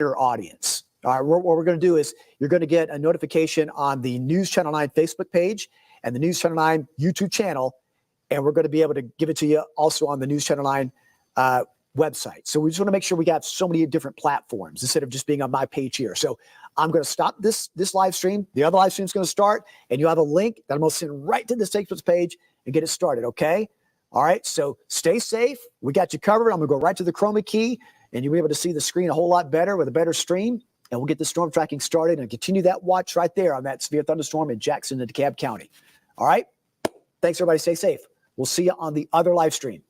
your audience. All right, what we're going to do is you're going to get a notification on the News Channel 9 Facebook page and the News Channel 9 YouTube channel, and we're going to be able to give it to you also on the News Channel 9 website. So we just want to make sure we got so many different platforms instead of just being on my page here. So I'm going to stop this live stream. The other live stream is going to start, and you have a link that I'm going to send right to this Facebook page and get it started, okay? All right, so stay safe. We got you covered. I'm going to go right to the chroma key, and you'll be able to see the screen a whole lot better with a better stream, and we'll get the storm tracking started and continue that watch right there on that severe thunderstorm in Jackson and DeKalb County. All right? Thanks, everybody. Stay safe. We'll see you on the other live stream.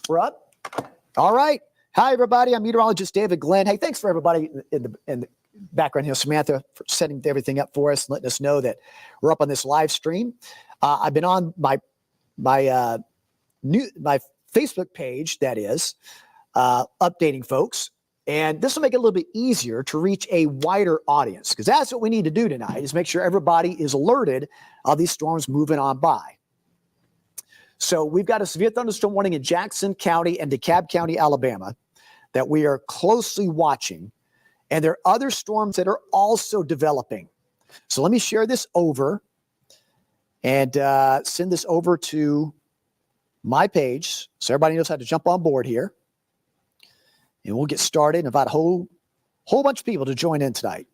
We're up. All right. Hi, everybody. I'm meteorologist David Glenn. Hey, thanks for everybody in the background here, Samantha, for setting everything up for us and letting us know that we're up on this live stream. I've been on my Facebook page, that is, updating folks. And this will make it a little bit easier to reach a wider audience, because that's what we need to do tonight, is make sure everybody is alerted of these storms moving on by. So we've got a severe thunderstorm warning in Jackson County and DeKalb County, Alabama, that we are closely watching. And there are other storms that are also developing. So let me share this over and send this over to my page so everybody knows how to jump on board here. And we'll get started and invite a whole bunch of people to join in tonight.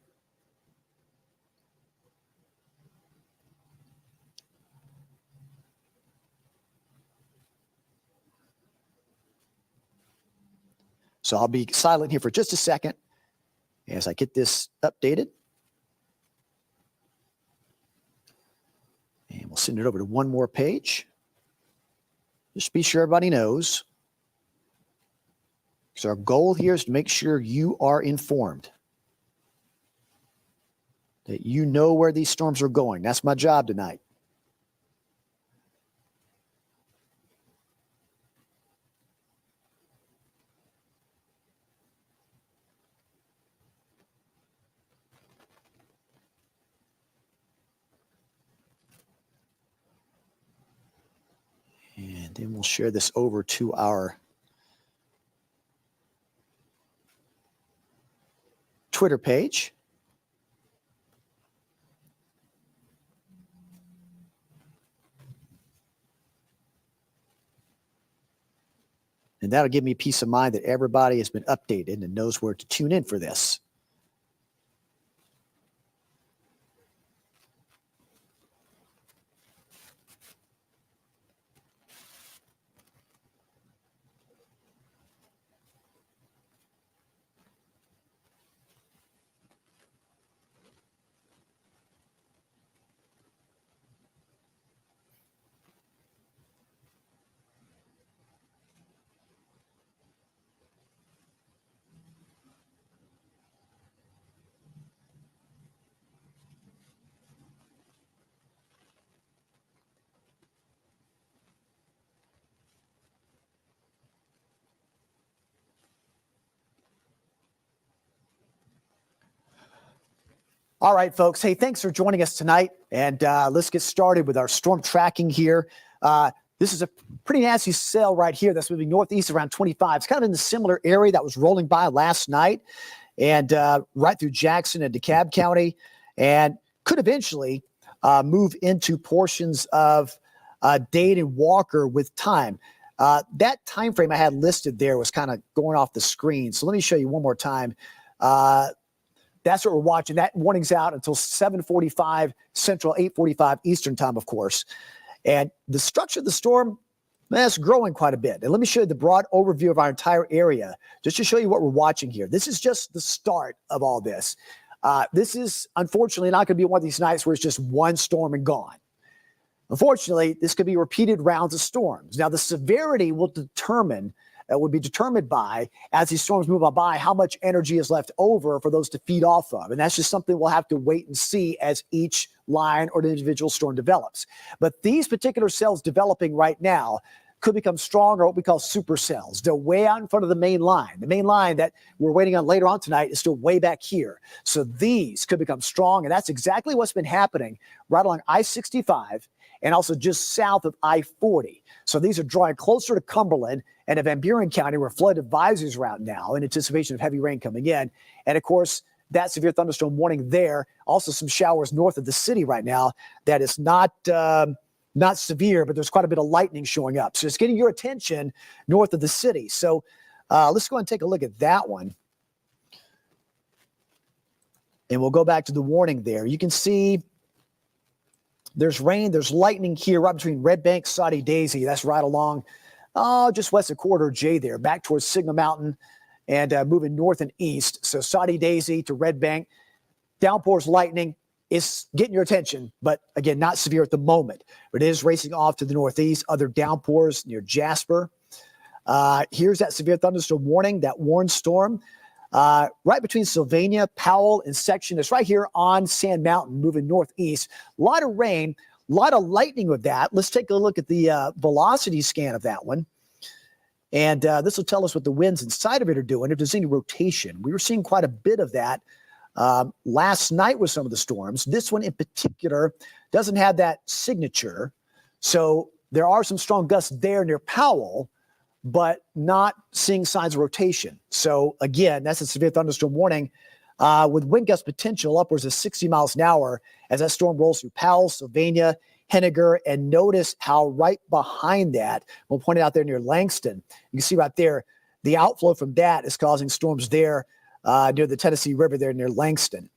So I'll be silent here for just a second as I get this updated. And we'll send it over to one more page. Just be sure everybody knows. So our goal here is to make sure you are informed, that you know where these storms are going. That's my job tonight. And then we'll share this over to our Twitter page. And that'll give me peace of mind that everybody has been updated and knows where to tune in for this. All right, folks. Hey, thanks for joining us tonight. And let's get started with our storm tracking here. This is a pretty nasty cell right here that's moving northeast around 25. It's kind of in the similar area that was rolling by last night and right through Jackson and DeKalb County, and could eventually move into portions of Dade and Walker with time. That time frame I had listed there was kind of going off the screen. So let me show you one more time. That's what we're watching. That warning's out until 7:45 Central, 8:45 Eastern time, of course. And the structure of the storm, that's growing quite a bit. And let me show you the broad overview of our entire area, just to show you what we're watching here. This is just the start of all this. This is unfortunately not going to be one of these nights where it's just one storm and gone. Unfortunately, this could be repeated rounds of storms. Now, the severity will be determined by, as these storms move on by, how much energy is left over for those to feed off of. And that's just something we'll have to wait and see as each line or the individual storm develops. But these particular cells developing right now could become strong, or what we call supercells. They're way out in front of the main line. The main line that we're waiting on later on tonight is still way back here. So these could become strong, and that's exactly what's been happening right along I-65 and also just south of I-40. So these are drawing closer to Cumberland and to Van Buren County, where flood advisories are out now in anticipation of heavy rain coming in. And of course, that severe thunderstorm warning there. Also some showers north of the city right now. That is not severe, but there's quite a bit of lightning showing up. So it's getting your attention north of the city. So let's go ahead and take a look at that one. And we'll go back to the warning there. You can see there's rain, there's lightning here right between Red Bank, Saudi Daisy. That's right along just west of Corridor J there, back towards Signal Mountain and moving north and east. So Saudi Daisy to Red Bank. Downpours, lightning is getting your attention, but again, not severe at the moment. But it is racing off to the northeast. Other downpours near Jasper. Here's that severe thunderstorm warning, that warned storm. Right between Sylvania, Powell, and Section. It's right here on Sand Mountain, moving northeast. A lot of rain, a lot of lightning with that. Let's take a look at the velocity scan of that one. And this will tell us what the winds inside of it are doing, if there's any rotation. We were seeing quite a bit of that last night with some of the storms. This one in particular doesn't have that signature. So there are some strong gusts there near Powell, but not seeing signs of rotation. So again, that's a severe thunderstorm warning with wind gust potential upwards of 60 miles an hour as that storm rolls through Powell, Sylvania, Henniger, and notice how right behind that, we'll point it out there near Langston. You can see right there, the outflow from that is causing storms there near the Tennessee River there near Langston.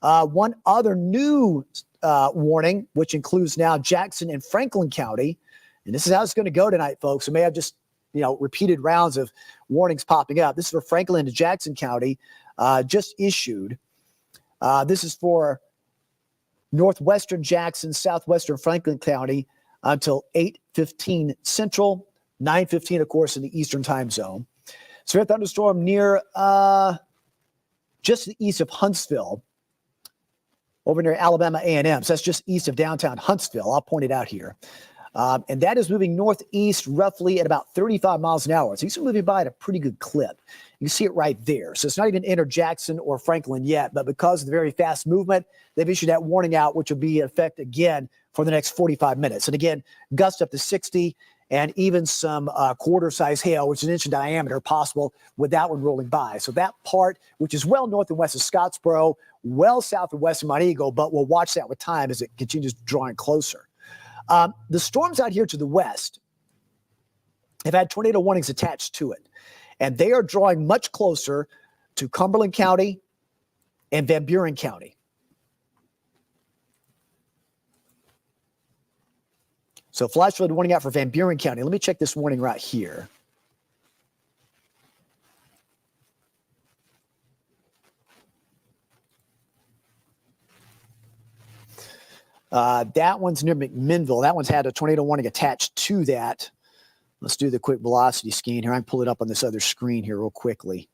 One other new warning, which includes now Jackson and Franklin County, and this is how it's going to go tonight, folks. We may have just repeated rounds of warnings popping up. This is for Franklin and Jackson County, just issued. This is for northwestern Jackson, southwestern Franklin County until 8:15 Central, 9:15, of course, in the Eastern time zone. Severe thunderstorm near just the east of Huntsville, over near Alabama A&M. So that's just east of downtown Huntsville. I'll point it out here. And that is moving northeast roughly at about 35 miles an hour. So he's moving by at a pretty good clip. You can see it right there. So it's not even entered Jackson or Franklin yet, but because of the very fast movement, they've issued that warning out, which will be in effect again for the next 45 minutes. And again, gusts up to 60 and even some quarter-size hail, which is an inch in diameter, possible with that one rolling by. So that part, which is well north and west of Scottsboro, well south and west of Mount Eagle, but we'll watch that with time as it continues drawing closer. The storms out here to the west have had tornado warnings attached to it, and they are drawing much closer to Cumberland County and Van Buren County. So flash flood warning out for Van Buren County. Let me check this warning right here. That one's near McMinnville. That one's had a tornado warning attached to that. Let's do the quick velocity scan here. I can pull it up on this other screen here real quickly.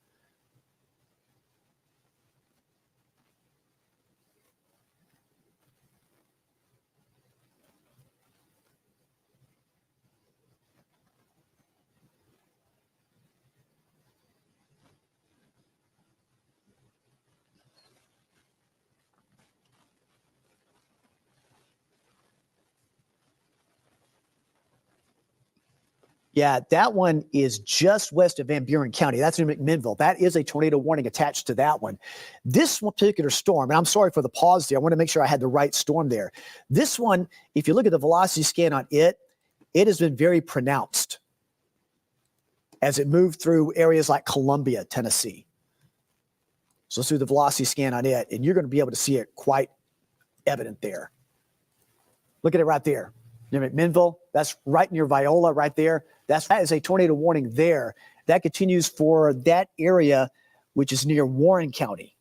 Yeah, that one is just west of Van Buren County. That's in McMinnville. That is a tornado warning attached to that one. This one particular storm, and I'm sorry for the pause there. I want to make sure I had the right storm there. This one, if you look at the velocity scan on it, it has been very pronounced as it moved through areas like Columbia, Tennessee. So let's do the velocity scan on it, and you're going to be able to see it quite evident there. Look at it right there. Near McMinnville, that's right near Viola right there. That is a tornado warning there. That continues for that area, which is near Warren County.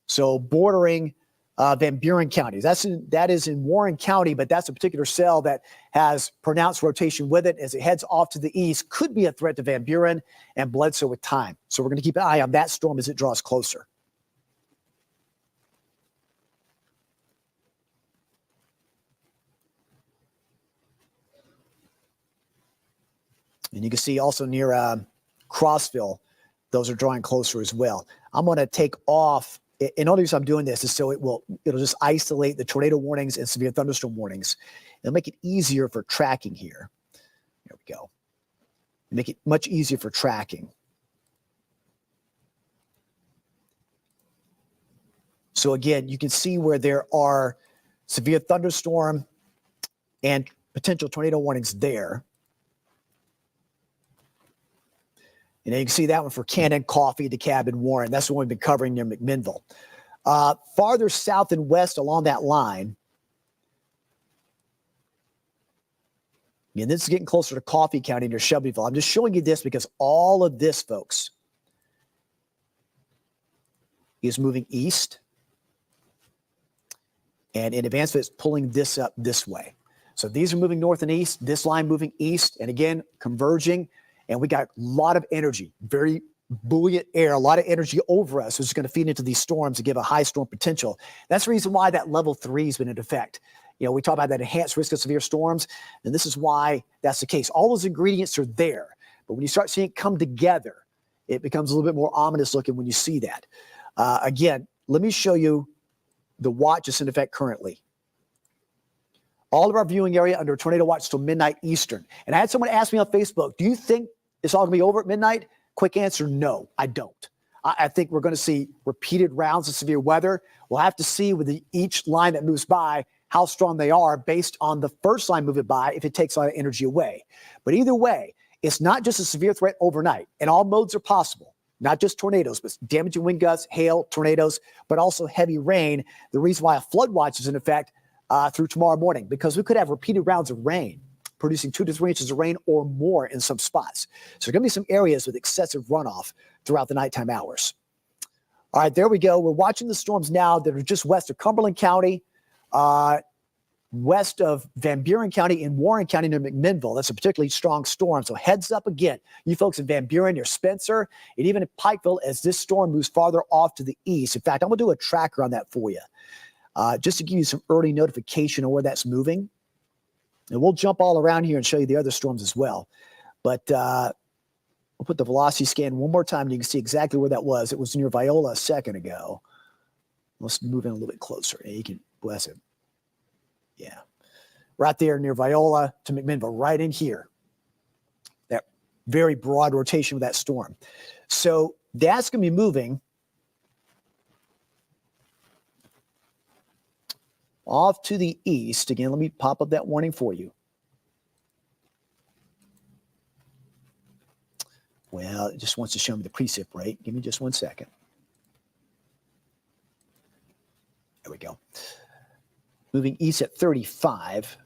So bordering Van Buren County. That is in Warren County, but that's a particular cell that has pronounced rotation with it as it heads off to the east. Could be a threat to Van Buren and Bledsoe with time. So we're going to keep an eye on that storm as it draws closer. And you can see also near Crossville, those are drawing closer as well. I'm going to take off And all the reason I'm doing this is so it'll just isolate the tornado warnings and severe thunderstorm warnings. It'll make it easier for tracking here. There we go. Make it much easier for tracking. So again, you can see where there are severe thunderstorm and potential tornado warnings there. And then you can see that one for Cannon, Coffee, DeKalb, and Warren. That's the one we've been covering near McMinnville. Farther south and west along that line, and this is getting closer to Coffee County near Shelbyville. I'm just showing you this because all of this, folks, is moving east. And in advance of it, it's pulling this up this way. So these are moving north and east, this line moving east, and again, converging. And we got a lot of energy, very buoyant air, a lot of energy over us, which is going to feed into these storms to give a high storm potential. That's the reason why that level 3 has been in effect. We talk about that enhanced risk of severe storms, and this is why that's the case. All those ingredients are there, but when you start seeing it come together, it becomes a little bit more ominous looking when you see that. Again, let me show you the watch that's in effect currently. All of our viewing area under tornado watch till midnight Eastern. And I had someone ask me on Facebook, do you think it's all going to be over at midnight? Quick answer, no, I don't. I think we're going to see repeated rounds of severe weather. We'll have to see with each line that moves by how strong they are based on the first line moving by if it takes a lot of energy away. But either way, it's not just a severe threat overnight, and all modes are possible. Not just tornadoes, but damaging wind gusts, hail, tornadoes, but also heavy rain. The reason why a flood watch is in effect through tomorrow morning, because we could have repeated rounds of rain, producing 2 to 3 inches of rain or more in some spots. So there are going to be some areas with excessive runoff throughout the nighttime hours. All right, there we go. We're watching the storms now that are just west of Cumberland County, west of Van Buren County and Warren County near McMinnville. That's a particularly strong storm. So heads up again, you folks in Van Buren, near Spencer, and even in Pikeville as this storm moves farther off to the east. In fact, I'm going to do a tracker on that for you, just to give you some early notification of where that's moving. And we'll jump all around here and show you the other storms as well. But we'll put the velocity scan one more time, and you can see exactly where that was. It was near Viola a second ago. Let's move in a little bit closer. Yeah, you can bless it. Yeah. Right there near Viola to McMinnville, right in here. That very broad rotation of that storm. So that's going to be moving off to the east. Again, let me pop up that warning for you. Well, it just wants to show me the precip rate. Give me just 1 second. There we go. Moving east at 35.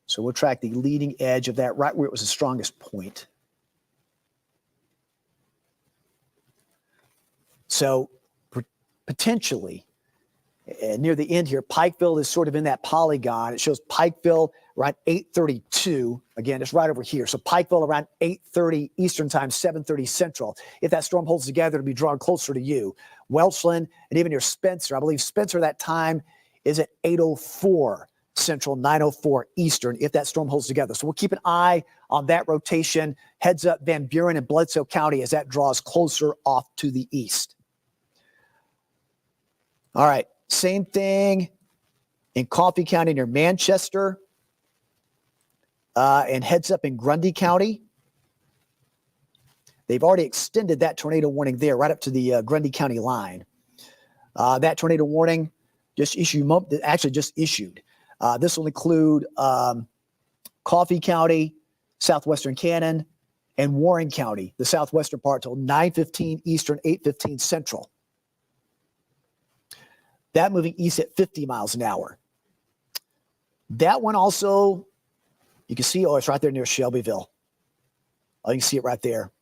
So we'll track the leading edge of that right where it was the strongest point. So potentially, near the end here, Pikeville is sort of in that polygon. It shows Pikeville around 8:32. Again, it's right over here. So Pikeville around 8:30 Eastern time, 7:30 Central. If that storm holds together, it'll be drawn closer to you. Welchland and even near Spencer. I believe Spencer that time is at 8:04 Central, 9:04 Eastern, if that storm holds together. So we'll keep an eye on that rotation. Heads up Van Buren and Bledsoe County as that draws closer off to the east. All right, same thing in Coffee County near Manchester, and heads up in Grundy County. They've already extended that tornado warning there right up to the Grundy County line. That tornado warning just issued. This will include Coffee County, southwestern Cannon, and Warren County, the southwestern part, till 9:15 Eastern, 8:15 Central. That moving east at 50 miles an hour. That one also, you can see, it's right there near Shelbyville. Oh, you can see it right there.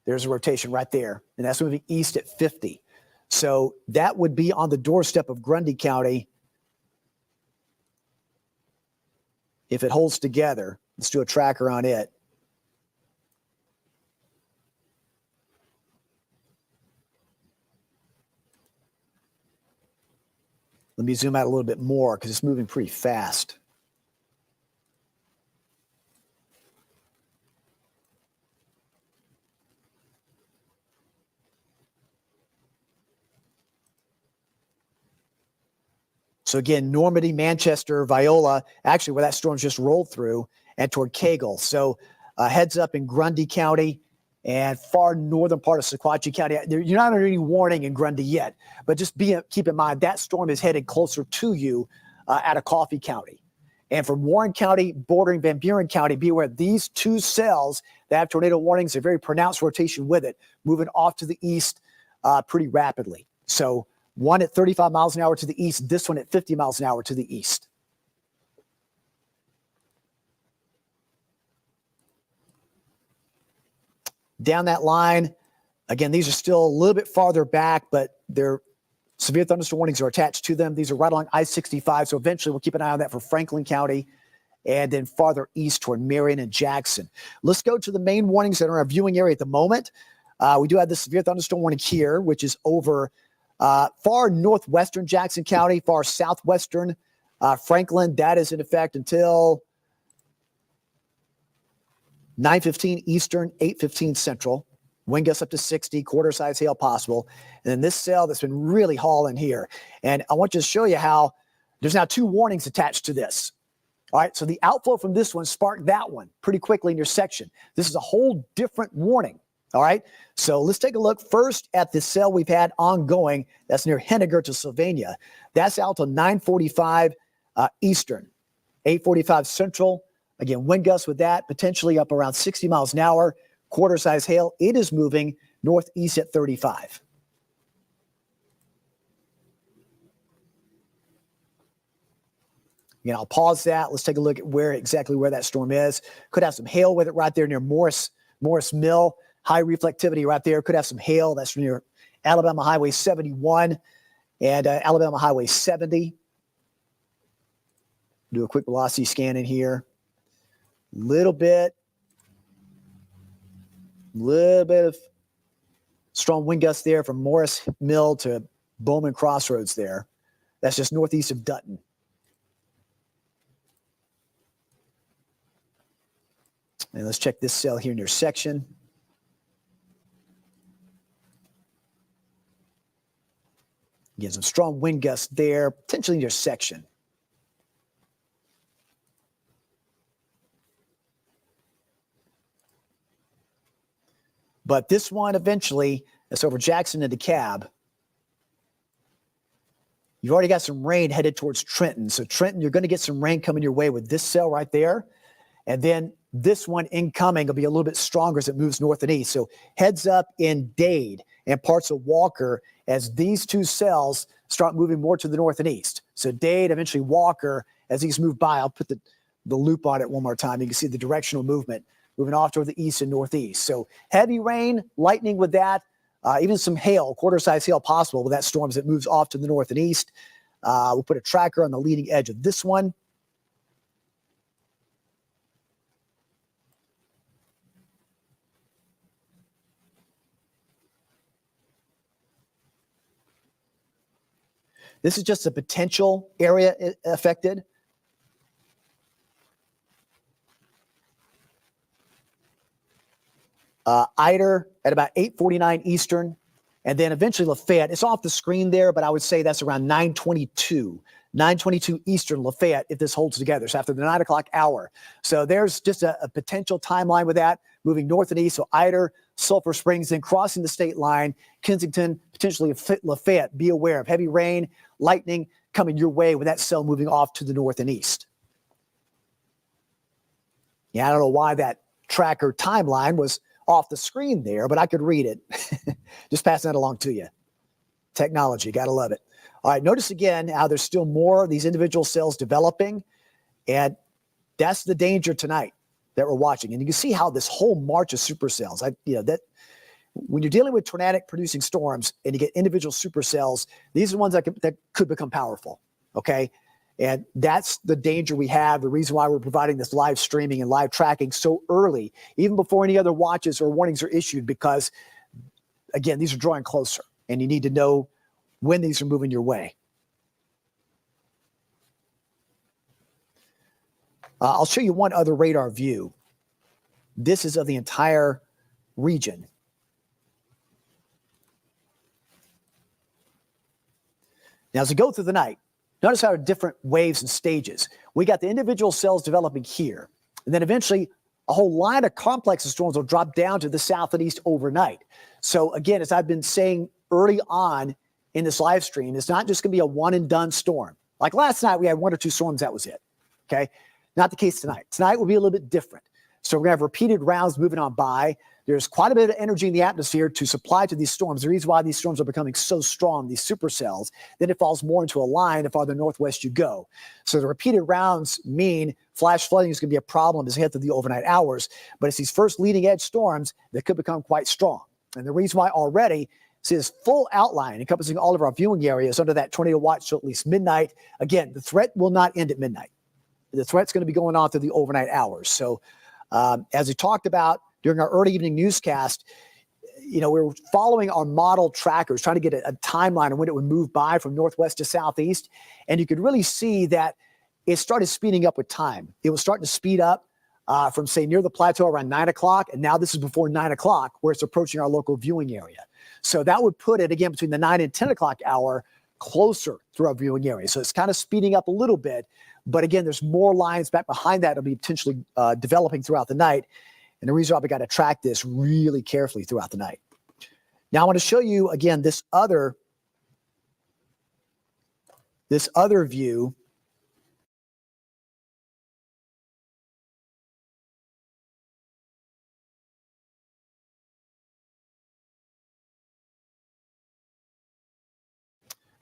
There's a rotation right there, and that's moving east at 50. So that would be on the doorstep of Grundy County if it holds together. Let's do a tracker on it. Let me zoom out a little bit more because it's moving pretty fast. So again, Normandy, Manchester, Viola, actually where that storm's just rolled through, and toward Cagle. So heads up in Grundy County and far northern part of Sequatchie County. You're not under any warning in Grundy yet, but just keep in mind that storm is headed closer to you out of Coffee County. And from Warren County, bordering Van Buren County, be aware these two cells that have tornado warnings, a very pronounced rotation with it, moving off to the east pretty rapidly. So one at 35 miles an hour to the east, this one at 50 miles an hour to the east. Down that line, again, these are still a little bit farther back, but their severe thunderstorm warnings are attached to them. These are right along I-65, so eventually we'll keep an eye on that for Franklin County and then farther east toward Marion and Jackson. Let's go to the main warnings that are in our viewing area at the moment. We do have the severe thunderstorm warning here, which is over far northwestern Jackson County, far southwestern Franklin. That is in effect until 9:15 Eastern, 8:15 Central. Wind gusts up to 60, quarter-size hail possible. And then this cell that's been really hauling here. And I want you to show you how there's now two warnings attached to this. All right, so the outflow from this one sparked that one pretty quickly in your section. This is a whole different warning. All right, so let's take a look first at the cell we've had ongoing. That's near Henniger to Sylvania. That's out till 9:45 Eastern, 8:45 Central. Again, wind gusts with that, potentially up around 60 miles an hour, quarter-size hail. It is moving northeast at 35. Again, I'll pause that. Let's take a look at exactly where that storm is. Could have some hail with it right there near Morris Mill. High reflectivity right there. Could have some hail. That's near Alabama Highway 71 and Alabama Highway 70. Do a quick velocity scan in here. Little bit of strong wind gusts there from Morris Mill to Bowman Crossroads there. That's just northeast of Dutton. And let's check this cell here in your section. Again, some strong wind gusts there, potentially in your section. But this one eventually, that's over Jackson and DeKalb. You've already got some rain headed towards Trenton. So Trenton, you're going to get some rain coming your way with this cell right there. And then this one incoming will be a little bit stronger as it moves north and east. So heads up in Dade and parts of Walker as these two cells start moving more to the north and east. So Dade, eventually Walker, as these move by, I'll put the loop on it one more time. You can see the directional movement moving off toward the east and northeast. So heavy rain, lightning with that, even some hail, quarter-size hail possible with that storm as it moves off to the north and east. We'll put a tracker on the leading edge of this one. This is just a potential area affected. Eider at about 8:49 Eastern, and then eventually Lafayette. It's off the screen there, but I would say that's around 9:22 Eastern Lafayette if this holds together. So after the 9 o'clock hour. So there's just a potential timeline with that, moving north and east. So Eider, Sulphur Springs, then crossing the state line, Kensington, potentially Lafayette. Be aware of heavy rain, lightning coming your way with that cell moving off to the north and east. Yeah, I don't know why that tracker timeline was off the screen there, but I could read it. Just passing that along to you. Technology, gotta love it. All right, notice again how there's still more of these individual cells developing, and that's the danger tonight that we're watching. And you can see how this whole march of supercells, that when you're dealing with tornadic producing storms and you get individual supercells, these are the ones that could become powerful, okay? And that's the danger we have, the reason why we're providing this live streaming and live tracking so early, even before any other watches or warnings are issued, because, again, these are drawing closer, and you need to know when these are moving your way. I'll show you one other radar view. This is of the entire region. Now, as we go through the night, notice how different waves and stages. We got the individual cells developing here, and then eventually a whole line of complex of storms will drop down to the south and east overnight. So again, as I've been saying early on in this live stream, it's not just going to be a one and done storm. Like last night, we had one or two storms, that was it. Okay, not the case tonight. Tonight will be a little bit different. So we're going to have repeated rounds moving on by. There's quite a bit of energy in the atmosphere to supply to these storms. The reason why these storms are becoming so strong, these supercells, then it falls more into a line the farther northwest you go. So the repeated rounds mean flash flooding is going to be a problem as we head through the overnight hours. But it's these first leading edge storms that could become quite strong. And the reason why already, see this full outline encompassing all of our viewing areas under that tornado watch till at least midnight. Again, the threat will not end at midnight. The threat's going to be going on through the overnight hours. So as we talked about during our early evening newscast, we were following our model trackers, trying to get a timeline of when it would move by from northwest to southeast. And you could really see that it started speeding up with time. It was starting to speed up from, say, near the plateau around 9 o'clock. And now this is before 9 o'clock where it's approaching our local viewing area. So that would put it, again, between the 9 and 10 o'clock hour closer to our viewing area. So it's kind of speeding up a little bit. But again, there's more lines back behind that that'll be potentially developing throughout the night. And the reason why we got to track this really carefully throughout the night. Now I want to show you again this other view.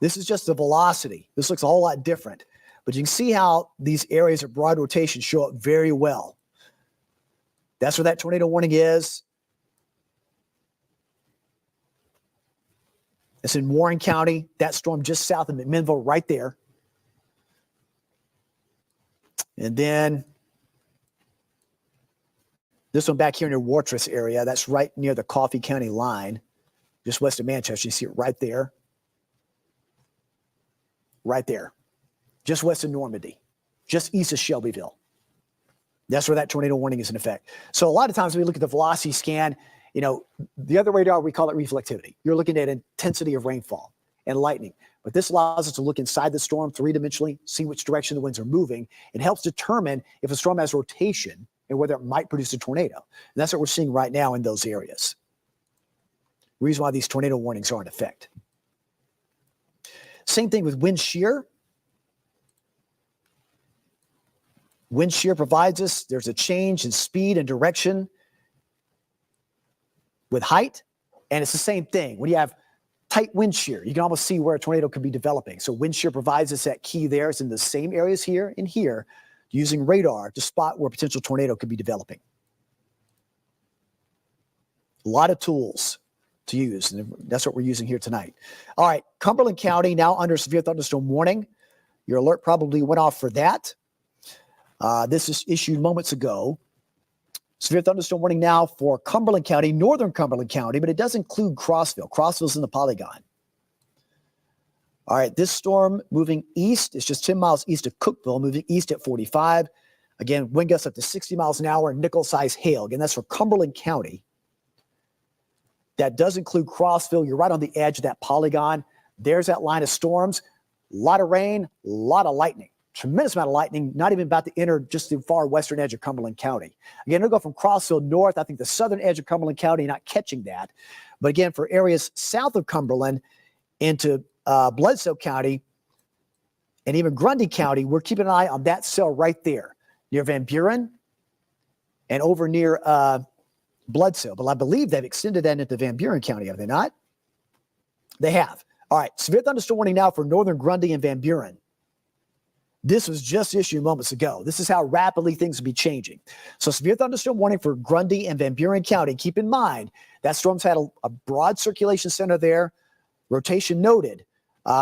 This is just the velocity. This looks a whole lot different, but you can see how these areas of broad rotation show up very well. That's where that tornado warning is. It's in Warren County, that storm just south of McMinnville right there. And then this one back here near Wartrace area, that's right near the Coffee County line, just west of Manchester. You see it right there. Right there. Just west of Normandy, just east of Shelbyville. That's where that tornado warning is in effect. So a lot of times when we look at the velocity scan, the other radar, we call it reflectivity. You're looking at intensity of rainfall and lightning. But this allows us to look inside the storm three-dimensionally, see which direction the winds are moving. It helps determine if a storm has rotation and whether it might produce a tornado. And that's what we're seeing right now in those areas. The reason why these tornado warnings are in effect. Same thing with wind shear. Wind shear provides us, there's a change in speed and direction with height, and it's the same thing. When you have tight wind shear, you can almost see where a tornado could be developing. So wind shear provides us that key there. It's in the same areas here and here, using radar to spot where a potential tornado could be developing. A lot of tools to use, and that's what we're using here tonight. All right, Cumberland County now under severe thunderstorm warning. Your alert probably went off for that. This is issued moments ago. Severe thunderstorm warning now for Cumberland County, northern Cumberland County, but it does include Crossville. Crossville's in the polygon. All right, this storm moving east, it's just 10 miles east of Cookville, moving east at 45. Again, wind gusts up to 60 miles an hour, nickel-size hail. Again, that's for Cumberland County. That does include Crossville. You're right on the edge of that polygon. There's that line of storms. A lot of rain, a lot of lightning. Tremendous amount of lightning, not even about to enter just the far western edge of Cumberland County. Again, it'll go from Crossville north. I think the southern edge of Cumberland County, not catching that. But again, for areas south of Cumberland into Bledsoe County and even Grundy County, we're keeping an eye on that cell right there near Van Buren and over near Bledsoe. But I believe they've extended that into Van Buren County, have they not? They have. All right, severe thunderstorm warning now for northern Grundy and Van Buren. This was just issued moments ago. This is how rapidly things will be changing. So severe thunderstorm warning for Grundy and Van Buren County. Keep in mind that storm's had a broad circulation center there. Rotation noted.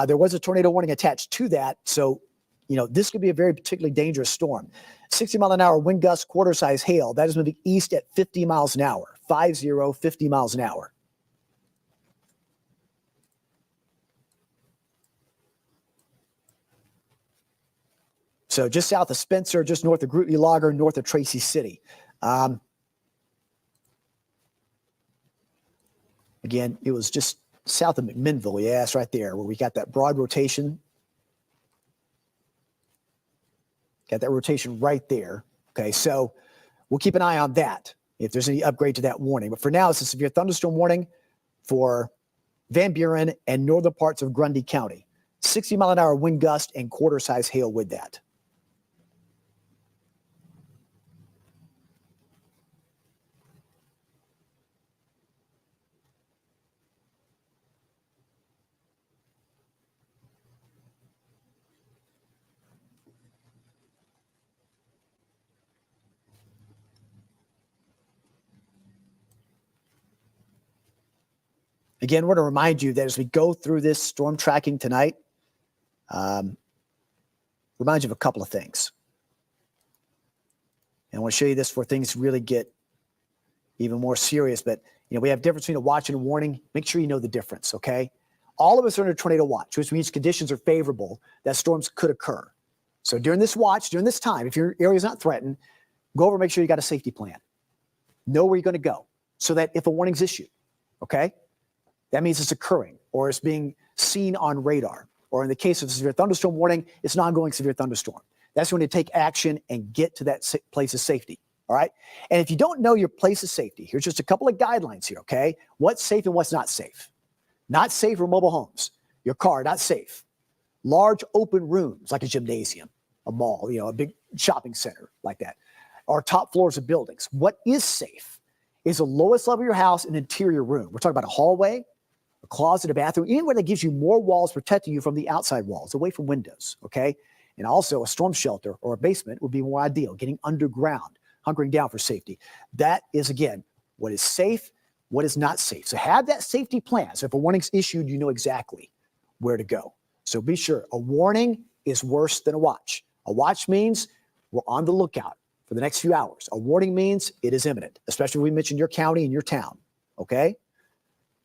There was a tornado warning attached to that. So, this could be a very particularly dangerous storm. 60 mile an hour wind gusts, quarter size hail. That is moving east at 50 miles an hour. 50 miles an hour. So just south of Spencer, just north of Grootney Lager, north of Tracy City. Again, it was just south of McMinnville. Yeah, it's right there where we got that broad rotation. Got that rotation right there. Okay, so we'll keep an eye on that if there's any upgrade to that warning. But for now, it's a severe thunderstorm warning for Van Buren and northern parts of Grundy County. 60-mile-an-hour wind gust and quarter-size hail with that. Again, I want to remind you that as we go through this storm tracking tonight, remind you of a couple of things. And I want to show you this before things really get even more serious. But, we have a difference between a watch and a warning. Make sure you know the difference, okay? All of us are under tornado watch, which means conditions are favorable that storms could occur. So during this watch, during this time, if your area is not threatened, go over and make sure you got a safety plan. Know where you're going to go so that if a warning's issued, okay? That means it's occurring or it's being seen on radar. Or in the case of a severe thunderstorm warning, it's an ongoing severe thunderstorm. That's when you take action and get to that place of safety. All right. And if you don't know your place of safety, here's just a couple of guidelines here. Okay. What's safe and what's not safe? Not safe for mobile homes. Your car, not safe. Large open rooms like a gymnasium, a mall, a big shopping center like that, or top floors of buildings. What is safe is the lowest level of your house, an interior room. We're talking about a hallway, a closet, a bathroom, anywhere that gives you more walls protecting you from the outside walls, away from windows, okay? And also a storm shelter or a basement would be more ideal, getting underground, hunkering down for safety. That is, again, what is safe, what is not safe. So have that safety plan. So if a warning's issued, you know exactly where to go. So be sure, a warning is worse than a watch. A watch means we're on the lookout for the next few hours. A warning means it is imminent, especially when we mention your county and your town, okay?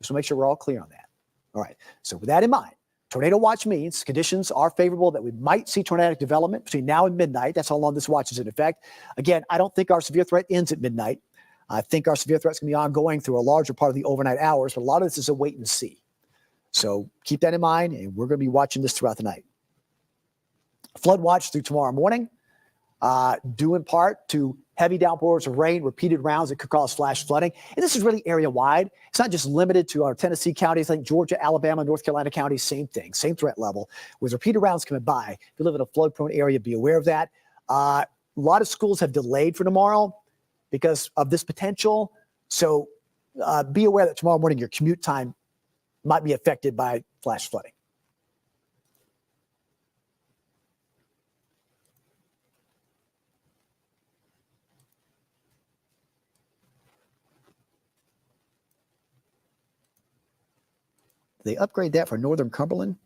So make sure we're all clear on that. All right. So with that in mind, tornado watch means conditions are favorable that we might see tornadic development between now and midnight. That's how long this watch is in effect. Again, I don't think our severe threat ends at midnight. I think our severe threat's going to be ongoing through a larger part of the overnight hours, but a lot of this is a wait and see. So keep that in mind, and we're going to be watching this throughout the night. Flood watch through tomorrow morning, due in part to heavy downpours of rain, repeated rounds that could cause flash flooding. And this is really area-wide. It's not just limited to our Tennessee counties. I think Georgia, Alabama, North Carolina counties, same thing, same threat level. With repeated rounds coming by, if you live in a flood-prone area, be aware of that. A lot of schools have delayed for tomorrow because of this potential. So be aware that tomorrow morning your commute time might be affected by flash flooding. They upgrade that for northern Cumberland.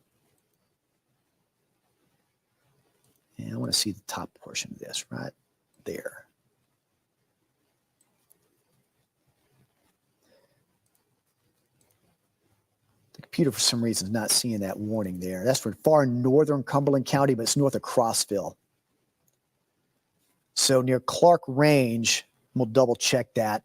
And I want to see the top portion of this right there. The computer, for some reason, is not seeing that warning there. That's for far northern Cumberland County, but it's north of Crossville. So near Clark Range, we'll double check that.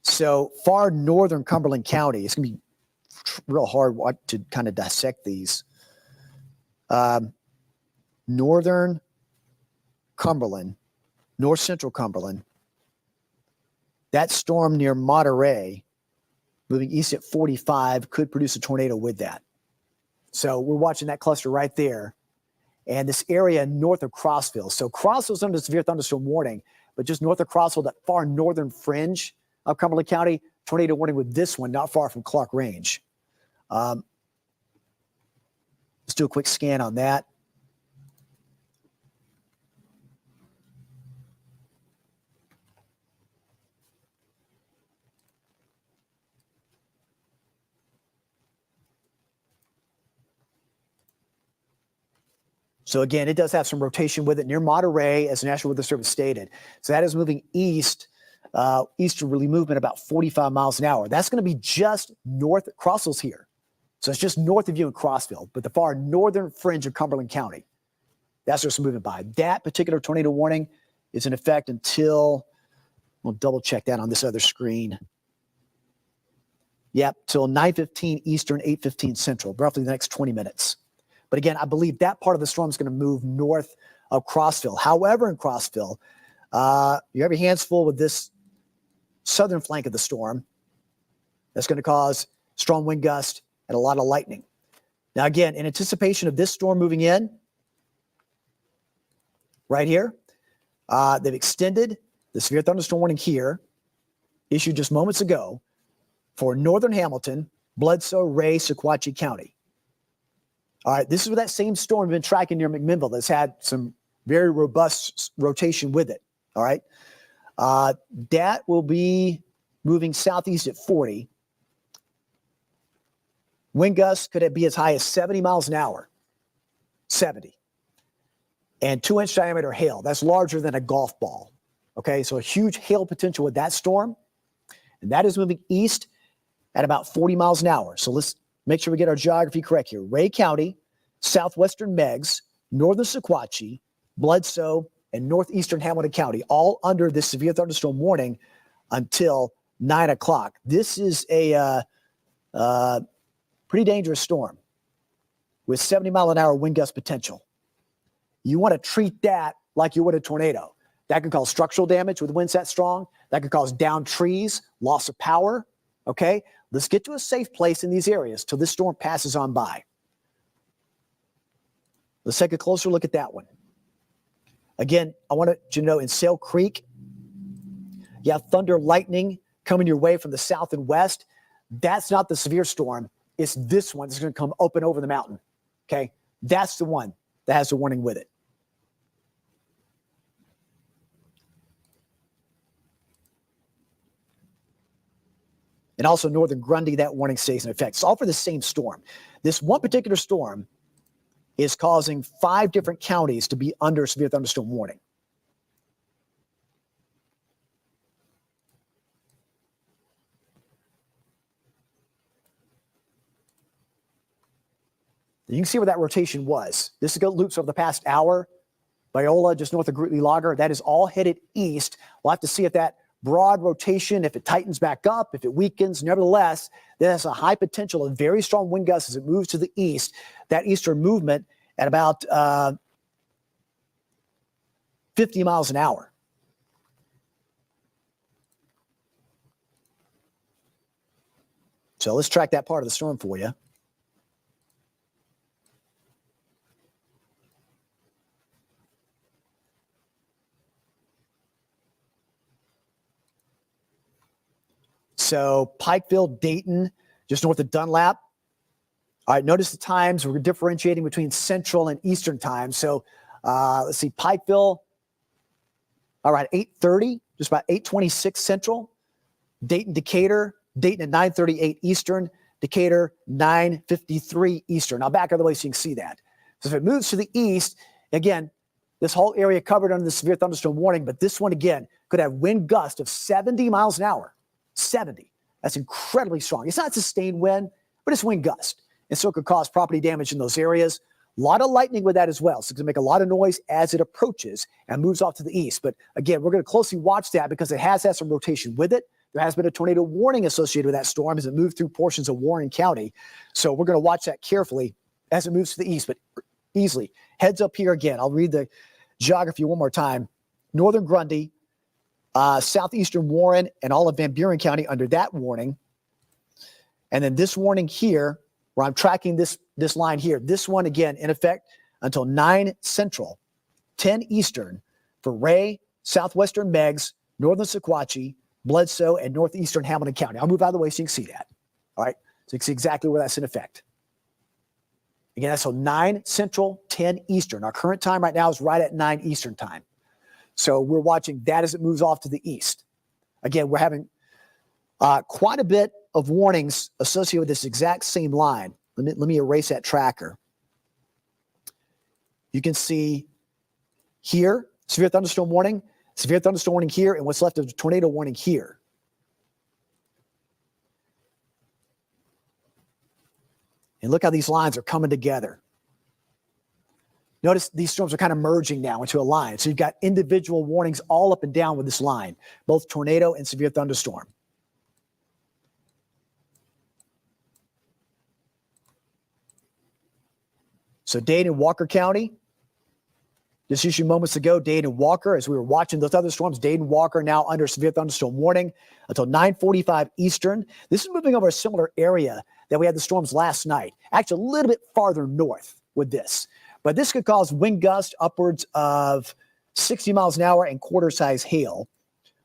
So far northern Cumberland County, it's going to be real hard to kind of dissect these. Northern Cumberland, north central Cumberland, that storm near Monterey, moving east at 45, could produce a tornado with that. So we're watching that cluster right there. And this area north of Crossville. So Crossville's under severe thunderstorm warning, but just north of Crossville, that far northern fringe of Cumberland County, tornado warning with this one, not far from Clark Range. Let's do a quick scan on that. So again, it does have some rotation with it near Monterey, as the National Weather Service stated. So that is moving east easterly movement about 45 miles an hour. That's going to be just north. Crossville's here. So it's just north of you in Crossville, but the far northern fringe of Cumberland County. That's what's moving by. That particular tornado warning is in effect until, we'll double check that on this other screen. Yep, till 9:15 Eastern, 8:15 Central, roughly the next 20 minutes. But again, I believe that part of the storm is going to move north of Crossville. However, in Crossville, you have your hands full with this southern flank of the storm. That's going to cause strong wind gust and a lot of lightning. Now, again, in anticipation of this storm moving in, right here, they've extended the severe thunderstorm warning here, issued just moments ago, for northern Hamilton, Bledsoe, Ray, Sequatchie County. All right, this is where that same storm we've been tracking near McMinnville that's had some very robust rotation with it. All right, that will be moving southeast at 40. Wind gusts could be as high as 70 miles an hour, 70. And 2-inch diameter hail. That's larger than a golf ball. Okay, so a huge hail potential with that storm. And that is moving east at about 40 miles an hour. So let's make sure we get our geography correct here. Ray County, southwestern Meigs, northern Sequatchie, Bledsoe, and northeastern Hamilton County, all under this severe thunderstorm warning until 9 o'clock. This is a pretty dangerous storm with 70-mile-an-hour wind gust potential. You want to treat that like you would a tornado. That can cause structural damage with winds that strong. That can cause downed trees, loss of power. Okay, let's get to a safe place in these areas till this storm passes on by. Let's take a closer look at that one. Again, I want you to know in Sail Creek, you have thunder, lightning coming your way from the south and west. That's not the severe storm. It's this one that's going to come open over the mountain. Okay, that's the one that has the warning with it. And also northern Grundy, that warning stays in effect. It's all for the same storm. This one particular storm is causing 5 different counties to be under severe thunderstorm warning. You can see where that rotation was. This is loops over the past hour. Biola, just north of Grootley Lager, that is all headed east. We'll have to see if that broad rotation, if it tightens back up, if it weakens. Nevertheless, there has a high potential of very strong wind gusts as it moves to the east. That eastern movement at about 50 miles an hour. So let's track that part of the storm for you. So Pikeville, Dayton, just north of Dunlap. All right, notice the times. We're differentiating between Central and Eastern time. So let's see, Pikeville, all right, 8:30, just about 8:26 Central. Dayton, Decatur, Dayton at 9:38 Eastern, Decatur 9:53 Eastern. I'll back out of the way so you can see that. So if it moves to the east, again, this whole area covered under the severe thunderstorm warning, but this one again could have wind gust of 70 miles an hour. 70. That's incredibly strong. It's not sustained wind, but it's wind gust. And so it could cause property damage in those areas. A lot of lightning with that as well. So it's going to make a lot of noise as it approaches and moves off to the east. But again, we're going to closely watch that because it has had some rotation with it. There has been a tornado warning associated with that storm as it moved through portions of Warren County. So we're going to watch that carefully as it moves to the east, but easily. Heads up here again. I'll read the geography one more time. Northern Grundy, southeastern Warren, and all of Van Buren County under that warning. And then this warning here, where I'm tracking this line here, this one again in effect until 9 Central, 10 Eastern for Ray, southwestern Meigs, northern Sequatchie, Bledsoe, and northeastern Hamilton County. I'll move out of the way so you can see that. All right, so you can see exactly where that's in effect. Again, that's so 9 Central, 10 Eastern. Our current time right now is right at 9 Eastern time. So we're watching that as it moves off to the east. Again, we're having quite a bit of warnings associated with this exact same line. Let me erase that tracker. You can see here, severe thunderstorm warning. Severe thunderstorm warning here, and what's left of the tornado warning here. And look how these lines are coming together. Notice these storms are kind of merging now into a line. So you've got individual warnings all up and down with this line, both tornado and severe thunderstorm. So Dade and Walker County, just a few moments ago, Dade and Walker, as we were watching those other storms, Dade and Walker now under severe thunderstorm warning until 9:45 Eastern. This is moving over a similar area that we had the storms last night, actually a little bit farther north with this. But this could cause wind gusts upwards of 60 miles an hour and quarter-size hail.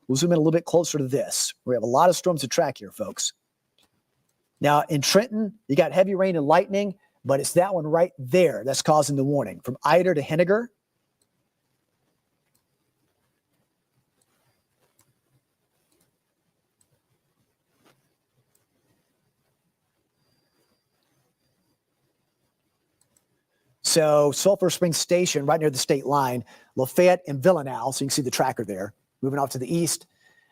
We'll zoom in a little bit closer to this. We have a lot of storms to track here, folks. Now, in Trenton, you got heavy rain and lightning, but it's that one right there that's causing the warning. From Ider to Henniger. So Sulphur Springs Station, right near the state line, Lafayette and Villanelle. So you can see the tracker there. Moving off to the east.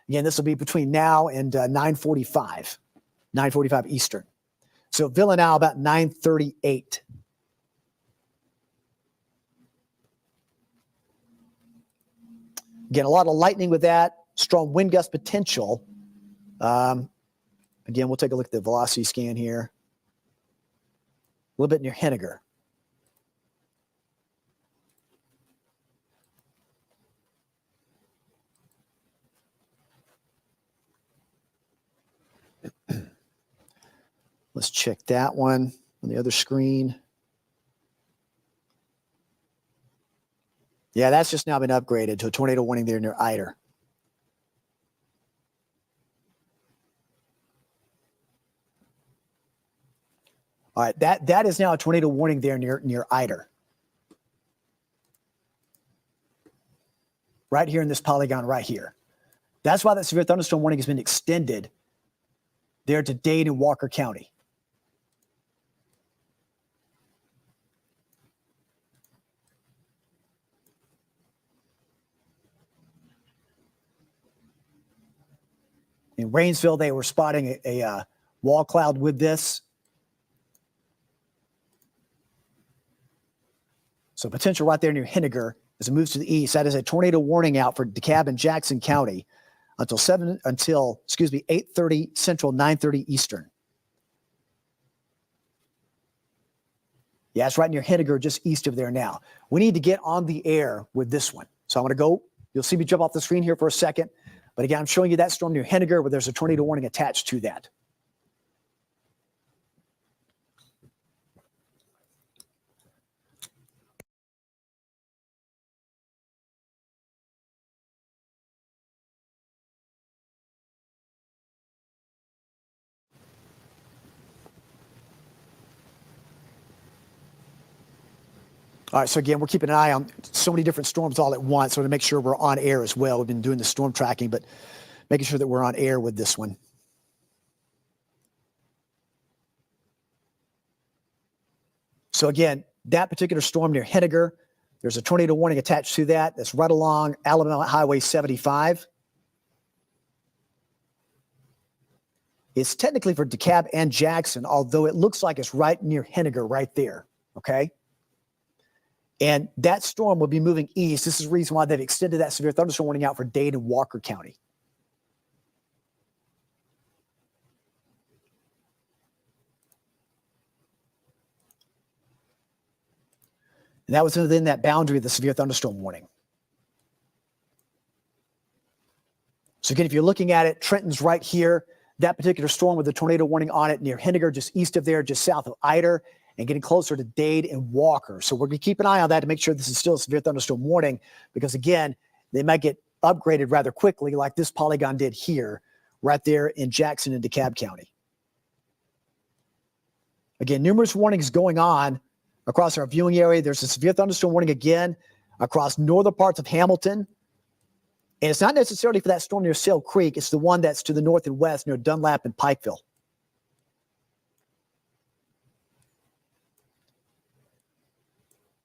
Again, this will be between now and 9:45 Eastern. So Villanelle about 9:38. Again, a lot of lightning with that. Strong wind gust potential. Again, we'll take a look at the velocity scan here. A little bit near Henniger. Let's check that one on the other screen. Yeah, that's just now been upgraded to a tornado warning there near Ider. All right, that is now a tornado warning there near Ider. Right here in this polygon right here. That's why that severe thunderstorm warning has been extended there to Dade and Walker County. In Rainsville, they were spotting a wall cloud with this. So potential right there near Henniger as it moves to the east. That is a tornado warning out for DeKalb and Jackson County until 8:30 Central, 9:30 Eastern. Yeah, it's right near Henniger, just east of there now. We need to get on the air with this one. So I'm going to go. You'll see me jump off the screen here for a second. But again, I'm showing you that storm near Henniger where there's a tornado warning attached to that. All right, so again, we're keeping an eye on so many different storms all at once, so to make sure we're on air as well. We've been doing the storm tracking, but making sure that we're on air with this one. So again, that particular storm near Henniger, there's a tornado warning attached to that. That's right along Alabama Highway 75. It's technically for DeKalb and Jackson, although it looks like it's right near Henniger right there, okay? And that storm will be moving east. This is the reason why they've extended that severe thunderstorm warning out for Dade and Walker County. And that was within that boundary of the severe thunderstorm warning. So again, if you're looking at it, Trenton's right here. That particular storm with the tornado warning on it near Henniger, just east of there, just south of Ider, and getting closer to Dade and Walker. So we're going to keep an eye on that to make sure this is still a severe thunderstorm warning, because again, they might get upgraded rather quickly like this polygon did here, right there in Jackson and DeKalb County. Again, numerous warnings going on across our viewing area. There's a severe thunderstorm warning again across northern parts of Hamilton. And it's not necessarily for that storm near Sail Creek. It's the one that's to the north and west near Dunlap and Pikeville.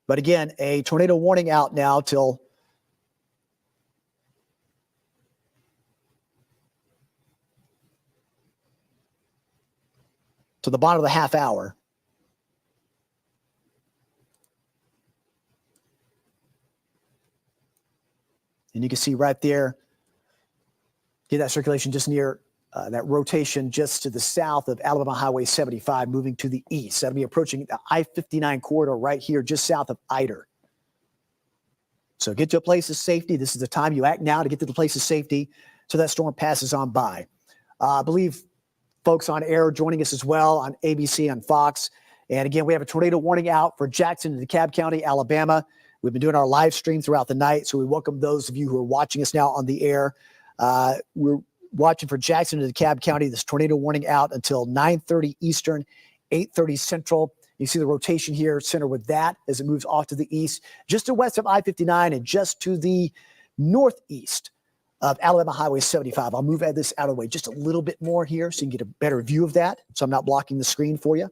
But again, a tornado warning out now till the bottom of the half hour. And you can see right there, get that circulation just near that rotation just to the south of Alabama Highway 75, moving to the east. That'll be approaching the I-59 corridor right here, just south of Ider. So get to a place of safety. This is the time you act now to get to the place of safety so that storm passes on by. I believe folks on air joining us as well on ABC, on Fox. And again, we have a tornado warning out for Jackson and DeKalb County, Alabama. We've been doing our live stream throughout the night, so we welcome those of you who are watching us now on the air. We're watching for Jackson and DeKalb County. This tornado warning out until 9:30 Eastern, 8:30 Central. You see the rotation here, center with that as it moves off to the east, just to west of I-59 and just to the northeast of Alabama Highway 75. I'll move this out of the way just a little bit more here so you can get a better view of that, so I'm not blocking the screen for you.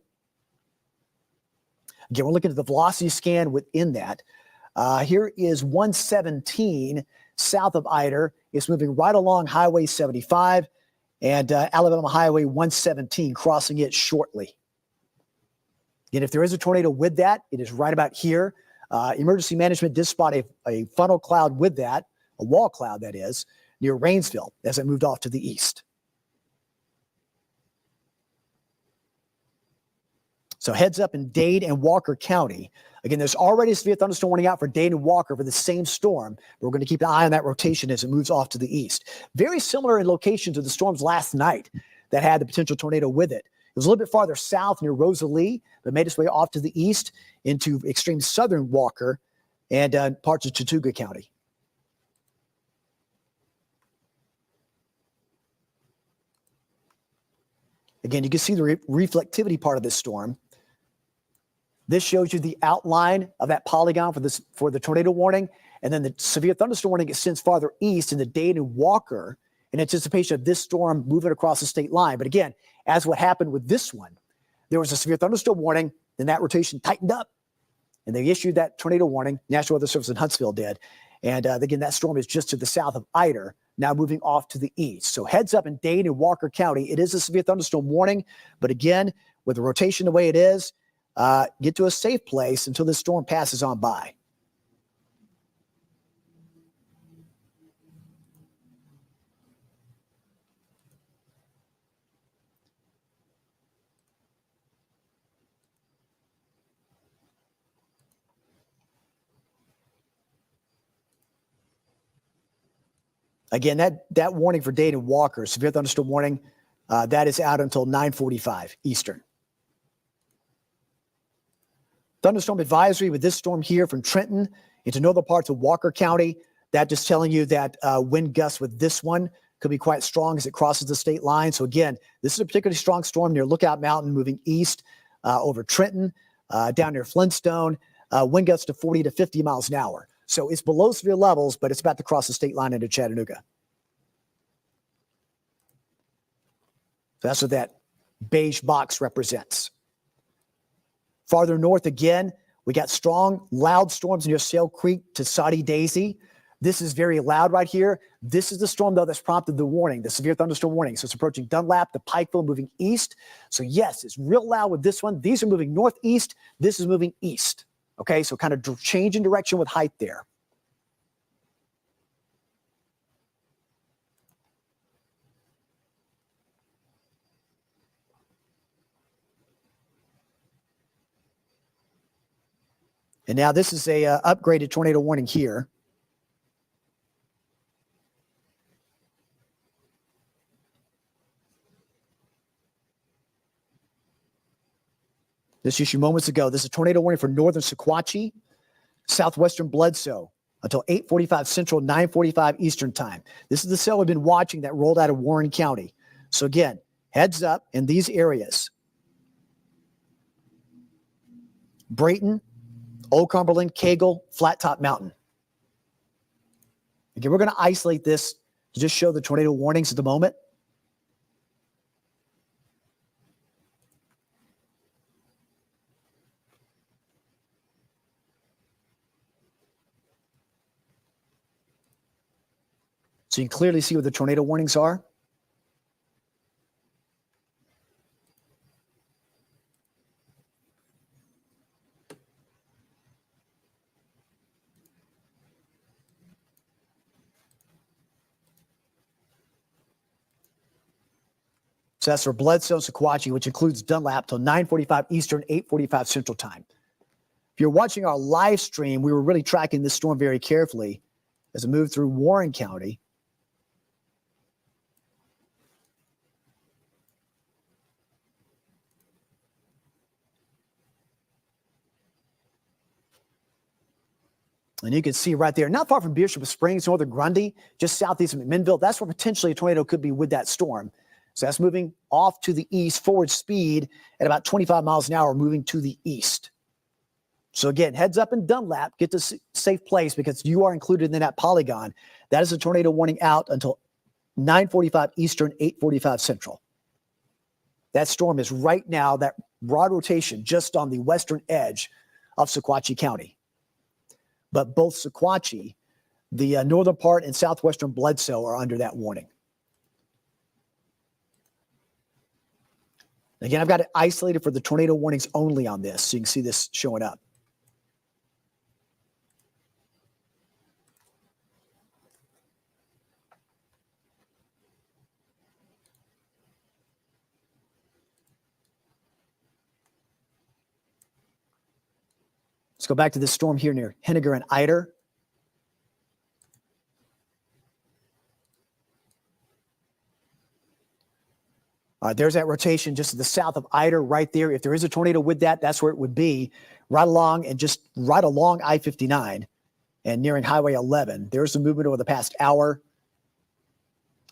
Again, we're looking at the velocity scan within that. Here is 117 south of Ider. It's moving right along Highway 75 and Alabama Highway 117, crossing it shortly. And if there is a tornado with that, it is right about here. Emergency management did spot a funnel cloud with that, a wall cloud that is, near Rainsville as it moved off to the east. So heads up in Dade and Walker County. Again, there's already a severe thunderstorm warning out for Dade and Walker for the same storm. But we're going to keep an eye on that rotation as it moves off to the east. Very similar in location to the storms last night that had the potential tornado with it. It was a little bit farther south near Rosalie, but made its way off to the east into extreme southern Walker and parts of Chattooga County. Again, you can see the reflectivity part of this storm. This shows you the outline of that polygon for the tornado warning. And then the severe thunderstorm warning extends farther east into Dade and Walker in anticipation of this storm moving across the state line. But again, as what happened with this one, there was a severe thunderstorm warning, then that rotation tightened up, and they issued that tornado warning. National Weather Service in Huntsville did. And again, that storm is just to the south of Ider, now moving off to the east. So heads up in Dade and Walker County. It is a severe thunderstorm warning. But again, with the rotation the way it is, get to a safe place until this storm passes on by. Again, that warning for Dade and Walker, severe thunderstorm warning, that is out until 9:45 Eastern. Thunderstorm advisory with this storm here from Trenton into northern parts of Walker County. That just telling you that wind gusts with this one could be quite strong as it crosses the state line. So again, this is a particularly strong storm near Lookout Mountain, moving east over Trenton, down near Flintstone, wind gusts to 40 to 50 miles an hour. So it's below severe levels, but it's about to cross the state line into Chattanooga. So that's what that beige box represents. Farther north again, we got strong, loud storms near Sail Creek to Soddy Daisy. This is very loud right here. This is the storm, though, that's prompted the warning, the severe thunderstorm warning. So it's approaching Dunlap to Pikeville, moving east. So yes, it's real loud with this one. These are moving northeast. This is moving east. Okay, so kind of change in direction with height there. And now this is a upgraded tornado warning here. This issued moments ago. This is a tornado warning for northern Sequatchie, southwestern Bledsoe until 8:45 Central, 9:45 Eastern time. This is the cell we've been watching that rolled out of Warren County. So again, heads up in these areas. Brayton, Old Cumberland, Cagle, Flat Top Mountain. Again, we're going to isolate this to just show the tornado warnings at the moment. So you can clearly see what the tornado warnings are. So that's for Bledsoe and Sequatchie, which includes Dunlap, till 9:45 Eastern, 8:45 Central Time. If you're watching our live stream, we were really tracking this storm very carefully as it moved through Warren County. And you can see right there, not far from Bishop Springs, northern Grundy, just southeast of McMinnville, that's where potentially a tornado could be with that storm. So that's moving off to the east, forward speed at about 25 miles an hour, moving to the east. So again, heads up in Dunlap, get to safe place because you are included in that polygon. That is a tornado warning out until 9:45 Eastern, 8:45 Central. That storm is right now, that broad rotation, just on the western edge of Sequatchie County. But both Sequatchie, the northern part, and southwestern Bledsoe are under that warning. Again, I've got it isolated for the tornado warnings only on this, so you can see this showing up. Let's go back to this storm here near Henniger and Eider. There's that rotation just to the south of Eider right there. If there is a tornado with that, that's where it would be, right along and just right along I-59 and nearing Highway 11. There's the movement over the past hour,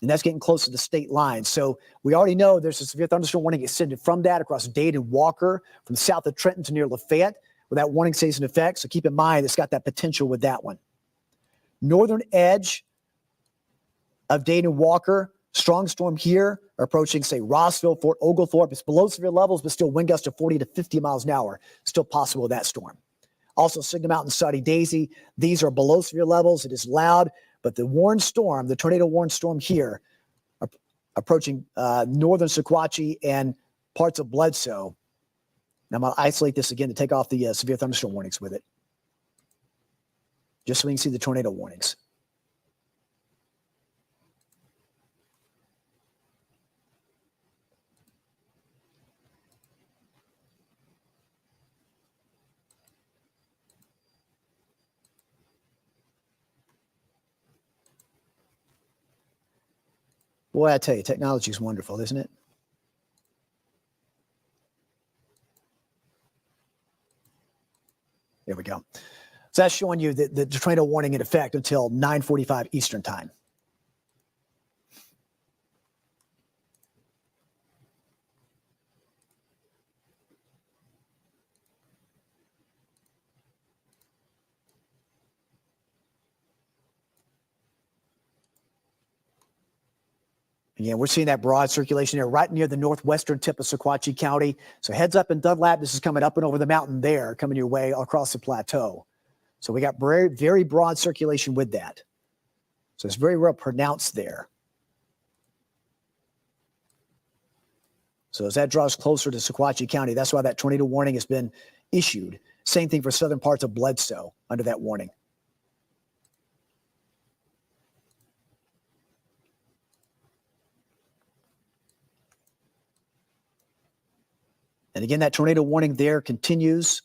and that's getting close to the state line. So we already know there's a severe thunderstorm warning extended from that across Dade and Walker, from south of Trenton to near Lafayette, where that warning stays in effect. So keep in mind, it's got that potential with that one. Northern edge of Dade and Walker, strong storm here, approaching, say, Rossville, Fort Oglethorpe. It's below severe levels, but still wind gusts of 40 to 50 miles an hour. Still possible with that storm. Also, Signal Mountain, Saudi Daisy. These are below severe levels. It is loud, but the warned storm, the tornado warned storm here, approaching northern Sequatchie and parts of Bledsoe. And I'm going to isolate this again to take off the severe thunderstorm warnings with it, just so we can see the tornado warnings. Boy, I tell you, technology is wonderful, isn't it? There we go. So that's showing you the tornado warning in effect until 9:45 Eastern time. Again, we're seeing that broad circulation there right near the northwestern tip of Sequatchie County. So heads up in Dunlap. This is coming up and over the mountain there, coming your way across the plateau. So we got very, very broad circulation with that. So it's very well pronounced there. So as that draws closer to Sequatchie County, that's why that tornado warning has been issued. Same thing for southern parts of Bledsoe under that warning. And again, that tornado warning there continues.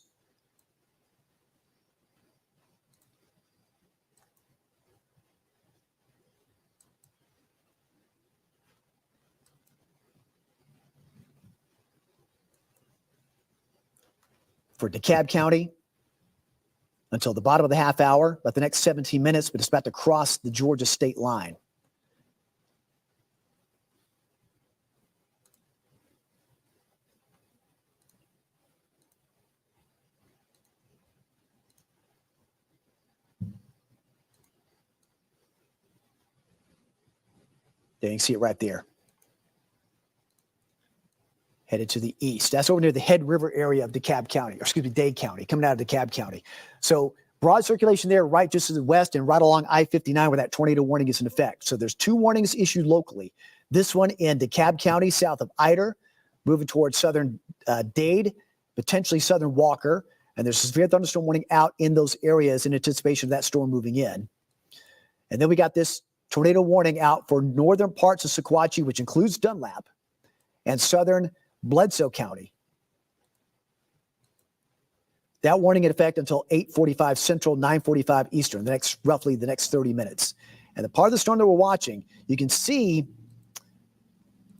For DeKalb County until the bottom of the half hour, about the next 17 minutes, but it's about to cross the Georgia state line. There you can see it right there. Headed to the east. That's over near the Head River area of DeKalb County, or excuse me, Dade County, coming out of DeKalb County. So broad circulation there, right just to the west and right along I-59 where that tornado warning is in effect. So there's two warnings issued locally. This one in DeKalb County, south of Eider, moving towards southern Dade, potentially southern Walker. And there's a severe thunderstorm warning out in those areas in anticipation of that storm moving in. And then we got this tornado warning out for northern parts of Sequatchie, which includes Dunlap, and southern Bledsoe County. That warning in effect until 8:45 Central, 9:45 Eastern, roughly the next 30 minutes. And the part of the storm that we're watching, you can see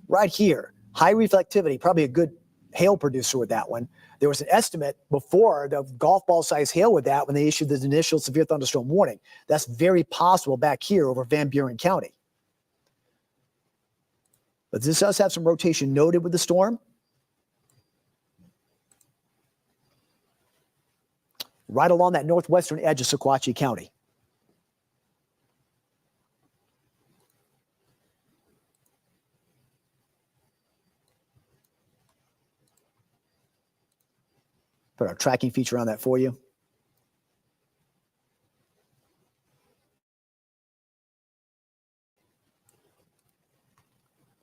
right here, high reflectivity, probably a good hail producer with that one. There was an estimate before the golf ball size hail with that when they issued the initial severe thunderstorm warning. That's very possible back here over Van Buren County. But this does have some rotation noted with the storm. Right along that northwestern edge of Sequatchie County. Put our tracking feature on that for you.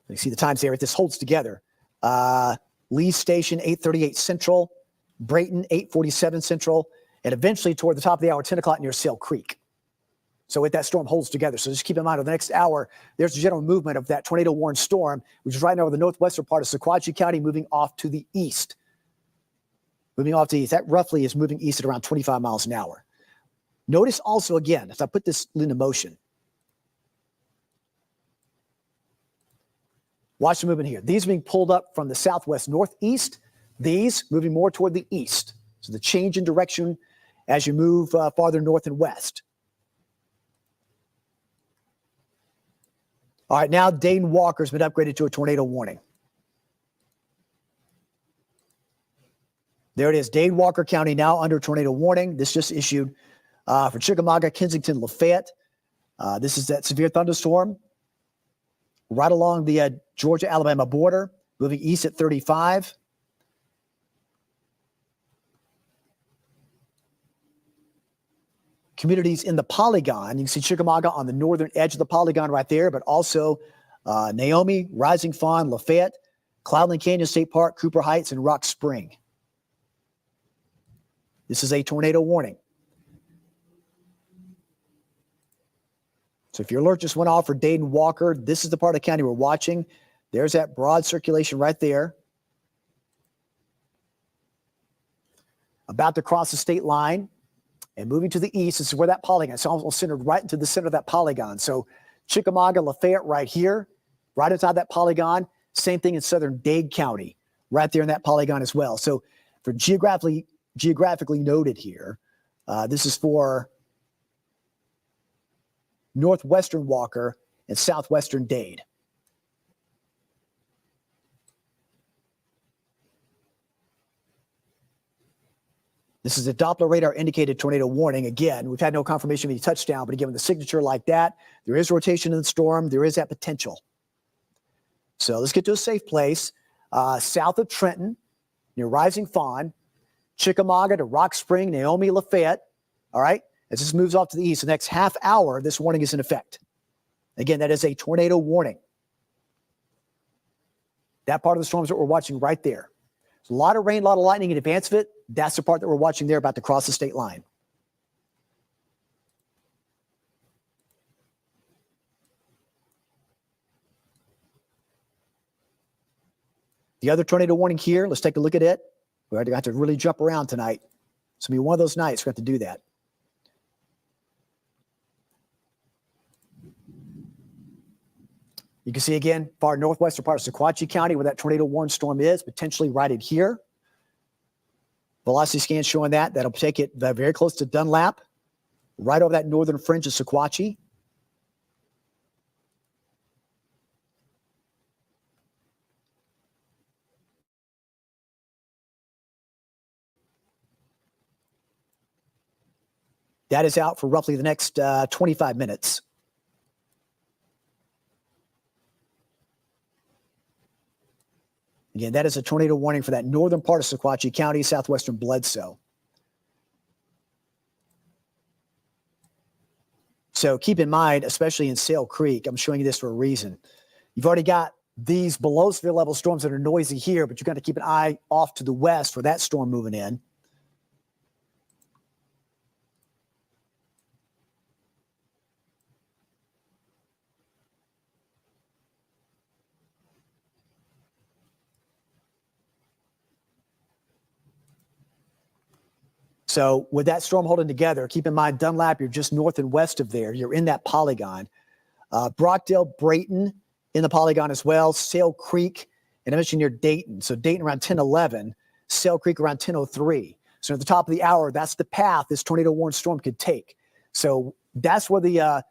You see the times there. If this holds together, Lee Station 8:38 Central, Brayton 8:47 Central, and eventually toward the top of the hour, 10 o'clock near Sail Creek. So if that storm holds together, so just keep in mind over the next hour, there's a general movement of that tornado warned storm, which is right now over the northwestern part of Sequatchie County, moving off to the east. Moving off to the east. That roughly is moving east at around 25 miles an hour. Notice also, again, as I put this into motion, watch the movement here. These are being pulled up from the southwest northeast. These moving more toward the east. So the change in direction as you move farther north and west. All right, now Dayton Walker's been upgraded to a tornado warning. There it is. Dade Walker County now under tornado warning. This just issued for Chickamauga, Kensington, Lafayette. This is that severe thunderstorm right along the Georgia-Alabama border, moving east at 35. Communities in the polygon. You can see Chickamauga on the northern edge of the polygon right there, but also Naomi, Rising Fawn, Lafayette, Cloudland Canyon State Park, Cooper Heights, and Rock Spring. This is a tornado warning. So if your alert just went off for Dayton Walker, this is the part of the county we're watching. There's that broad circulation right there. About to cross the state line and moving to the east. This is where that polygon, it's almost centered right into the center of that polygon. So Chickamauga, Lafayette right here, right inside that polygon. Same thing in southern Dade County, right there in that polygon as well. So for geographically noted here, this is for northwestern Walker and southwestern Dade. This is a Doppler radar indicated tornado warning. Again, we've had no confirmation of any touchdown, but again, with a signature like that, there is rotation in the storm. There is that potential. So let's get to a safe place. South of Trenton, near Rising Fawn, Chickamauga to Rock Spring, Naomi, Lafayette. All right. As this moves off to the east, the next half hour, this warning is in effect. Again, that is a tornado warning. That part of the storms that we're watching right there. There's a lot of rain, a lot of lightning in advance of it. That's the part that we're watching there about to cross the state line. The other tornado warning here, let's take a look at it. We're going to really jump around tonight. It's going to be one of those nights we're going to have to do that. You can see again, far northwestern part of Sequatchie County where that tornado warning storm is, potentially right in here. Velocity scan showing that. That'll take it very close to Dunlap, right over that northern fringe of Sequatchie. That is out for roughly the next 25 minutes. Again, that is a tornado warning for that northern part of Sequatchie County, southwestern Bledsoe. So keep in mind, especially in Sail Creek, I'm showing you this for a reason. You've already got these below severe level storms that are noisy here, but you've got to keep an eye off to the west for that storm moving in. So with that storm holding together, keep in mind, Dunlap, you're just north and west of there. You're in that polygon. Brockdale, Brayton in the polygon as well. Sail Creek, and I mentioned near Dayton. So Dayton around 10:11, Sail Creek around 10:03. So at the top of the hour, that's the path this tornado warned storm could take. So that's where the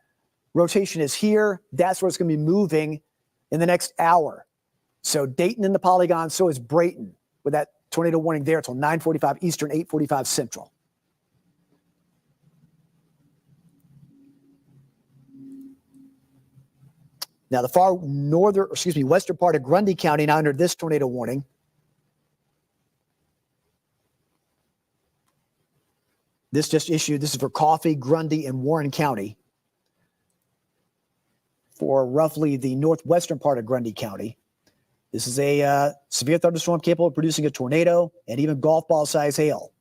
rotation is here. That's where it's going to be moving in the next hour. So Dayton in the polygon, so is Brayton with that tornado warning there until 9:45 Eastern, 8:45 Central. Now the far western part of Grundy County now under this tornado warning. This just issued, this is for Coffee, Grundy, and Warren County. For roughly the northwestern part of Grundy County. This is a severe thunderstorm capable of producing a tornado and even golf ball size hail.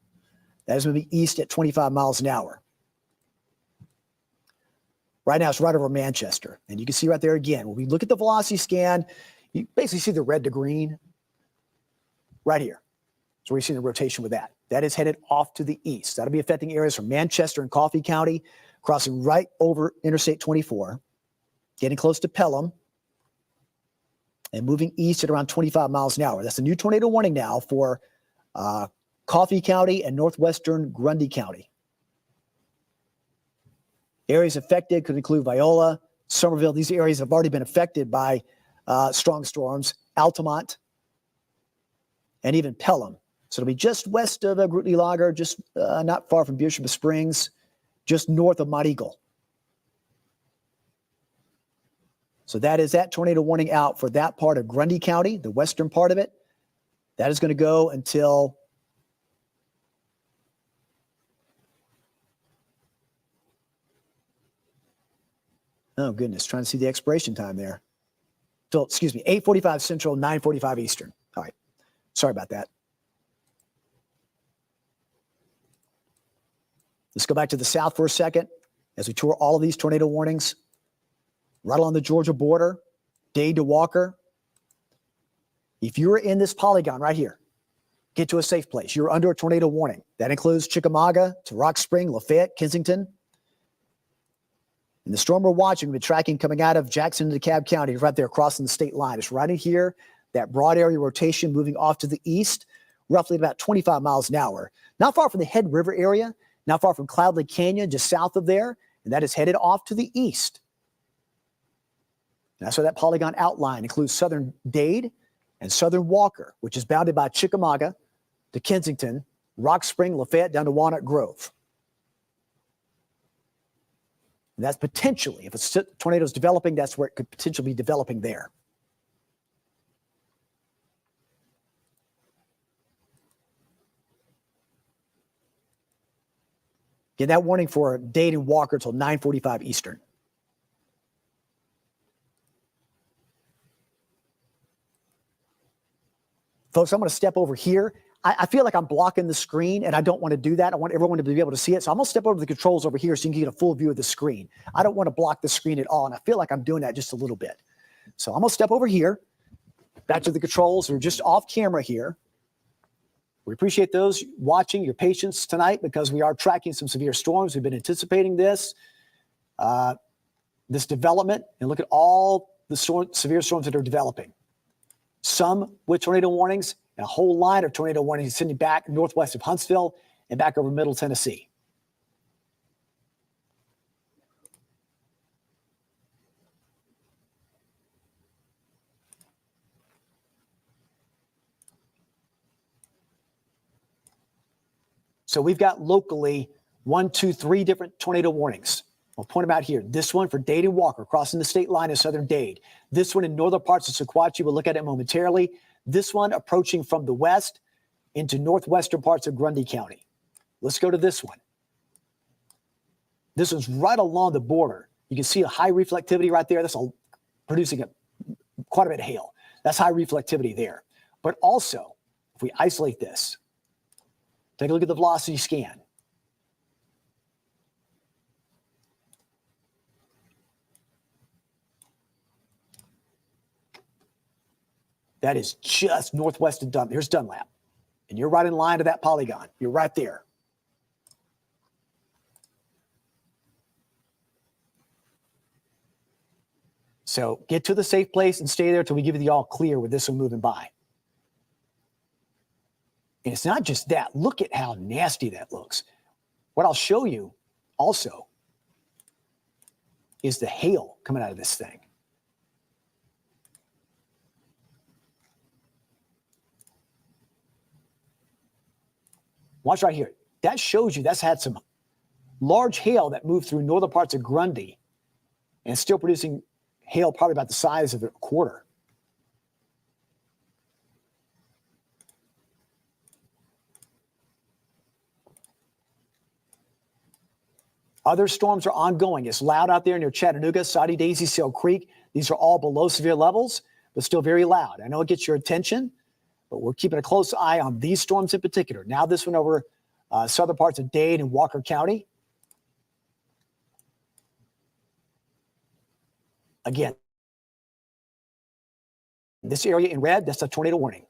That is moving east at 25 miles an hour. Right now, it's right over Manchester. And you can see right there again, when we look at the velocity scan, you basically see the red to green right here. So we're seeing the rotation with that. That is headed off to the east. That'll be affecting areas from Manchester and Coffee County, crossing right over Interstate 24, getting close to Pelham, and moving east at around 25 miles an hour. That's a new tornado warning now for Coffee County and northwestern Grundy County. Areas affected could include Viola, Somerville. These areas have already been affected by strong storms, Altamont, and even Pelham. So it'll be just west of Grootly Lager, just not far from Beersheba Springs, just north of Mount Eagle. So that is that tornado warning out for that part of Grundy County, the western part of it. That is going to go until oh, goodness, trying to see the expiration time there. Till, 8:45 Central, 9:45 Eastern. All right. Sorry about that. Let's go back to the south for a second as we tour all of these tornado warnings. Right along the Georgia border, Dade to Walker. If you're in this polygon right here, get to a safe place. You're under a tornado warning. That includes Chickamauga to Rock Spring, Lafayette, Kensington. And the storm we're watching, we've been tracking coming out of Jackson to DeKalb County, right there crossing the state line. It's right in here, that broad area rotation moving off to the east, roughly about 25 miles an hour. Not far from the Head River area, not far from Cloudley Canyon, just south of there, and that is headed off to the east. That's why that polygon outline includes southern Dade and southern Walker, which is bounded by Chickamauga to Kensington, Rock Spring, Lafayette, down to Walnut Grove. And that's potentially, if a tornado is developing, that's where it could potentially be developing there. Get that warning for Dade and Walker until 9:45 Eastern. Folks, I'm going to step over here. I feel like I'm blocking the screen, and I don't want to do that. I want everyone to be able to see it. So I'm going to step over to the controls over here so you can get a full view of the screen. I don't want to block the screen at all, and I feel like I'm doing that just a little bit. So I'm going to step over here, back to the controls. We're just off camera here. We appreciate those watching, your patience tonight, because we are tracking some severe storms. We've been anticipating this development, and look at all the severe storms that are developing. Some with tornado warnings, and a whole line of tornado warnings sending back northwest of Huntsville and back over Middle Tennessee. So we've got locally 1, 2, 3 different tornado warnings. I'll point them out here. This one for Dade and Walker, crossing the state line in southern Dade. This one in northern parts of Sequatchie. We'll look at it momentarily. This one approaching from the west into northwestern parts of Grundy County. Let's go to this one. This one's right along the border. You can see a high reflectivity right there. That's producing quite a bit of hail. That's high reflectivity there. But also, if we isolate this, take a look at the velocity scan. That is just northwest of Dunlap. Here's Dunlap. And you're right in line to that polygon. You're right there. So get to the safe place and stay there till we give you the all clear with this one moving by. And it's not just that. Look at how nasty that looks. What I'll show you also is the hail coming out of this thing. Watch right here. That shows you that's had some large hail that moved through northern parts of Grundy and still producing hail probably about the size of a quarter. Other storms are ongoing. It's loud out there near Chattanooga, Soddy Daisy, Sail Creek. These are all below severe levels, but still very loud. I know it gets your attention, but we're keeping a close eye on these storms in particular. Now this one over southern parts of Dade and Walker County. Again, this area in red, that's a tornado warning.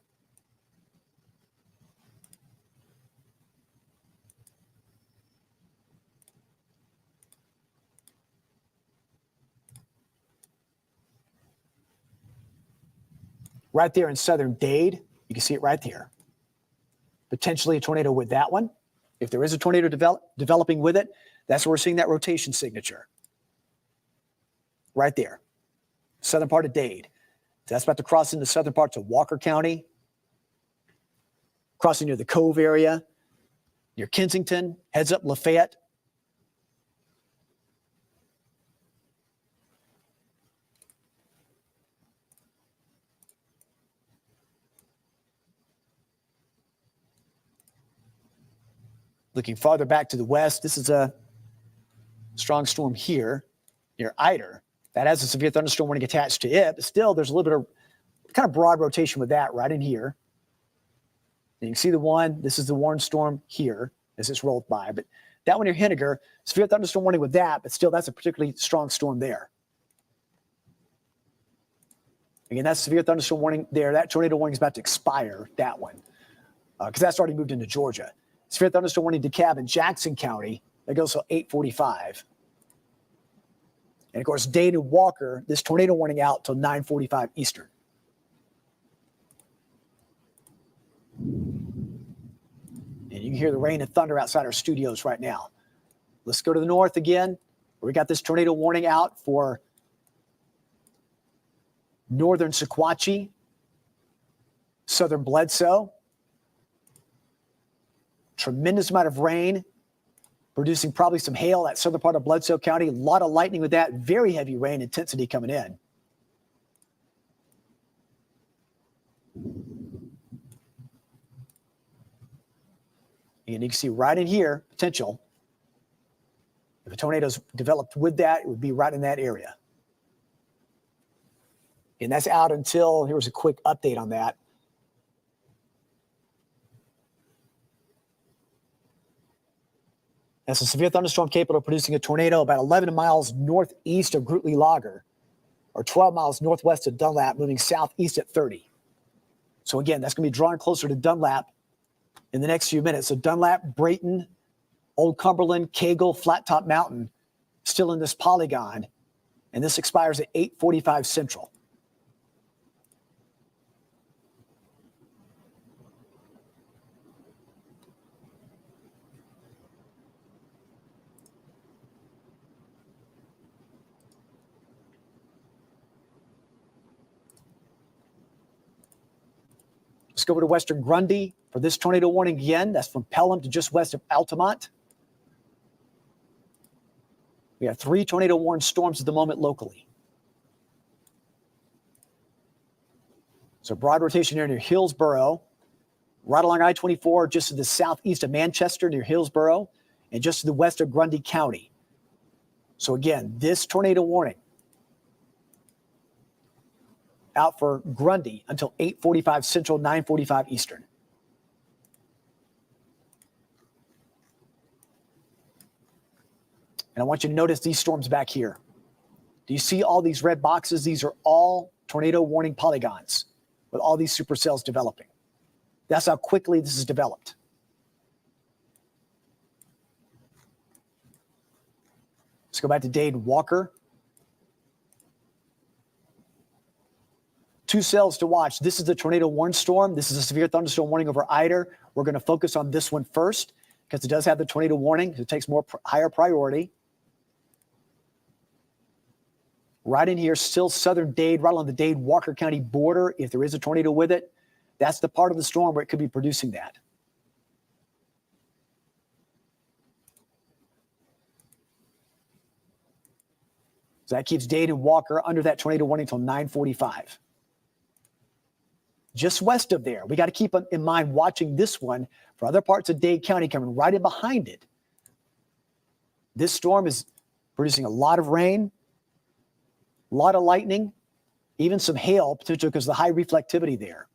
Right there in southern Dade, you can see it right there. Potentially a tornado with that one. If there is a tornado developing with it, that's where we're seeing that rotation signature. Right there. Southern part of Dade. That's about to cross into southern parts of Walker County. Crossing near the Cove area. Near Kensington. Heads up Lafayette. Looking farther back to the west, this is a strong storm here near Eider. That has a severe thunderstorm warning attached to it, but still there's a little bit of kind of broad rotation with that right in here. And you can see the one, this is the warned storm here as it's rolled by, but that one near Henniger, severe thunderstorm warning with that, but still that's a particularly strong storm there. Again, that's severe thunderstorm warning there. That tornado warning is about to expire, that one, because that's already moved into Georgia. Severe thunderstorm warning DeKalb in Jackson County. That goes till 8:45. And, of course, Dade and Walker, this tornado warning out till 9:45 Eastern. And you can hear the rain and thunder outside our studios right now. Let's go to the north again. We got this tornado warning out for northern Sequatchie, southern Bledsoe. Tremendous amount of rain, producing probably some hail at southern part of Bledsoe County. A lot of lightning with that. Very heavy rain intensity coming in. And you can see right in here, potential. If a tornado's developed with that, it would be right in that area. And that's out until, here's a quick update on that. That's a severe thunderstorm capable of producing a tornado about 11 miles northeast of Grootly Lager, or 12 miles northwest of Dunlap, moving southeast at 30. So again, that's going to be drawing closer to Dunlap in the next few minutes. So Dunlap, Brayton, Old Cumberland, Cagle, Flat Top Mountain, still in this polygon, and this expires at 8:45 Central. Let's go over to western Grundy for this tornado warning again. That's from Pelham to just west of Altamont. We have 3 tornado warned storms at the moment locally. So broad rotation here near Hillsborough, right along I-24, just to the southeast of Manchester near Hillsborough, and just to the west of Grundy County. So again, this tornado warning out for Grundy until 8:45 Central, 9:45 Eastern. And I want you to notice these storms back here. Do you see all these red boxes? These are all tornado warning polygons with all these supercells developing. That's how quickly this is developed. Let's go back to Dade Walker. two cells to watch. This is the tornado warning storm. This is a severe thunderstorm warning over Eider. We're going to focus on this one first because it does have the tornado warning. It takes higher priority. Right in here, still southern Dade, right on the Dade-Walker County border. If there is a tornado with it, that's the part of the storm where it could be producing that. So that keeps Dade and Walker under that tornado warning until 9:45. Just west of there, we got to keep in mind watching this one for other parts of Dade County coming right in behind it. This storm is producing a lot of rain, a lot of lightning, even some hail potential because of the high reflectivity there.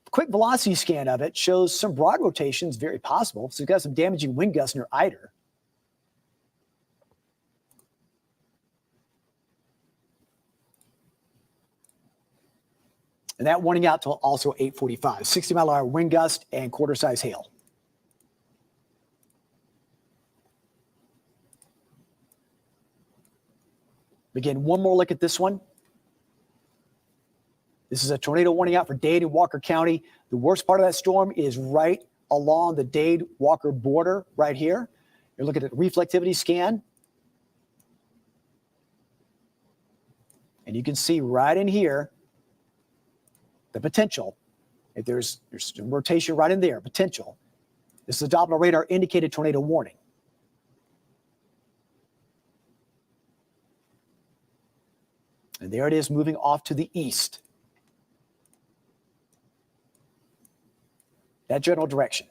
A quick velocity scan of it shows some broad rotations, very possible. So we've got some damaging wind gusts near Eider. And that warning out till also 8:45. 60-mile-an-hour wind gust and quarter-size hail. Again, one more look at this one. This is a tornado warning out for Dade and Walker County. The worst part of that storm is right along the Dade-Walker border right here. You're looking at the reflectivity scan. And you can see right in here the potential. If there's some rotation right in there, potential. This is a Doppler radar indicated tornado warning. And there it is moving off to the east. That general direction.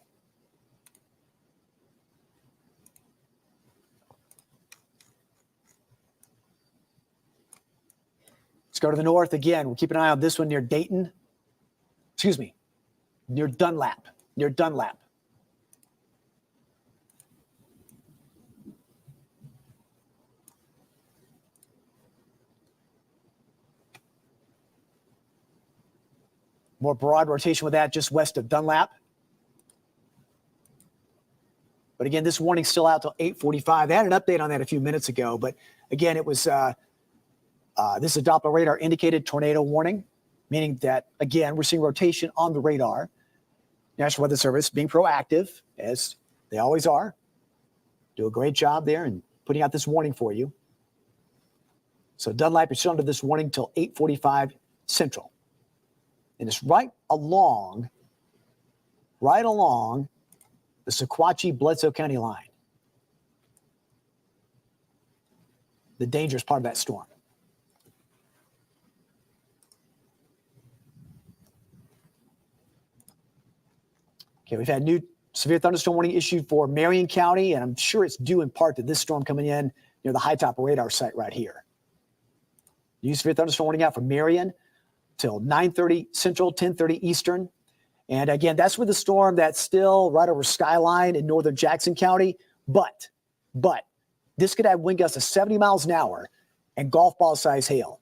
Let's go to the north again. We'll keep an eye on this one near Dayton. Excuse me, near Dunlap. More broad rotation with that just west of Dunlap. But again, this warning's still out till 8:45. They had an update on that a few minutes ago, but again, it was this is a Doppler radar indicated tornado warning, meaning that, again, we're seeing rotation on the radar. National Weather Service being proactive, as they always are. Do a great job there in putting out this warning for you. So Dunlap is still under this warning till 8:45 Central. And it's right along the Sequatchie-Bledsoe County line. The dangerous part of that storm. Okay, we've had new severe thunderstorm warning issued for Marion County, and I'm sure it's due in part to this storm coming in near the high top radar site right here. New severe thunderstorm warning out for Marion till 9:30 Central, 10:30 Eastern. And again, that's with the storm that's still right over Skyline in northern Jackson County. But this could have wind gusts of 70 miles an hour and golf ball size hail.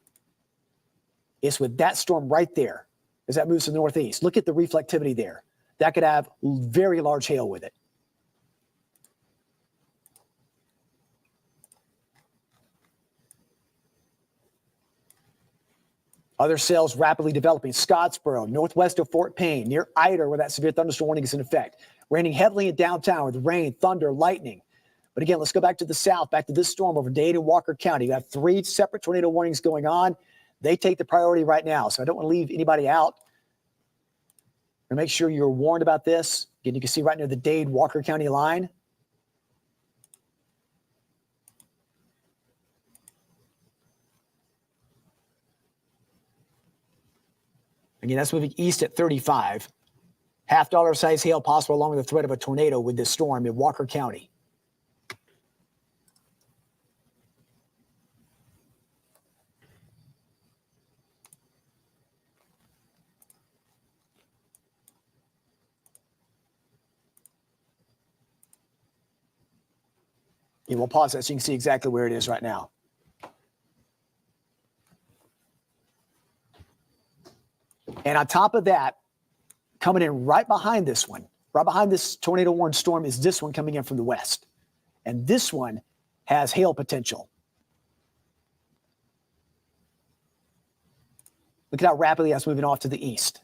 It's with that storm right there as that moves to the northeast. Look at the reflectivity there. That could have very large hail with it. Other cells rapidly developing. Scottsboro, northwest of Fort Payne, near Eider, where that severe thunderstorm warning is in effect. Raining heavily in downtown with rain, thunder, lightning. But again, let's go back to the south, back to this storm over Dade and Walker County. You have 3 separate tornado warnings going on. They take the priority right now, so I don't want to leave anybody out. And make sure you're warned about this. Again, you can see right near the Dade-Walker County line. Again, that's moving east at 35. $50 size hail possible along with the threat of a tornado with this storm in Walker County. Yeah, we'll pause that so you can see exactly where it is right now. And on top of that, coming in right behind this one, right behind this tornado warning storm is this one coming in from the west. And this one has hail potential. Look at how rapidly that's moving off to the east.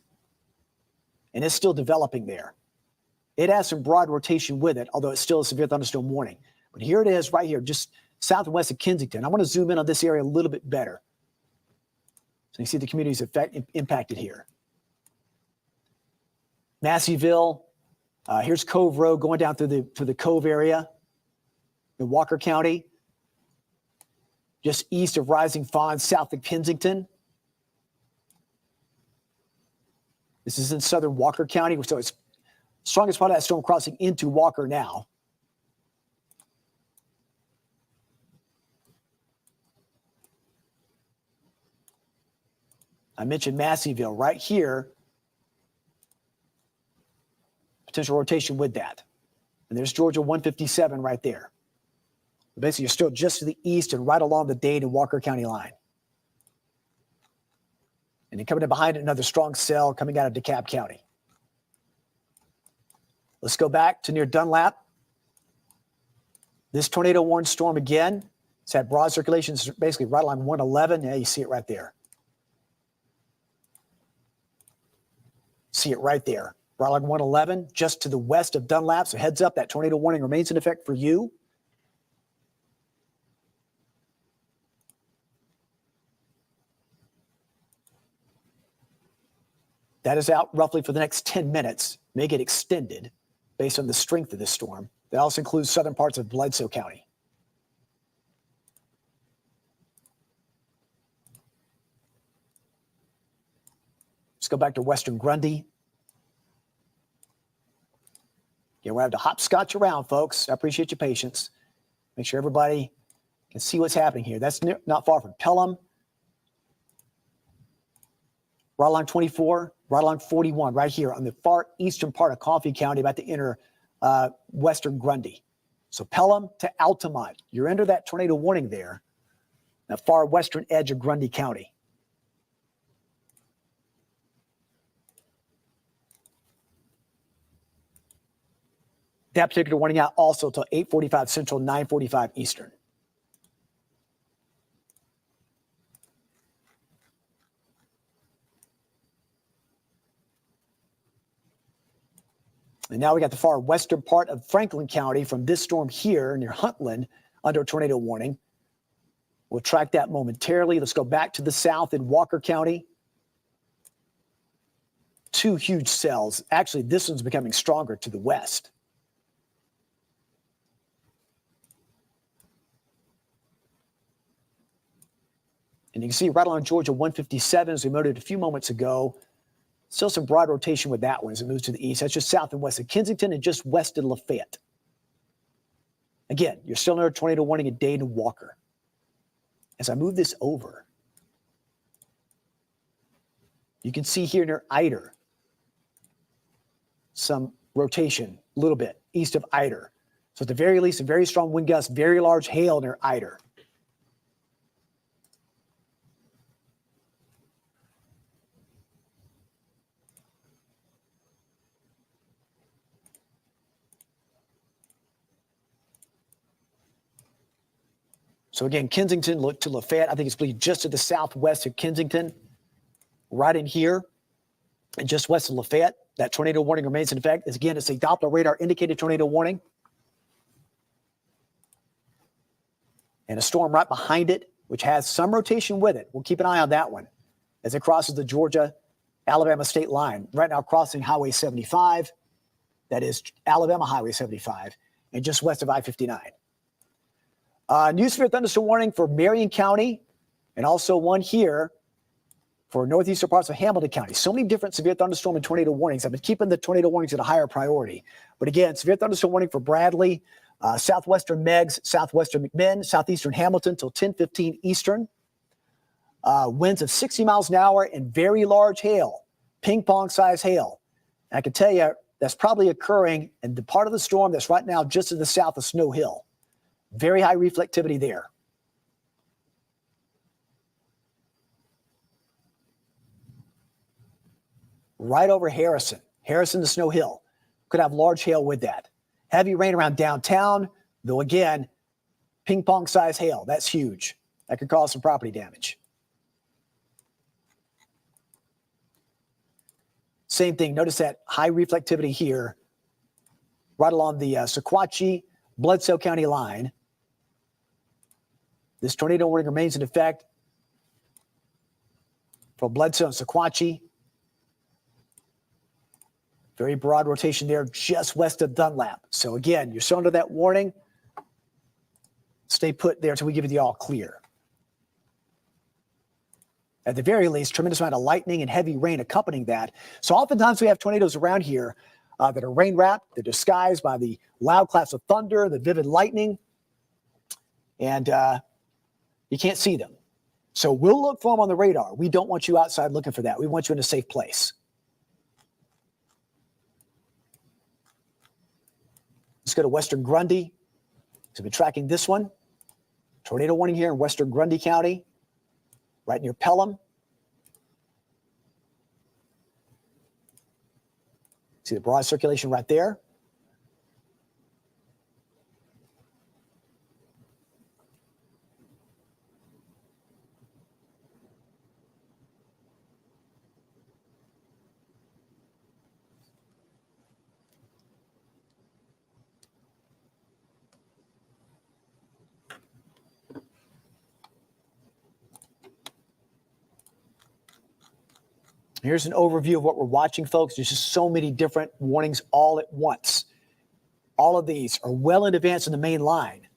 And it's still developing there. It has some broad rotation with it, although it's still a severe thunderstorm warning. But here it is right here, just south and west of Kensington. I want to zoom in on this area a little bit better. So you see the communities impacted here. Masseyville, here's Cove Road going down through the Cove area in Walker County. Just east of Rising Fawn, south of Kensington. This is in southern Walker County, so it's strongest part of that storm crossing into Walker now. I mentioned Masseyville right here. Potential rotation with that. And there's Georgia 157 right there. Basically, you're still just to the east and right along the Dade and Walker County line. And then coming in behind it, another strong cell coming out of DeKalb County. Let's go back to near Dunlap. This tornado warned storm again. It's had broad circulations basically right along 111. Yeah, you see it right there. See it right there. Right along 111, just to the west of Dunlap. So heads up, that tornado warning remains in effect for you. That is out roughly for the next 10 minutes. May get extended based on the strength of this storm. That also includes southern parts of Bledsoe County. Let's go back to western Grundy. Yeah, we're going to have to hopscotch around, folks. I appreciate your patience. Make sure everybody can see what's happening here. That's not far from Pelham. Right along 24, right along 41, right here on the far eastern part of Coffee County, about to enter western Grundy. So Pelham to Altamont. You're under that tornado warning there, that far western edge of Grundy County. That particular warning out also till 8:45 Central, 9:45 Eastern. And now we got the far western part of Franklin County from this storm here near Huntland under a tornado warning. We'll track that momentarily. Let's go back to the south in Walker County. Two huge cells. Actually, this one's becoming stronger to the west. And you can see right along Georgia 157, as we noted a few moments ago, still some broad rotation with that one as it moves to the east. That's just south and west of Kensington and just west of Lafayette. Again, you're still under a tornado warning at Dade and Walker. As I move this over, you can see here near Eider some rotation a little bit east of Eider. So at the very least, a very strong wind gust, very large hail near Eider. So again, Kensington, look to Lafayette. I think it's bleeding just to the southwest of Kensington, right in here, and just west of Lafayette. That tornado warning remains in effect. Again, it's a Doppler radar indicated tornado warning. And a storm right behind it, which has some rotation with it. We'll keep an eye on that one as it crosses the Georgia-Alabama state line. Right now crossing Highway 75. That is Alabama Highway 75, and just west of I-59. New severe thunderstorm warning for Marion County, and also one here for northeastern parts of Hamilton County. So many different severe thunderstorm and tornado warnings. I've been keeping the tornado warnings at a higher priority. But again, severe thunderstorm warning for Bradley, southwestern Meigs, southwestern McMinn, southeastern Hamilton till 10:15 Eastern. Winds of 60 miles an hour and very large hail, ping pong size hail. And I can tell you that's probably occurring in the part of the storm that's right now just to the south of Snow Hill. Very high reflectivity there. Right over Harrison to Snow Hill. Could have large hail with that. Heavy rain around downtown, though again, ping pong size hail. That's huge. That could cause some property damage. Same thing. Notice that high reflectivity here, right along the Sequatchie, Bledsoe County line. This tornado warning remains in effect for Bledsoe and Sequatchie. Very broad rotation there just west of Dunlap. So again, you're still under that warning. Stay put there until we give you the all clear. At the very least, tremendous amount of lightning and heavy rain accompanying that. So oftentimes we have tornadoes around here that are rain-wrapped. They're disguised by the loud claps of thunder, the vivid lightning, and you can't see them. So we'll look for them on the radar. We don't want you outside looking for that. We want you in a safe place. Let's go to Western Grundy. So we've been tracking this one. Tornado warning here in Western Grundy County, right near Pelham. See the broad circulation right there. Here's an overview of what we're watching, folks. There's just so many different warnings all at once. All of these are well in advance in the main line.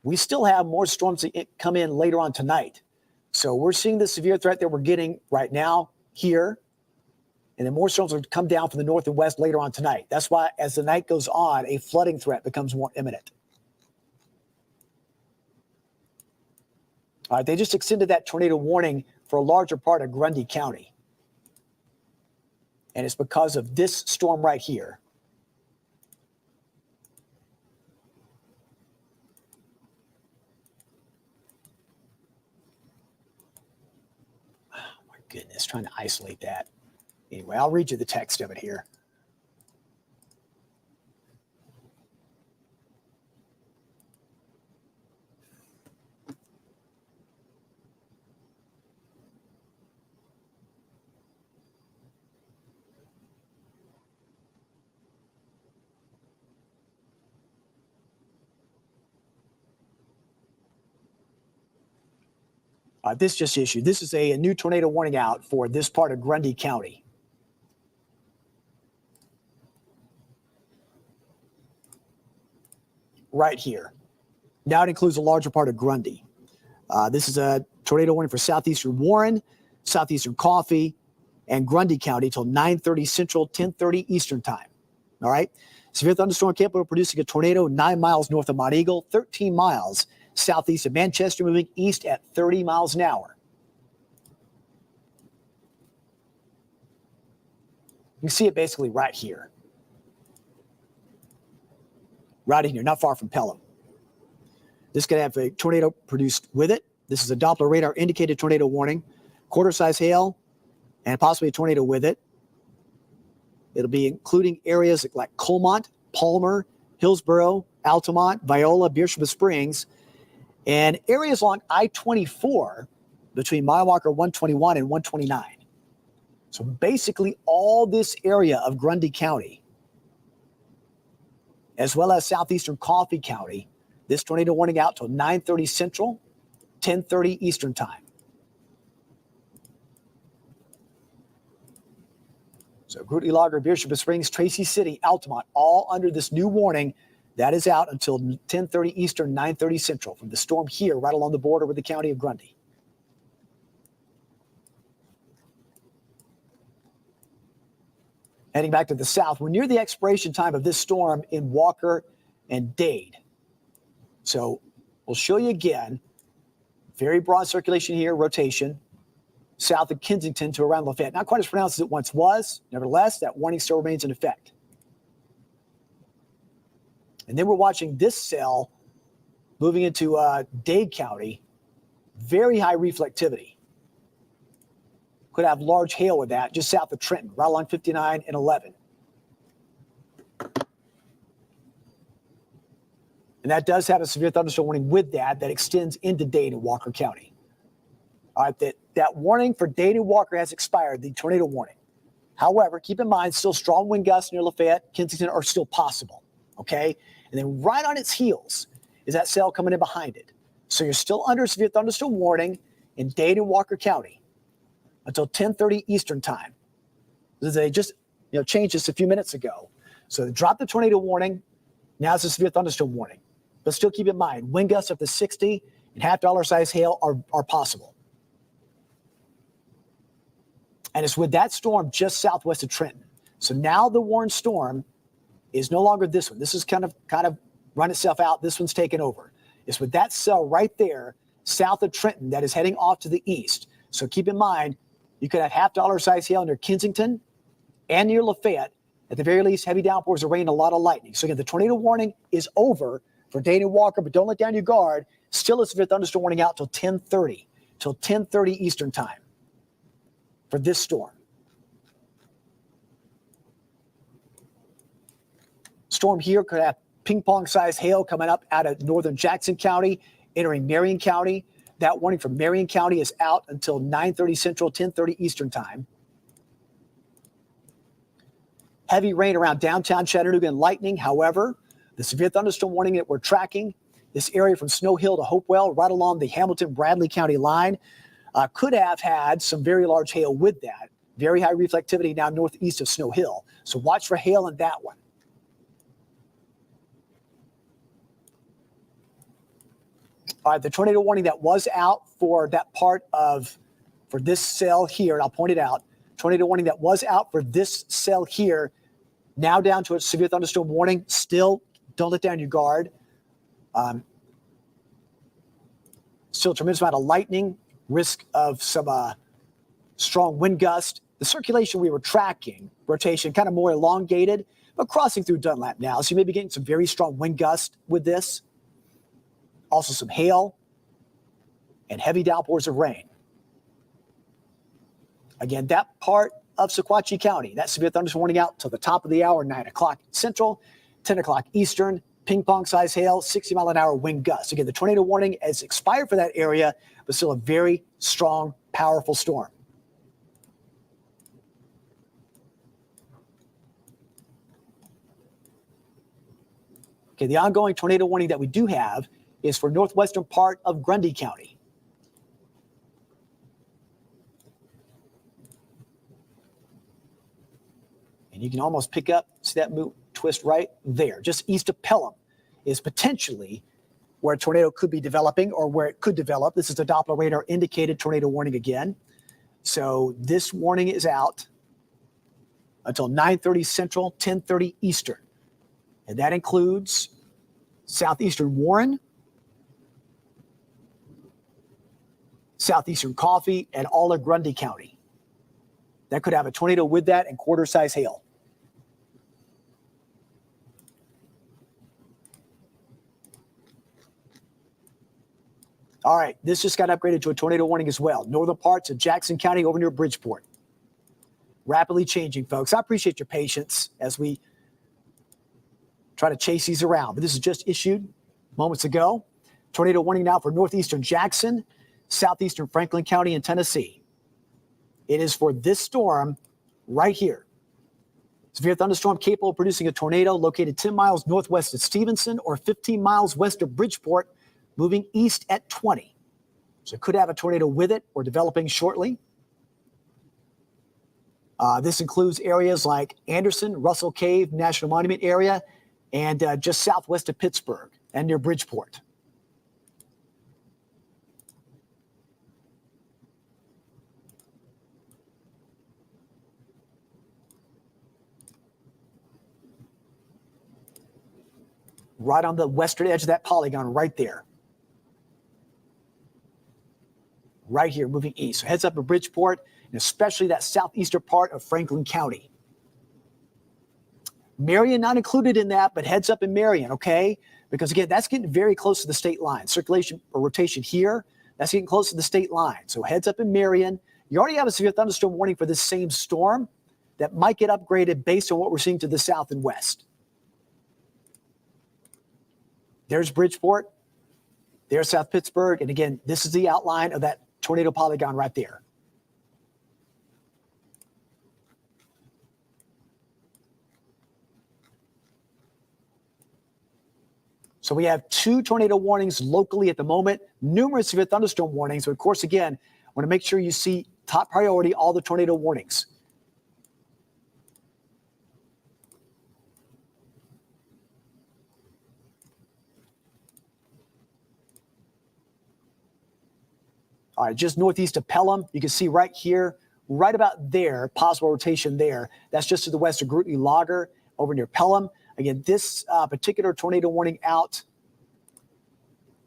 We still have more storms that come in later on tonight. So we're seeing the severe threat that we're getting right now here. And then more storms will come down from the north and west later on tonight. That's why as the night goes on, a flooding threat becomes more imminent. All right, they just extended that tornado warning for a larger part of Grundy County. And it's because of this storm right here. Oh, my goodness, trying to isolate that. Anyway, I'll read you the text of it here. This just issued. This is a new tornado warning out for this part of Grundy County. Right here. Now it includes a larger part of Grundy. This is a tornado warning for southeastern Warren, southeastern Coffee, and Grundy County till 9:30 Central, 10:30 Eastern time. All right? Severe thunderstorm capable of producing a tornado 9 miles north of Mount Eagle, 13 miles southeast of Manchester, moving east at 30 miles an hour. You can see it basically right here. Right in here, not far from Pelham. This could have a tornado produced with it. This is a Doppler radar indicated tornado warning. Quarter-size hail and possibly a tornado with it. It'll be including areas like Colmont, Palmer, Hillsborough, Altamont, Viola, Beersheba Springs, and areas along I-24 between Milewalker 121 and 129. So basically all this area of Grundy County, as well as southeastern Coffee County, this tornado warning out till 9:30 Central, 10:30 Eastern time. So Groot Lager, Beersheba Springs, Tracy City, Altamont, all under this new warning. That is out until 10:30 Eastern, 9:30 Central from the storm here right along the border with the county of Grundy. Heading back to the south, we're near the expiration time of this storm in Walker and Dade. So we'll show you again. Very broad circulation here, rotation, south of Kensington to around Lafayette. Not quite as pronounced as it once was. Nevertheless, that warning still remains in effect. And then we're watching this cell moving into Dade County. Very high reflectivity. Could have large hail with that just south of Trenton, right along 59 and 11. And that does have a severe thunderstorm warning with that extends into Dade and Walker County. All right, that warning for Dade and Walker has expired, the tornado warning. However, keep in mind, still strong wind gusts near Lafayette, Kensington are still possible, okay? And then right on its heels is that cell coming in behind it. So you're still under severe thunderstorm warning in Dade and Walker County until 10:30 Eastern time. They just changed this a few minutes ago. So they dropped the tornado warning. Now it's a severe thunderstorm warning. But still keep in mind, wind gusts up to 60 and half-dollar size hail are possible. And it's with that storm just southwest of Trenton. So now the warned storm is no longer this one. This is kind of run itself out. This one's taken over. It's with that cell right there south of Trenton that is heading off to the east. So keep in mind, you could have half-dollar size hail near Kensington and near Lafayette. At the very least, heavy downpours of rain, a lot of lightning. So again, the tornado warning is over for Dade and Walker, but don't let down your guard. Still a severe thunderstorm warning out till 10:30 Eastern time for this storm. Storm here could have ping-pong-sized hail coming up out of northern Jackson County, entering Marion County. That warning from Marion County is out until 9:30 Central, 10:30 Eastern time. Heavy rain around downtown Chattanooga and lightning. However, the severe thunderstorm warning that we're tracking, this area from Snow Hill to Hopewell, right along the Hamilton-Bradley County line, could have had some very large hail with that. Very high reflectivity now northeast of Snow Hill. So watch for hail in that one. All right, the tornado warning that was out for that part for this cell here, and I'll point it out. Tornado warning that was out for this cell here, now down to a severe thunderstorm warning. Still, don't let down your guard. Still a tremendous amount of lightning, risk of some strong wind gust. The circulation we were tracking, rotation, kind of more elongated, but crossing through Dunlap now. So you may be getting some very strong wind gust with this. Also some hail and heavy downpours of rain. Again, that part of Sequatchie County, that severe thunderstorm warning out till the top of the hour, 9 o'clock Central, 10 o'clock Eastern, ping-pong-size hail, 60-mile-an-hour wind gusts. Again, the tornado warning has expired for that area, but still a very strong, powerful storm. Okay, the ongoing tornado warning that we do have is for northwestern part of Grundy County. And you can almost pick up, see that move, twist right there, just east of Pelham is potentially where a tornado could be developing or where it could develop. This is the Doppler radar indicated tornado warning again. So this warning is out until 9:30 Central, 10:30 Eastern. And that includes southeastern Warren, southeastern Coffee, and all of Grundy County. That could have a tornado with that and quarter-size hail. All right, this just got upgraded to a tornado warning as well. Northern parts of Jackson County over near Bridgeport. Rapidly changing, folks. I appreciate your patience as we try to chase these around. But this is just issued moments ago. Tornado warning now for northeastern Jackson, southeastern Franklin County in Tennessee. It is for this storm right here. Severe thunderstorm capable of producing a tornado located 10 miles northwest of Stevenson or 15 miles west of Bridgeport, moving east at 20. So it could have a tornado with it or developing shortly. This includes areas like Anderson, Russell Cave, National Monument area, and just southwest of Pittsburgh and near Bridgeport. Right on the western edge of that polygon right there. Right here, moving east. So heads up to Bridgeport, and especially that southeastern part of Franklin County. Marion not included in that, but heads up in Marion, okay? Because again, that's getting very close to the state line. Circulation or rotation here, that's getting close to the state line. So heads up in Marion. You already have a severe thunderstorm warning for this same storm that might get upgraded based on what we're seeing to the south and west. There's Bridgeport. There's South Pittsburgh. And again, this is the outline of that tornado polygon right there. So we have 2 tornado warnings locally at the moment, numerous severe thunderstorm warnings. But of course, again, I want to make sure you see top priority all the tornado warnings. All right, just northeast of Pelham, you can see right here, right about there, possible rotation there. That's just to the west of Grootney Lager over near Pelham. Again, this particular tornado warning out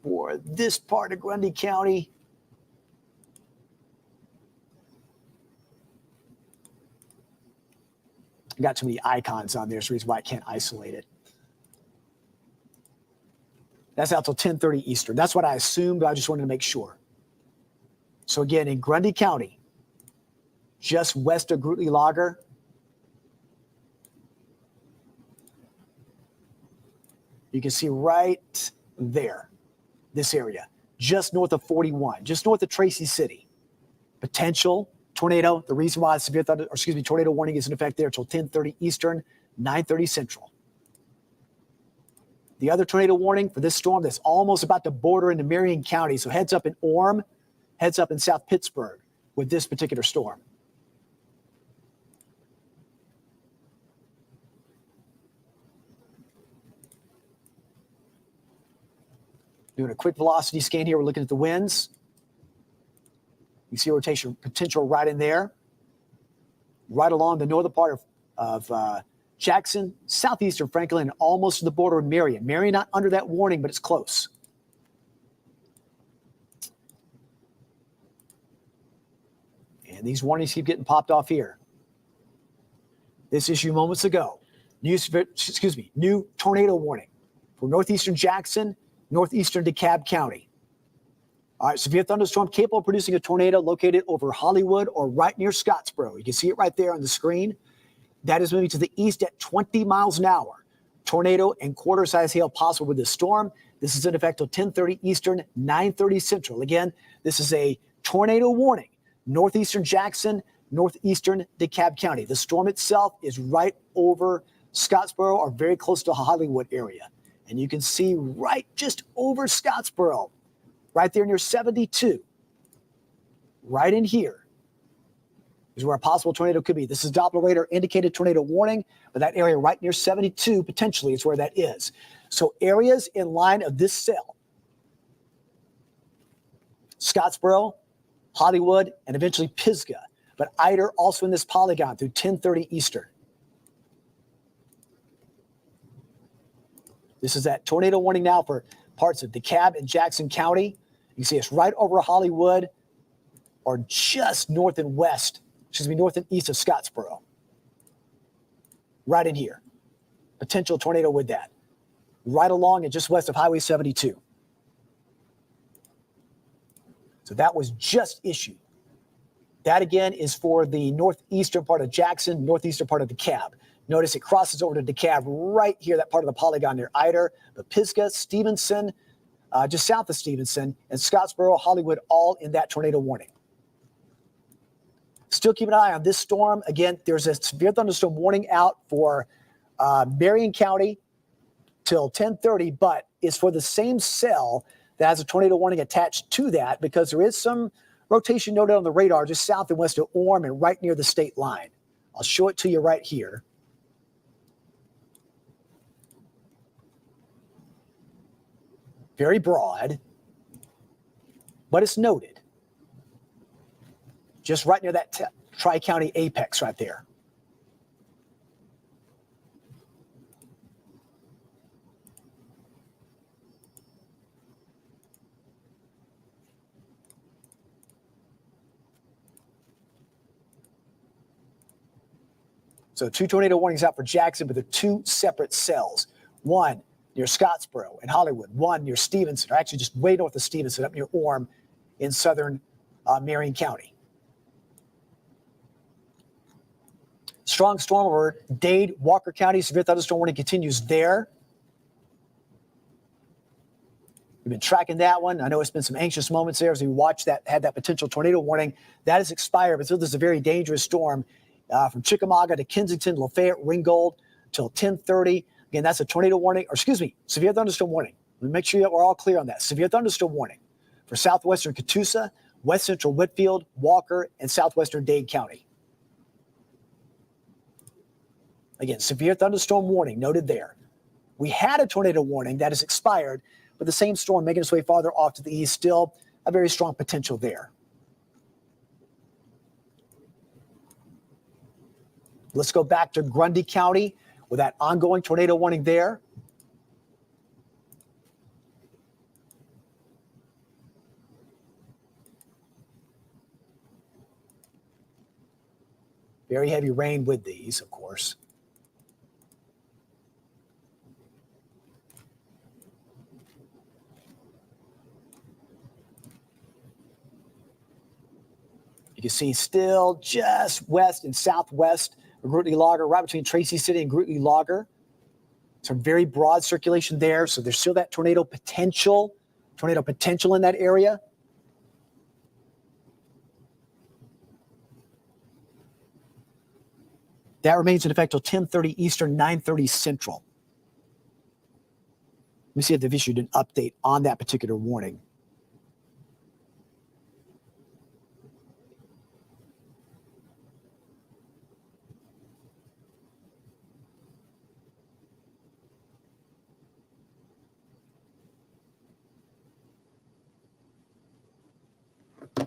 for this part of Grundy County. I got too many icons on there, so reason why I can't isolate it. That's out till 10:30 Eastern. That's what I assumed, but I just wanted to make sure. So again, in Grundy County, just west of Grootney Lager, you can see right there, this area, just north of 41, just north of Tracy City. Potential tornado. The reason why tornado warning is in effect there until 10:30 Eastern, 9:30 Central. The other tornado warning for this storm that's almost about to border into Marion County. So heads up in Orem, heads up in South Pittsburgh with this particular storm. Doing a quick velocity scan here. We're looking at the winds. You see rotation potential right in there, right along the northern part of Jackson, southeastern Franklin, and almost to the border of Marion. Marion not under that warning, but it's close. And these warnings keep getting popped off here. This issue moments ago. New tornado warning for northeastern Jackson, northeastern DeKalb County. All right, severe thunderstorm capable of producing a tornado located over Hollywood or right near Scottsboro. You can see it right there on the screen. That is moving to the east at 20 miles an hour. Tornado and quarter-size hail possible with this storm. This is in effect till 10:30 Eastern, 9:30 Central. Again, this is a tornado warning. Northeastern Jackson, northeastern DeKalb County. The storm itself is right over Scottsboro or very close to the Hollywood area. And you can see right just over Scottsboro, right there near 72, right in here is where a possible tornado could be. This is Doppler radar indicated tornado warning, but that area right near 72 potentially is where that is. So areas in line of this cell, Scottsboro, Hollywood, and eventually Pisgah, but Eider also in this polygon through 10:30 Eastern. This is that tornado warning now for parts of DeKalb and Jackson County. You can see it's right over Hollywood or just north and east of Scottsboro. Right in here. Potential tornado with that. Right along and just west of Highway 72. So that was just issued. That again is for the northeastern part of Jackson, northeastern part of DeKalb. Notice it crosses over to DeKalb right here, that part of the polygon near Eider, but Pisgah, Stevenson, just south of Stevenson, and Scottsboro, Hollywood, all in that tornado warning. Still keep an eye on this storm. Again, there's a severe thunderstorm warning out for Marion County till 10:30, but it's for the same cell that has a tornado warning attached to that because there is some rotation noted on the radar just south and west of Orem and right near the state line. I'll show it to you right here. Very broad, but it's noted. Just right near that Tri-County apex right there. So 2 tornado warnings out for Jackson, but they're 2 separate cells. One near Scottsboro and Hollywood, one near Stevenson, or actually just way north of Stevenson, up near Orem in southern Marion County. Strong storm over Dade, Walker County. Severe thunderstorm warning continues there. We've been tracking that one. I know it's been some anxious moments there as we watched that, had that potential tornado warning. That has expired, but still there's a very dangerous storm from Chickamauga to Kensington, Lafayette, Ringgold till 10:30. Again, that's a tornado warning, severe thunderstorm warning. Let me make sure that we're all clear on that. Severe thunderstorm warning for southwestern Catoosa, west central Whitfield, Walker, and southwestern Dade County. Again, severe thunderstorm warning noted there. We had a tornado warning that has expired, but the same storm making its way farther off to the east, still a very strong potential there. Let's go back to Grundy County with that ongoing tornado warning there. Very heavy rain with these, of course. You can see still just west and southwest of Grootly-Lager, right between Tracy City and Grootly-Lager. Some very broad circulation there, so there's still that tornado potential in that area. That remains in effect till 10:30 Eastern, 9:30 Central. Let me see if they've issued an update on that particular warning.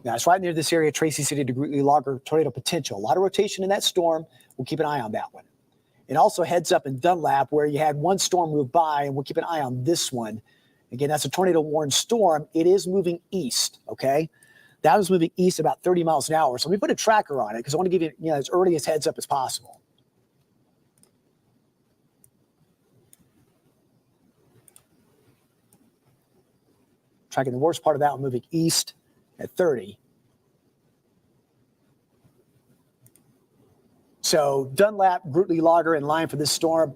Now, it's right near this area, Tracy City to Grootly-Lager, tornado potential. A lot of rotation in that storm. We'll keep an eye on that one. It also heads up in Dunlap where you had one storm move by, and we'll keep an eye on this one. Again, that's a tornado-warned storm. It is moving east, okay? That was moving east about 30 miles an hour. So we put a tracker on it because I want to give you, as early as heads up as possible. Tracking the worst part of that one, moving east at 30. So Dunlap, Grootly-Lager in line for this storm.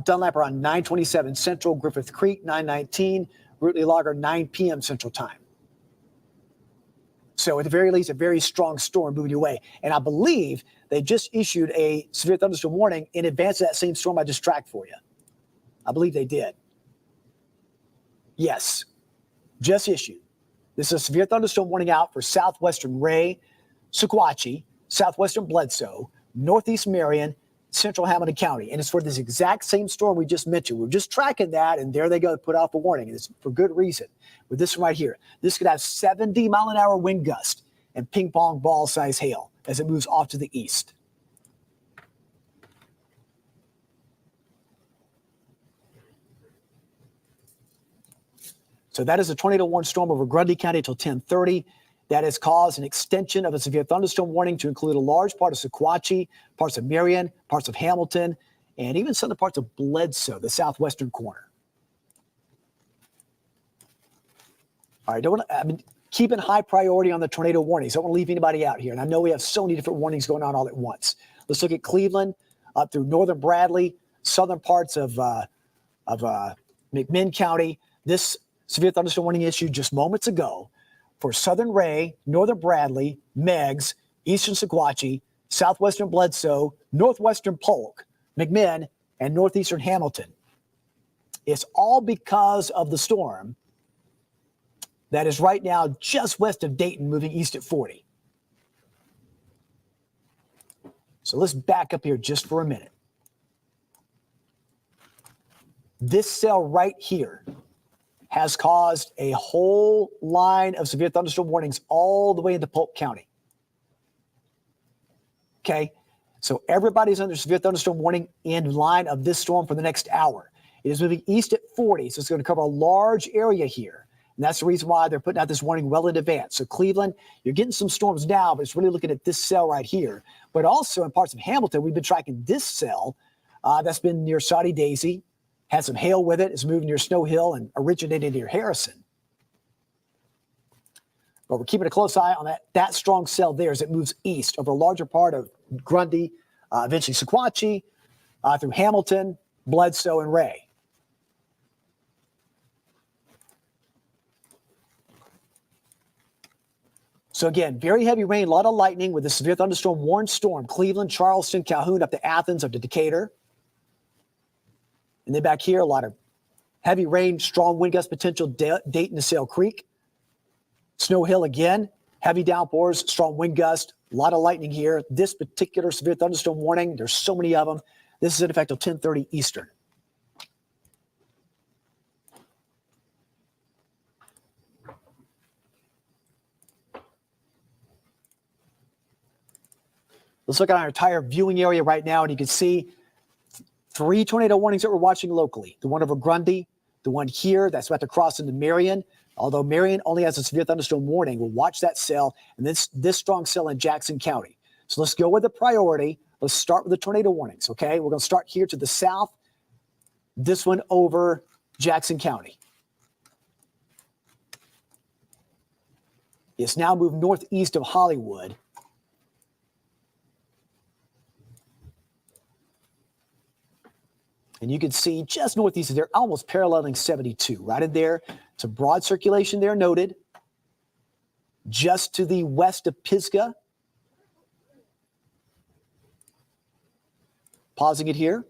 Dunlap around 9:27 Central, Griffith Creek 9:19, Grootly-Lager 9 p.m. Central Time. So at the very least, a very strong storm moving your way. And I believe they just issued a severe thunderstorm warning in advance of that same storm I just tracked for you. I believe they did. Yes, just issued. This is a severe thunderstorm warning out for southwestern Ray, Sequatchie, southwestern Bledsoe, northeast Marion, central Hamilton County. And it's for this exact same storm we just mentioned. We're just tracking that, and there they go, put off a warning. And it's for good reason. With this one right here, this could have 70-mile-an-hour wind gust and ping-pong ball-size hail as it moves off to the east. So that is a tornado-warned storm over Grundy County until 10:30. That has caused an extension of a severe thunderstorm warning to include a large part of Sequatchie, parts of Marion, parts of Hamilton, and even southern parts of Bledsoe, the southwestern corner. All right, keeping high priority on the tornado warnings. Don't want to leave anybody out here. And I know we have so many different warnings going on all at once. Let's look at Cleveland, up through northern Bradley, southern parts of McMinn County. This severe thunderstorm warning issued just moments ago for southern Ray, northern Bradley, Meigs, eastern Sequatchie, southwestern Bledsoe, northwestern Polk, McMinn, and northeastern Hamilton. It's all because of the storm that is right now just west of Dayton, moving east at 40. So let's back up here just for a minute. This cell right here has caused a whole line of severe thunderstorm warnings all the way into Polk County. Okay, so everybody's under severe thunderstorm warning in line of this storm for the next hour. It is moving east at 40, so it's going to cover a large area here. And that's the reason why they're putting out this warning well in advance. So Cleveland, you're getting some storms now, but it's really looking at this cell right here. But also in parts of Hamilton, we've been tracking this cell that's been near Saudi Daisy, had some hail with it, is moving near Snow Hill and originated near Harrison. But we're keeping a close eye on that strong cell there as it moves east over a larger part of Grundy, eventually Sequatchie, through Hamilton, Bledsoe, and Ray. So again, very heavy rain, a lot of lightning with a severe thunderstorm warned storm. Cleveland, Charleston, Calhoun, up to Athens, up to Decatur. And then back here, a lot of Heavy rain, strong wind gust potential, Dayton to Sail Creek. Snow Hill again, heavy downpours, strong wind gust, a lot of lightning here. This particular severe thunderstorm warning, there's so many of them. This is in effect till 10:30 Eastern. Let's look at our entire viewing area right now, and you can see 3 tornado warnings that we're watching locally. The one over Grundy, the one here that's about to cross into Marion. Although Marion only has a severe thunderstorm warning, we'll watch that cell, and this strong cell in Jackson County. So let's go with the priority. Let's start with the tornado warnings, okay? We're going to start here to the south. This one over Jackson County. It's now moved northeast of Hollywood. And you can see just northeast of there, almost paralleling 72. Right in there, it's a broad circulation there noted. Just to the west of Pisgah. Pausing it here.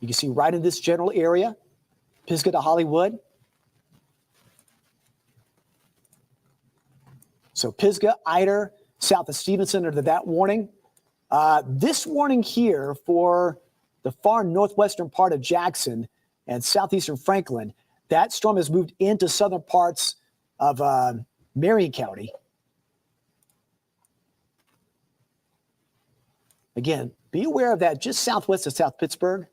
You can see right in this general area, Pisgah to Hollywood. So Pisgah, Ider, south of Stevenson under that warning. This warning here for the far northwestern part of Jackson and southeastern Franklin, that storm has moved into southern parts of Marion County. Again, be aware of that just southwest of South Pittsburgh.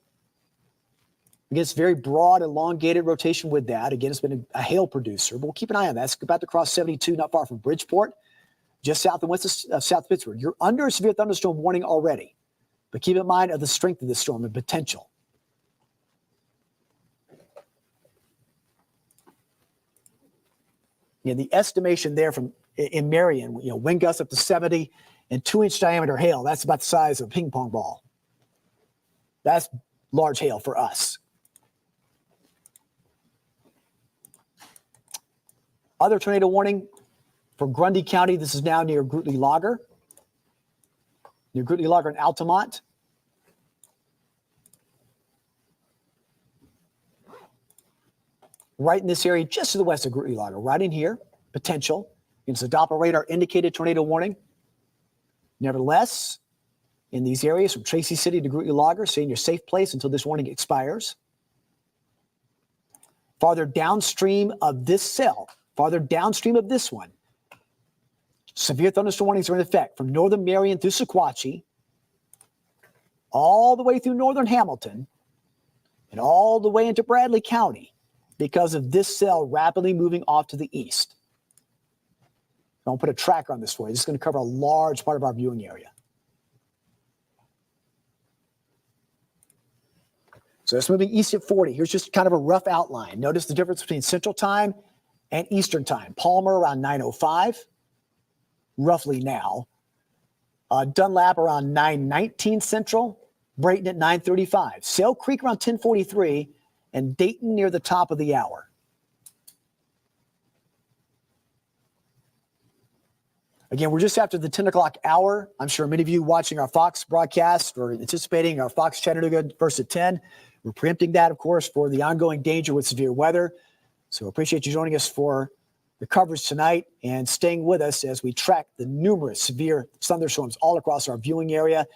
Again, it's very broad, elongated rotation with that. Again, it's been a hail producer, but we'll keep an eye on that. It's about to cross 72, not far from Bridgeport, just south and west of South Pittsburgh. You're under a severe thunderstorm warning already, but keep in mind of the strength of this storm and potential. Yeah, the estimation there from in Marion, wind gusts up to 70 and 2-inch diameter hail. That's about the size of a ping pong ball. That's large hail for us. Other tornado warning for Grundy County. This is now near Grootly Lager. Near Grootly Lager in Altamont. Right in this area, just to the west of Grootly Lager, right in here, potential. It's a Doppler radar indicated tornado warning. Nevertheless, in these areas from Tracy City to Grootly Lager, stay in your safe place until this warning expires. Farther downstream of this cell, farther downstream of this one, severe thunderstorm warnings are in effect from northern Marion through Sequatchie, all the way through northern Hamilton, and all the way into Bradley County because of this cell rapidly moving off to the east. I'll put a tracker on this for you. This is going to cover a large part of our viewing area. So it's moving east at 40. Here's just kind of a rough outline. Notice the difference between Central Time and Eastern Time. Palmer around 9:05, roughly now. Dunlap around 9:19 Central. Brayton at 9:35. Sail Creek around 10:43. And Dayton near the top of the hour. Again, we're just after the 10 o'clock hour. I'm sure many of you watching our Fox broadcast or anticipating our Fox Chattanooga first at 10. We're preempting that, of course, for the ongoing danger with severe weather. So appreciate you joining us for the coverage tonight and staying with us as we track the numerous severe thunderstorms all across our viewing area.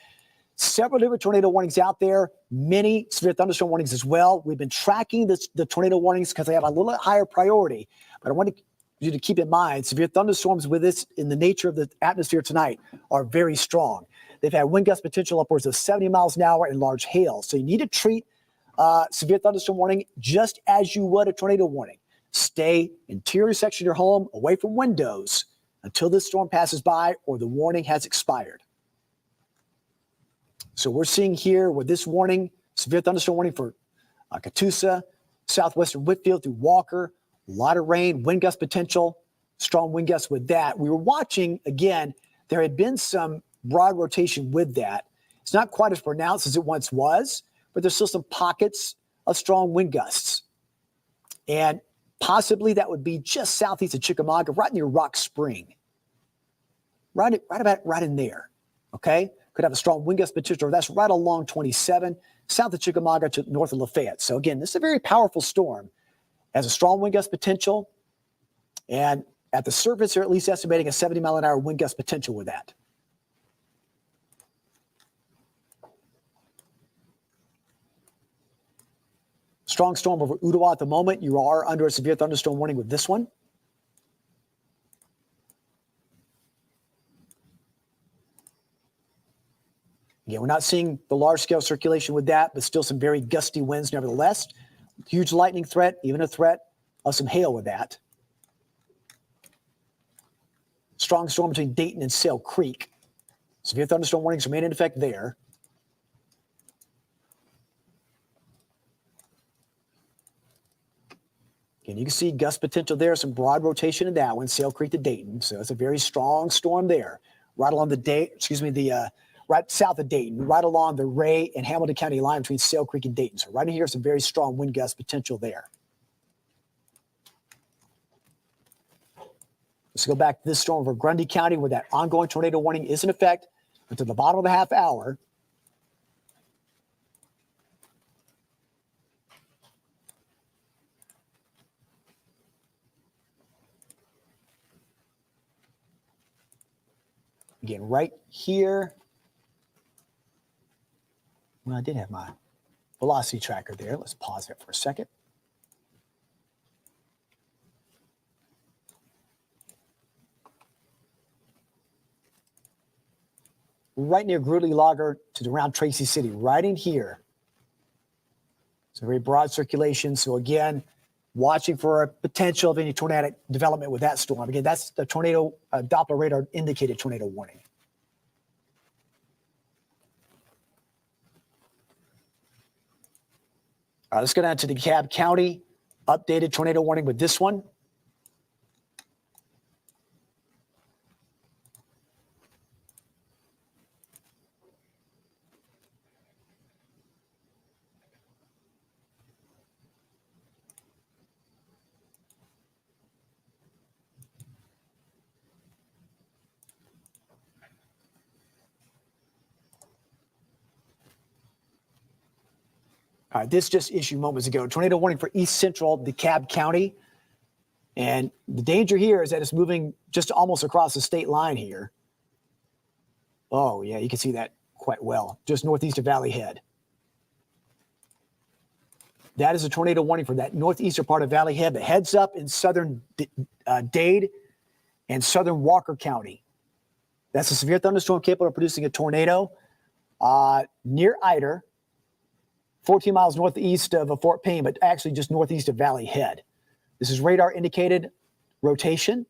Several different tornado warnings out there, many severe thunderstorm warnings as well. We've been tracking the tornado warnings because they have a little higher priority. But I want you to keep in mind, severe thunderstorms with this in the nature of the atmosphere tonight are very strong. They've had wind gust potential upwards of 70 miles an hour and large hail. So you need to treat severe thunderstorm warning just as you would a tornado warning. Stay interior section of your home, away from windows until this storm passes by or the warning has expired. So we're seeing here with this warning, severe thunderstorm warning for Catoosa, southwestern Whitfield through Walker, a lot of rain, wind gust potential, strong wind gusts with that. We were watching, again, there had been some broad rotation with that. It's not quite as pronounced as it once was, but there's still some pockets of strong wind gusts. And possibly that would be just southeast of Chickamauga, right near Rock Spring. Right in there, okay? could have a strong wind gust potential. That's right along 27, south of Chickamauga to north of Lafayette. So again, this is a very powerful storm. Has a strong wind gust potential, and at the surface, they're at least estimating a 70-mile-an-hour wind gust potential with that. Strong storm over Ottawa at the moment. You are under a severe thunderstorm warning with this one. Again, we're not seeing the large-scale circulation with that, but still some very gusty winds nevertheless. Huge lightning threat, even a threat of some hail with that. Strong storm between Dayton and Sail Creek. Severe thunderstorm warnings remain in effect there. Again, you can see gust potential there, some broad rotation in that one, Sail Creek to Dayton. So it's a very strong storm there. Right along the right south of Dayton, right along the Ray and Hamilton County line between Sail Creek and Dayton. So right in here, some very strong wind gust potential there. Let's go back to this storm over Grundy County where that ongoing tornado warning is in effect until the bottom of the half hour. Again, right here. Well, I did have my velocity tracker there. Let's pause it for a second. Right near Grutley Lager to around Tracy City, right in here. It's a very broad circulation. So again, watching for a potential of any tornadic development with that storm. Again, that's the tornado Doppler radar indicated tornado warning. All right, let's go down to the DeKalb County updated tornado warning with this one. All right, this just issued moments ago. Tornado warning for east central DeKalb County. And the danger here is that it's moving just almost across the state line here. Oh, yeah, you can see that quite well, just northeast of Valley Head. That is a tornado warning for that northeastern part of Valley Head, but heads up in southern Dade and southern Walker County. That's a severe thunderstorm capable of producing a tornado near Ider, 14 miles northeast of Fort Payne, but actually just northeast of Valley Head. This is radar indicated rotation.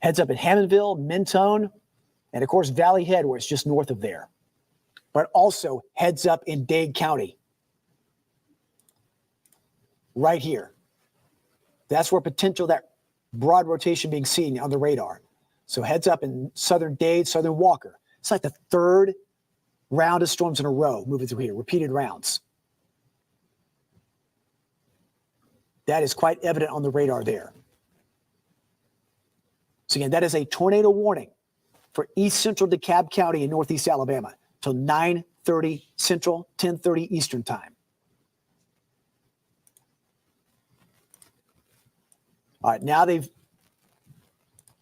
Heads up at Hammondville, Mentone, and of course Valley Head, where it's just north of there. But also heads up in Dade County. Right here. That's where potential that broad rotation being seen on the radar. So heads up in southern Dade, southern Walker. It's like the third round of storms in a row moving through here, repeated rounds. That is quite evident on the radar there. So again, that is a tornado warning for east central DeKalb County in northeast Alabama till 9:30 Central, 10:30 Eastern time. All right, now they've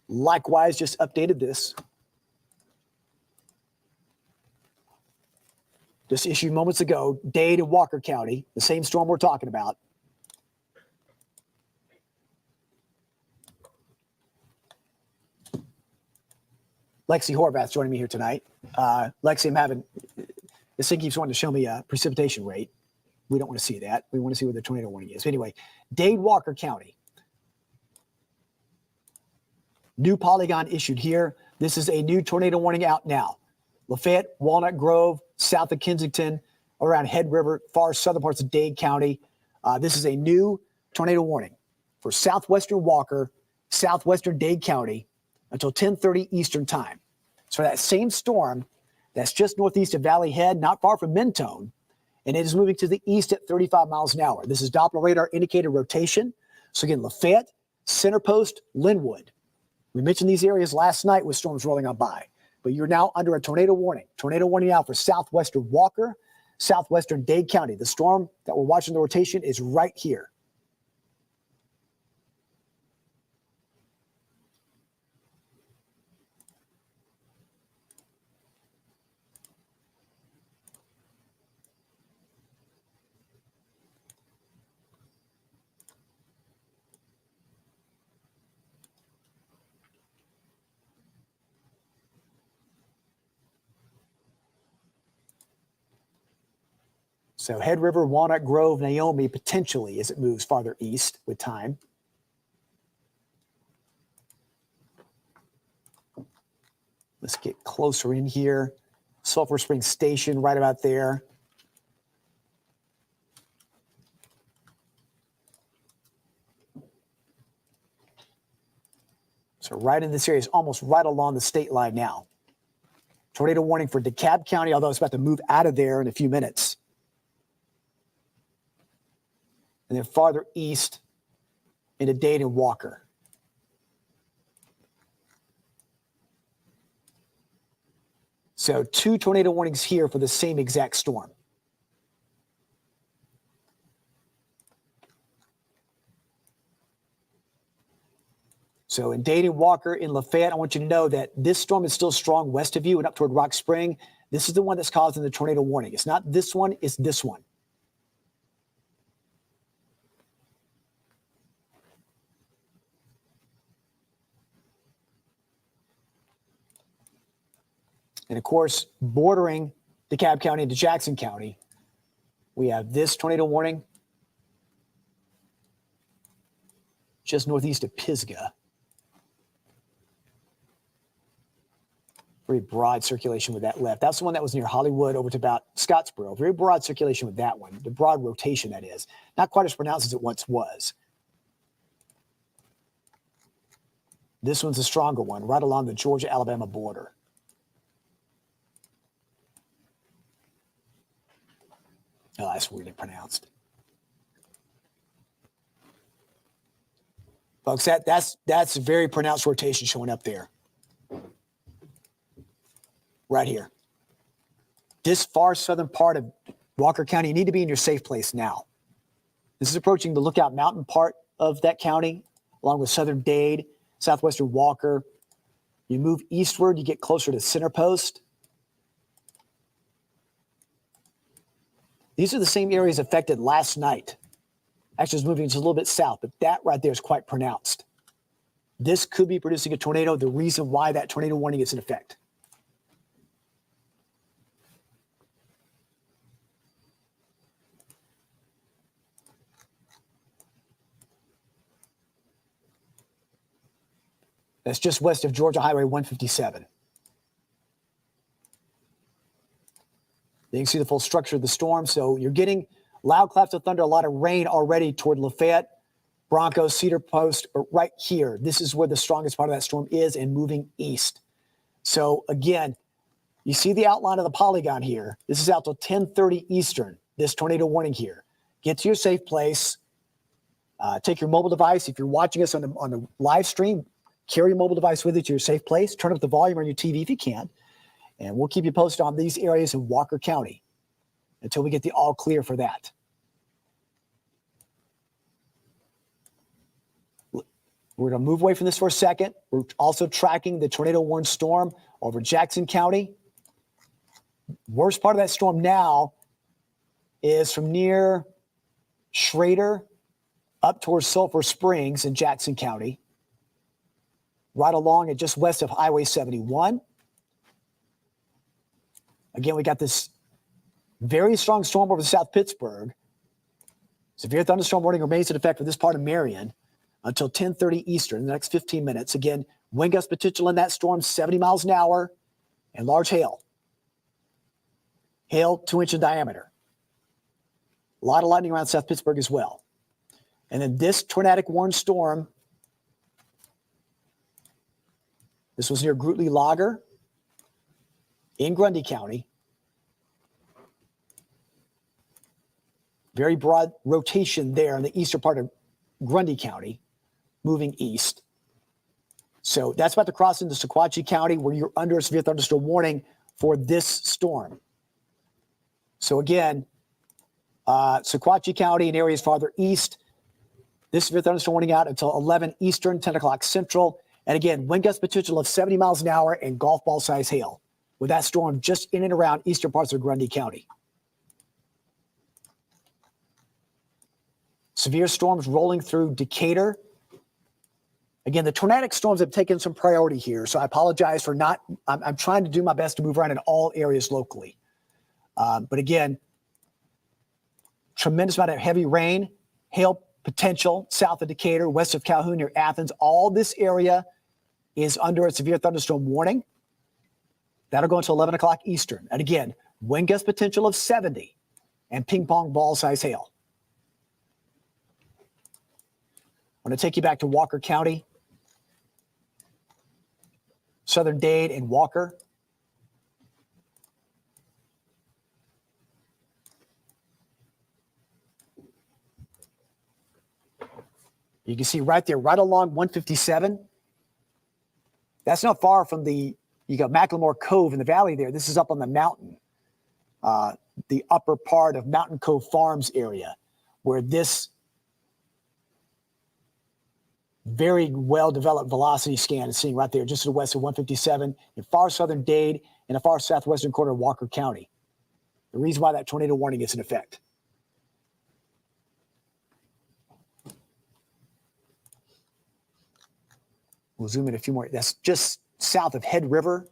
likewise just updated this. Just issued moments ago, Dade and Walker County, the same storm we're talking about. Lexi Horvath joining me here tonight. Lexi, this thing keeps wanting to show me a precipitation rate. We don't want to see that. We want to see what the tornado warning is. But anyway, Dade, Walker County. New polygon issued here. This is a new tornado warning out now. Lafayette, Walnut Grove, south of Kensington, around Head River, far southern parts of Dade County. This is a new tornado warning for southwestern Walker, southwestern Dade County until 10:30 Eastern time. So that same storm that's just northeast of Valley Head, not far from Mentone, and it is moving to the east at 35 miles an hour. This is Doppler radar indicated rotation. So again, Lafayette, Center Post, Linwood. We mentioned these areas last night with storms rolling on by. but you're now under a tornado warning. Tornado warning now for southwestern Walker, southwestern Dade County. The storm that we're watching the rotation is right here. So Head River, Walnut Grove, Naomi, potentially as it moves farther east with time. Let's get closer in here. Sulphur Springs Station right about there. So right in this area is almost right along the state line now. Tornado warning for DeKalb County, although it's about to move out of there in a few minutes. And then farther east into Dade and Walker. So 2 tornado warnings here for the same exact storm. So in Dade and Walker, in Lafayette, I want you to know that this storm is still strong west of you and up toward Rock Spring. This is the one that's causing the tornado warning. It's not this one, it's this one. And of course, bordering DeKalb County into Jackson County, we have this tornado warning just northeast of Pisgah. Very broad circulation with that left. That's the one that was near Hollywood over to about Scottsboro. Very broad circulation with that one. The broad rotation, that is. Not quite as pronounced as it once was. This one's a stronger one, right along the Georgia-Alabama border. Oh, that's weirdly pronounced. Folks, that's a very pronounced rotation showing up there. Right here. This far southern part of Walker County, you need to be in your safe place now. This is approaching the Lookout Mountain part of that county, along with southern Dade, southwestern Walker. You move eastward, you get closer to Center Post. These are the same areas affected last night. Actually, it's moving just a little bit south, but that right there is quite pronounced. This could be producing a tornado, the reason why that tornado warning is in effect. That's just west of Georgia Highway 157. You can see the full structure of the storm. So you're getting loud claps of thunder, a lot of rain already toward Lafayette, Bronco, Cedar Post, or right here. This is where the strongest part of that storm is and moving east. So again, you see the outline of the polygon here. This is out till 10:30 Eastern, this tornado warning here. Get to your safe place. Take your mobile device. If you're watching us on the live stream, carry your mobile device with you to your safe place. Turn up the volume on your TV if you can. And we'll keep you posted on these areas in Walker County until we get the all clear for that. We're going to move away from this for a second. We're also tracking the tornado warned storm over Jackson County. Worst part of that storm now is from near Schrader up towards Sulphur Springs in Jackson County, right along and just west of Highway 71. Again, we got this very strong storm over South Pittsburgh. Severe thunderstorm warning remains in effect for this part of Marion until 10:30 Eastern in the next 15 minutes. Again, wind gust potential in that storm, 70 miles an hour, and large hail. Hail 2-inch in diameter. A lot of lightning around South Pittsburgh as well. And then this tornadic warned storm, this was near Grootley Lager in Grundy County. Very broad rotation there in the eastern part of Grundy County, moving east. So that's about to cross into Sequatchie County, where you're under a severe thunderstorm warning for this storm. So again, Sequatchie County and areas farther east, this severe thunderstorm warning out until 11 Eastern, 10 o'clock Central. And again, wind gust potential of 70 miles an hour and golf ball size hail, with that storm just in and around eastern parts of Grundy County. Severe storms rolling through Decatur. Again, the tornadic storms have taken some priority here, so I apologize for not, I'm trying to do my best to move around in all areas locally. But again, tremendous amount of heavy rain, hail potential south of Decatur, west of Calhoun, near Athens. All this area is under a severe thunderstorm warning. That'll go until 11 o'clock Eastern. And again, wind gust potential of 70 and ping pong ball size hail. I'm going to take you back to Walker County, Southern Dade, and Walker. You can see right there, right along 157. That's not far from you got Macklemore Cove in the valley there. This is up on the mountain, the upper part of Mountain Cove Farms area, where this very well-developed velocity scan is seen right there, just to the west of 157 in far southern Dade and the far southwestern corner of Walker County. The reason why that tornado warning is in effect. We'll zoom in a few more. That's just south of Head River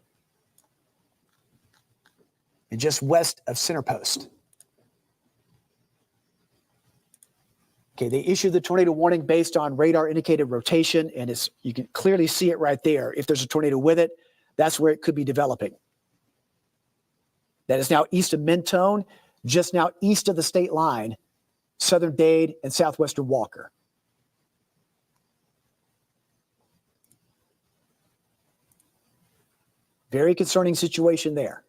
and just west of Center Post. Okay, they issued the tornado warning based on radar indicated rotation, and you can clearly see it right there. If there's a tornado with it, that's where it could be developing. That is now east of Mentone, just now east of the state line, southern Dade and southwestern Walker. Very concerning situation there.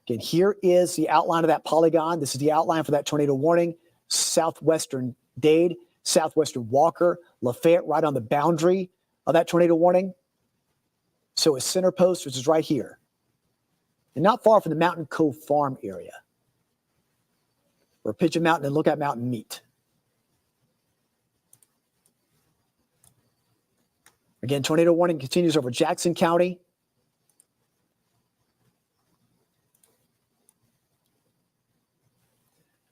Again, here is the outline of that polygon. This is the outline for that tornado warning. Southwestern Dade, southwestern Walker, Lafayette right on the boundary of that tornado warning. So is Center Post, which is right here. And not far from the Mountain Cove Farm area, where Pigeon Mountain and Lookout Mountain meet. Again, tornado warning continues over Jackson County.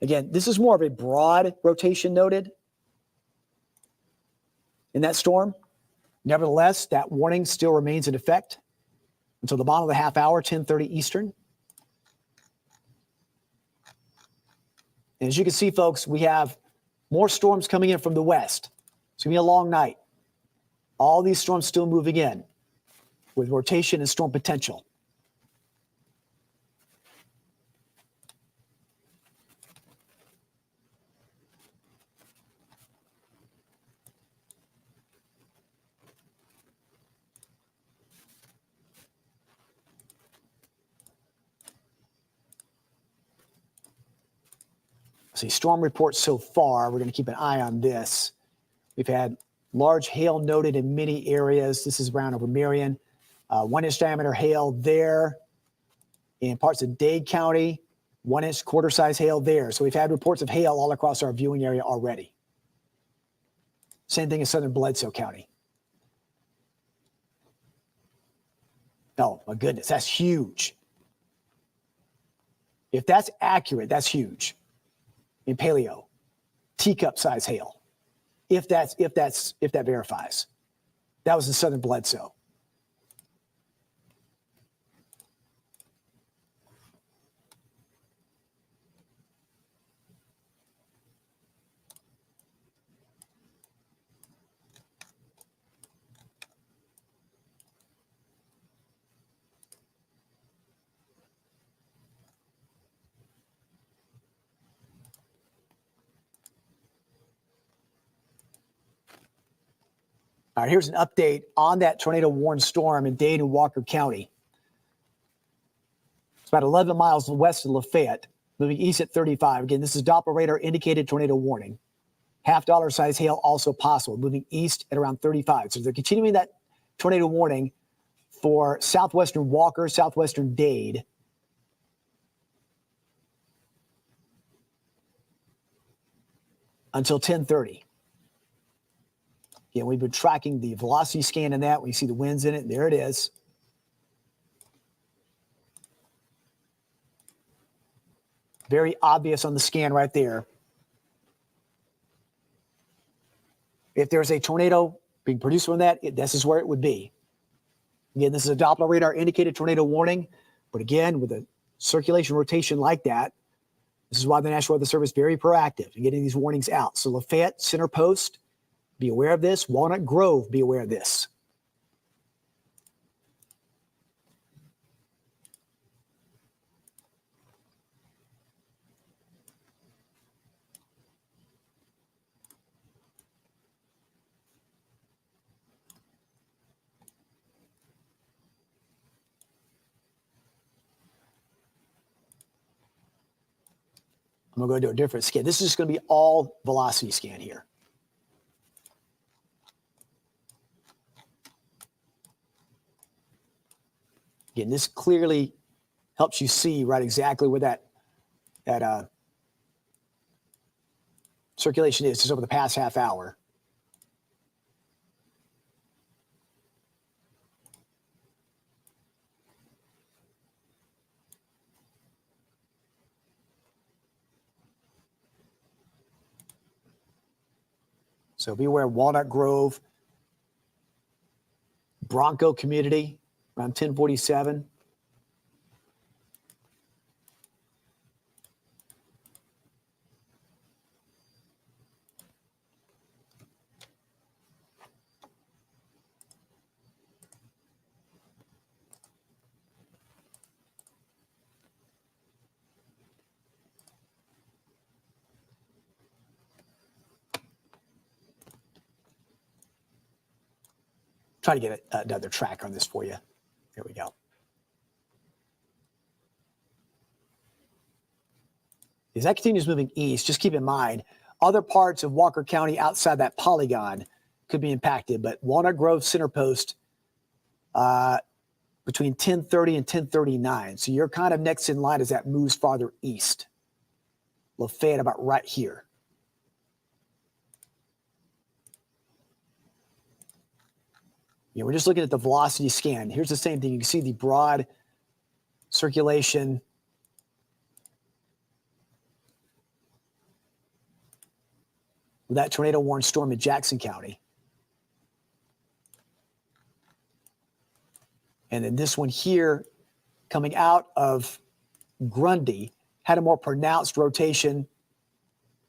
Again, this is more of a broad rotation noted in that storm. Nevertheless, that warning still remains in effect until the bottom of the half hour, 10:30 Eastern. And as you can see, folks, we have more storms coming in from the west. It's going to be a long night. All these storms still moving in with rotation and storm potential. See, storm reports so far, we're going to keep an eye on this. We've had large hail noted in many areas. This is around over Marion. 1-inch diameter hail there in parts of Dade County. 1-inch quarter-size hail there. So we've had reports of hail all across our viewing area already. Same thing in southern Bledsoe County. Oh, my goodness, that's huge. If that's accurate, that's huge. In paleo, teacup size hail. If that verifies. That was in southern Bledsoe. All right, here's an update on that tornado warned storm in Dade and Walker County. It's about 11 miles west of Lafayette, moving east at 35. Again, this is Doppler radar indicated tornado warning. $50 size hail also possible, moving east at around 35. So they're continuing that tornado warning for southwestern Walker, southwestern Dade. Until 10:30. Again, we've been tracking the velocity scan in that. We see the winds in it. There it is. Very obvious on the scan right there. If there's a tornado being produced from that, this is where it would be. Again, this is a Doppler radar indicated tornado warning. But again, with a circulation rotation like that, this is why the National Weather Service is very proactive in getting these warnings out. So Lafayette, Center Post, be aware of this. Walnut Grove, be aware of this. I'm going to go to a different scan. This is just going to be all velocity scan here. Again, this clearly helps you see right exactly where that circulation is just over the past half hour. So be aware, Walnut Grove, Bronco community, around 1047. Try to get another track on this for you. Here we go. As that continues moving east, just keep in mind, other parts of Walker County outside that polygon could be impacted, but Walnut Grove Center Post between 1030 and 1039. So you're kind of next in line as that moves farther east. Lafayette about right here. We're just looking at the velocity scan. Here's the same thing. You can see the broad circulation. With that tornado warned storm in Jackson County. And then this one here coming out of Grundy had a more pronounced rotation,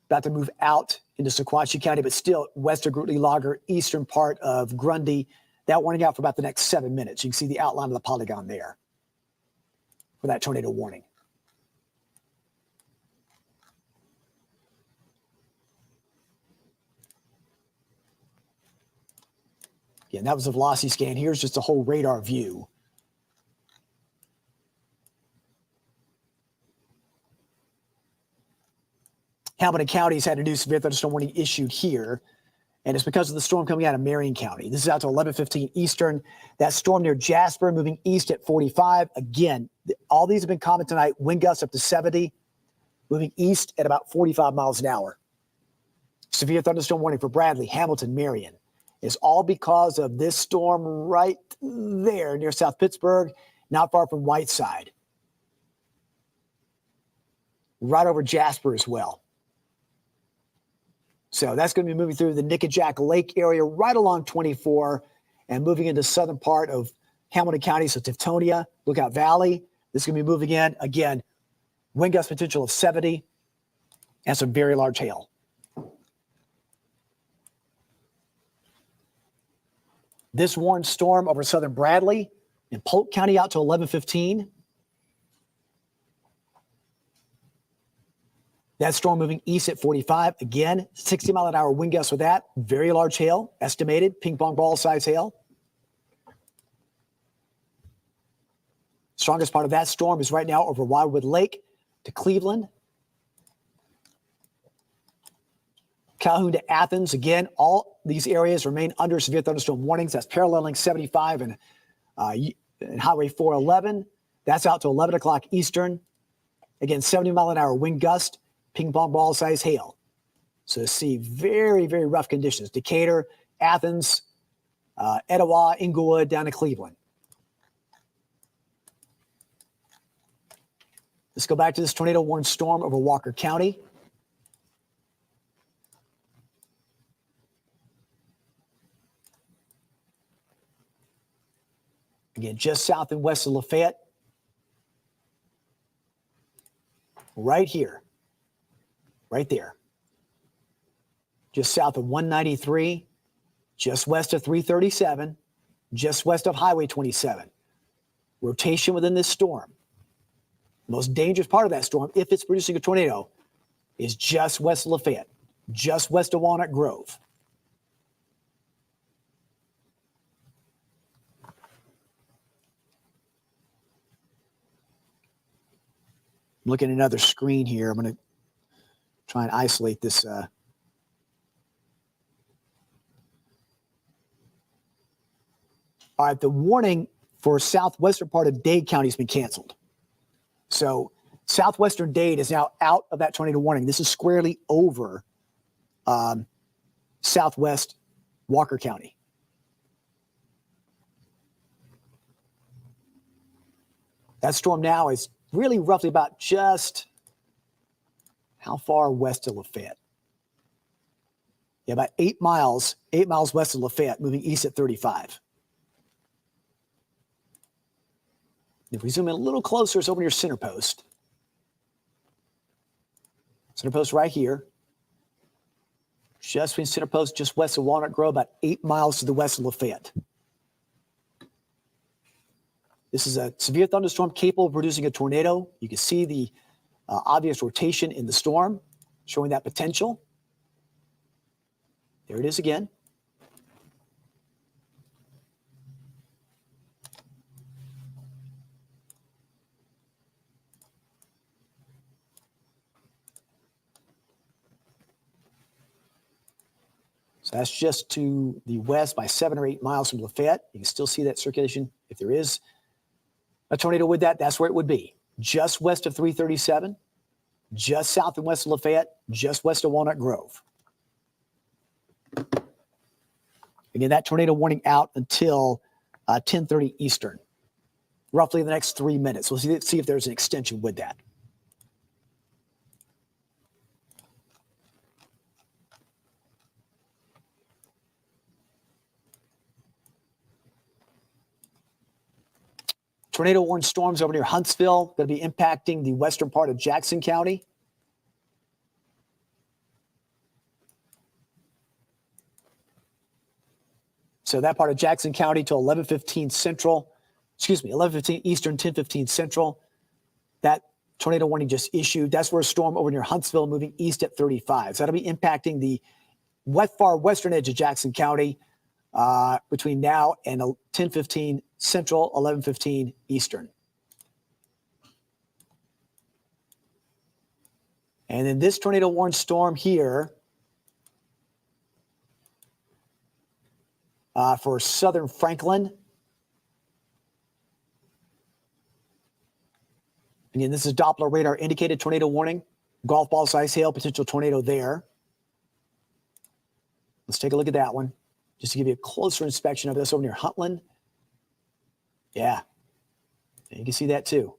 about to move out into Sequatchie County, but still west of Grootly Lager, eastern part of Grundy. That warning out for about the next 7 minutes. You can see the outline of the polygon there for that tornado warning. Again, that was a velocity scan. Here's just a whole radar view. Hamilton County's had a new severe thunderstorm warning issued here. And it's because of the storm coming out of Marion County. This is out to 11:15 Eastern. That storm near Jasper moving east at 45. Again, all these have been common tonight. Wind gusts up to 70, moving east at about 45 miles an hour. Severe thunderstorm warning for Bradley, Hamilton, Marion. It's all because of this storm right there near South Pittsburgh, not far from Whiteside. Right over Jasper as well. So that's going to be moving through the Nickajack Lake area right along 24 and moving into southern part of Hamilton County, so Tiftonia, Lookout Valley. This is going to be moving in. Again, wind gust potential of 70 and some very large hail. This warned storm over southern Bradley and Polk County out to 11:15. That storm moving east at 45. Again, 60-mile-an-hour wind gusts with that. Very large hail, estimated, ping pong ball size hail. Strongest part of that storm is right now over Wildwood Lake to Cleveland. Calhoun to Athens. Again, all these areas remain under severe thunderstorm warnings. That's paralleling 75 and Highway 411. That's out to 11 o'clock Eastern. Again, 70-mile-an-hour wind gust, ping pong ball size hail. So see very, very rough conditions. Decatur, Athens, Etowah, Inglewood, down to Cleveland. Let's go back to this tornado warned storm over Walker County. Again, just south and west of Lafayette. Right here. Right there. Just south of 193, just west of 337, just west of Highway 27. Rotation within this storm. The most dangerous part of that storm, if it's producing a tornado, is just west of Lafayette, just west of Walnut Grove. I'm looking at another screen here. I'm going to try and isolate this. All right, the warning for southwestern part of Dade County has been canceled. So southwestern Dade is now out of that tornado warning. This is squarely over southwest Walker County. That storm now is really roughly about just how far west of Lafayette? Yeah, about 8 miles west of Lafayette, moving east at 35. If we zoom in a little closer, it's over near Center Post. Center Post right here. Just between Center Post, just west of Walnut Grove, about 8 miles to the west of Lafayette. This is a severe thunderstorm capable of producing a tornado. You can see the obvious rotation in the storm, showing that potential. There it is again. So that's just to the west by 7 or 8 miles from Lafayette. You can still see that circulation. If there is a tornado with that, that's where it would be. Just west of 337, just south and west of Lafayette, just west of Walnut Grove. Again, that tornado warning out until 10:30 Eastern, roughly the next 3 minutes. We'll see if there's an extension with that. Tornado warned storms over near Huntsville going to be impacting the western part of Jackson County. So that part of Jackson County till 11:15 Central, 11:15 Eastern, 10:15 Central. That tornado warning just issued. That's where a storm over near Huntsville moving east at 35. So that'll be impacting the far western edge of Jackson County between now and 10:15 Central, 11:15 Eastern. And then this tornado warned storm here for southern Franklin. Again, this is Doppler radar indicated tornado warning. Golf ball size hail, potential tornado there. Let's take a look at that one, just to give you a closer inspection of this over near Huntland. Yeah, you can see that too.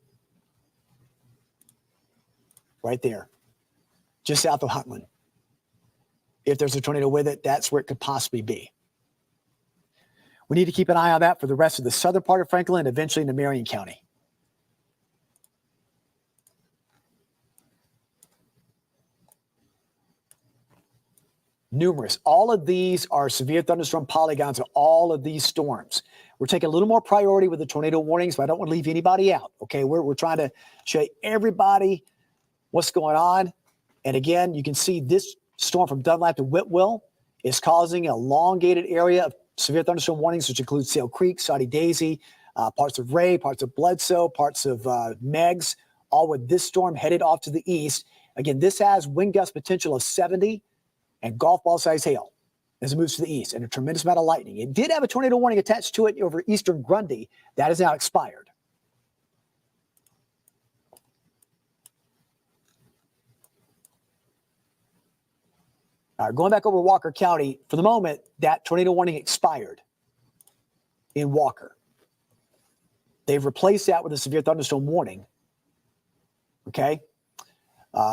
Right there, just south of Huntland. If there's a tornado with it, that's where it could possibly be. We need to keep an eye on that for the rest of the southern part of Franklin and eventually into Marion County. Numerous. All of these are severe thunderstorm polygons of all of these storms. We're taking a little more priority with the tornado warnings, but I don't want to leave anybody out. Okay, we're trying to show everybody what's going on. And again, you can see this storm from Dunlap to Whitwell is causing an elongated area of severe thunderstorm warnings, which includes Sale Creek, Saudi Daisy, parts of Ray, parts of Bledsoe, parts of Meigs, all with this storm headed off to the east. Again, this has wind gust potential of 70 and golf ball size hail. as it moves to the east, and a tremendous amount of lightning. It did have a tornado warning attached to it over eastern Grundy. That is now expired. All right, going back over Walker County, for the moment, that tornado warning expired in Walker. They've replaced that with a severe thunderstorm warning. Okay?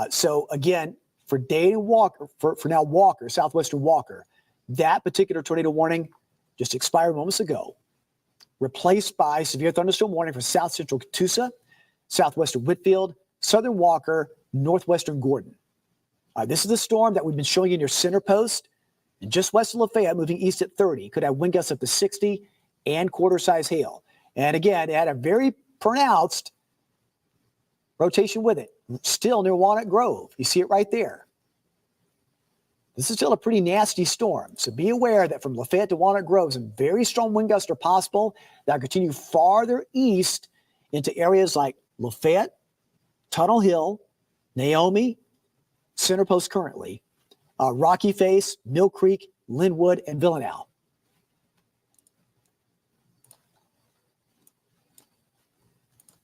So, again, for Dayton Walker, for now Walker, southwestern Walker, that particular tornado warning just expired moments ago, replaced by severe thunderstorm warning for south central Catoosa, southwestern Whitfield, southern Walker, northwestern Gordon. This is the storm that we've been showing you in your center post. And just west of Lafayette, moving east at 30, could have wind gusts up to 60 and quarter-size hail. And again, it had a very pronounced rotation with it, still near Walnut Grove. You see it right there. This is still a pretty nasty storm. So be aware that from Lafayette to Walnut Grove, some very strong wind gusts are possible that continue farther east into areas like Lafayette, Tunnel Hill, Naomi, Center Post currently, Rocky Face, Mill Creek, Linwood, and Villanelle.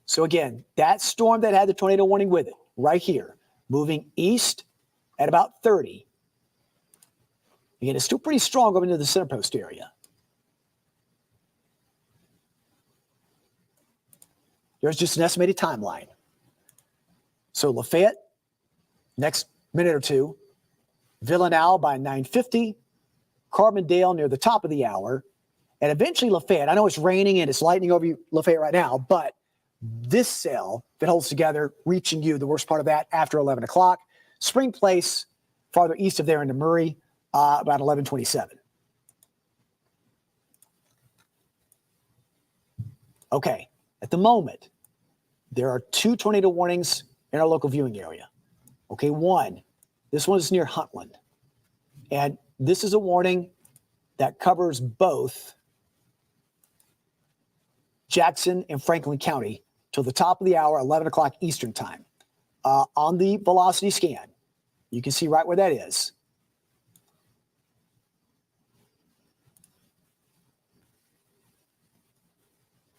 So again, that storm that had the tornado warning with it, right here, moving east at about 30. Again, it's still pretty strong going into the Center Post area. There's just an estimated timeline. So Lafayette, next minute or two, Villanelle by 9:50, Carbondale near the top of the hour, and eventually Lafayette. I know it's raining and it's lightning over Lafayette right now, but this cell, if it holds together, reaching you, the worst part of that, after 11 o'clock. Spring Place, farther east of there into Murray, about 11:27. Okay, at the moment, there are 2 tornado warnings in our local viewing area. Okay, this one is near Huntland. And this is a warning that covers both Jackson and Franklin County till the top of the hour, 11 o'clock Eastern time. On the velocity scan, you can see right where that is.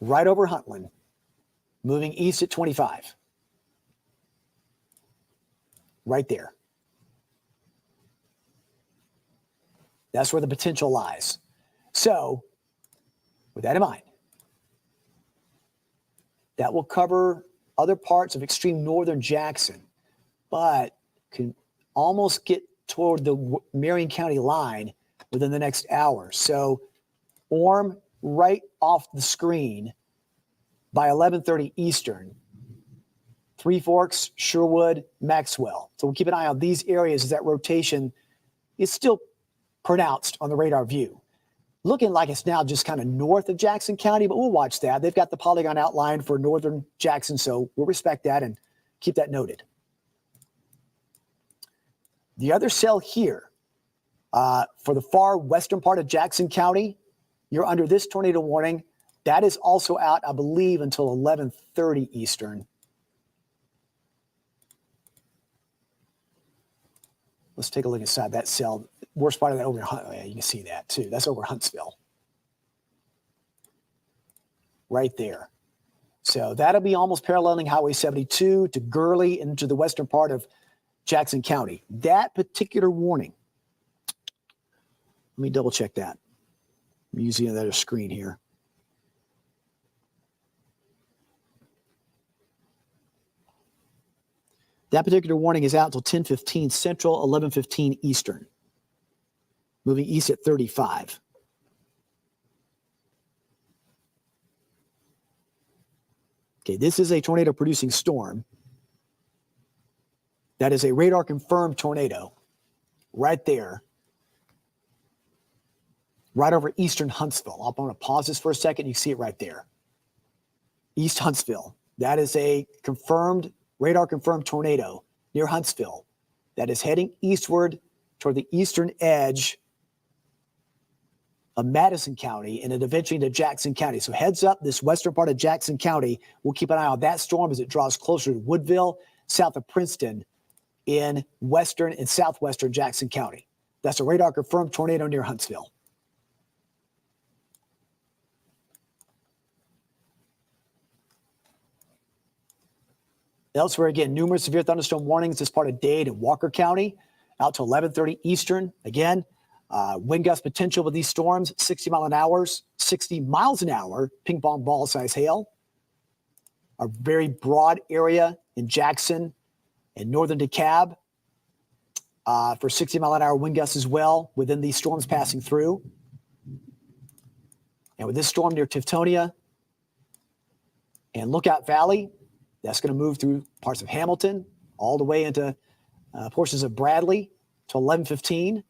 Right over Huntland, moving east at 25. Right there. That's where the potential lies. So, with that in mind, that will cover other parts of extreme northern Jackson, but can almost get toward the Marion County line within the next hour. So, Orm right off the screen by 11:30 Eastern. Three Forks, Sherwood, Maxwell. So we'll keep an eye on these areas as that rotation is still pronounced on the radar view. Looking like it's now just kind of north of Jackson County, but we'll watch that. They've got the polygon outline for northern Jackson, so we'll respect that and keep that noted. The other cell here, for the far western part of Jackson County, you're under this tornado warning. That is also out, I believe, until 11:30 Eastern. Let's take a look inside that cell. Worst part of that over in yeah, you can see that too. That's over Huntsville. Right there. So that'll be almost paralleling Highway 72 to Gurley into the western part of Jackson County. That particular warning, let me double check that. I'm using another screen here. That particular warning is out until 10:15 Central, 11:15 Eastern. Moving east at 35. Okay, this is a tornado-producing storm. That is a radar-confirmed tornado right there, right over eastern Huntsville. I'm going to pause this for a second. You see it right there. East Huntsville. That is a confirmed, radar-confirmed tornado near Huntsville that is heading eastward toward the eastern edge of Madison County and then eventually into Jackson County. So heads up, this western part of Jackson County, we'll keep an eye on that storm as it draws closer to Woodville, south of Princeton, in western and southwestern Jackson County. That's a radar confirmed tornado near Huntsville. Elsewhere, again, numerous severe thunderstorm warnings this part of Dade and Walker County out to 11:30 Eastern. Again, wind gust potential with these storms, 60 miles an hour, ping pong ball size hail. A very broad area in Jackson and northern DeKalb for 60 mile an hour wind gusts as well within these storms passing through. And with this storm near Tiftonia and Lookout Valley, that's going to move through parts of Hamilton all the way into portions of Bradley to 11:15.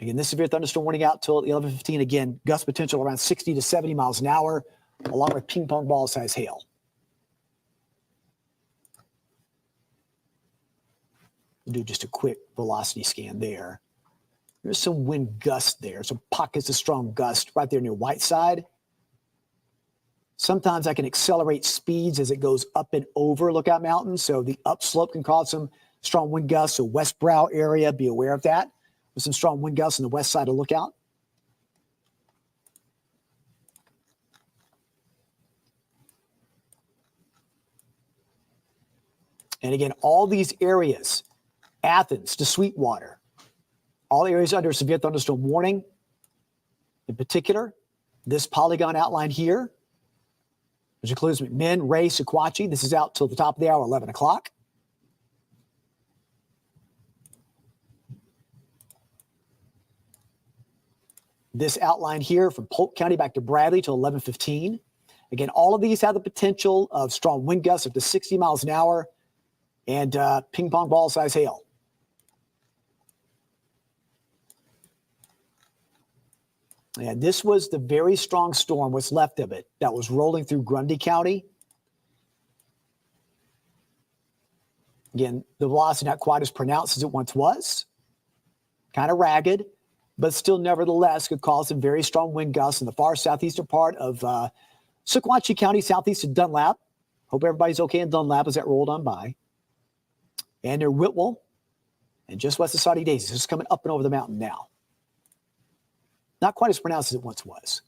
Again, this severe thunderstorm warning out till 11:15. Again, gust potential around 60 to 70 miles an hour, along with ping pong ball size hail. We'll do just a quick velocity scan there. There's some wind gusts there, some pockets of strong gust right there near Whiteside. Sometimes I can accelerate speeds as it goes up and over Lookout Mountain, so the upslope can cause some strong wind gusts. So West Brow area, be aware of that, with some strong wind gusts on the west side of Lookout. And again, all these areas, Athens to Sweetwater, all areas under severe thunderstorm warning. In particular, this polygon outline here, which includes McMinn, Ray, Sequatchie. This is out till the top of the hour, 11 o'clock. This outline here from Polk County back to Bradley till 11:15. Again, all of these have the potential of strong wind gusts up to 60 miles an hour and ping pong ball size hail. And this was the very strong storm, what's left of it, that was rolling through Grundy County. Again, the velocity not quite as pronounced as it once was. Kind of ragged, but still nevertheless could cause some very strong wind gusts in the far southeastern part of Sequatchie County, southeast of Dunlap. Hope everybody's okay in Dunlap as that rolled on by. And near Whitwell and just west of Saudi Daisies. It's coming up and over the mountain now. Not quite as pronounced as it once was.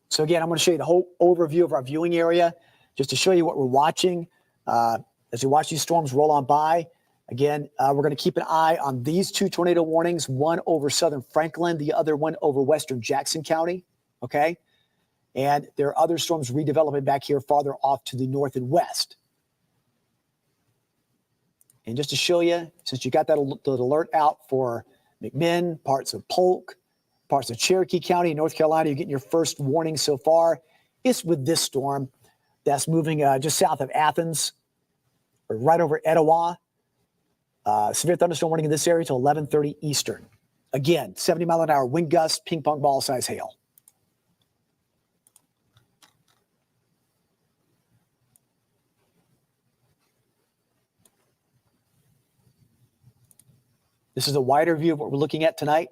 So again, I'm going to show you the whole overview of our viewing area, just to show you what we're watching as we watch these storms roll on by. Again, we're going to keep an eye on these two tornado warnings, one over southern Franklin, the other one over western Jackson County, okay? And there are other storms redeveloping back here farther off to the north and west. And just to show you, since you got that alert out for McMinn, parts of Polk, parts of Cherokee County, North Carolina, you're getting your first warning so far. It's with this storm that's moving just south of Athens, or right over Etowah. Severe thunderstorm warning in this area till 11:30 Eastern. Again, 70 mile an hour wind gusts, ping pong ball size hail. This is a wider view of what we're looking at tonight.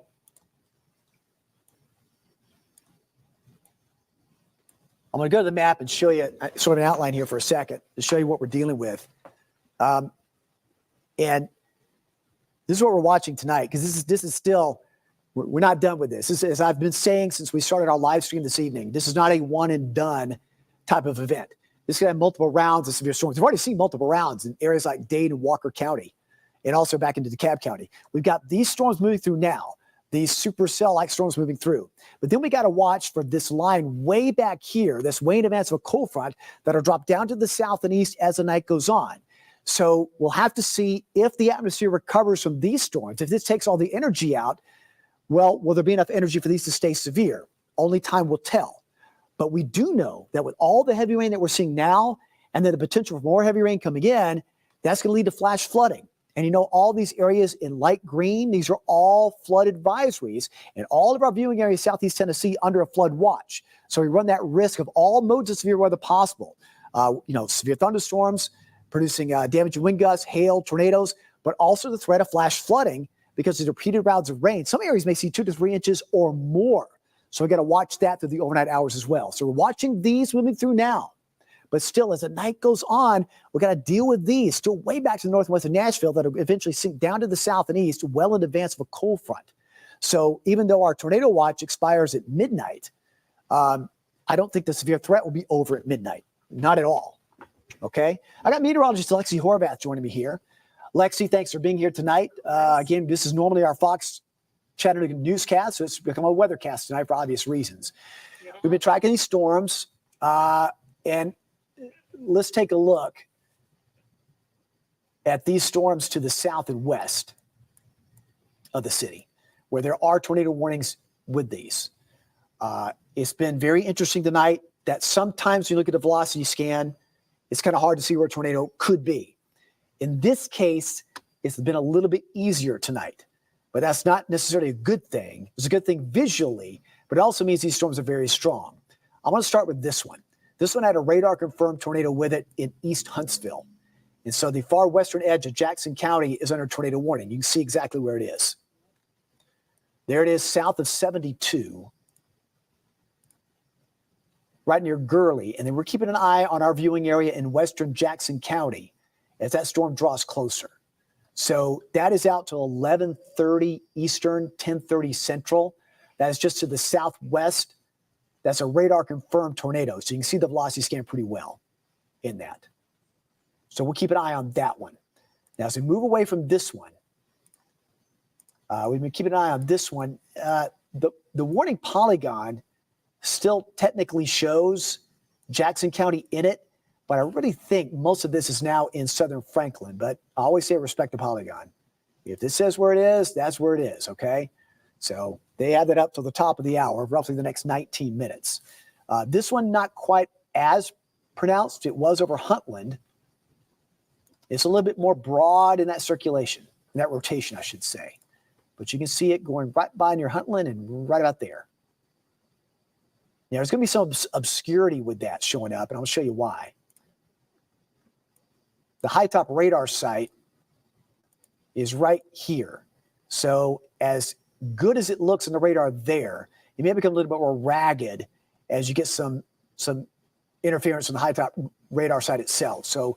I'm going to go to the map and show you sort of an outline here for a second to show you what we're dealing with. And this is what we're watching tonight, because this is still, we're not done with this. This is, as I've been saying since we started our live stream this evening, this is not a one and done type of event. This is going to have multiple rounds of severe storms. We've already seen multiple rounds in areas like Dade and Walker County, and also back into DeKalb County. We've got these storms moving through now, these supercell-like storms moving through. But then we got to watch for this line way back here, this way in advance of a cold front that'll drop down to the south and east as the night goes on. So we'll have to see if the atmosphere recovers from these storms. If this takes all the energy out, well, will there be enough energy for these to stay severe? Only time will tell. But we do know that with all the heavy rain that we're seeing now, and then the potential for more heavy rain coming in, that's going to lead to flash flooding. And you know, all these areas in light green, these are all flood advisories, and all of our viewing areas, Southeast Tennessee, under a flood watch. So we run that risk of all modes of severe weather possible. Severe thunderstorms producing damaging wind gusts, hail, tornadoes, but also the threat of flash flooding, because of the repeated rounds of rain. Some areas may see 2 to 3 inches or more. So we got to watch that through the overnight hours as well. So we're watching these moving through now. But still, as the night goes on, we got to deal with these still way back to the northwest of Nashville that will eventually sink down to the south and east well in advance of a cold front. So even though our tornado watch expires at midnight, I don't think the severe threat will be over at midnight. Not at all. Okay? I got meteorologist Lexi Horvath joining me here. Lexi, thanks for being here tonight. Again, this is normally our Fox Chattanooga newscast, so it's become a weathercast tonight for obvious reasons. Yeah. We've been tracking these storms, and let's take a look at these storms to the south and west of the city, where there are tornado warnings with these. It's been very interesting tonight that sometimes when you look at the velocity scan, it's kind of hard to see where a tornado could be. In this case, it's been a little bit easier tonight, but that's not necessarily a good thing. It's a good thing visually, but it also means these storms are very strong. I want to start with this one. This one had a radar-confirmed tornado with it in East Huntsville. And so the far western edge of Jackson County is under tornado warning. You can see exactly where it is. There it is, south of 72, right near Gurley. And then we're keeping an eye on our viewing area in western Jackson County as that storm draws closer. So that is out to 11:30 Eastern, 10:30 Central. That is just to the southwest. That's a radar-confirmed tornado. So you can see the velocity scan pretty well in that. So we'll keep an eye on that one. Now, as we move away from this one, we've been keeping an eye on this one. The warning polygon still technically shows Jackson County in it, but I really think most of this is now in southern Franklin. But I always say respect the polygon. If it says where it is, that's where it is, okay? So they add that up to the top of the hour, roughly the next 19 minutes. This one, not quite as pronounced. It was over Huntland. It's a little bit more broad in that circulation, in that rotation, I should say. But you can see it going right by near Huntland and right about there. Now, there's going to be some obscurity with that showing up, and I'll show you why. The high top radar site is right here. So as good as it looks in the radar there, it may become a little bit more ragged as you get some interference from the high top radar site itself. So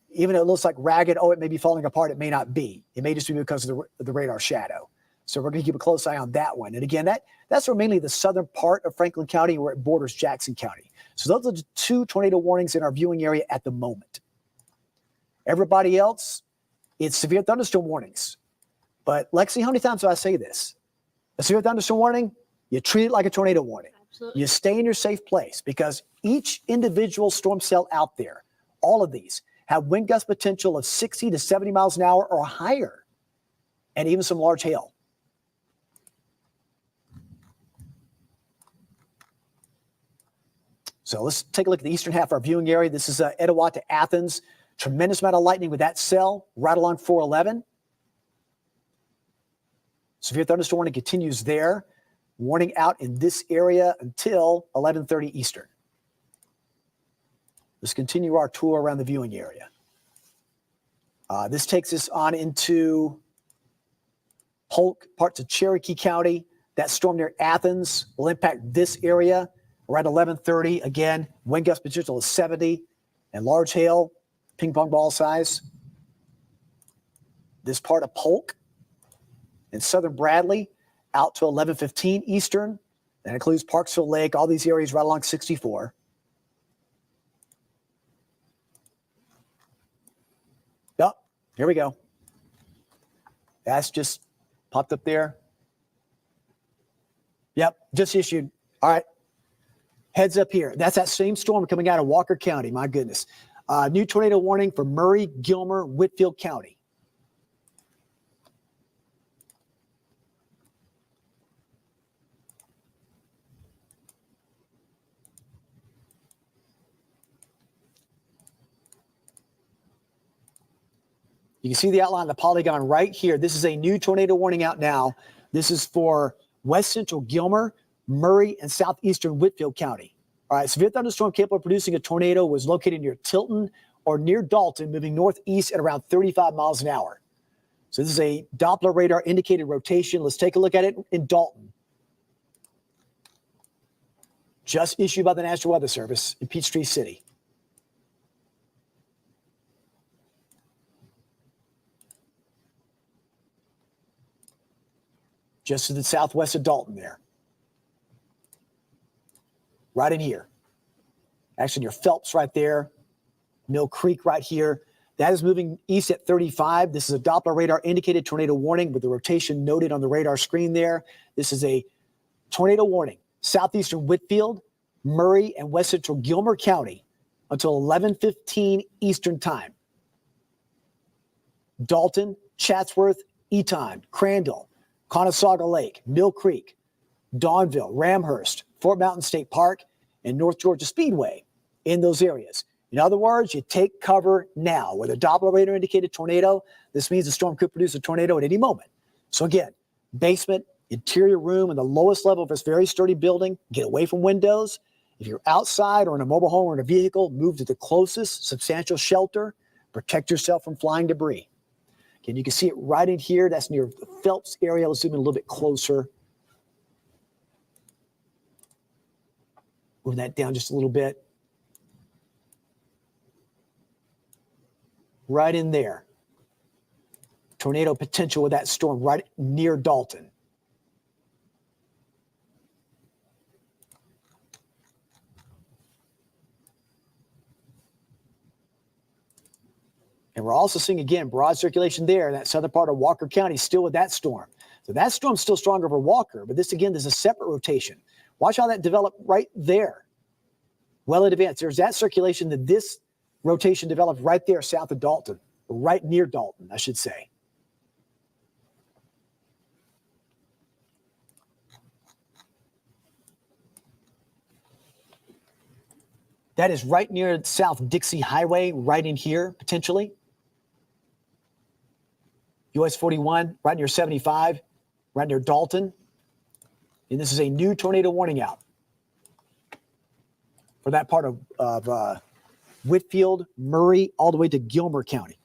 even though it looks like ragged, it may be falling apart, it may not be. It may just be because of the radar shadow. So we're going to keep a close eye on that one. And again, that's where mainly the southern part of Franklin County where it borders Jackson County. So those are the 2 tornado warnings in our viewing area at the moment. Everybody else, it's severe thunderstorm warnings. But Lexi, how many times do I say this? A severe thunderstorm warning, you treat it like a tornado warning. Absolutely. You stay in your safe place because each individual storm cell out there, all of these, have wind gust potential of 60 to 70 miles an hour or higher, and even some large hail. So let's take a look at the eastern half of our viewing area. This is Etowah to Athens. Tremendous amount of lightning with that cell right along 411. Severe thunderstorm warning continues there. Warning out in this area until 11:30 Eastern. Let's continue our tour around the viewing area. This takes us on into Polk, parts of Cherokee County. That storm near Athens will impact this area around 11:30. Again, wind gust potential is 70 and large hail, ping pong ball size. This part of Polk and southern Bradley out to 11:15 Eastern. That includes Parksville Lake, all these areas right along 64. Oh, here we go. That's just popped up there. Yep, just issued. All right. Heads up here. That's that same storm coming out of Walker County. My goodness. New tornado warning for Murray, Gilmer, Whitfield County. You can see the outline of the polygon right here. This is a new tornado warning out now. This is for west central Gilmer, Murray, and southeastern Whitfield County. All right, severe thunderstorm capable of producing a tornado was located near Tilton or near Dalton, moving northeast at around 35 miles an hour. So this is a Doppler radar indicated rotation. Let's take a look at it in Dalton. Just issued by the National Weather Service in Peachtree City. Just to the southwest of Dalton there. Right in here. Actually, near Phelps right there. Mill Creek right here. That is moving east at 35. This is a Doppler radar indicated tornado warning with the rotation noted on the radar screen there. This is a tornado warning. Southeastern Whitfield, Murray, and west central Gilmer County until 11:15 Eastern Time. Dalton, Chatsworth, Eton, Crandall, Conasauga Lake, Mill Creek, Dawnville, Ramhurst, Fort Mountain State Park, and North Georgia Speedway in those areas. In other words, you take cover now. With a Doppler radar indicated tornado, this means the storm could produce a tornado at any moment. So again, basement, interior room, and the lowest level of this very sturdy building, get away from windows. If you're outside or in a mobile home or in a vehicle, move to the closest substantial shelter. Protect yourself from flying debris. Again, you can see it right in here. That's near the Phelps area. Let's zoom in a little bit closer. Move that down just a little bit. Right in there. Tornado potential with that storm right near Dalton. And we're also seeing, again, broad circulation there in that southern part of Walker County, still with that storm. So that storm's still strong over Walker, but this, again, there's a separate rotation. Watch how that developed right there. Well in advance. There's that circulation that this rotation developed right there south of Dalton, right near Dalton, I should say. That is right near South Dixie Highway, right in here, potentially. US 41, right near 75, right near Dalton. And this is a new tornado warning out for that part of Whitfield, Murray, all the way to Gilmer County.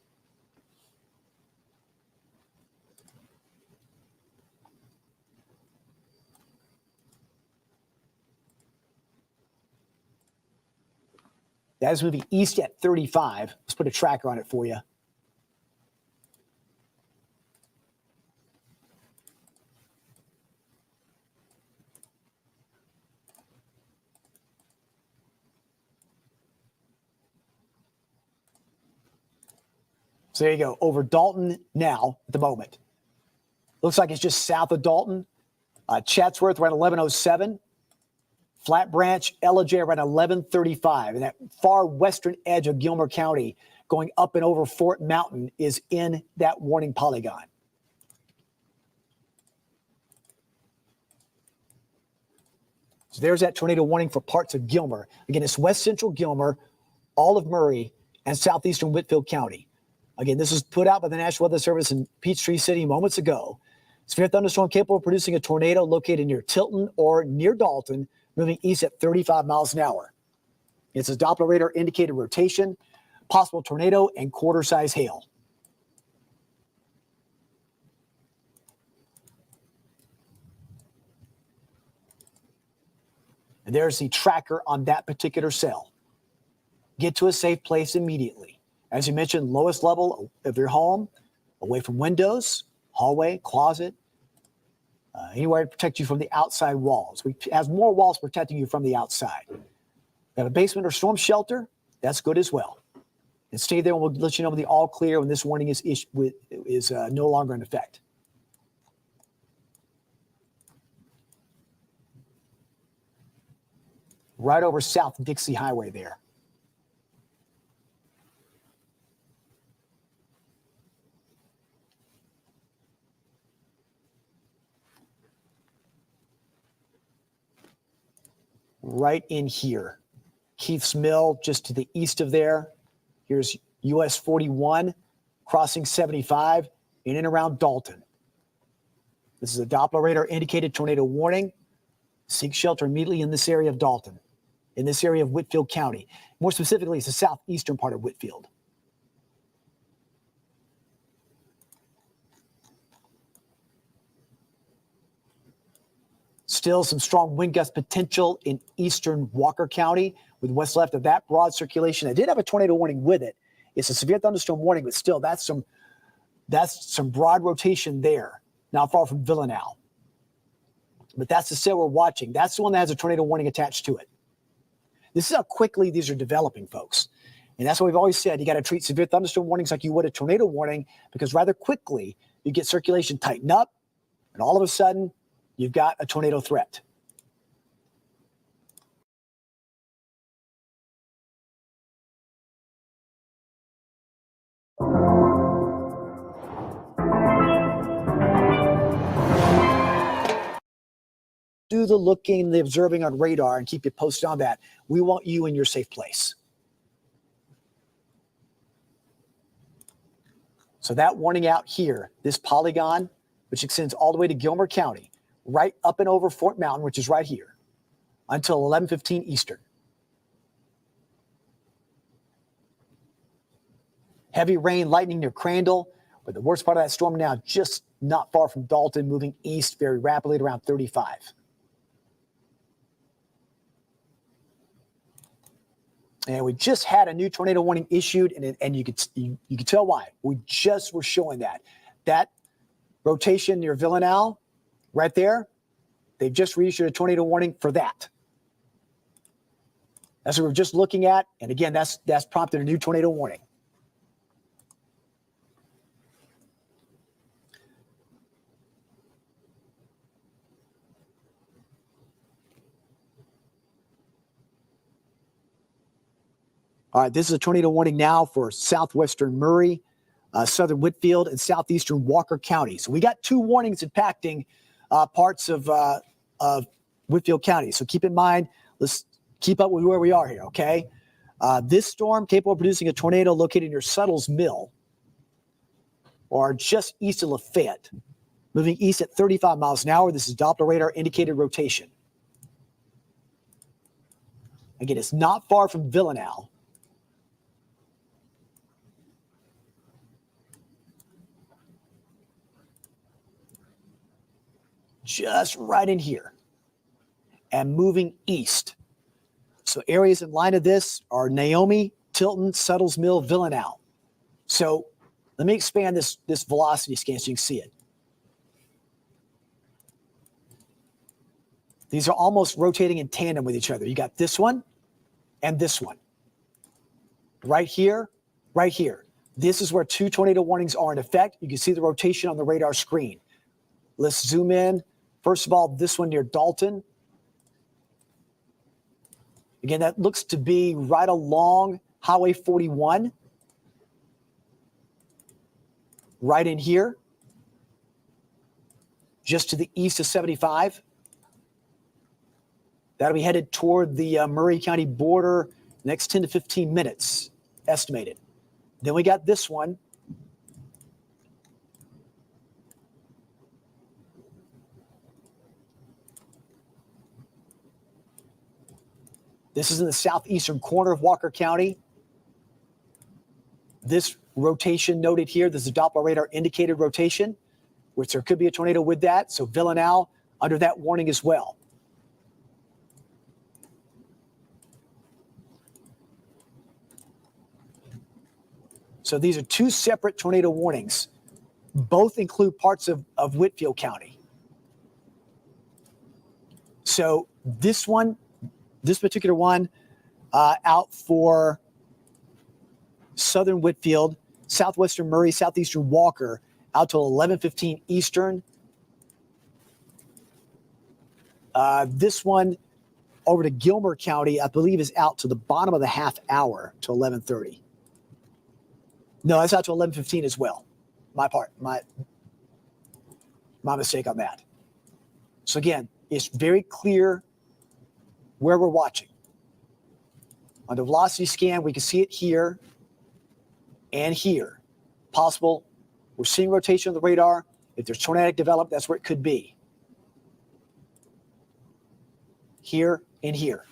That is moving east at 35. Let's put a tracker on it for you. So there you go, over Dalton now at the moment. Looks like it's just south of Dalton. Chatsworth around 1107. Flat Branch, Ellijay around 1135. And that far western edge of Gilmer County going up and over Fort Mountain is in that warning polygon. So there's that tornado warning for parts of Gilmer. Again, it's west central Gilmer, all of Murray, and southeastern Whitfield County. Again, this was put out by the National Weather Service in Peachtree City moments ago. Severe thunderstorm capable of producing a tornado located near Tilton or near Dalton, moving east at 35 miles an hour. It's a Doppler radar indicated rotation, possible tornado, and quarter-size hail. And there's the tracker on that particular cell. Get to a safe place immediately. As you mentioned, lowest level of your home, away from windows, hallway, closet, anywhere to protect you from the outside walls. We have more walls protecting you from the outside. You have a basement or storm shelter, that's good as well. And stay there, and we'll let you know when the all clear when this warning is no longer in effect. Right over South Dixie Highway there. Right in here. Keith's Mill, just to the east of there. Here's US 41, crossing 75, in and around Dalton. This is a Doppler radar indicated tornado warning. Seek shelter immediately in this area of Dalton, in this area of Whitfield County. More specifically, it's the southeastern part of Whitfield. Still some strong wind gust potential in eastern Walker County with what's left of that broad circulation. I did have a tornado warning with it. It's a severe thunderstorm warning, but still that's some broad rotation there, not far from Villanelle. But that's the cell we're watching. That's the one that has a tornado warning attached to it. This is how quickly these are developing, folks. And that's what we've always said. You got to treat severe thunderstorm warnings like you would a tornado warning, because rather quickly you get circulation tighten up, and all of a sudden you've got a tornado threat. Do the looking, the observing on radar, and keep you posted on that. We want you in your safe place. So that warning out here, this polygon, which extends all the way to Gilmer County, right up and over Fort Mountain, which is right here, until 11:15 Eastern. Heavy rain, lightning near Crandall, but the worst part of that storm now just not far from Dalton, moving east very rapidly at around 35. And we just had a new tornado warning issued, and you could tell why. We just were showing that. That rotation near Villanelle, right there, they've just reissued a tornado warning for that. That's what we're just looking at. And again, that's prompted a new tornado warning. All right, this is a tornado warning now for southwestern Murray, southern Whitfield, and southeastern Walker County. So we got two warnings impacting parts of Whitfield County. So keep in mind, let's keep up with where we are here, okay? This storm capable of producing a tornado located near Suttles Mill, or just east of Lafayette, moving east at 35 miles an hour. This is Doppler radar indicated rotation. Again, it's not far from Villanelle. Just right in here and moving east. So areas in line of this are Naomi, Tilton, Suttles Mill, Villanelle. So let me expand this velocity scan so you can see it. These are almost rotating in tandem with each other. You got this one and this one. Right here, right here. This is where two tornado warnings are in effect. You can see the rotation on the radar screen. Let's zoom in. First of all, this one near Dalton. Again, that looks to be right along Highway 41. Right in here. Just to the east of 75. That'll be headed toward the Murray County border next 10 to 15 minutes, estimated. Then we got this one. This is in the southeastern corner of Walker County. This rotation noted here, this is a Doppler radar indicated rotation, which there could be a tornado with that. So Villanelle under that warning as well. So these are two separate tornado warnings. Both include parts of Whitfield County. So this one, this particular one, out for southern Whitfield, southwestern Murray, southeastern Walker, out till 11:15 Eastern. This one over to Gilmer County, I believe, is out to the bottom of the half hour to 11:30. No, that's out to 11:15 as well. My mistake on that. So again, it's very clear where we're watching. On the velocity scan, we can see it here and here. Possible. We're seeing rotation on the radar. If there's tornadic development, that's where it could be. Here and here.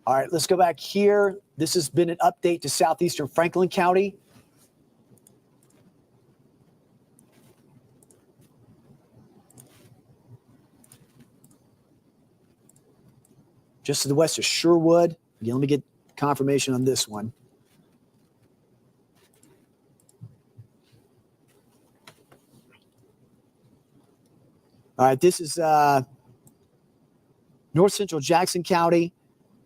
All right, let's go back here. This has been an update to southeastern Franklin County. just to the west of Sherwood. Again, let me get confirmation on this one. All right, this is north central Jackson County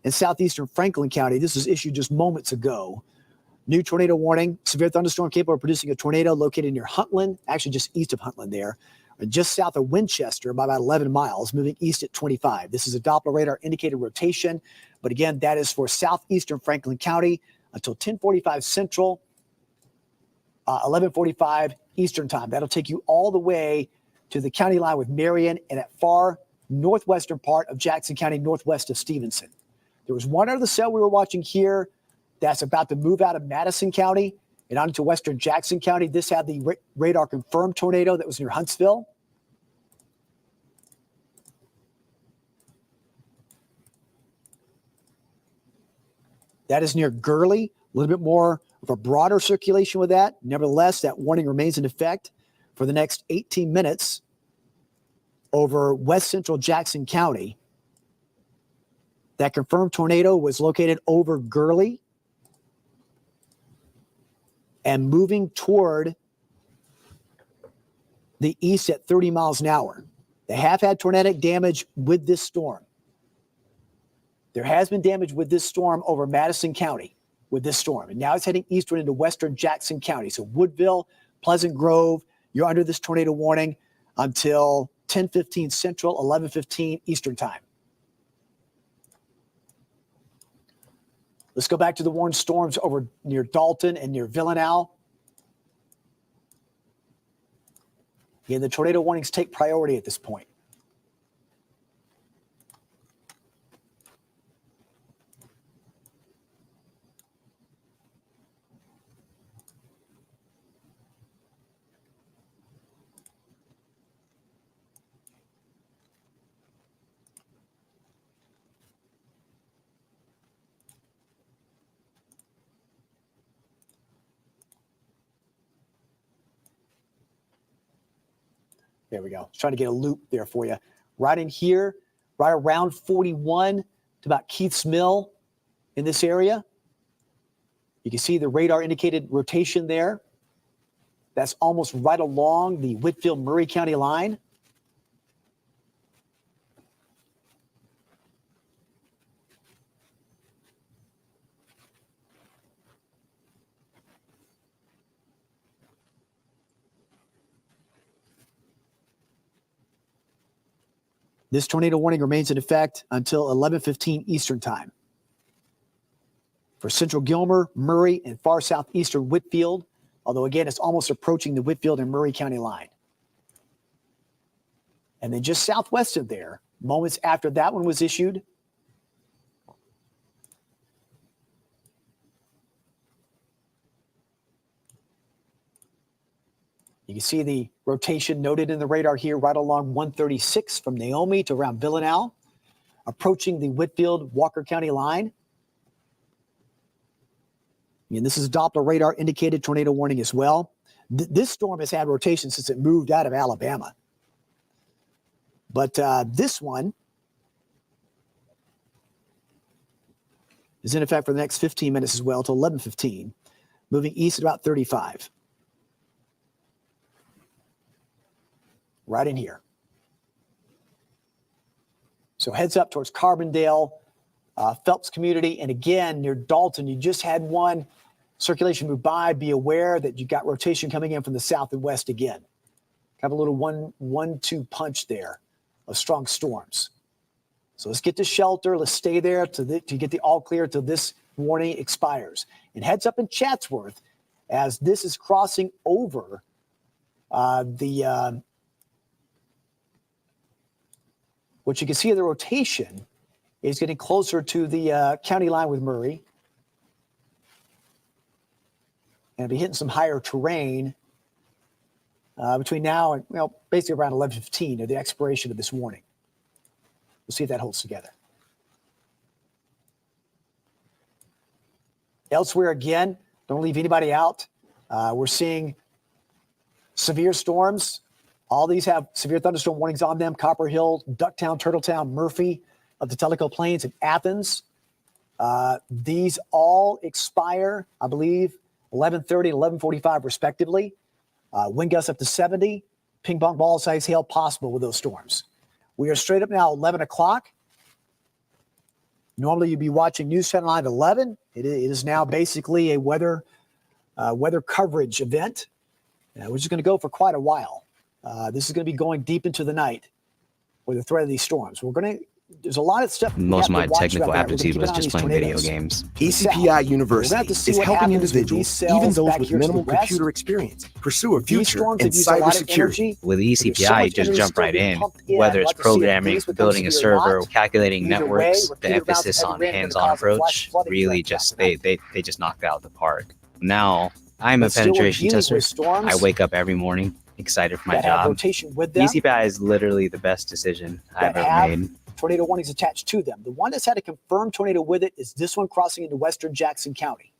and southeastern Franklin County. This was issued just moments ago. New tornado warning. Severe thunderstorm capable of producing a tornado located near Huntland, actually just east of Huntland there, just south of Winchester by about 11 miles, moving east at 25. This is a Doppler radar indicated rotation, but again, that is for southeastern Franklin County until 10:45 Central, 11:45 Eastern time. That'll take you all the way to the county line with Marion and at far northwestern part of Jackson County, northwest of Stevenson. There was one other cell we were watching here that's about to move out of Madison County and on into western Jackson County. This had the radar confirmed tornado that was near Huntsville. That is near Gurley. A little bit more of a broader circulation with that. Nevertheless, that warning remains in effect for the next 18 minutes over west central Jackson County. That confirmed tornado was located over Gurley and moving toward the east at 30 miles an hour. They have had tornadic damage with this storm. There has been damage with this storm over Madison County with this storm. And now it's heading eastward into western Jackson County. So Woodville, Pleasant Grove, you're under this tornado warning until 10:15 Central, 11:15 Eastern time. Let's go back to the warned storms over near Dalton and near Villanelle. Again, the tornado warnings take priority at this point. There we go. Trying to get a loop there for you. Right in here, right around 41 to about Keith's Mill in this area. You can see the radar indicated rotation there. That's almost right along the Whitfield-Murray County line. This tornado warning remains in effect until 11:15 Eastern time. For central Gilmer, Murray, and far southeastern Whitfield, although again, it's almost approaching the Whitfield and Murray County line. And then just southwest of there, moments after that one was issued, you can see the rotation noted in the radar here right along 136 from Naomi to around Villanelle, approaching the Whitfield-Walker County line. And this is Doppler radar indicated tornado warning as well. This storm has had rotation since it moved out of Alabama. But this one is in effect for the next 15 minutes as well, to 11:15, moving east at about 35. Right in here. So heads up towards Carbondale, Phelps community. And again, near Dalton, you just had one circulation move by. Be aware that you got rotation coming in from the south and west again. Have a little 1-2 punch there of strong storms. So let's get to shelter. Let's stay there to get the all clear till this warning expires. And heads up in Chatsworth as this is crossing over what you can see of the rotation is getting closer to the county line with Murray. And it'll be hitting some higher terrain between now and, basically around 11:15 at the expiration of this warning. We'll see if that holds together. Elsewhere, again, don't leave anybody out. We're seeing severe storms. All these have severe thunderstorm warnings on them. Copper Hill, Ducktown, Turtletown, Murphy. of the Tellico Plains and Athens. These all expire, I believe, 11:30 and 11:45 respectively. Wind gusts up to 70. Ping pong ball size hail possible with those storms. We are straight up now 11 o'clock. Normally you'd be watching News Channel 9 at 11. It is now basically a weather coverage event, which is going to go for quite a while. This is going to be going deep into the night with the threat of these storms. There's a lot of stuff. Most of my technical aptitude was just playing video games. ECPI University is helping individuals, even those with minimal computer experience, pursue a future in cybersecurity. With ECPI, you just jump right in. Whether it's programming, building a server, calculating networks, the emphasis on hands-on approach, really just they just knocked it out of the park. Now, I'm a penetration tester. I wake up every morning excited for my job. ECPI is literally the best decision I've ever made. Tornado warnings attached to them. The one that's had a confirmed tornado with it is this one crossing into western Jackson County.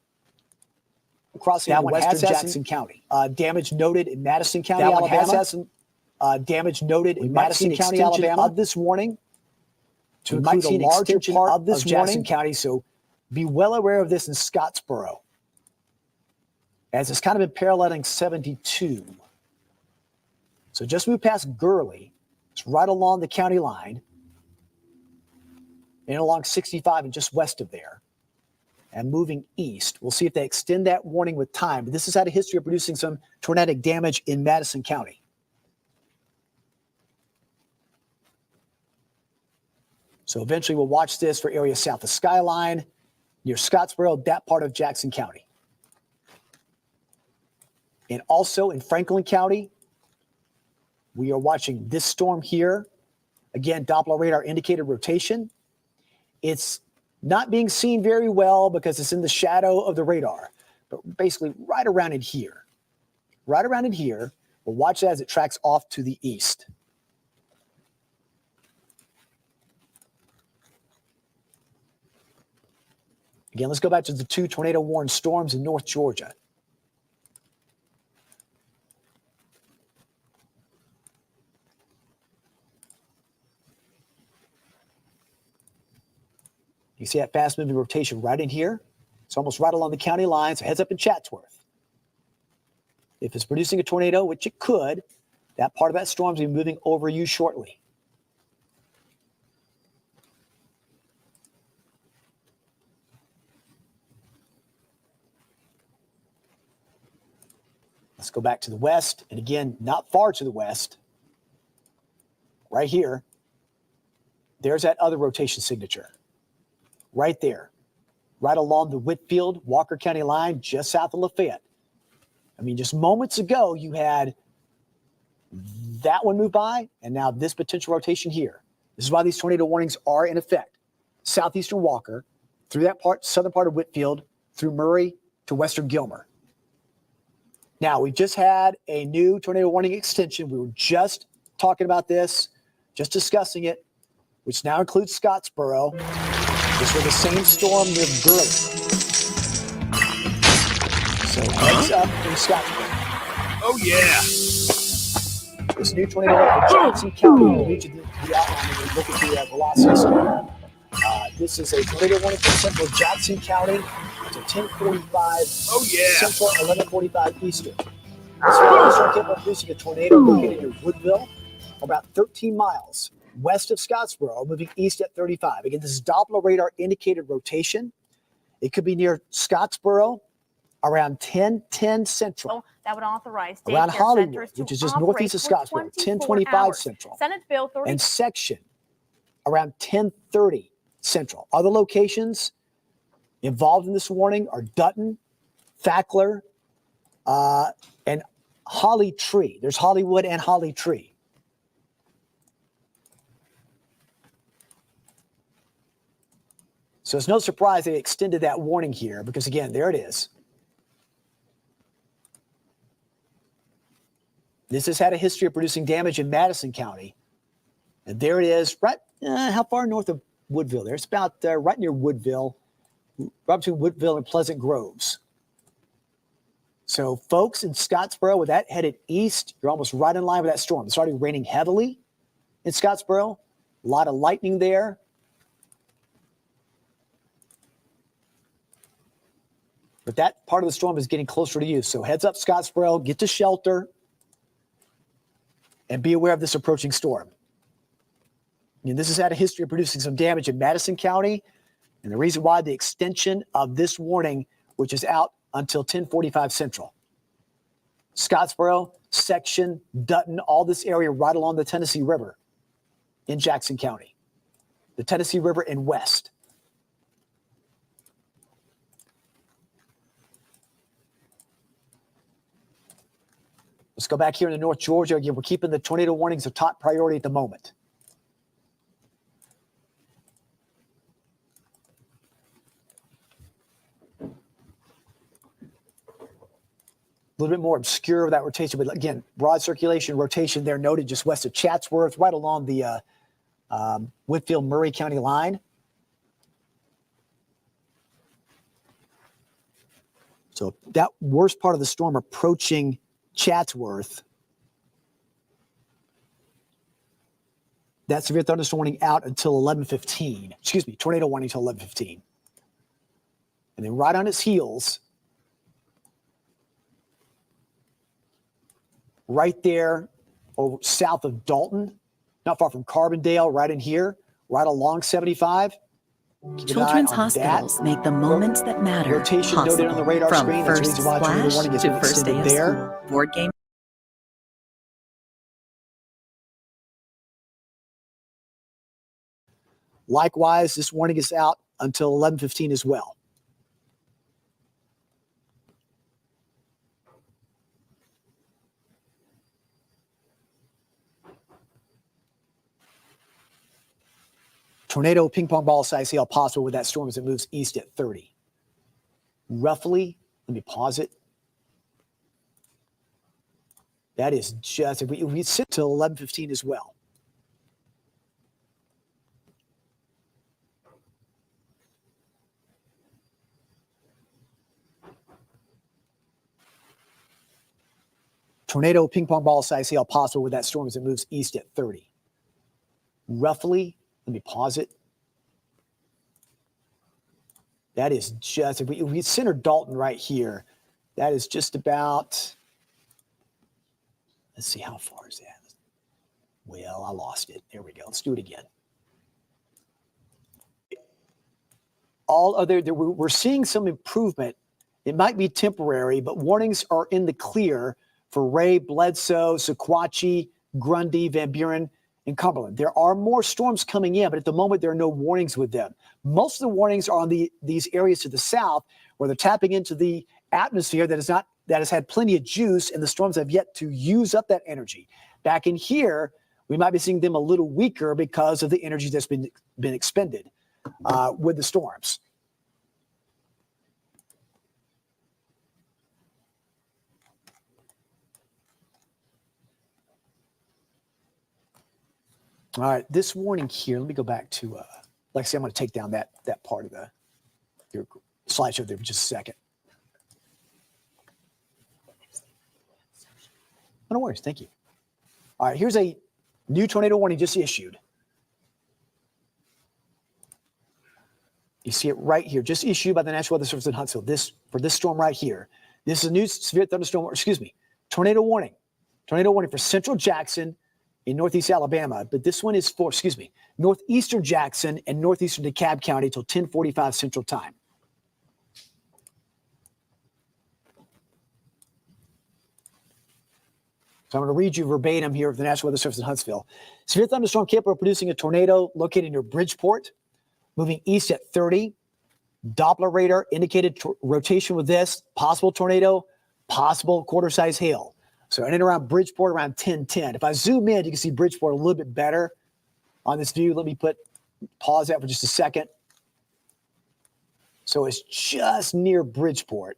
Crossing into western Jackson County. Damage noted in Madison County, Alabama. Damage noted in Madison County, Alabama. Of this warning to include a larger part of this Jackson County. So be well aware of this in Scottsboro, as it's kind of been paralleling 72. So just move past Gurley. It's right along the county line. And along 65 and just west of there. And moving east. We'll see if they extend that warning with time. But this has had a history of producing some tornadic damage in Madison County. So eventually we'll watch this for areas south of Skyline, near Scottsboro, that part of Jackson County. And also in Franklin County, we are watching this storm here. Again, Doppler radar indicated rotation. It's not being seen very well because it's in the shadow of the radar, but basically right around in here. Right around in here, we'll watch it as it tracks off to the east. Again, let's go back to the two tornado-warned storms in North Georgia. You see that fast-moving rotation right in here? It's almost right along the county line, so heads up in Chatsworth. If it's producing a tornado, which it could, that part of that storm is going to be moving over you shortly. Let's go back to the west, and again, not far to the west. Right here, there's that other rotation signature. Right there, right along the Whitfield, Walker County line, just south of Lafayette. I mean, just moments ago, you had that one move by, and now this potential rotation here. This is why these tornado warnings are in effect. Southeastern Walker, through that part, southern part of Whitfield, through Murray to western Gilmer. Now, we just had a new tornado warning extension. We were just talking about this, just discussing it, which now includes Scottsboro. This was the same storm near Gurley. So heads up in Scottsboro. Oh, yeah. This new tornado warning for Jackson County. We'll need you to the outline and look at the velocity. This is a tornado warning for central Jackson County to 10:45 Central, 11:45 Eastern. This storm kept on producing a tornado located near Woodville, about 13 miles west of Scottsboro, moving east at 35. Again, this is Doppler radar indicated rotation. It could be near Scottsboro around 10:10 Central. That would authorize around Hollywood, which is just northeast of Scottsboro, 10:25 Central. Senate Bill 30. And Section around 10:30 Central. Other locations involved in this warning are Dutton, Thackler, and Holly Tree. There's Hollywood and Holly Tree. So it's no surprise they extended that warning here because, again, there it is. This has had a history of producing damage in Madison County. And there it is, right, how far north of Woodville there? It's about right near Woodville, right between Woodville and Pleasant Groves. So, folks, in Scottsboro, with that headed east, you're almost right in line with that storm. It's already raining heavily in Scottsboro. A lot of lightning there. But that part of the storm is getting closer to you. So heads up, Scottsboro, get to shelter, and be aware of this approaching storm. And this has had a history of producing some damage in Madison County. And the reason why, the extension of this warning, which is out until 10:45 Central. Scottsboro, Section, Dutton, all this area right along the Tennessee River in Jackson County. The Tennessee River and west. Let's go back here in the North Georgia. Again, we're keeping the tornado warnings a top priority at the moment. A little bit more obscure of that rotation, but again, broad circulation rotation there noted just west of Chatsworth, right along the Whitfield-Murray County line. So that worst part of the storm approaching Chatsworth. That severe thunderstorm warning out until 11:15. Excuse me, tornado warning until 11:15. And then right on its heels, right there over south of Dalton, not far from Carbondale, right in here, right along 75. Children's hospitals make the moments that matter Rotation possible. noted on the radar From screen. first That's the reason why tornado splash warning has to been first day extended of there. school, board game. Likewise, this warning is out until 11:15 as well. Tornado ping pong ball size hail possible with that storm as it moves east at 30. Roughly, let me pause it. That is just, if we sit till 11:15 as well. Tornado ping pong ball size hail possible with that storm as it moves east at 30. Roughly, let me pause it. That is just, if we center Dalton right here, that is just about, let's see, how far is that? Well, I lost it. There we go. Let's do it again. All other, we're seeing some improvement. It might be temporary, but warnings are in the clear for Ray, Bledsoe, Sequatchie, Grundy, Van Buren, and Cumberland. There are more storms coming in, but at the moment, there are no warnings with them. Most of the warnings are on these areas to the south where they're tapping into the atmosphere that has had plenty of juice, and the storms have yet to use up that energy. Back in here, we might be seeing them a little weaker because of the energy that's been expended with the storms. All right, this warning here, let me go back to, like I said, I'm going to take down that part of your slideshow there for just a second. No worries, thank you. All right, here's a new tornado warning just issued. You see it right here, just issued by the National Weather Service in Huntsville. For this storm right here. This is a new severe thunderstorm, tornado warning. Tornado warning for central Jackson in northeast Alabama, but this one is for, northeastern Jackson and northeastern DeKalb County till 10:45 Central Time. So I'm going to read you verbatim here of the National Weather Service in Huntsville. Severe thunderstorm capable of producing a tornado located near Bridgeport, moving east at 30. Doppler radar indicated rotation with this. Possible tornado, possible quarter-size hail. So in and around Bridgeport around 10:10. If I zoom in, you can see Bridgeport a little bit better on this view. Let me pause that for just a second. So it's just near Bridgeport.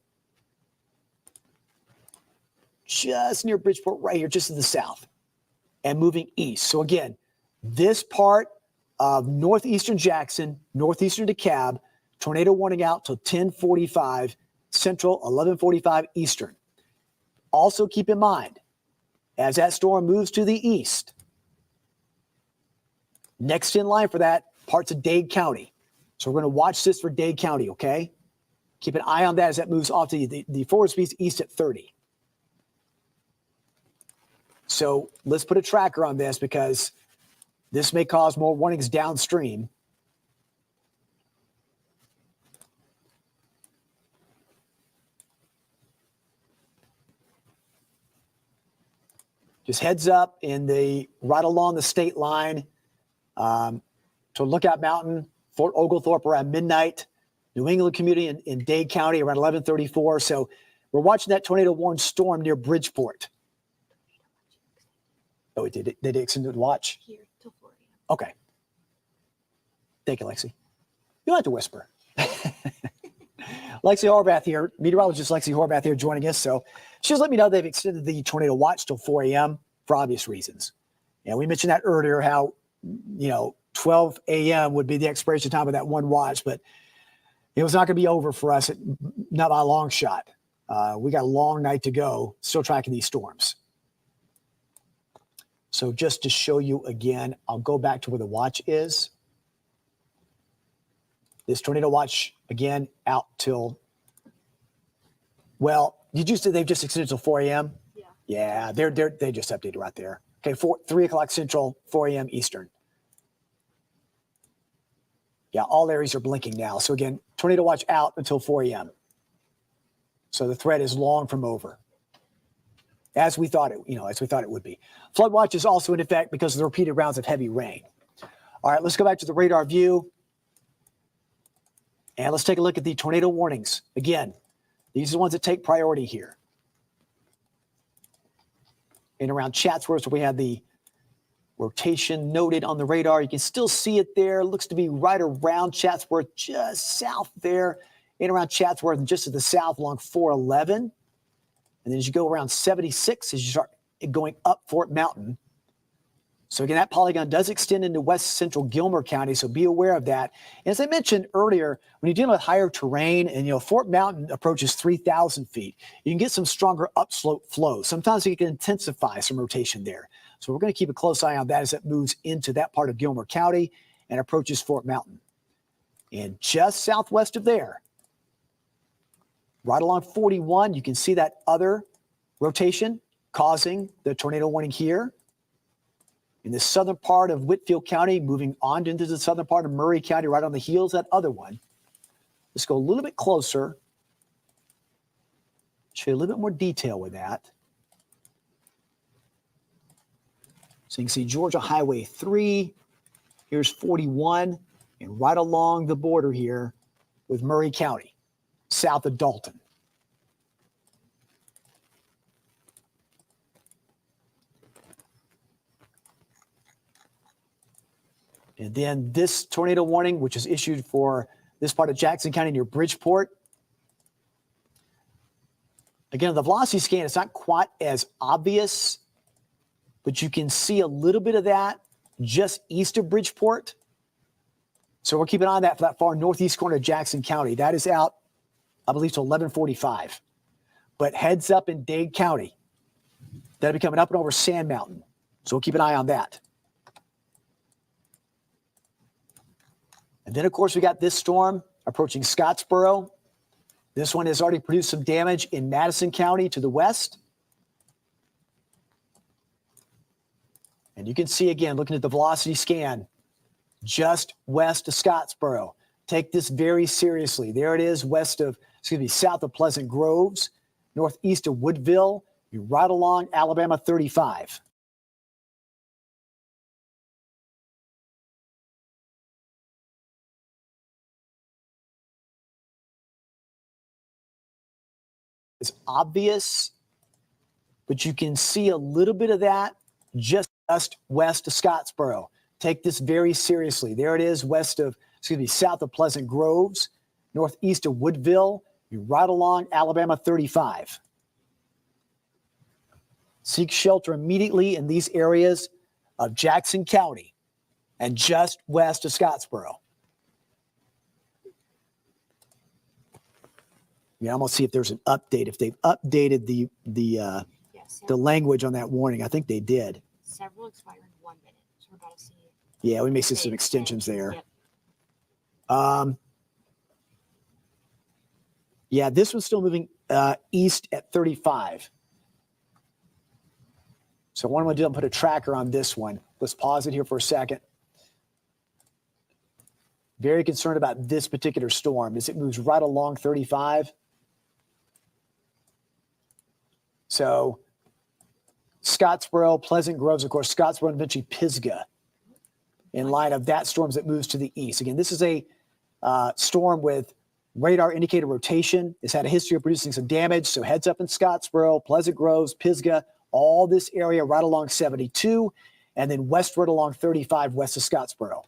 Just near Bridgeport right here, just to the south. And moving east. So again, this part of northeastern Jackson, northeastern DeKalb, tornado warning out till 10:45 Central, 11:45 Eastern. Also keep in mind, as that storm moves to the east, next in line for that, parts of Dade County. So we're going to watch this for Dade County, okay? Keep an eye on that as that moves off to the forward speeds east at 30. So let's put a tracker on this because this may cause more warnings downstream. Just heads up right along the state line to Lookout Mountain, Fort Oglethorpe around midnight, New England community in Dade County around 11:34. So we're watching that tornado warning storm near Bridgeport. Oh, they did extend the watch? Here till 4 a.m. Okay. Thank you, Lexi. You don't have to whisper. Lexi Horvath here, meteorologist Lexi Horvath here joining us. So she just let me know they've extended the tornado watch till 4 a.m. for obvious reasons. And we mentioned that earlier, how, 12 a.m. would be the expiration time of that one watch, but it was not going to be over for us, not by a long shot. We got a long night to go, still tracking these storms. So just to show you again, I'll go back to where the watch is. This tornado watch, again, out till, well, did you say they've just extended till 4 a.m.? Yeah. Yeah, they just updated right there. Okay, 3 o'clock Central, 4 a.m. Eastern. Yeah, all areas are blinking now. So again, tornado watch out until 4 a.m. So the threat is long from over. As we thought it would be. Flood watch is also in effect because of the repeated rounds of heavy rain. All right, let's go back to the radar view. And let's take a look at the tornado warnings. Again, these are the ones that take priority here. And around Chatsworth, where we have the rotation noted on the radar. You can still see it there. It looks to be right around Chatsworth, just south there, in around Chatsworth, and just to the south along 411. And then as you go around 76, as you start going up Fort Mountain. So again, that polygon does extend into west central Gilmer County, so be aware of that. And as I mentioned earlier, when you're dealing with higher terrain and, Fort Mountain approaches 3,000 feet, you can get some stronger upslope flows. Sometimes you can intensify some rotation there. So we're going to keep a close eye on that as it moves into that part of Gilmer County and approaches Fort Mountain. And just southwest of there, right along 41, you can see that other rotation causing the tornado warning here. In the southern part of Whitfield County, moving on into the southern part of Murray County, right on the heels of that other one. Let's go a little bit closer. Show you a little bit more detail with that. So you can see Georgia Highway 3. Here's 41. And right along the border here with Murray County, south of Dalton. And then this tornado warning, which is issued for this part of Jackson County near Bridgeport. Again, the velocity scan is not quite as obvious, but you can see a little bit of that just east of Bridgeport. So we're keeping an eye on that for that far northeast corner of Jackson County. That is out, I believe, till 11:45. But heads up in Dade County. That'll be coming up and over Sand Mountain. So we'll keep an eye on that. And then, of course, we got this storm approaching Scottsboro. This one has already produced some damage in Madison County to the west. And you can see, again, looking at the velocity scan, just west of Scottsboro. Take this very seriously. There it is, south of Pleasant Groves, northeast of Woodville. You're right along Alabama 35. It's obvious, but you can see a little bit of that just west of Scottsboro. Take this very seriously. There it is, south of Pleasant Groves, northeast of Woodville. You're right along Alabama 35. Seek shelter immediately in these areas of Jackson County and just west of Scottsboro. Yeah, I'm gonna see if there's an update. If they've updated the language on that warning, I think they did. Several expire in 1 minute, so we're about to see. Yeah, we may see some extensions there. Yep. Yeah, this one's still moving east at 35. So what I'm going to do, I'm put a tracker on this one. Let's pause it here for a second. Very concerned about this particular storm as it moves right along 35. So Scottsboro, Pleasant Groves, of course, Scottsboro and eventually Pisgah in line of that storm that moves to the east. Again, this is a storm with radar indicator rotation. It's had a history of producing some damage. So heads up in Scottsboro, Pleasant Groves, Pisgah, all this area right along 72, and then westward along 35 west of Scottsboro.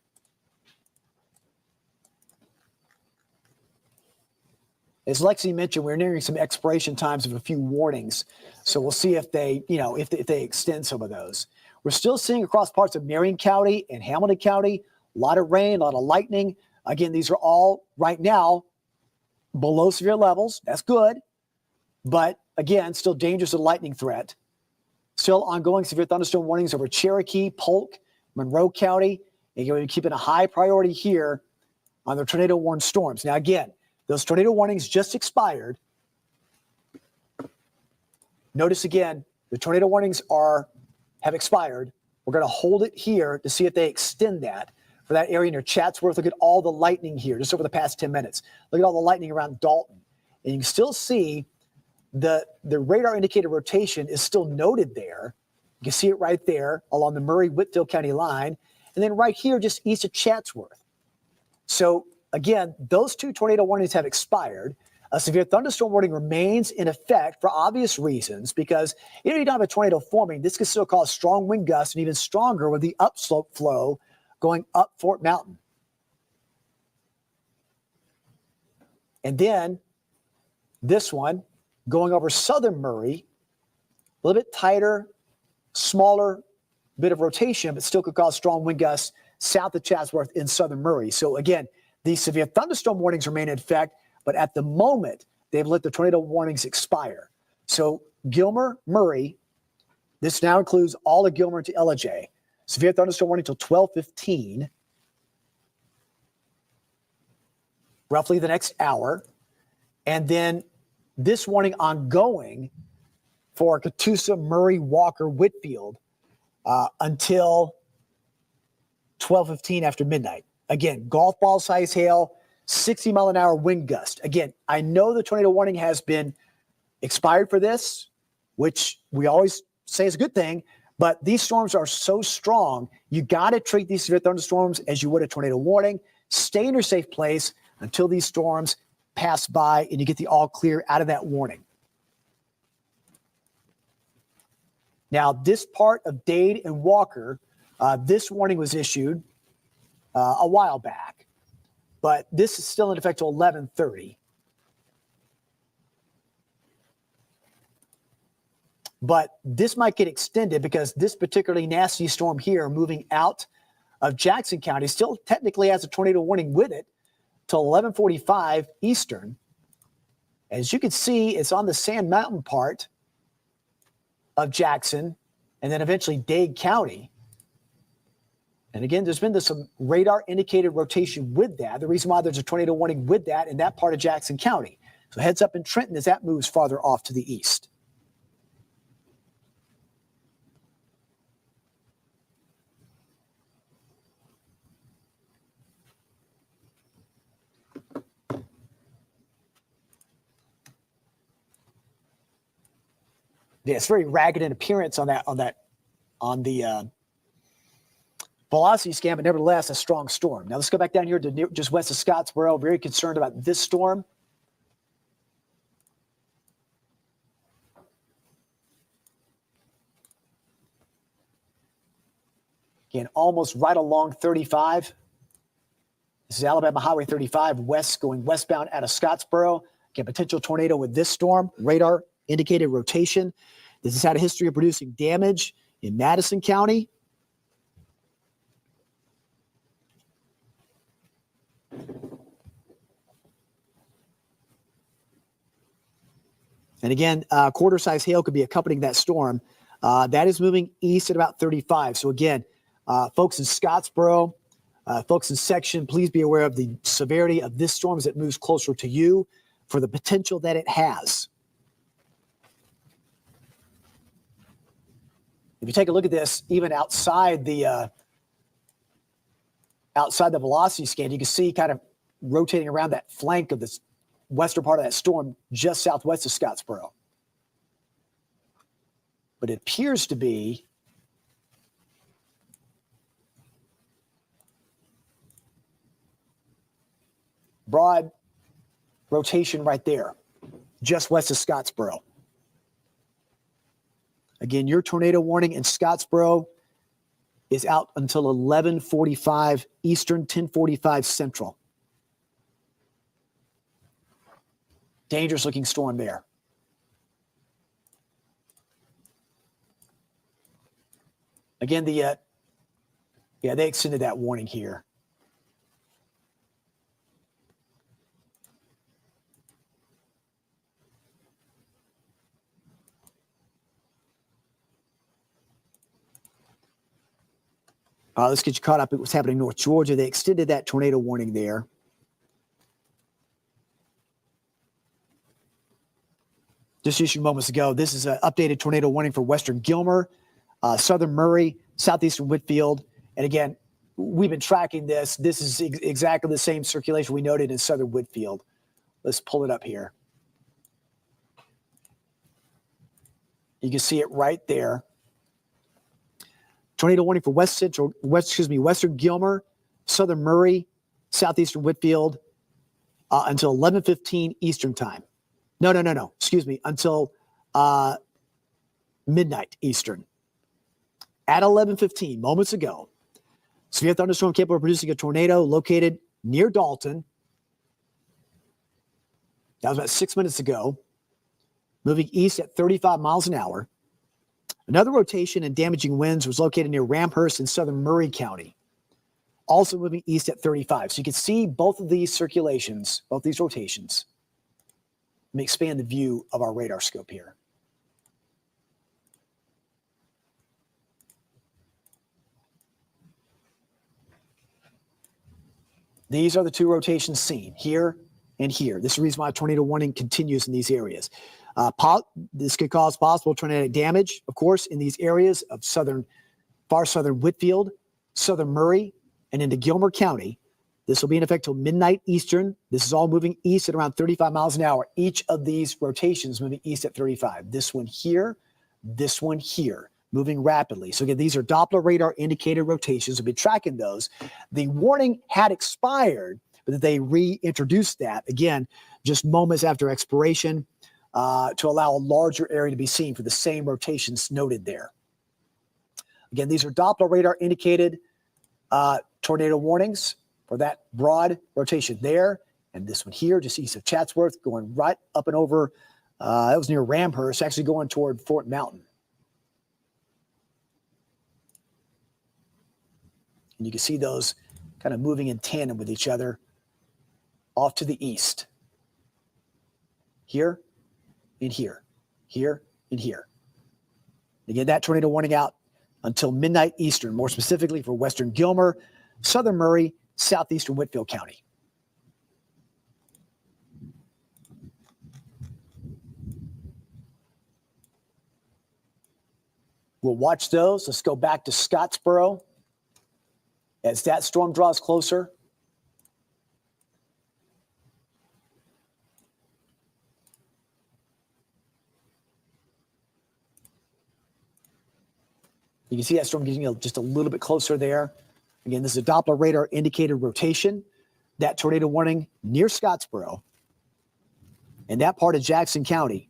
As Lexi mentioned, we're nearing some expiration times of a few warnings. So we'll see if they, if they extend some of those. We're still seeing across parts of Marion County and Hamilton County, a lot of rain, a lot of lightning. Again, these are all right now below severe levels. That's good. But again, still dangerous of lightning threat. Still ongoing severe thunderstorm warnings over Cherokee, Polk, Monroe County. And you're keeping a high priority here on the tornado warned storms. Now, again, those tornado warnings just expired. Notice again, the tornado warnings have expired. We're going to hold it here to see if they extend that for that area near Chatsworth. Look at all the lightning here just over the past 10 minutes. Look at all the lightning around Dalton. And you can still see the radar indicator rotation is still noted there. You can see it right there along the Murray-Whitfield County line. And then right here just east of Chatsworth. So again, those two tornado warnings have expired. A severe thunderstorm warning remains in effect for obvious reasons because you don't have a tornado forming. This could still cause strong wind gusts and even stronger with the upslope flow going up Fort Mountain. And then this one going over southern Murray, a little bit tighter, smaller bit of rotation, but still could cause strong wind gusts south of Chatsworth in southern Murray. So again, these severe thunderstorm warnings remain in effect, but at the moment, they've let the tornado warnings expire. So Gilmer, Murray, this now includes all of Gilmer to Ellijay. Severe thunderstorm warning until 12:15, roughly the next hour. And then this warning ongoing for Catoosa, Murray, Walker, Whitfield until 12:15 after midnight. Again, golf ball size hail, 60-mile-an-hour wind gust. Again, I know the tornado warning has been expired for this, which we always say is a good thing, but these storms are so strong, you got to treat these severe thunderstorms as you would a tornado warning. Stay in your safe place until these storms pass by and you get the all clear out of that warning. Now, this part of Dade and Walker, this warning was issued a while back, but this is still in effect till 11:30. But this might get extended because this particularly nasty storm here moving out of Jackson County still technically has a tornado warning with it till 11:45 Eastern. As you can see, it's on the Sand Mountain part of Jackson and then eventually Dade County. And again, there's been some radar indicated rotation with that. The reason why there's a tornado warning with that in that part of Jackson County. So heads up in Trenton as that moves farther off to the east. Yeah, it's very ragged in appearance on the velocity scan, but nevertheless a strong storm. Now let's go back down here to just west of Scottsboro. Very concerned about this storm. Again, almost right along 35. This is Alabama Highway 35 west going westbound out of Scottsboro. Again, potential tornado with this storm. Radar indicated rotation. This has had a history of producing damage in Madison County. And again, quarter-size hail could be accompanying that storm. That is moving east at about 35. So again, folks in Scottsboro, folks in section, please be aware of the severity of this storm as it moves closer to you. for the potential that it has. If you take a look at this, even outside the velocity scan, you can see kind of rotating around that flank of this western part of that storm just southwest of Scottsboro. But it appears to be broad rotation right there, just west of Scottsboro. Again, your tornado warning in Scottsboro is out until 11:45 Eastern, 10:45 Central. Dangerous looking storm there. Again, they extended that warning here. Let's get you caught up with what's happening in North Georgia. They extended that tornado warning there. Just issued moments ago. This is an updated tornado warning for western Gilmer, southern Murray, southeastern Whitfield. And again, we've been tracking this. This is exactly the same circulation we noted in southern Whitfield. Let's pull it up here. You can see it right there. Tornado warning for western Gilmer, southern Murray, southeastern Whitfield until 11:15 Eastern time. No. Excuse me, until midnight Eastern. At 11:15, moments ago, severe thunderstorm capable of producing a tornado located near Dalton. That was about 6 minutes ago. Moving east at 35 miles an hour. Another rotation and damaging winds was located near Ramhurst in southern Murray County. Also moving east at 35. So you can see both of these circulations, both these rotations. Let me expand the view of our radar scope here. These are the two rotations seen here and here. This is the reason why tornado warning continues in these areas. This could cause possible tornadic damage, of course, in these areas of far southern Whitfield, southern Murray, and into Gilmer County. This will be in effect till midnight Eastern. This is all moving east at around 35 miles an hour. Each of these rotations moving east at 35. This one here, moving rapidly. So again, these are Doppler radar indicated rotations. We've been tracking those. The warning had expired, but they reintroduced that, again, just moments after expiration. To allow a larger area to be seen for the same rotations noted there. Again, these are Doppler radar indicated tornado warnings for that broad rotation there. And this one here, just east of Chatsworth, going right up and over, that was near Ramhurst, actually going toward Fort Mountain. And you can see those kind of moving in tandem with each other off to the east. Here. And here, and here. Again, that tornado warning out until midnight Eastern, more specifically for western Gilmer, southern Murray, southeastern Whitfield County. We'll watch those. Let's go back to Scottsboro as that storm draws closer. You can see that storm getting just a little bit closer there. Again, this is a Doppler radar indicated rotation. That tornado warning near Scottsboro and that part of Jackson County.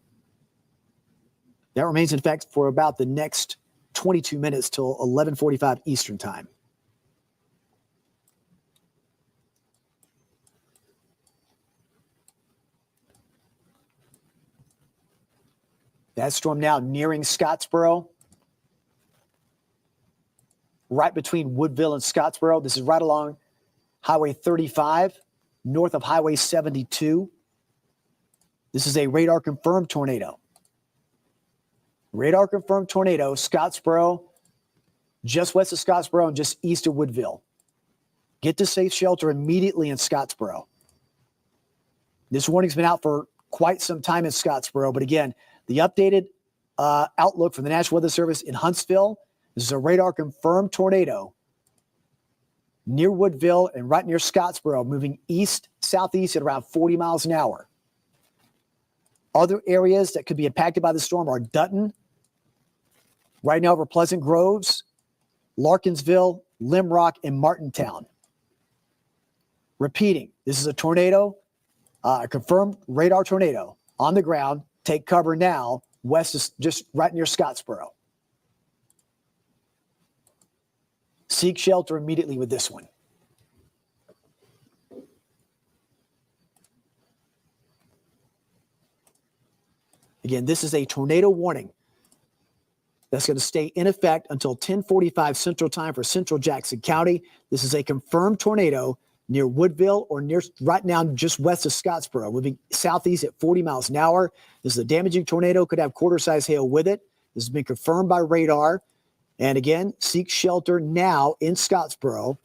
That remains in effect for about the next 22 minutes till 11:45 Eastern time. That storm now nearing Scottsboro. Right between Woodville and Scottsboro. This is right along Highway 35, north of Highway 72. This is a radar confirmed tornado. Radar confirmed tornado, Scottsboro, just west of Scottsboro and just east of Woodville. Get to safe shelter immediately in Scottsboro. This warning's been out for quite some time in Scottsboro. But again, the updated outlook from the National Weather Service in Huntsville. This is a radar confirmed tornado near Woodville and right near Scottsboro, moving east-southeast at around 40 miles an hour. Other areas that could be impacted by the storm are Dutton, right now over Pleasant Groves, Larkinsville, Limrock, and Martintown. Repeating, this is a tornado, a confirmed radar tornado on the ground. Take cover now. West is just right near Scottsboro. Seek shelter immediately with this one. Again, this is a tornado warning that's going to stay in effect until 10:45 Central Time for Central Jackson County. This is a confirmed tornado near Woodville or near right now just west of Scottsboro, moving southeast at 40 miles an hour. This is a damaging tornado, could have quarter-size hail with it. This has been confirmed by radar. And again, seek shelter now in Scottsboro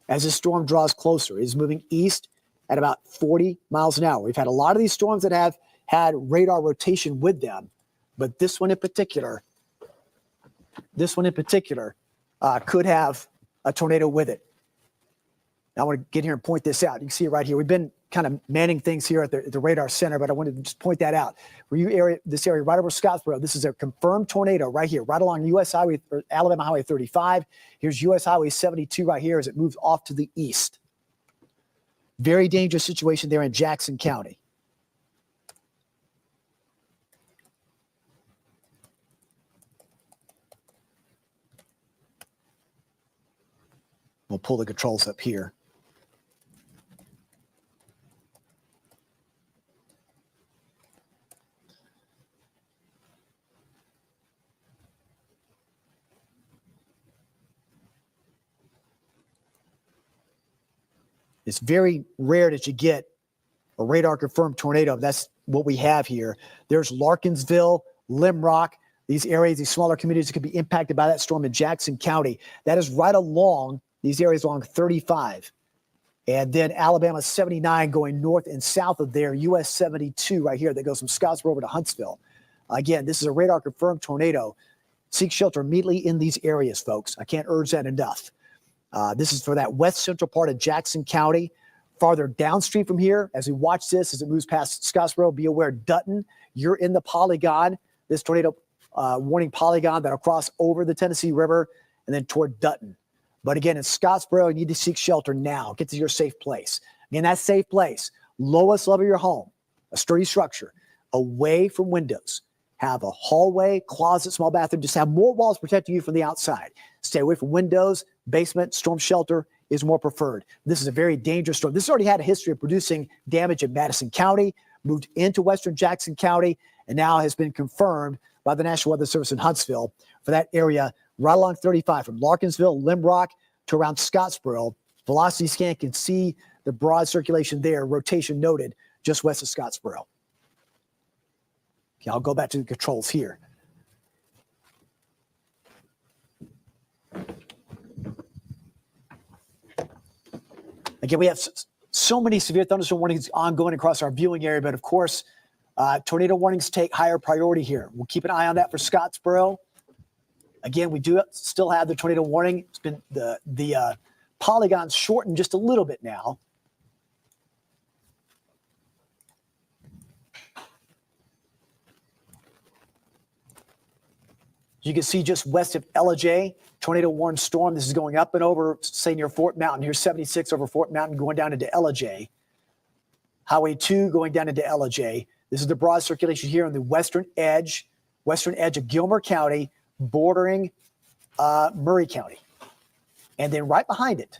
as the storm draws closer. It is moving east at about 40 miles an hour. We've had a lot of these storms that have had radar rotation with them, but this one in particular could have a tornado with it. Now, I want to get here and point this out. You can see it right here. We've been kind of manning things here at the radar center, but I wanted to just point that out. This area right over Scottsboro, this is a confirmed tornado right here, right along U.S. Highway or Alabama Highway 35. Here's U.S. Highway 72 right here as it moves off to the east. Very dangerous situation there in Jackson County. We'll pull the controls up here. It's very rare that you get a radar confirmed tornado. That's what we have here. There's Larkinsville, Limrock, these areas, these smaller communities that could be impacted by that storm in Jackson County. That is right along these areas along 35. And then Alabama 79 going north and south of there, US 72 right here that goes from Scottsboro over to Huntsville. Again, this is a radar confirmed tornado. Seek shelter immediately in these areas, folks. I can't urge that enough. This is for that west central part of Jackson County. Farther downstream from here, as we watch this, as it moves past Scottsboro, be aware, Dutton, you're in the polygon, this tornado warning polygon that'll cross over the Tennessee River and then toward Dutton. But again, in Scottsboro, you need to seek shelter now. Get to your safe place. Again, that safe place, lowest level of your home, a sturdy structure, away from windows. Have a hallway, closet, small bathroom. Just have more walls protecting you from the outside. Stay away from windows, basement, storm shelter is more preferred. This is a very dangerous storm. This has already had a history of producing damage in Madison County, moved into western Jackson County, and now has been confirmed by the National Weather Service in Huntsville for that area right along 35 from Larkinsville, Limrock to around Scottsboro. Velocity scan can see the broad circulation there, rotation noted just west of Scottsboro. Okay, I'll go back to the controls here. Again, we have so many severe thunderstorm warnings ongoing across our viewing area, but of course, tornado warnings take higher priority here. We'll keep an eye on that for Scottsboro. Again, we do still have the tornado warning. It's been the polygon's shortened just a little bit now. You can see just west of Ellijay, tornado warned storm. This is going up and over, say, near Fort Mountain. Here's 76 over Fort Mountain going down into Ellijay. Highway 2 going down into Ellijay. This is the broad circulation here on the western edge of Gilmer County, bordering Murray County. And then right behind it,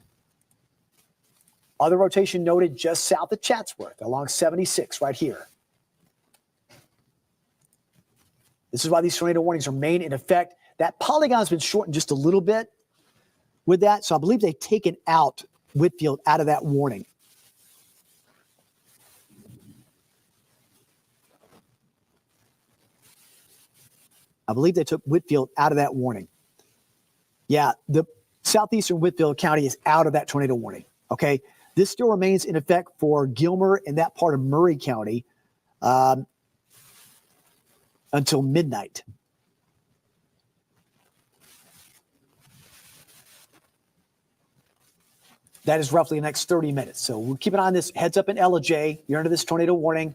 other rotation noted just south of Chatsworth along 76 right here. This is why these tornado warnings remain in effect. That polygon has been shortened just a little bit with that. So I believe they've taken out Whitfield out of that warning. I believe they took Whitfield out of that warning. Yeah, the southeastern Whitfield County is out of that tornado warning. Okay. This still remains in effect for Gilmer and that part of Murray County until midnight. That is roughly the next 30 minutes. So we'll keep an eye on this. Heads up in LJ. You're under this tornado warning.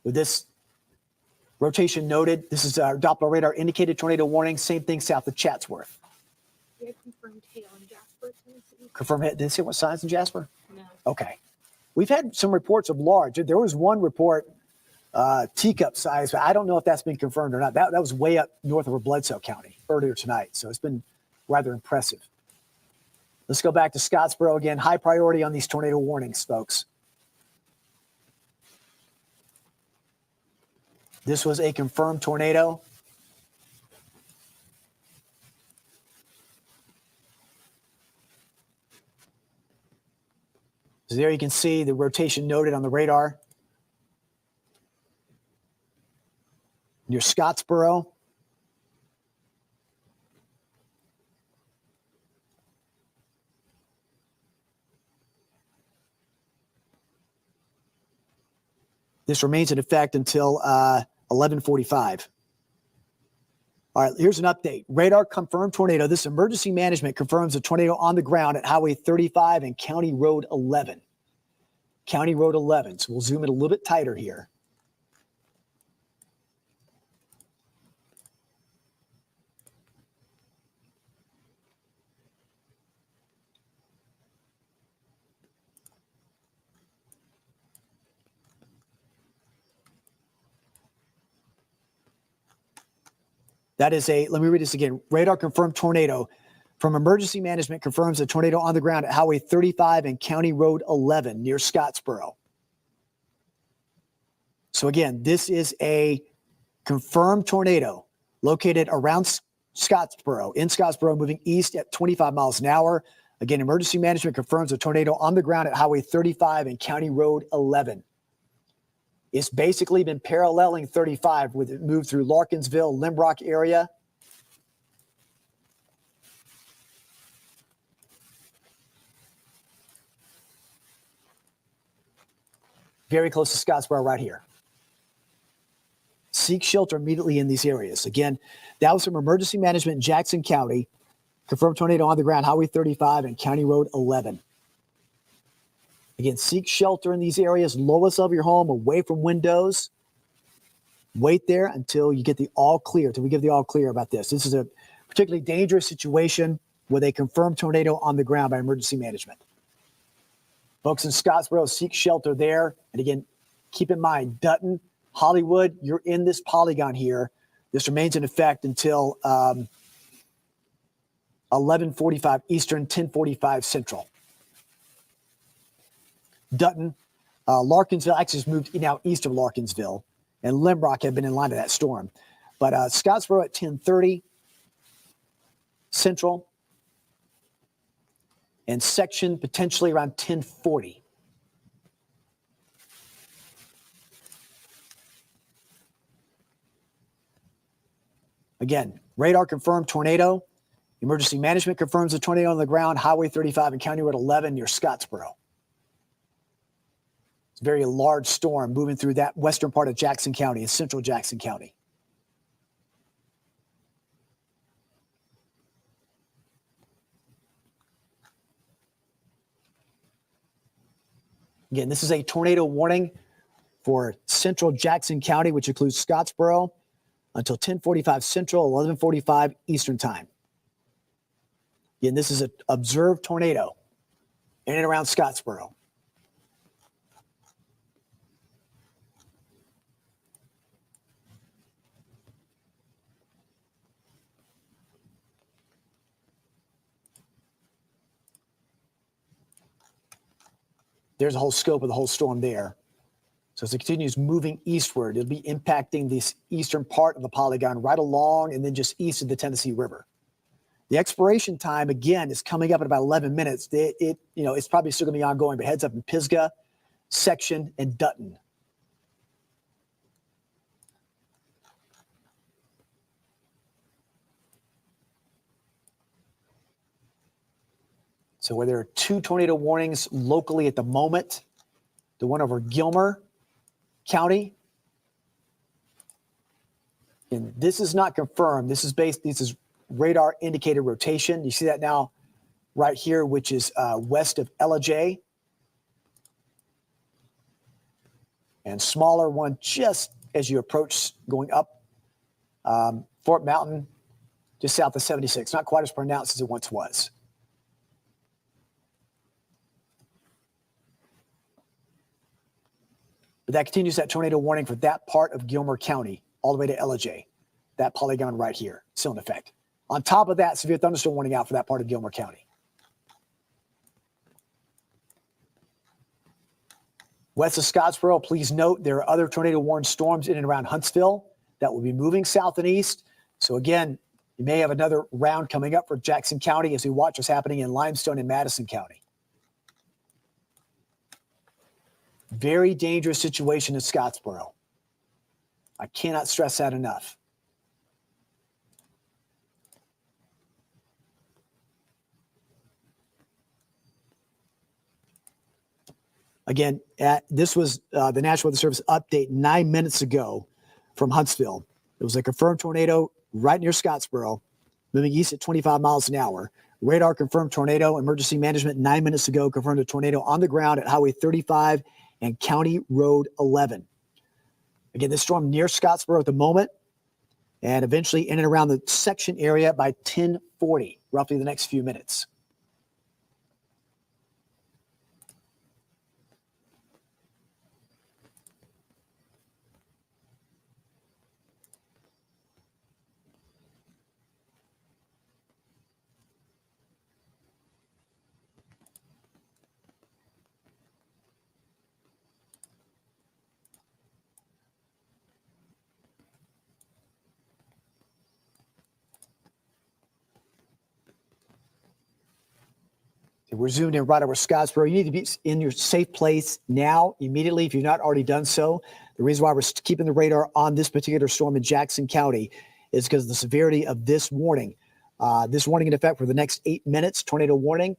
With this rotation noted, this is our Doppler radar indicated tornado warning. Same thing south of Chatsworth. We have confirmed hail in Jasper, Tennessee. Confirm it. Did it say what size in Jasper? No. Okay. We've had some reports of large. There was one report, teacup size, but I don't know if that's been confirmed or not. That was way up north of Bledsoe County earlier tonight. So it's been rather impressive. Let's go back to Scottsboro again. High priority on these tornado warnings, folks. This was a confirmed tornado. So there you can see the rotation noted on the radar. Near Scottsboro. This remains in effect until 11:45. All right, here's an update. Radar confirmed tornado. This emergency management confirms a tornado on the ground at Highway 35 and County Road 11. County Road 11. So we'll zoom in a little bit tighter here. That is let me read this again. Radar confirmed tornado from emergency management confirms a tornado on the ground at Highway 35 and County Road 11 near Scottsboro. So again, this is a confirmed tornado located around Scottsboro, in Scottsboro, moving east at 25 miles an hour. Again, emergency management confirms a tornado on the ground at Highway 35 and County Road 11. It's basically been paralleling 35 with it moved through Larkinsville, Limbrock area. Very close to Scottsboro right here. Seek shelter immediately in these areas. Again, that was from emergency management in Jackson County. Confirmed tornado on the ground, Highway 35 and County Road 11. Again, seek shelter in these areas, lowest of your home, away from windows. Wait there until you get the all clear, until we give the all clear about this. This is a particularly dangerous situation with a confirmed tornado on the ground by emergency management. Folks in Scottsboro, seek shelter there. And again, keep in mind, Dutton, Hollywood, you're in this polygon here. This remains in effect until 11:45 Eastern, 10:45 Central. Dutton, Larkinsville actually has moved now east of Larkinsville, and Limbrock had been in line to that storm. But Scottsboro at 10:30 Central, and section potentially around 10:40. Again, radar confirmed tornado. Emergency management confirms a tornado on the ground, Highway 35 and County Road 11 near Scottsboro. It's a very large storm moving through that western part of Jackson County and central Jackson County. Again, this is a tornado warning for central Jackson County, which includes Scottsboro, until 10:45 Central, 11:45 Eastern Time. Again, this is an observed tornado in and around Scottsboro. There's a whole scope of the whole storm there. So as it continues moving eastward, it'll be impacting this eastern part of the polygon right along and then just east of the Tennessee River. The expiration time, again, is coming up in about 11 minutes. It's probably still going to be ongoing, but heads up in Pisgah, Section, and Dutton. So where there are 2 tornado warnings locally at the moment, the one over Gilmer County. And this is not confirmed. This is radar indicated rotation. You see that now right here, which is west of LJ. And smaller one just as you approach going up Fort Mountain, just south of 76. Not quite as pronounced as it once was. But that continues that tornado warning for that part of Gilmer County, all the way to LJ. That polygon right here, still in effect. On top of that, severe thunderstorm warning out for that part of Gilmer County. West of Scottsboro, please note there are other tornado warned storms in and around Huntsville that will be moving south and east. So again, you may have another round coming up for Jackson County as we watch what's happening in Limestone and Madison County. Very dangerous situation in Scottsboro. I cannot stress that enough. Again, this was the National Weather Service update 9 minutes ago from Huntsville. It was a confirmed tornado right near Scottsboro, moving east at 25 miles an hour. Radar confirmed tornado. Emergency management 9 minutes ago confirmed a tornado on the ground at Highway 35 and County Road 11. Again, this storm near Scottsboro at the moment, and eventually in and around the section area by 10:40, roughly the next few minutes. We're zoomed in right over Scottsboro. You need to be in your safe place now, immediately, if you've not already done so. The reason why we're keeping the radar on this particular storm in Jackson County is because of the severity of this warning. This warning in effect for the next 8 minutes, tornado warning.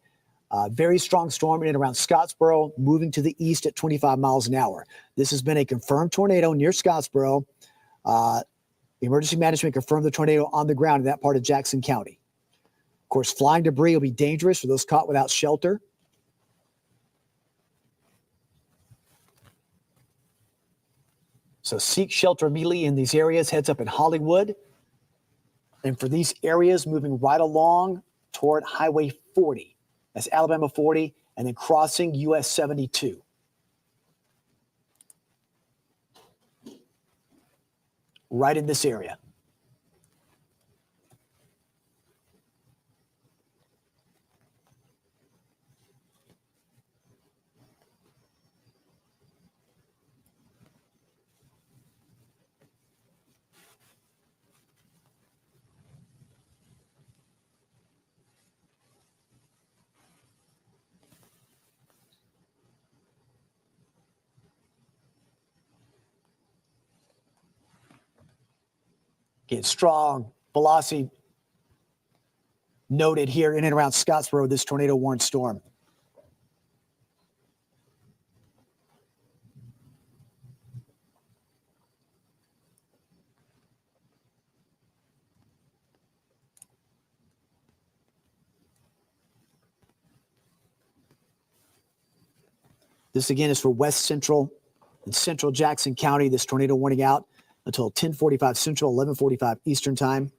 Very strong storm in and around Scottsboro, moving to the east at 25 miles an hour. This has been a confirmed tornado near Scottsboro. Emergency management confirmed the tornado on the ground in that part of Jackson County. Of course, flying debris will be dangerous for those caught without shelter. So seek shelter immediately in these areas. Heads up in Hollywood. And for these areas, moving right along toward Highway 40. That's Alabama 40, and then crossing US 72. Right in this area. Get strong velocity noted here in and around Scottsboro, this tornado warned storm. This again is for West Central and Central Jackson County. This tornado warning out until 10:45 Central, 11:45 Eastern time.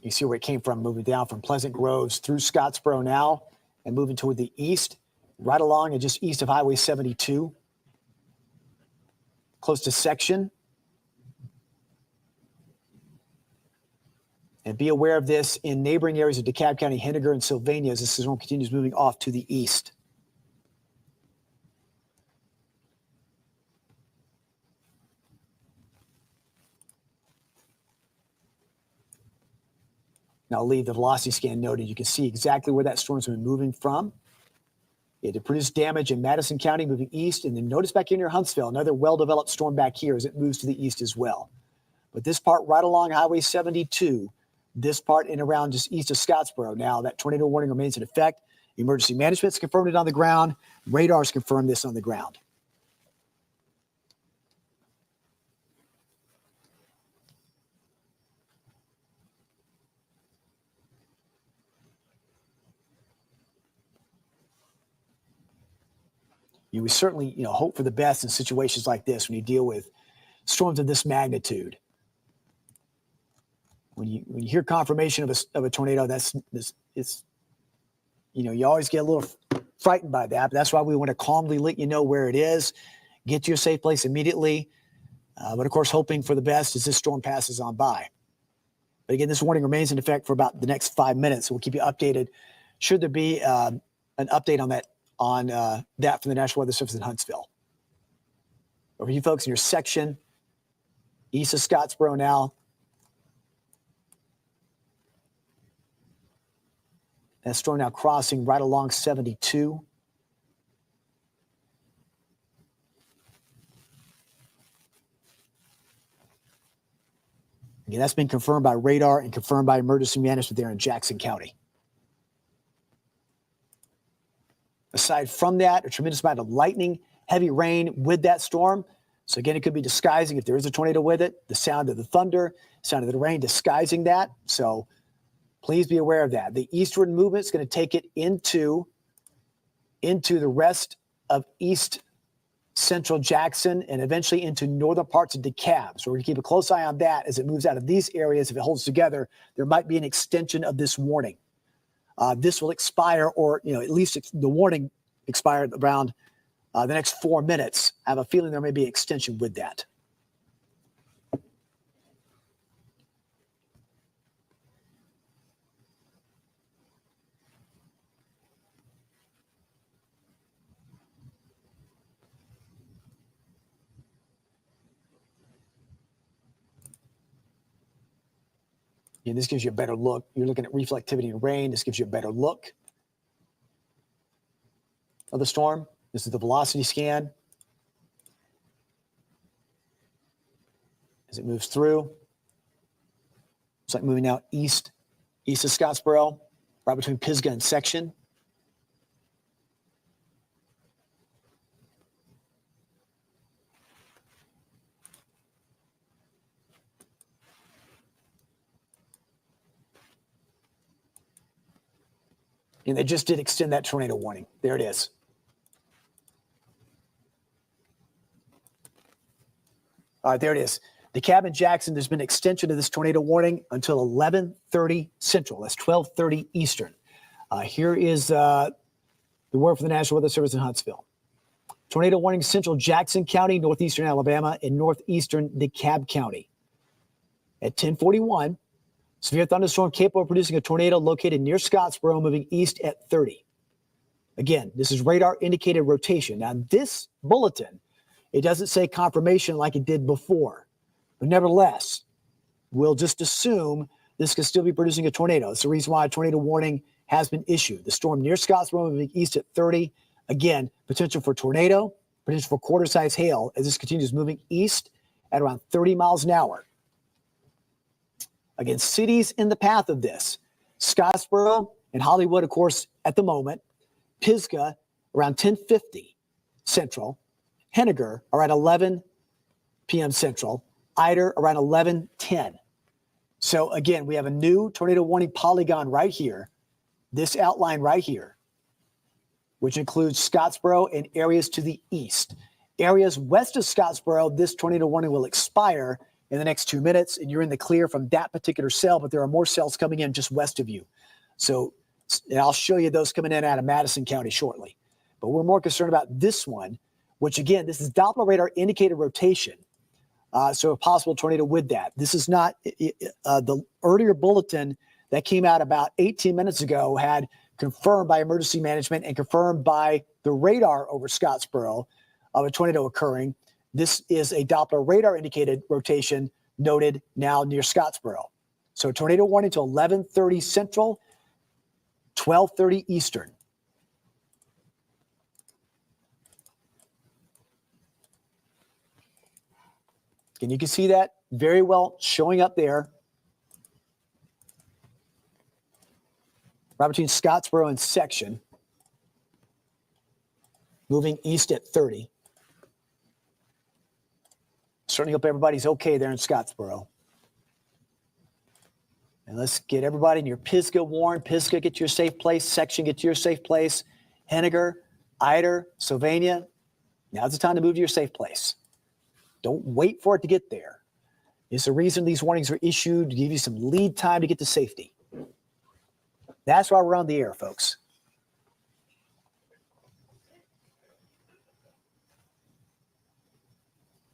You see where it came from, moving down from Pleasant Groves through Scottsboro now and moving toward the east, right along and just east of Highway 72, close to Section. And be aware of this in neighboring areas of DeKalb County, Henniger, and Sylvania as this storm continues moving off to the east. Now I'll leave the velocity scan noted. You can see exactly where that storm's been moving from. It had produced damage in Madison County moving east, and then notice back here near Huntsville, another well-developed storm back here as it moves to the east as well. But this part right along Highway 72, this part in around just east of Scottsboro. Now that tornado warning remains in effect. Emergency management's confirmed it on the ground. Radar's confirmed this on the ground. We certainly, hope for the best in situations like this when you deal with storms of this magnitude. When you hear confirmation of a tornado, you always get a little frightened by that. But that's why we want to calmly let you know where it is, get to your safe place immediately. But of course, hoping for the best as this storm passes on by. But again, this warning remains in effect for about the next 5 minutes. So we'll keep you updated. Should there be an update on that? That from the National Weather Service in Huntsville. Over you folks in your section, east of Scottsboro now. That storm now crossing right along 72. Again, that's been confirmed by radar and confirmed by emergency management there in Jackson County. Aside from that, a tremendous amount of lightning, heavy rain with that storm. So again, it could be disguising if there is a tornado with it, the sound of the thunder, sound of the rain disguising that. So please be aware of that. The eastward movement is going to take it into the rest of east central Jackson and eventually into northern parts of DeKalb. So we're going to keep a close eye on that as it moves out of these areas. If it holds together, there might be an extension of this warning. This will expire, or at least the warning expired around the next 4 minutes. I have a feeling there may be an extension with that. Yeah, this gives you a better look. You're looking at reflectivity and rain. This gives you a better look of the storm. This is the velocity scan as it moves through. It's like moving now east of Scottsboro, right between Pisgah and Section. And they just did extend that tornado warning. There it is. All right, there it is. DeKalb and Jackson, there's been an extension of this tornado warning until 11:30 Central. That's 12:30 Eastern. Here is the word from the National Weather Service in Huntsville. Tornado warning central Jackson County, northeastern Alabama, and northeastern DeKalb County. At 10:41, severe thunderstorm capable of producing a tornado located near Scottsboro, moving east at 30. Again, this is radar indicated rotation. Now, this bulletin, it doesn't say confirmation like it did before. But nevertheless, we'll just assume this could still be producing a tornado. It's the reason why a tornado warning has been issued. The storm near Scottsboro moving east at 30. Again, potential for tornado, potential for quarter-size hail as this continues moving east at around 30 miles an hour. Again, cities in the path of this. Scottsboro and Hollywood, of course, at the moment. Pisgah around 10:50 Central. Henniger around 11 p.m. Central. Eider around 11:10. So again, we have a new tornado warning polygon right here. This outline right here, which includes Scottsboro and areas to the east. Areas west of Scottsboro, this tornado warning will expire in the next 2 minutes, and you're in the clear from that particular cell, but there are more cells coming in just west of you. So I'll show you those coming in out of Madison County shortly. But we're more concerned about this one, which again, this is Doppler radar indicated rotation. So a possible tornado with that. This is not the earlier bulletin that came out about 18 minutes ago had confirmed by emergency management and confirmed by the radar over Scottsboro of a tornado occurring. This is a Doppler radar indicated rotation noted now near Scottsboro. So tornado warning till 11:30 Central, 12:30 Eastern. And you can see that very well showing up there. Right between Scottsboro and Section. Moving east at 30. Certainly hope everybody's okay there in Scottsboro. And let's get everybody in your Pisgah warned. Pisgah, get to your safe place. Section, get to your safe place. Henniger, Eider, Sylvania. Now's the time to move to your safe place. Don't wait for it to get there. It's the reason these warnings are issued, to give you some lead time to get to safety. That's why we're on the air, folks.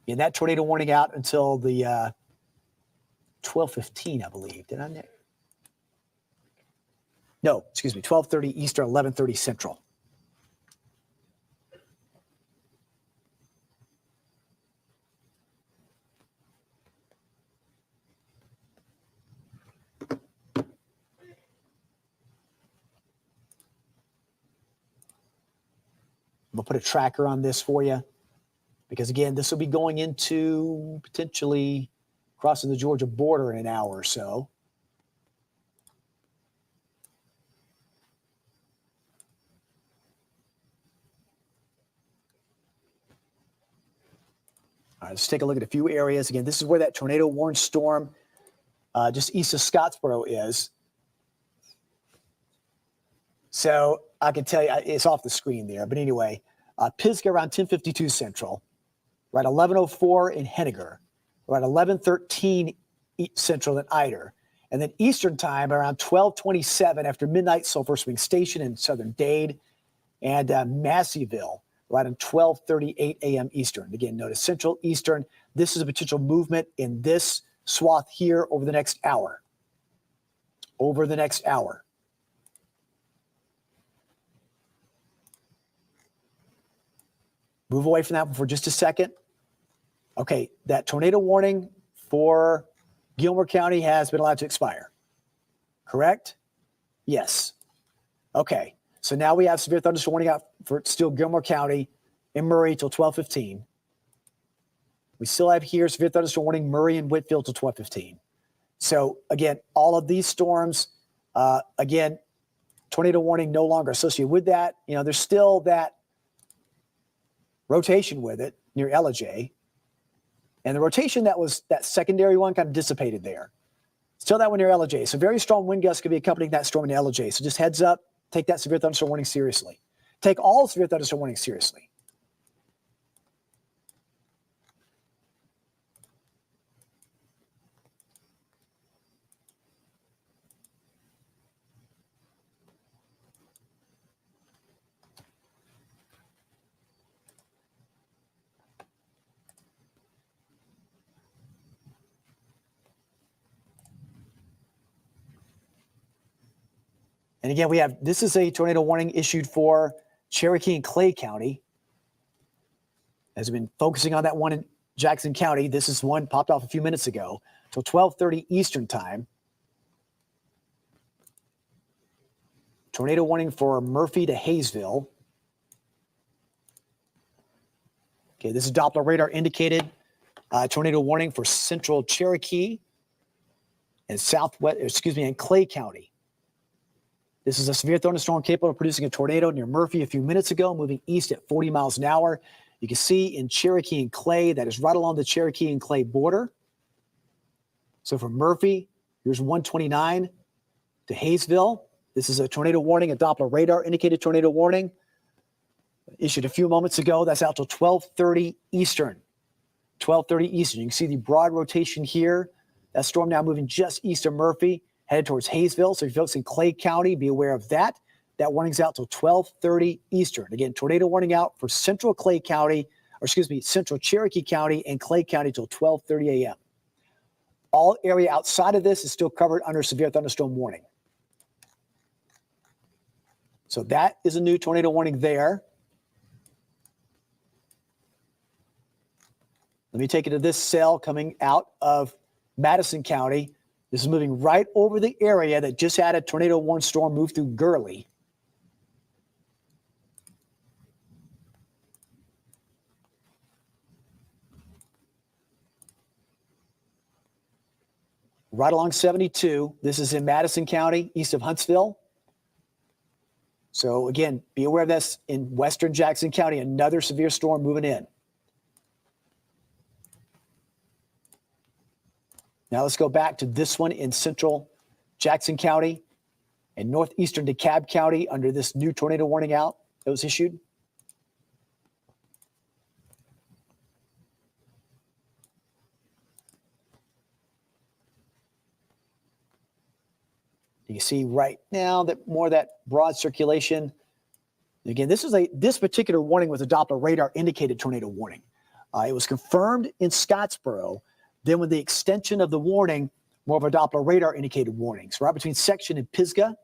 And that tornado warning out until the 12:15, I believe. Did I? No, excuse me, 12:30 Eastern, 11:30 Central. We'll put a tracker on this for you because, again, this will be going into potentially crossing the Georgia border in an hour or so. All right, let's take a look at a few areas. Again, this is where that tornado warned storm just east of Scottsboro is. So I can tell you, it's off the screen there. But anyway, Pisgah around 10:52 Central, right 11:04 in Henniger, right 11:13 Central in Eider, and then Eastern time around 12:27 after midnight, Sulphur Spring Station in southern Dade, and Masseyville, right on 12:38 a.m. Eastern. Again, notice Central, Eastern. This is a potential movement in this swath here over the next hour. Over the next hour. Move away from that for just a second. Okay, that tornado warning for Gilmer County has been allowed to expire. Correct? Yes. Okay, so now we have severe thunderstorm warning out for still Gilmer County in Murray till 12:15. We still have here severe thunderstorm warning Murray and Whitfield till 12:15. So again, all of these storms, again, tornado warning no longer associated with that. You know, there's still that rotation with it near Ellijay. And the rotation that was that secondary one kind of dissipated there. Still that one near Ellijay. So very strong wind gusts could be accompanying that storm in Ellijay. So just heads up, take that severe thunderstorm warning seriously. Take all severe thunderstorm warnings seriously. And again, we have, this is a tornado warning issued for Cherokee and Clay County. As we've been focusing on that one in Jackson County, this is one popped off a few minutes ago. Till 12:30 Eastern time. Tornado warning for Murphy to Hayesville. Okay, this is Doppler radar indicated. Tornado warning for Central Cherokee and and Clay County. This is a severe thunderstorm capable of producing a tornado near Murphy a few minutes ago, moving east at 40 miles an hour. You can see in Cherokee and Clay, that is right along the Cherokee and Clay border. So from Murphy, here's 129 to Hayesville. This is a tornado warning, a Doppler radar indicated tornado warning. Issued a few moments ago. That's out till 12:30 Eastern. 12:30 Eastern. You can see the broad rotation here. That storm now moving just east of Murphy, headed towards Hayesville. So if you're folks in Clay County, be aware of that. That warning's out till 12:30 Eastern. Again, tornado warning out for Central Clay County, Central Cherokee County and Clay County till 12:30 a.m. All area outside of this is still covered under severe thunderstorm warning. So that is a new tornado warning there. Let me take you to this cell coming out of Madison County. This is moving right over the area that just had a tornado warning storm move through Gurley. Right along 72. This is in Madison County, east of Huntsville. So again, be aware of this in western Jackson County, another severe storm moving in. Now let's go back to this one in central Jackson County and northeastern DeKalb County under this new tornado warning out that was issued. You can see right now that more of that broad circulation. Again, this particular warning was a Doppler radar indicated tornado warning. It was confirmed in Scottsboro. Then with the extension of the warning, more of a Doppler radar indicated warning. So right between Section and Pisgah.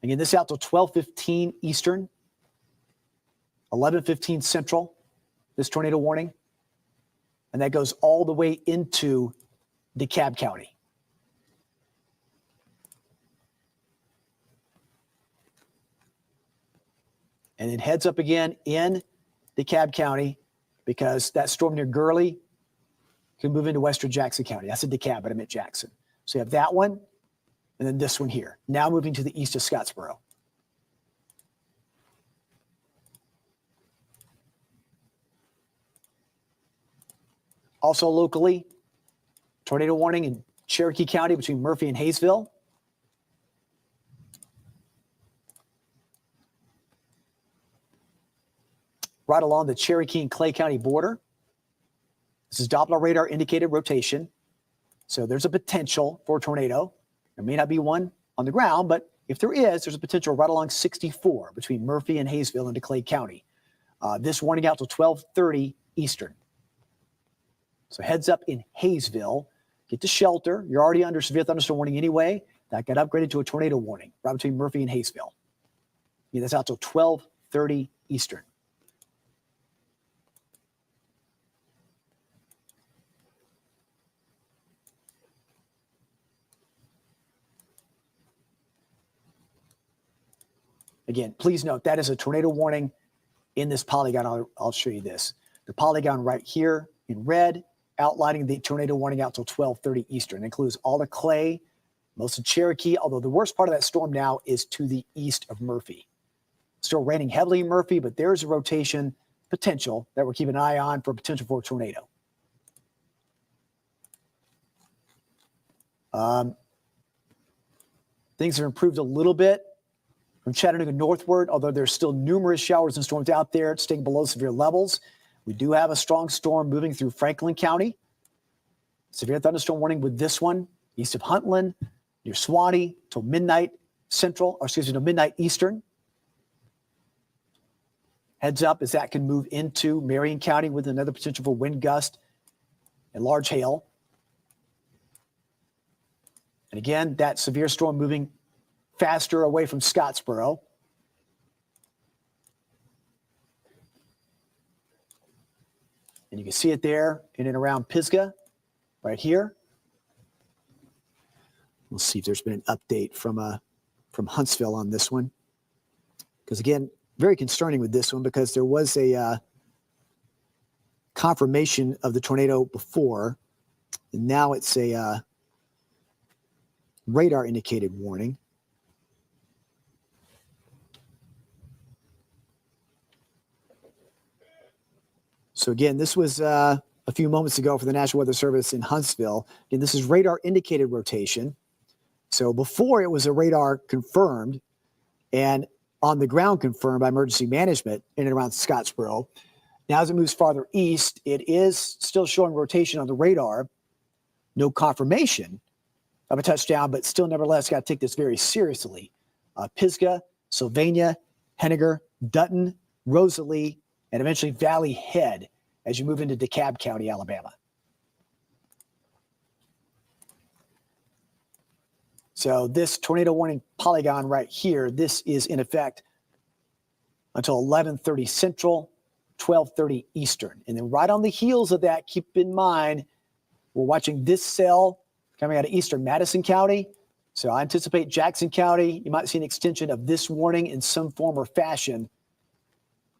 Again, this out till 12:15 Eastern, 11:15 Central, this tornado warning. And that goes all the way into DeKalb County. And then heads up again in DeKalb County because that storm near Gurley can move into western Jackson County. I said DeKalb, but I meant Jackson. So you have that one and then this one here. Now moving to the east of Scottsboro. Also locally, tornado warning in Cherokee County between Murphy and Hayesville. Right along the Cherokee and Clay County border. This is Doppler radar indicated rotation. So there's a potential for a tornado. There may not be one on the ground, but if there is, there's a potential right along 64 between Murphy and Hayesville into Clay County. This warning out till 12:30 Eastern. So heads up in Hayesville. Get to shelter. You're already under severe thunderstorm warning anyway. That got upgraded to a tornado warning right between Murphy and Hayesville. Yeah, that's out till 12:30 Eastern. Again, please note that is a tornado warning in this polygon. I'll show you this. The polygon right here in red outlining the tornado warning out till 12:30 Eastern. It includes all the Clay, most of Cherokee, although the worst part of that storm now is to the east of Murphy. Still raining heavily in Murphy, but there's a rotation potential that we're keeping an eye on for potential for a tornado. Things have improved a little bit from Chattanooga northward, although there's still numerous showers and storms out there staying below severe levels. We do have a strong storm moving through Franklin County. Severe thunderstorm warning with this one east of Huntland, near Swanee till midnight till midnight Eastern. Heads up as that can move into Marion County with another potential for wind gust and large hail. And again, that severe storm moving faster away from Scottsboro. And you can see it there in and around Pisgah, right here. We'll see if there's been an update from Huntsville on this one. Because again, very concerning with this one because there was a confirmation of the tornado before, and now it's a radar indicated warning. So again, this was a few moments ago for the National Weather Service in Huntsville. Again, this is radar indicated rotation. So before it was a radar confirmed and on the ground confirmed by emergency management in and around Scottsboro. Now as it moves farther east, it is still showing rotation on the radar. No confirmation of a touchdown, but still nevertheless got to take this very seriously. Pisgah, Sylvania, Henniger, Dutton, Rosalie, and eventually Valley Head as you move into DeKalb County, Alabama. So this tornado warning polygon right here, this is in effect until 11:30 Central, 12:30 Eastern. And then right on the heels of that, keep in mind We're watching this cell coming out of eastern Madison County. So I anticipate Jackson County, you might see an extension of this warning in some form or fashion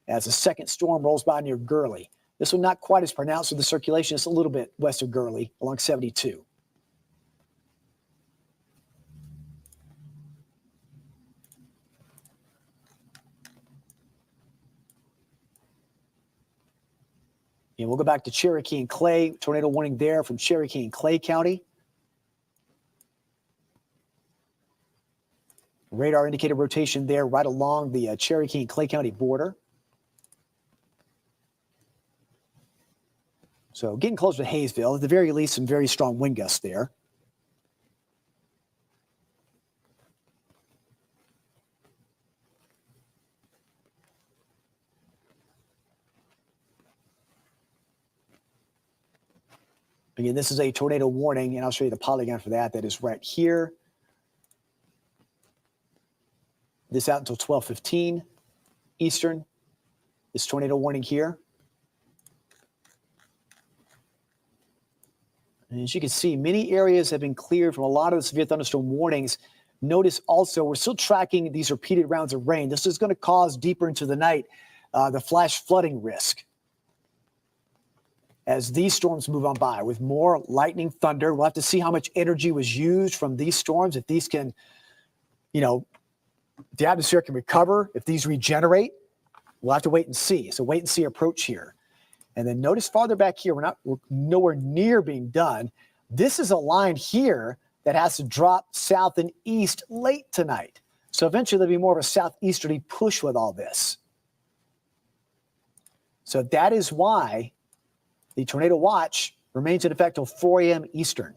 as a second storm rolls by near Gurley. This one not quite as pronounced with the circulation. It's a little bit west of Gurley along 72. And we'll go back to Cherokee and Clay. Tornado warning there from Cherokee and Clay County. Radar indicated rotation there right along the Cherokee and Clay County border. So getting closer to Hayesville, at the very least, some very strong wind gusts there. Again, this is a tornado warning, and I'll show you the polygon for that. That is right here. This out until 12:15 Eastern. This tornado warning here. And as you can see, many areas have been cleared from a lot of the severe thunderstorm warnings. Notice also, we're still tracking these repeated rounds of rain. This is going to cause deeper into the night the flash flooding risk. As these storms move on by with more lightning, thunder, we'll have to see how much energy was used from these storms. If these can, the atmosphere can recover, if these regenerate, we'll have to wait and see. It's a wait and see approach here. And then notice farther back here, we're nowhere near being done. This is a line here that has to drop south and east late tonight. So eventually there'll be more of a southeasterly push with all this. So that is why the tornado watch remains in effect till 4 a.m. Eastern.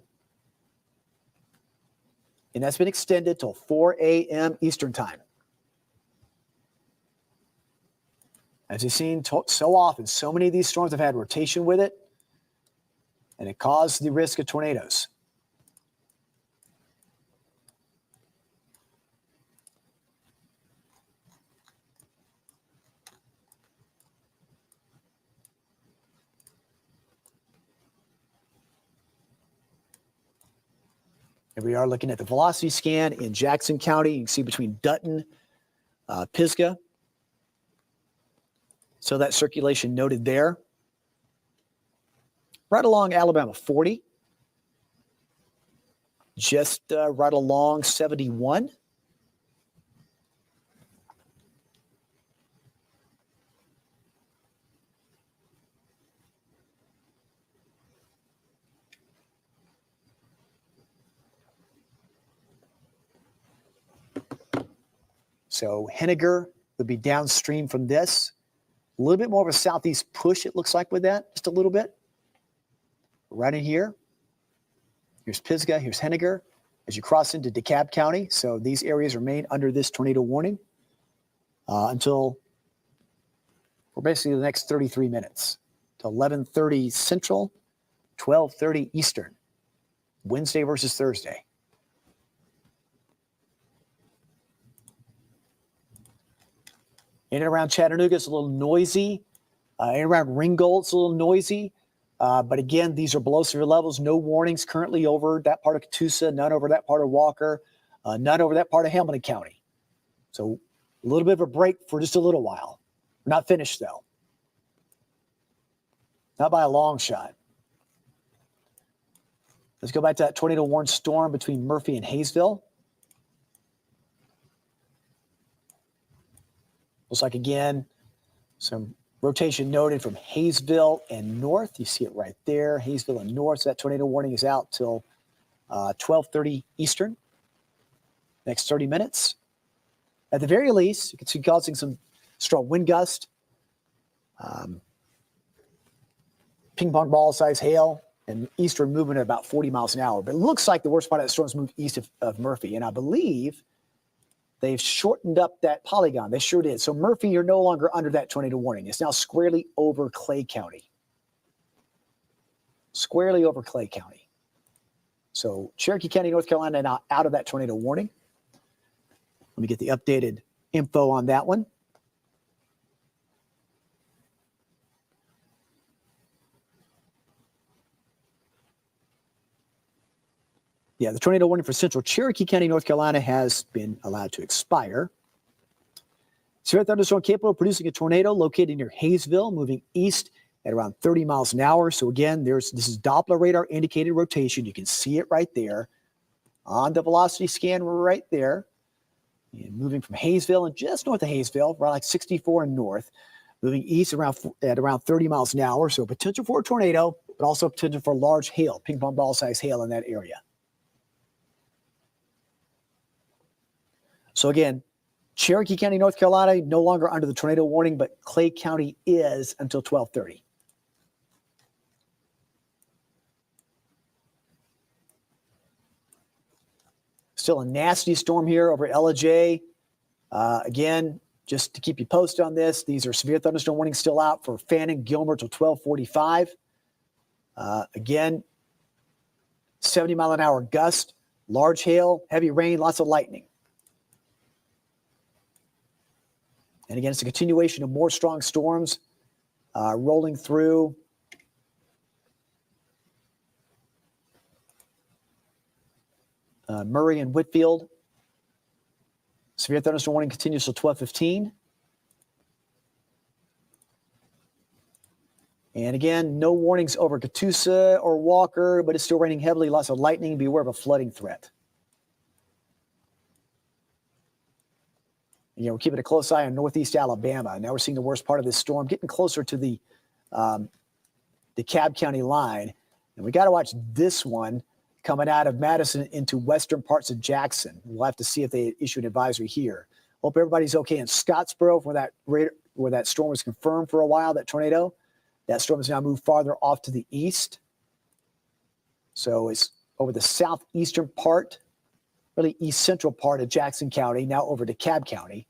And that's been extended till 4 a.m. Eastern time. As you've seen so often, so many of these storms have had rotation with it, and it caused the risk of tornadoes. And we are looking at the velocity scan in Jackson County. You can see between Dutton, Pisgah. So that circulation noted there. Right along Alabama 40. Just right along 71. So Henniger would be downstream from this. A little bit more of a southeast push, it looks like, with that, just a little bit. Right in here. Here's Pisgah, here's Henniger. As you cross into DeKalb County, so these areas remain under this tornado warning until, for basically the next 33 minutes, to 11:30 Central, 12:30 Eastern, Wednesday versus Thursday. In and around Chattanooga, it's a little noisy. In and around Ringgold, it's a little noisy. But again, these are below severe levels. No warnings currently over that part of Catoosa, none over that part of Walker, none over that part of Hamilton County. So a little bit of a break for just a little while. We're not finished, though. Not by a long shot. Let's go back to that tornado warned storm between Murphy and Hayesville. Looks like, again, some rotation noted from Hayesville and north. You see it right there, Hayesville and north. So that tornado warning is out till 12:30 Eastern. Next 30 minutes. At the very least, you can see causing some strong wind gust, ping pong ball size hail, and eastern movement at about 40 miles an hour. But it looks like the worst part of that storm's moved east of Murphy. And I believe they've shortened up that polygon. They sure did. So Murphy, you're no longer under that tornado warning. It's now squarely over Clay County. Squarely over Clay County. So Cherokee County, North Carolina, now out of that tornado warning. Let me get the updated info on that one. the tornado warning for central Cherokee County, North Carolina has been allowed to expire. Severe thunderstorm capable of producing a tornado located near Hayesville, moving east at around 30 miles an hour. So again, this is Doppler radar indicated rotation. You can see it right there on the velocity scan right there. And moving from Hayesville and just north of Hayesville, around like 64 and north, moving east at around 30 miles an hour. So potential for a tornado, but also potential for large hail, ping pong ball size hail in that area. So again, Cherokee County, North Carolina, no longer under the tornado warning, but Clay County is until 12:30. Still a nasty storm here over LJ. Again, just to keep you posted on this, these are severe thunderstorm warnings still out for Fannin, Gilmer till 12:45. Again, 70-mile-an-hour gust, large hail, heavy rain, lots of lightning. And again, it's a continuation of more strong storms rolling through. Murray and Whitfield. Severe thunderstorm warning continues till 12:15. And again, no warnings over Catoosa or Walker, but it's still raining heavily, lots of lightning. Beware of a flooding threat. We're keeping a close eye on northeast Alabama. Now we're seeing the worst part of this storm getting closer to the DeKalb County line. And we got to watch this one coming out of Madison into western parts of Jackson. We'll have to see if they issue an advisory here. Hope everybody's okay in Scottsboro where that storm was confirmed for a while, that tornado. That storm has now moved farther off to the east. So it's over the southeastern part, really east central part of Jackson County, now over to DeKalb County.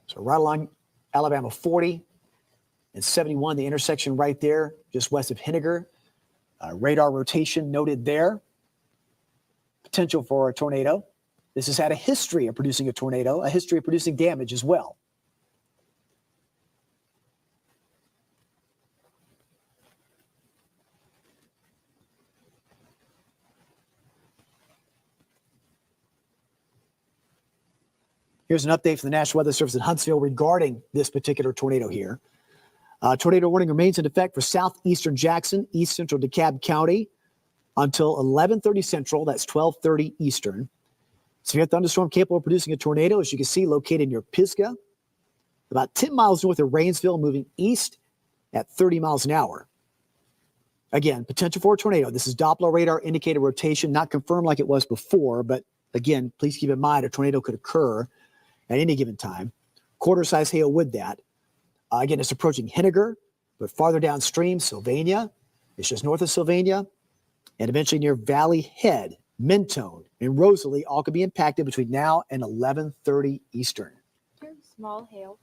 So right along Alabama 40 and 71, the intersection right there, just west of Henniger. Radar rotation noted there. Potential for a tornado. This has had a history of producing a tornado, a history of producing damage as well. Here's an update from the National Weather Service in Huntsville regarding this particular tornado here. Tornado warning remains in effect for southeastern Jackson, east central DeKalb County until 11:30 Central. That's 12:30 Eastern. Severe thunderstorm capable of producing a tornado, as you can see, located near Pisgah, about 10 miles north of Rainsville, moving east at 30 miles an hour. Again, potential for a tornado. This is Doppler radar indicated rotation, not confirmed like it was before, but again, please keep in mind a tornado could occur at any given time. Quarter-size hail with that. Again, it's approaching Henniger, but farther downstream, Sylvania. It's just north of Sylvania. And eventually near Valley Head, Mentone, and Rosalie all could be impacted between now and 11:30 Eastern. There's small hail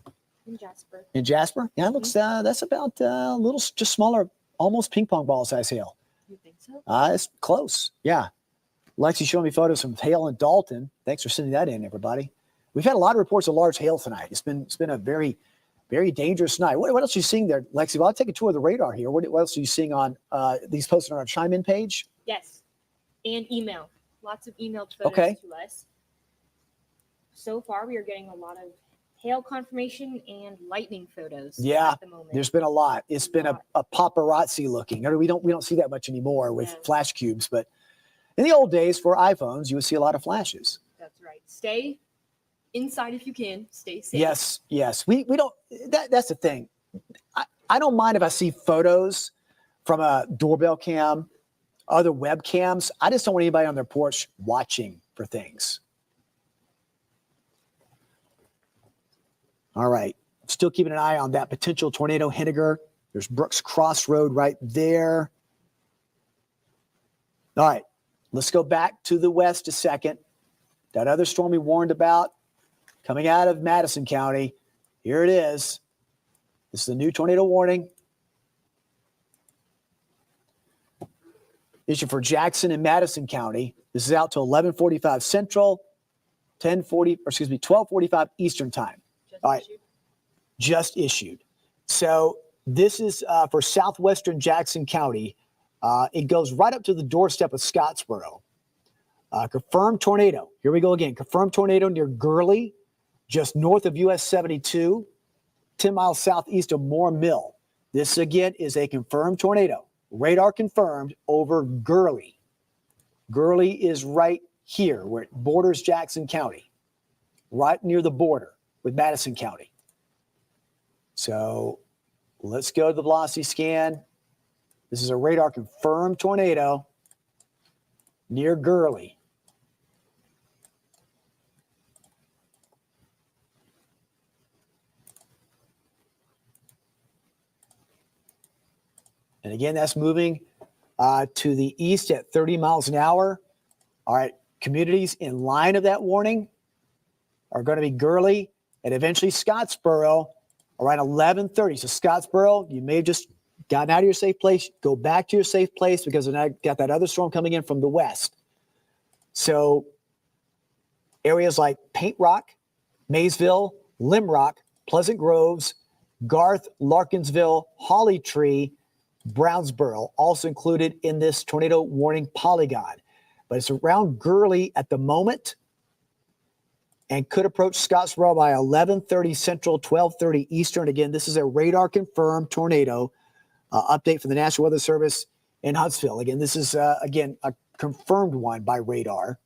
in Jasper. In Jasper? Yeah, it looks, that's about a little, just smaller, almost ping pong ball size hail. You think so? It's close, yeah. Lexi's showing me photos from hail in Dalton. Thanks for sending that in, everybody. We've had a lot of reports of large hail tonight. It's been a very, very dangerous night. What else are you seeing there, Lexi? Well, I'll take a tour of the radar here. What else are you seeing on these posted on our chime-in page? Yes. And email. Lots of emailed photos to us. So far, we are getting a lot of hail confirmation and lightning photos at the moment. There's been a lot. It's been a paparazzi looking. We don't see that much anymore with flash cubes, but in the old days for iPhones, you would see a lot of flashes. That's right. Stay inside if you can. Stay safe. Yes. We don't. That's the thing. I don't mind if I see photos from a doorbell cam, other webcams. I just don't want anybody on their porch watching for things. All right. Still keeping an eye on that potential tornado, Henniger. There's Brooks Crossroad right there. All right. Let's go back to the west a second. That other storm we warned about coming out of Madison County. Here it is. This is a new tornado warning. Issued for Jackson and Madison County. This is out to 11:45 Central, 12:45 Eastern time. All right. Just issued. So this is for southwestern Jackson County. It goes right up to the doorstep of Scottsboro. Confirmed tornado. Here we go again. Confirmed tornado near Gurley, just north of US 72, 10 miles southeast of Moore Mill. This again is a confirmed tornado. Radar confirmed over Gurley. Gurley is right here where it borders Jackson County, right near the border with Madison County. So let's go to the velocity scan. This is a radar confirmed tornado near Gurley. And again, that's moving to the east at 30 miles an hour. All right, communities in line of that warning are going to be Gurley and eventually Scottsboro around 11:30. So Scottsboro, you may have just gotten out of your safe place. Go back to your safe place because I got that other storm coming in from the west. So areas like Paint Rock, Maysville, Limrock, Pleasant Groves, Garth, Larkinsville, Holly Tree, Brownsboro, also included in this tornado warning polygon. But it's around Gurley at the moment and could approach Scottsboro by 11:30 Central, 12:30 Eastern. Again, this is a radar-confirmed tornado. Update from the National Weather Service in Huntsville. Again, this is, again, a confirmed one by radar.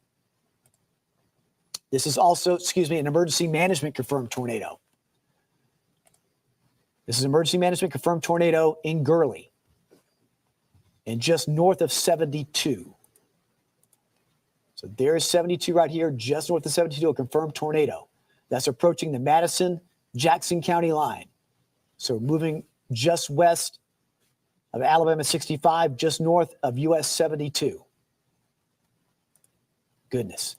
This is also, an emergency management confirmed tornado. This is emergency management confirmed tornado in Gurley and just north of 72. So there's 72 right here, just north of 72, a confirmed tornado. That's approaching the Madison-Jackson County line. So moving just west of Alabama 65, just north of US 72. Goodness.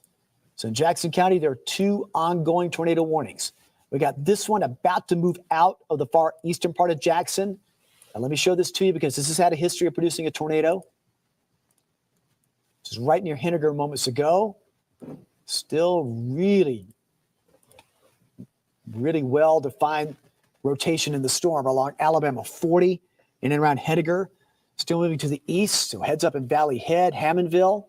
So in Jackson County, there are two ongoing tornado warnings. We got this one about to move out of the far eastern part of Jackson. Now let me show this to you because this has had a history of producing a tornado. This is right near Henniger moments ago. Still really well-defined rotation in the storm along Alabama 40 and then around Henniger. Still moving to the east, so heads up in Valley Head, Hammondville.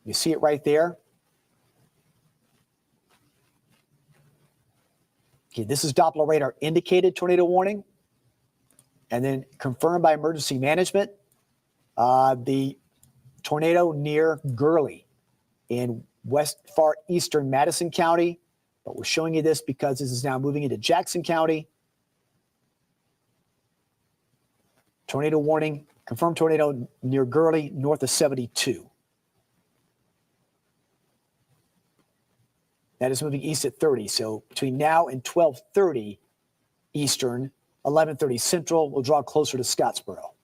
You see it right there. Okay, this is Doppler radar indicated tornado warning. And then confirmed by emergency management, the tornado near Gurley in far eastern Madison County. But we're showing you this because this is now moving into Jackson County. Tornado warning, confirmed tornado near Gurley, north of 72. That is moving east at 30. So between now and 12:30 Eastern, 11:30 Central, we'll draw closer to Scottsboro.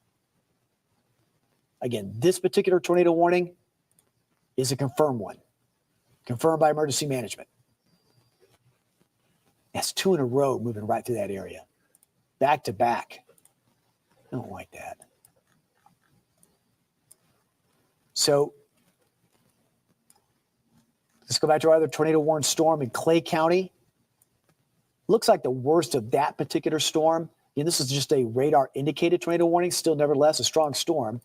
Again, this particular tornado warning is a confirmed one, confirmed by emergency management. That's two in a row moving right through that area, back to back. I don't like that. So let's go back to our other tornado warned storm in Clay County. Looks like the worst of that particular storm. And this is just a radar indicated tornado warning, still nevertheless a strong storm.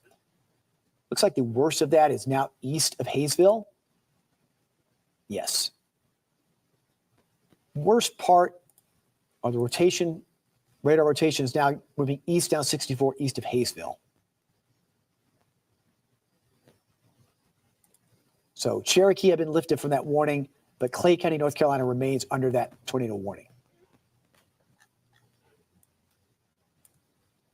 Looks like the worst of that is now east of Hayesville. Yes. Worst part of the rotation, radar rotation is now moving east down 64 east of Hayesville. So Cherokee had been lifted from that warning, but Clay County, North Carolina remains under that tornado warning.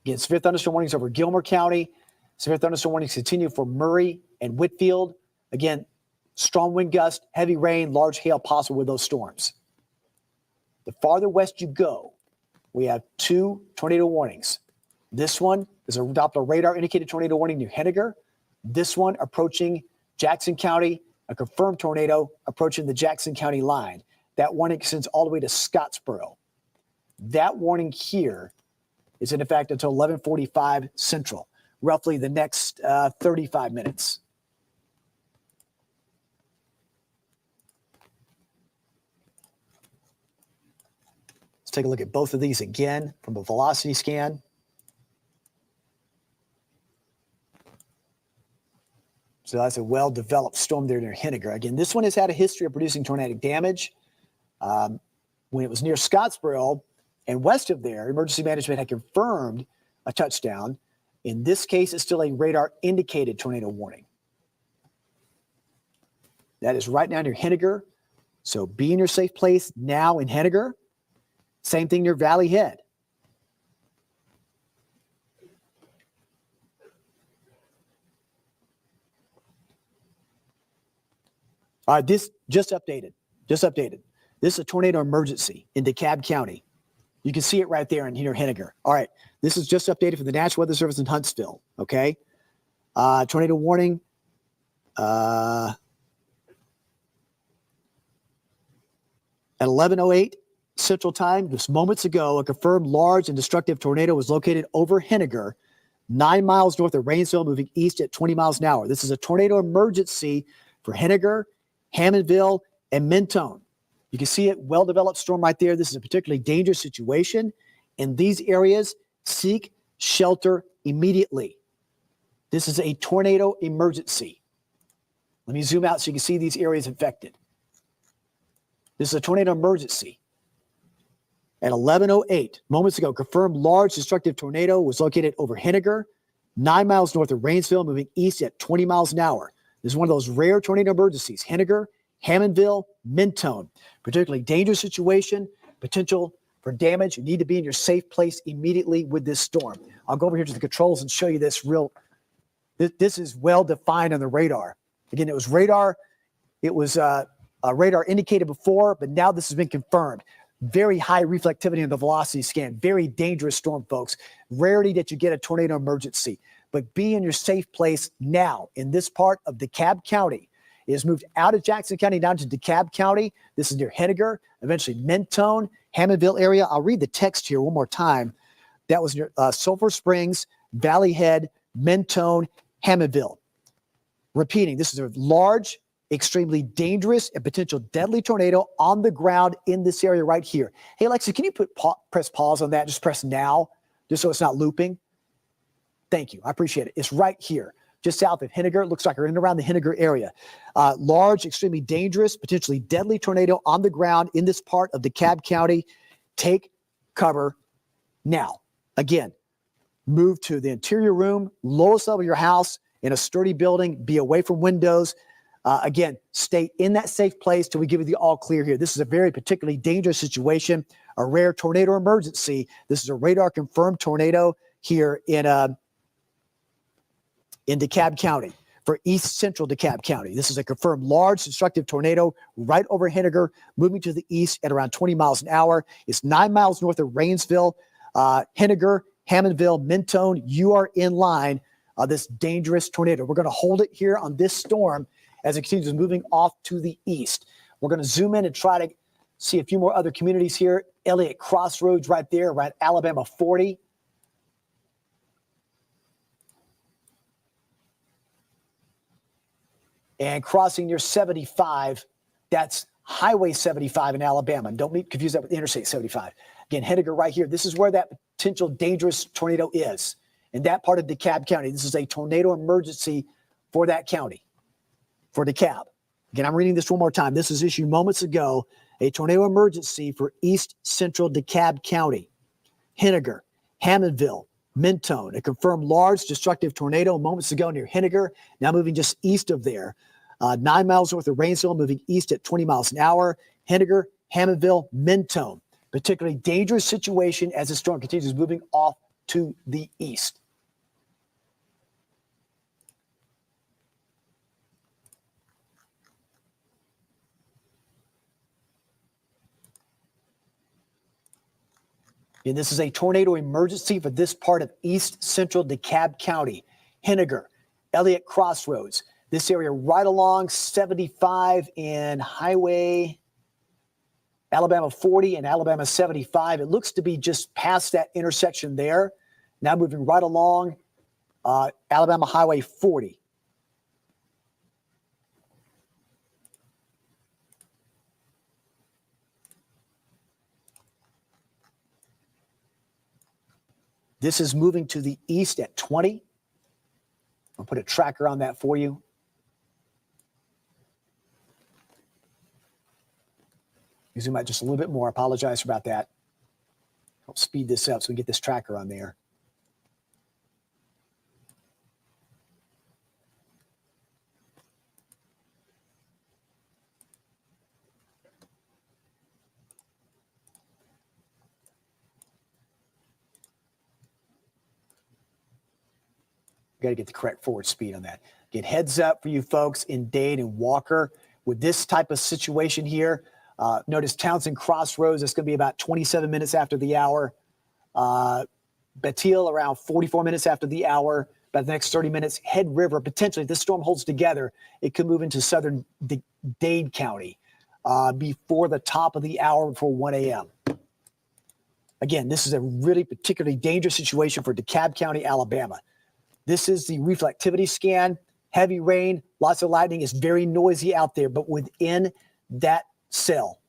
Again, severe thunderstorm warnings over Gilmer County. Severe thunderstorm warnings continue for Murray and Whitfield. Again, strong wind gust, heavy rain, large hail possible with those storms. The farther west you go, we have two tornado warnings. This one is a Doppler radar indicated tornado warning near Henniger. This one approaching Jackson County, a confirmed tornado approaching the Jackson County line. That warning extends all the way to Scottsboro. That warning here is in effect until 11:45 Central, roughly the next 35 minutes. take a look at both of these again from a velocity scan. So that's a well-developed storm there near Henniger. Again, this one has had a history of producing tornadic damage. When it was near Scottsboro and west of there, emergency management had confirmed a touchdown. In this case, it's still a radar-indicated tornado warning. That is right now near Henniger. So be in your safe place now in Henniger. Same thing near Valley Head. All right, this just updated. This is a tornado emergency in DeKalb County. You can see it right there in here, Henniger. All right, this is just updated from the National Weather Service in Huntsville, okay? Tornado warning. At 11:08 Central Time, just moments ago, a confirmed large and destructive tornado was located over Henniger, 9 miles north of Rainsville, moving east at 20 miles an hour. This is a tornado emergency for Henniger, Hammondville, and Mentone. You can see it, well-developed storm right there. This is a particularly dangerous situation. In these areas, seek shelter immediately. This is a tornado emergency. Let me zoom out so you can see these areas affected. This is a tornado emergency. At 11:08, moments ago, confirmed large destructive tornado was located over Henniger, 9 miles north of Rainsville, moving east at 20 miles an hour. This is one of those rare tornado emergencies. Henniger, Hammondville, Mentone. Particularly dangerous situation, potential for damage. You need to be in your safe place immediately with this storm. I'll go over here to the controls and show you this this is well defined on the radar. Again, it was radar. It was radar indicated before, but now this has been confirmed. Very high reflectivity in the velocity scan. Very dangerous storm, folks. Rarity that you get a tornado emergency. But be in your safe place now in this part of DeKalb County. It has moved out of Jackson County down to DeKalb County. This is near Henniger, eventually Mentone, Hammondville area. I'll read the text here one more time. That was near Sulphur Springs, Valley Head, Mentone, Hammondville. Repeating, this is a large, extremely dangerous and potential deadly tornado on the ground in this area right here. Hey, Alexa, can you press pause on that? Just press now, just so it's not looping. Thank you. I appreciate it. It's right here, just south of Henniger. It looks like we're in and around the Henniger area. Large, extremely dangerous, potentially deadly tornado on the ground in this part of DeKalb County. Take cover now. Again, move to the interior room, lowest level of your house, in a sturdy building. Be away from windows. Again, stay in that safe place till we give you the all clear here. This is a very particularly dangerous situation, a rare tornado emergency. This is a radar confirmed tornado here in DeKalb County for east central DeKalb County. This is a confirmed large destructive tornado right over Henniger, moving to the east at around 20 miles an hour. It's 9 miles north of Rainsville, Henniger, Hammondville, Mentone. You are in line this dangerous tornado. We're going to hold it here on this storm as it continues moving off to the east. We're going to zoom in and try to see a few more other communities here. Elliott Crossroads right there, around Alabama 40. And crossing near 75, that's Highway 75 in Alabama. Don't confuse that with Interstate 75. Again, Henniger right here. This is where that potential dangerous tornado is. In that part of DeKalb County, this is a tornado emergency for that county, for DeKalb. Again, I'm reading this one more time. This was issued moments ago, a tornado emergency for east central DeKalb County, Henniger, Hammondville, Mentone. A confirmed large destructive tornado moments ago near Henniger, now moving just east of there. 9 miles north of Rainsville, moving east at 20 miles an hour. Henniger, Hammondville, Mentone. Particularly dangerous situation as the storm continues moving off to the east. And this is a tornado emergency for this part of east central DeKalb County. Henniger, Elliott Crossroads. This area right along 75 and Highway Alabama 40 and Alabama 75. It looks to be just past that intersection there. Now moving right along Alabama Highway 40. This is moving to the east at 20. I'll put a tracker on that for you. You zoom out just a little bit more. I apologize about that. I'll speed this up so we can get this tracker on there. Got to get the correct forward speed on that. Get heads up for you folks in Dade and Walker. With this type of situation here, notice Townsend Crossroads, it's going to be about 27 minutes after the hour. Bethel around 44 minutes after the hour. About the next 30 minutes, Head River, potentially, if this storm holds together, it could move into southern Dade County before the top of the hour, before 1 a.m. Again, this is a really particularly dangerous situation for DeKalb County, Alabama. This is the reflectivity scan. Heavy rain, lots of lightning. It's very noisy out there, but within that cell,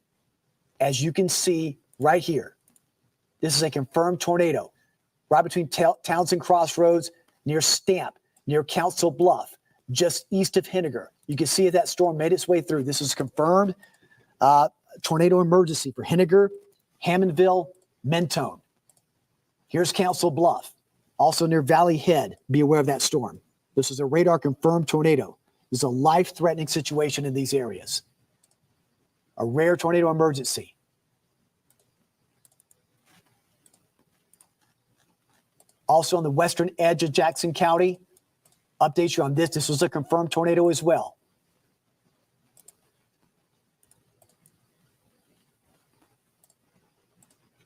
as you can see right here, this is a confirmed tornado right between Townsend Crossroads, near Stamp, near Council Bluff, just east of Henniger. You can see that storm made its way through. This is confirmed tornado emergency for Henniger, Hammondville, Mentone. Here's Council Bluff. Also near Valley Head, be aware of that storm. This is a radar confirmed tornado. This is a life-threatening situation in these areas. A rare tornado emergency. Also on the western edge of Jackson County, update you on this. This was a confirmed tornado as well.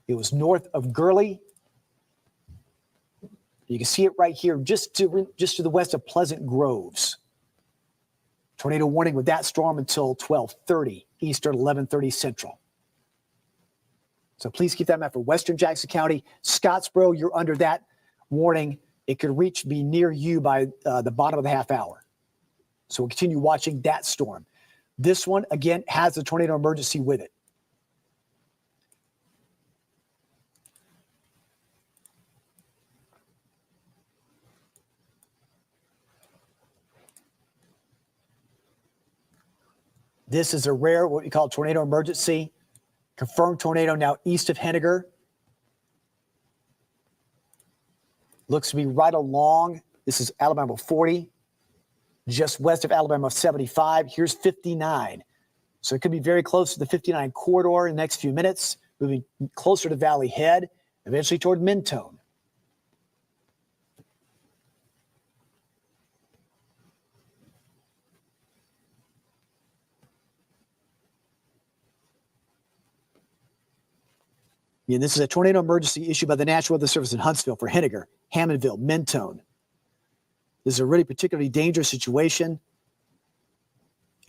It was north of Gurley. You can see it right here, just to the west of Pleasant Groves. Tornado warning with that storm until 12:30 Eastern, 11:30 Central. So please keep that in mind for western Jackson County. Scottsboro, you're under that warning. It could be near you by the bottom of the half hour. So we'll continue watching that storm. This one, again, has a tornado emergency with it. This is a rare, what we call tornado emergency. Confirmed tornado now east of Henniger. Looks to be right along. This is Alabama 40, just west of Alabama 75. Here's 59. So it could be very close to the 59 corridor in the next few minutes, moving closer to Valley Head, eventually toward Mentone. Yeah, this is a tornado emergency issued by the National Weather Service in Huntsville for Henniger, Hammondville, Mentone. This is a really particularly dangerous situation.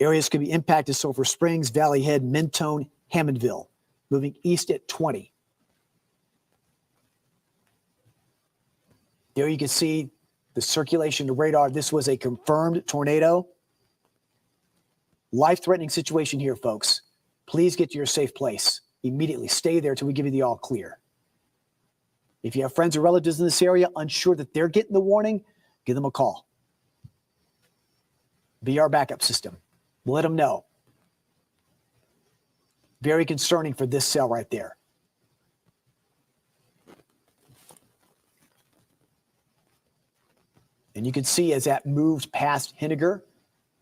Areas could be impacted: Sulphur Springs, Valley Head, Mentone, Hammondville, moving east at 20. There you can see the circulation, the radar. This was a confirmed tornado. Life-threatening situation here, folks. Please get to your safe place immediately. Stay there till we give you the all clear. If you have friends or relatives in this area unsure that they're getting the warning, give them a call. Be our backup system. Let them know. Very concerning for this cell right there. And you can see as that moves past Henniger,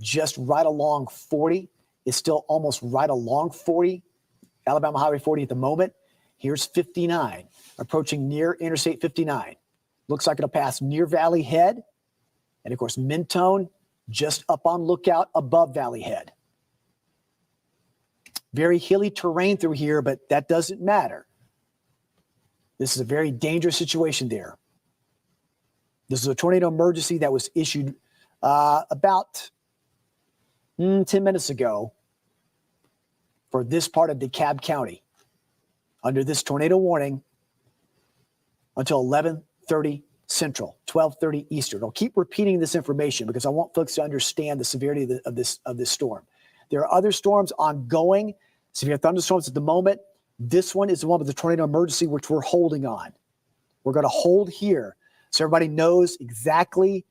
just right along 40, is still almost right along 40, Alabama Highway 40 at the moment. Here's 59, approaching near Interstate 59. Looks like it'll pass near Valley Head. And of course, Mentone, just up on lookout above Valley Head. Very hilly terrain through here, but that doesn't matter. This is a very dangerous situation there. This is a tornado emergency that was issued about 10 minutes ago for this part of DeKalb County under this tornado warning until 11:30 Central, 12:30 Eastern. I'll keep repeating this information because I want folks to understand the severity of this storm. There are other storms ongoing, severe thunderstorms at the moment. This one is the one with the tornado emergency, which we're holding on. We're going to hold here so everybody knows exactly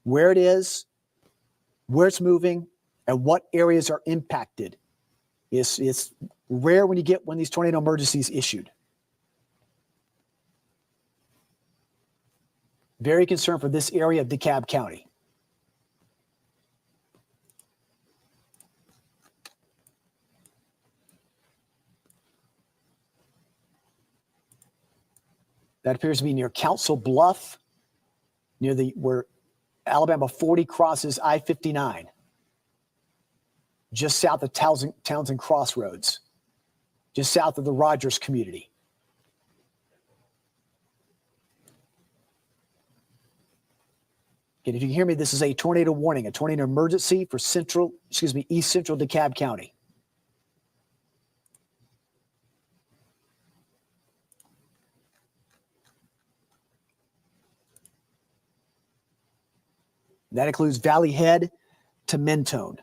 where it is, where it's moving, and what areas are impacted. It's rare when you get one of these tornado emergencies issued. Very concerned for this area of DeKalb County. That appears to be near Council Bluff, near where Alabama 40 crosses I-59, just south of Townsend Crossroads, just south of the Rogers community. And if you can hear me, this is a tornado warning, a tornado emergency for East Central DeKalb County. That includes Valley Head to Mentone.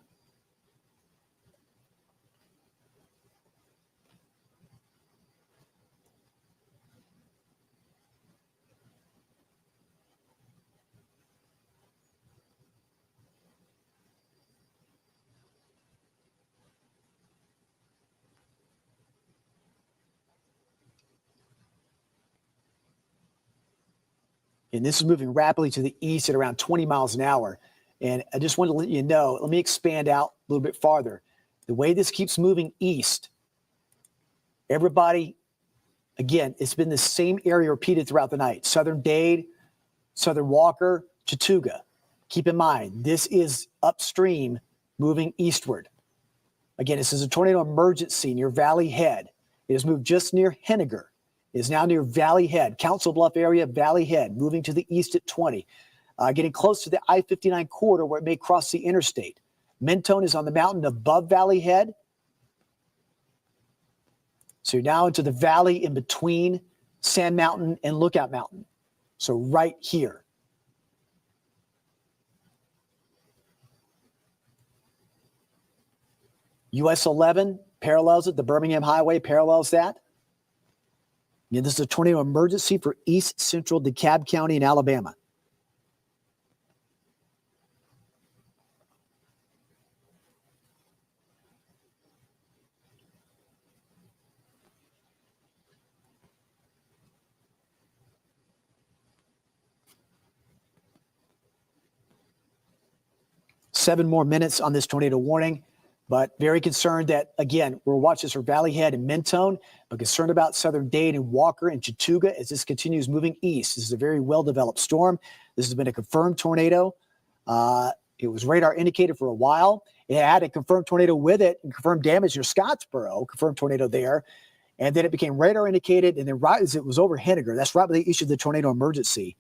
And this is moving rapidly to the east at around 20 miles an hour. And I just wanted to let you know, let me expand out a little bit farther. The way this keeps moving east, everybody, again, it's been the same area repeated throughout the night. Southern Dade, Southern Walker, Chattooga. Keep in mind, this is upstream moving eastward. Again, this is a tornado emergency near Valley Head. It has moved just near Henniger. It is now near Valley Head, Council Bluff area, Valley Head, moving to the east at 20. Getting close to the I-59 corridor where it may cross the interstate. Mentone is on the mountain above Valley Head. So you're now into the valley in between Sand Mountain and Lookout Mountain. So right here. US 11 parallels it. The Birmingham Highway parallels that. And this is a tornado emergency for East Central DeKalb County in Alabama. Seven more minutes on this tornado warning, but very concerned that, again, we're watching this for Valley Head and Mentone, but concerned about Southern Dade and Walker and Chattooga as this continues moving east. This is a very well-developed storm. This has been a confirmed tornado. It was radar indicated for a while. It had a confirmed tornado with it and confirmed damage near Scottsboro, confirmed tornado there. And then it became radar indicated, and then right as it was over Henniger, that's right when they issued the tornado emergency,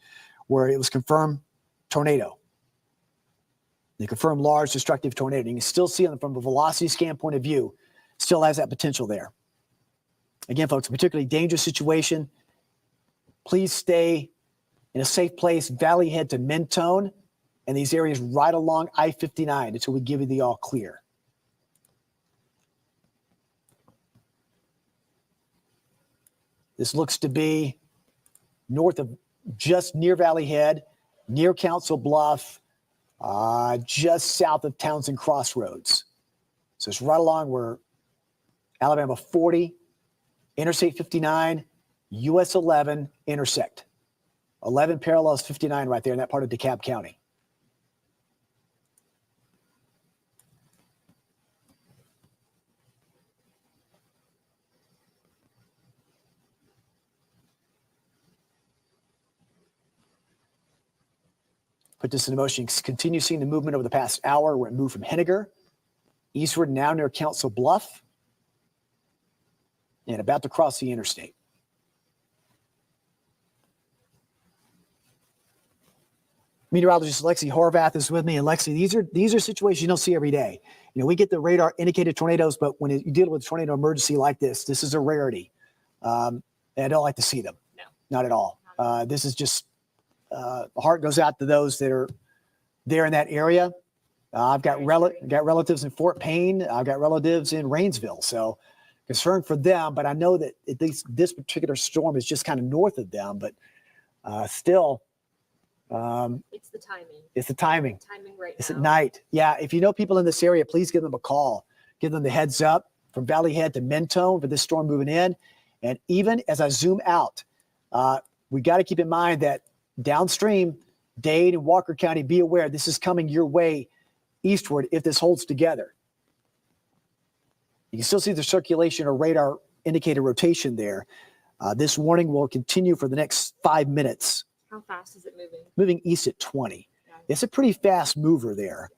where it was confirmed tornado. They confirmed large destructive tornado. You can still see it from a velocity scan point of view, still has that potential there. Again, folks, a particularly dangerous situation. Please stay in a safe place. Valley Head to Mentone and these areas right along I-59 until we give you the all clear. This looks to be north of just near Valley Head, near Council Bluff, just south of Townsend Crossroads. So it's right along where Alabama 40, Interstate 59, US 11 intersect. 11 parallels 59 right there in that part of DeKalb County. Put this into motion. Continue seeing the movement over the past hour where it moved from Henniger eastward, now near Council Bluff, and about to cross the interstate. Meteorologist Lexi Horvath is with me. And Lexi, these are situations you don't see every day. You know, we get the radar indicated tornadoes, but when you deal with a tornado emergency like this is a rarity. And I don't like to see them. No. Not at all. This is just, the heart goes out to those that are there in that area. I've got relatives in Fort Payne. I've got relatives in Rainsville. So concerned for them, but I know that at least this particular storm is just kind of north of them, but still. It's the timing. It's the timing. Timing right now. It's at night. Yeah, if you know people in this area, please give them a call. Give them the heads up from Valley Head to Mentone for this storm moving in. And even as I zoom out, we got to keep in mind that downstream, Dade and Walker County, be aware this is coming your way eastward if this holds together. You can still see the circulation or radar indicated rotation there. This warning will continue for the next 5 minutes. How fast is it moving? Moving east at 20. It's a pretty fast mover there.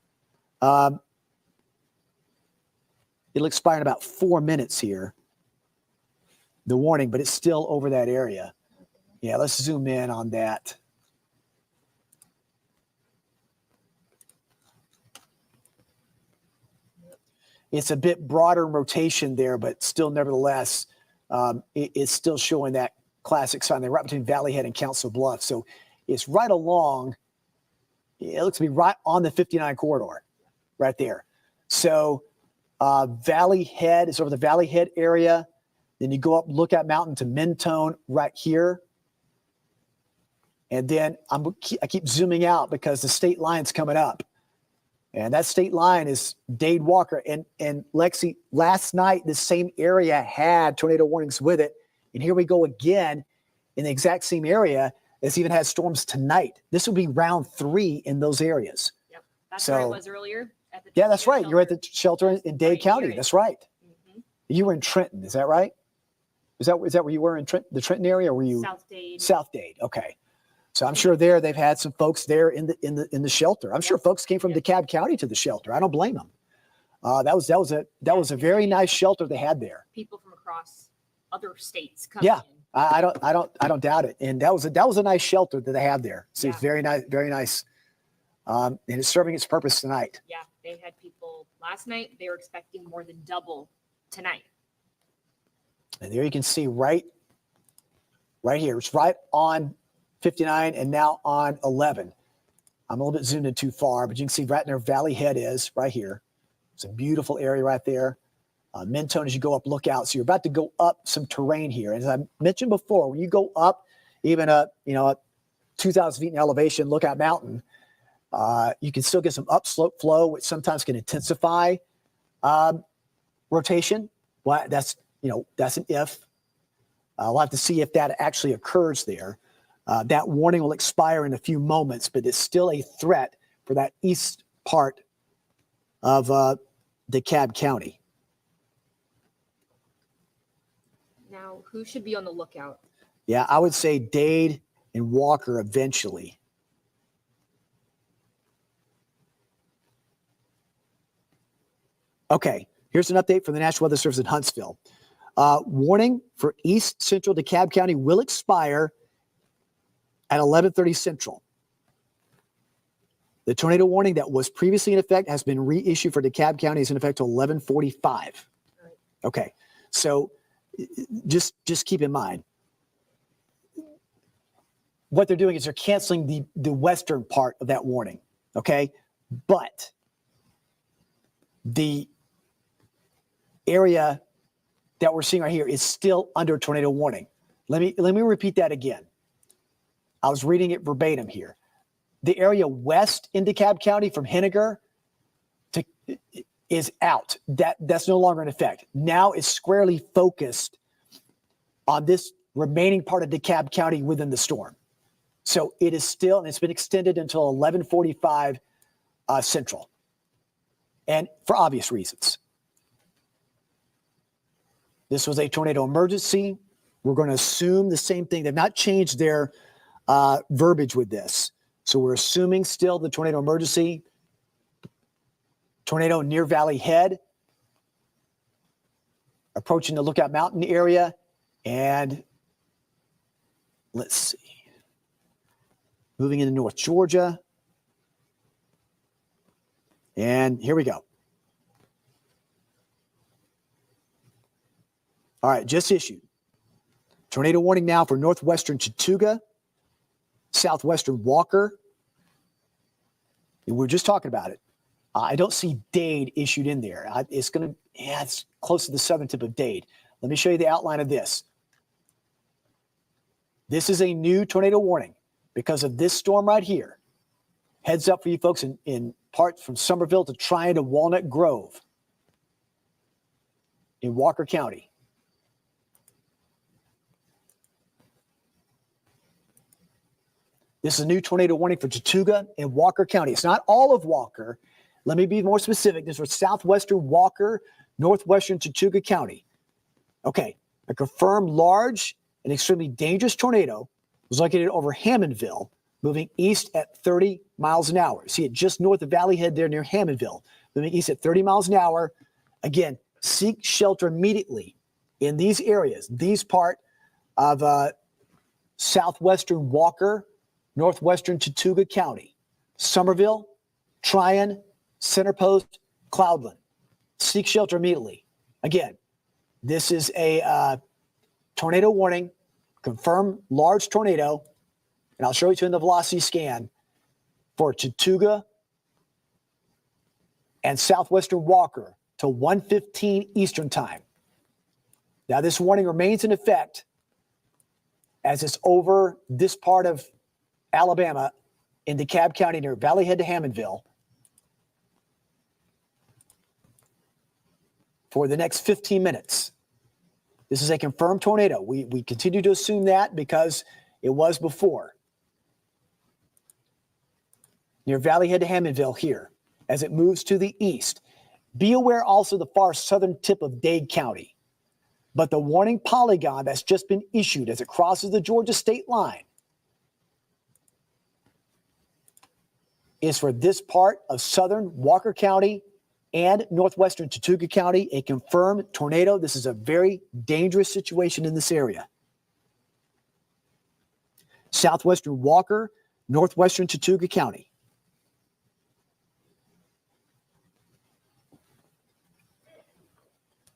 It'll expire in about 4 minutes here, the warning, but it's still over that area. Yeah, let's zoom in on that. It's a bit broader rotation there, but still, nevertheless, it's still showing that classic sign there right between Valley Head and Council Bluffs. So it's right along, it looks to be right on the 59 corridor right there. So Valley Head is over the Valley Head area. Then you go up Lookout Mountain to Mentone right here. And then I keep zooming out because the state line's coming up. And that state line is Dade Walker. And Lexi, last night, this same area had tornado warnings with it. And here we go again in the exact same area. This even has storms tonight. This will be round 3 in those areas. Yep. That's where I was earlier. Yeah, that's right. You're at the shelter in Dade County. That's right. Mm-hmm. You were in Trenton. Is that right? Is that where you were in the Trenton area? Or were you South Dade? South Dade. Okay. So I'm sure they've had some folks there in the shelter. I'm sure folks came from DeKalb County to the shelter. I don't blame them. That was a very nice shelter they had there. People from across other states coming in. I don't doubt it. And that was a nice shelter that they had there. So it's very nice, very nice. And it's serving its purpose tonight. Yeah, they had people last night. They were expecting more than double tonight. And there you can see right here. It's right on 59 and now on 11. I'm a little bit zoomed in too far, but you can see right there Valley Head is right here. It's a beautiful area right there. Mentone as you go up Lookout. So you're about to go up some terrain here. And as I mentioned before, when you go up even at 2,000 feet in elevation, Lookout Mountain, you can still get some upslope flow, which sometimes can intensify rotation. Well, that's an if. We'll have to see if that actually occurs there. That warning will expire in a few moments, but it's still a threat for that east part of DeKalb County. Now, who should be on the lookout? Yeah, I would say Dade and Walker eventually. Okay, here's an update from the National Weather Service in Huntsville. Warning for East Central DeKalb County will expire at 11:30 Central. The tornado warning that was previously in effect has been reissued for DeKalb County. Is in effect till 11:45. Okay, so just keep in mind what they're doing is they're canceling the western part of that warning. Okay, but the area that we're seeing right here is still under tornado warning. Let me repeat that again. I was reading it verbatim here. The area west in DeKalb County from Henniger is out. That's no longer in effect. Now it's squarely focused on this remaining part of DeKalb County within the storm. So it is still, and it's been extended until 11:45 Central. And for obvious reasons. This was a tornado emergency. We're going to assume the same thing. They've not changed their verbiage with this. So we're assuming still the tornado emergency. Tornado near Valley Head. Approaching the Lookout Mountain area. And let's see. Moving into North Georgia. And here we go. All right, just issued. Tornado warning now for northwestern Chattooga, southwestern Walker. And we're just talking about it. I don't see Dade issued in there. It's close to the southern tip of Dade. Let me show you the outline of this. This is a new tornado warning because of this storm right here. Heads up for you folks in parts from Somerville to Tryon to Walnut Grove in Walker County. This is a new tornado warning for Chattooga and Walker County. It's not all of Walker. Let me be more specific. This is southwestern Walker, northwestern Chattooga County. Okay, a confirmed large and extremely dangerous tornado was located over Hammondville, moving east at 30 miles an hour. See it just north of Valley Head there near Hammondville, moving east at 30 miles an hour. Again, seek shelter immediately in these areas. These part of southwestern Walker, northwestern Chattooga County, Somerville, Tryon, Center Post, Cloudland. Seek shelter immediately. Again, this is a tornado warning, confirmed large tornado, and I'll show you in the velocity scan for Chattooga and southwestern Walker to 1:15 Eastern time. Now, this warning remains in effect as it's over this part of Alabama in DeKalb County near Valley Head to Hammondville for the next 15 minutes. This is a confirmed tornado. We continue to assume that because it was before. Near Valley Head to Hammondville here as it moves to the east. Be aware also the far southern tip of Dade County. But the warning polygon that's just been issued as it crosses the Georgia state line is for this part of southern Walker County and northwestern Chattooga County, a confirmed tornado. This is a very dangerous situation in this area. Southwestern Walker, northwestern Chattooga County.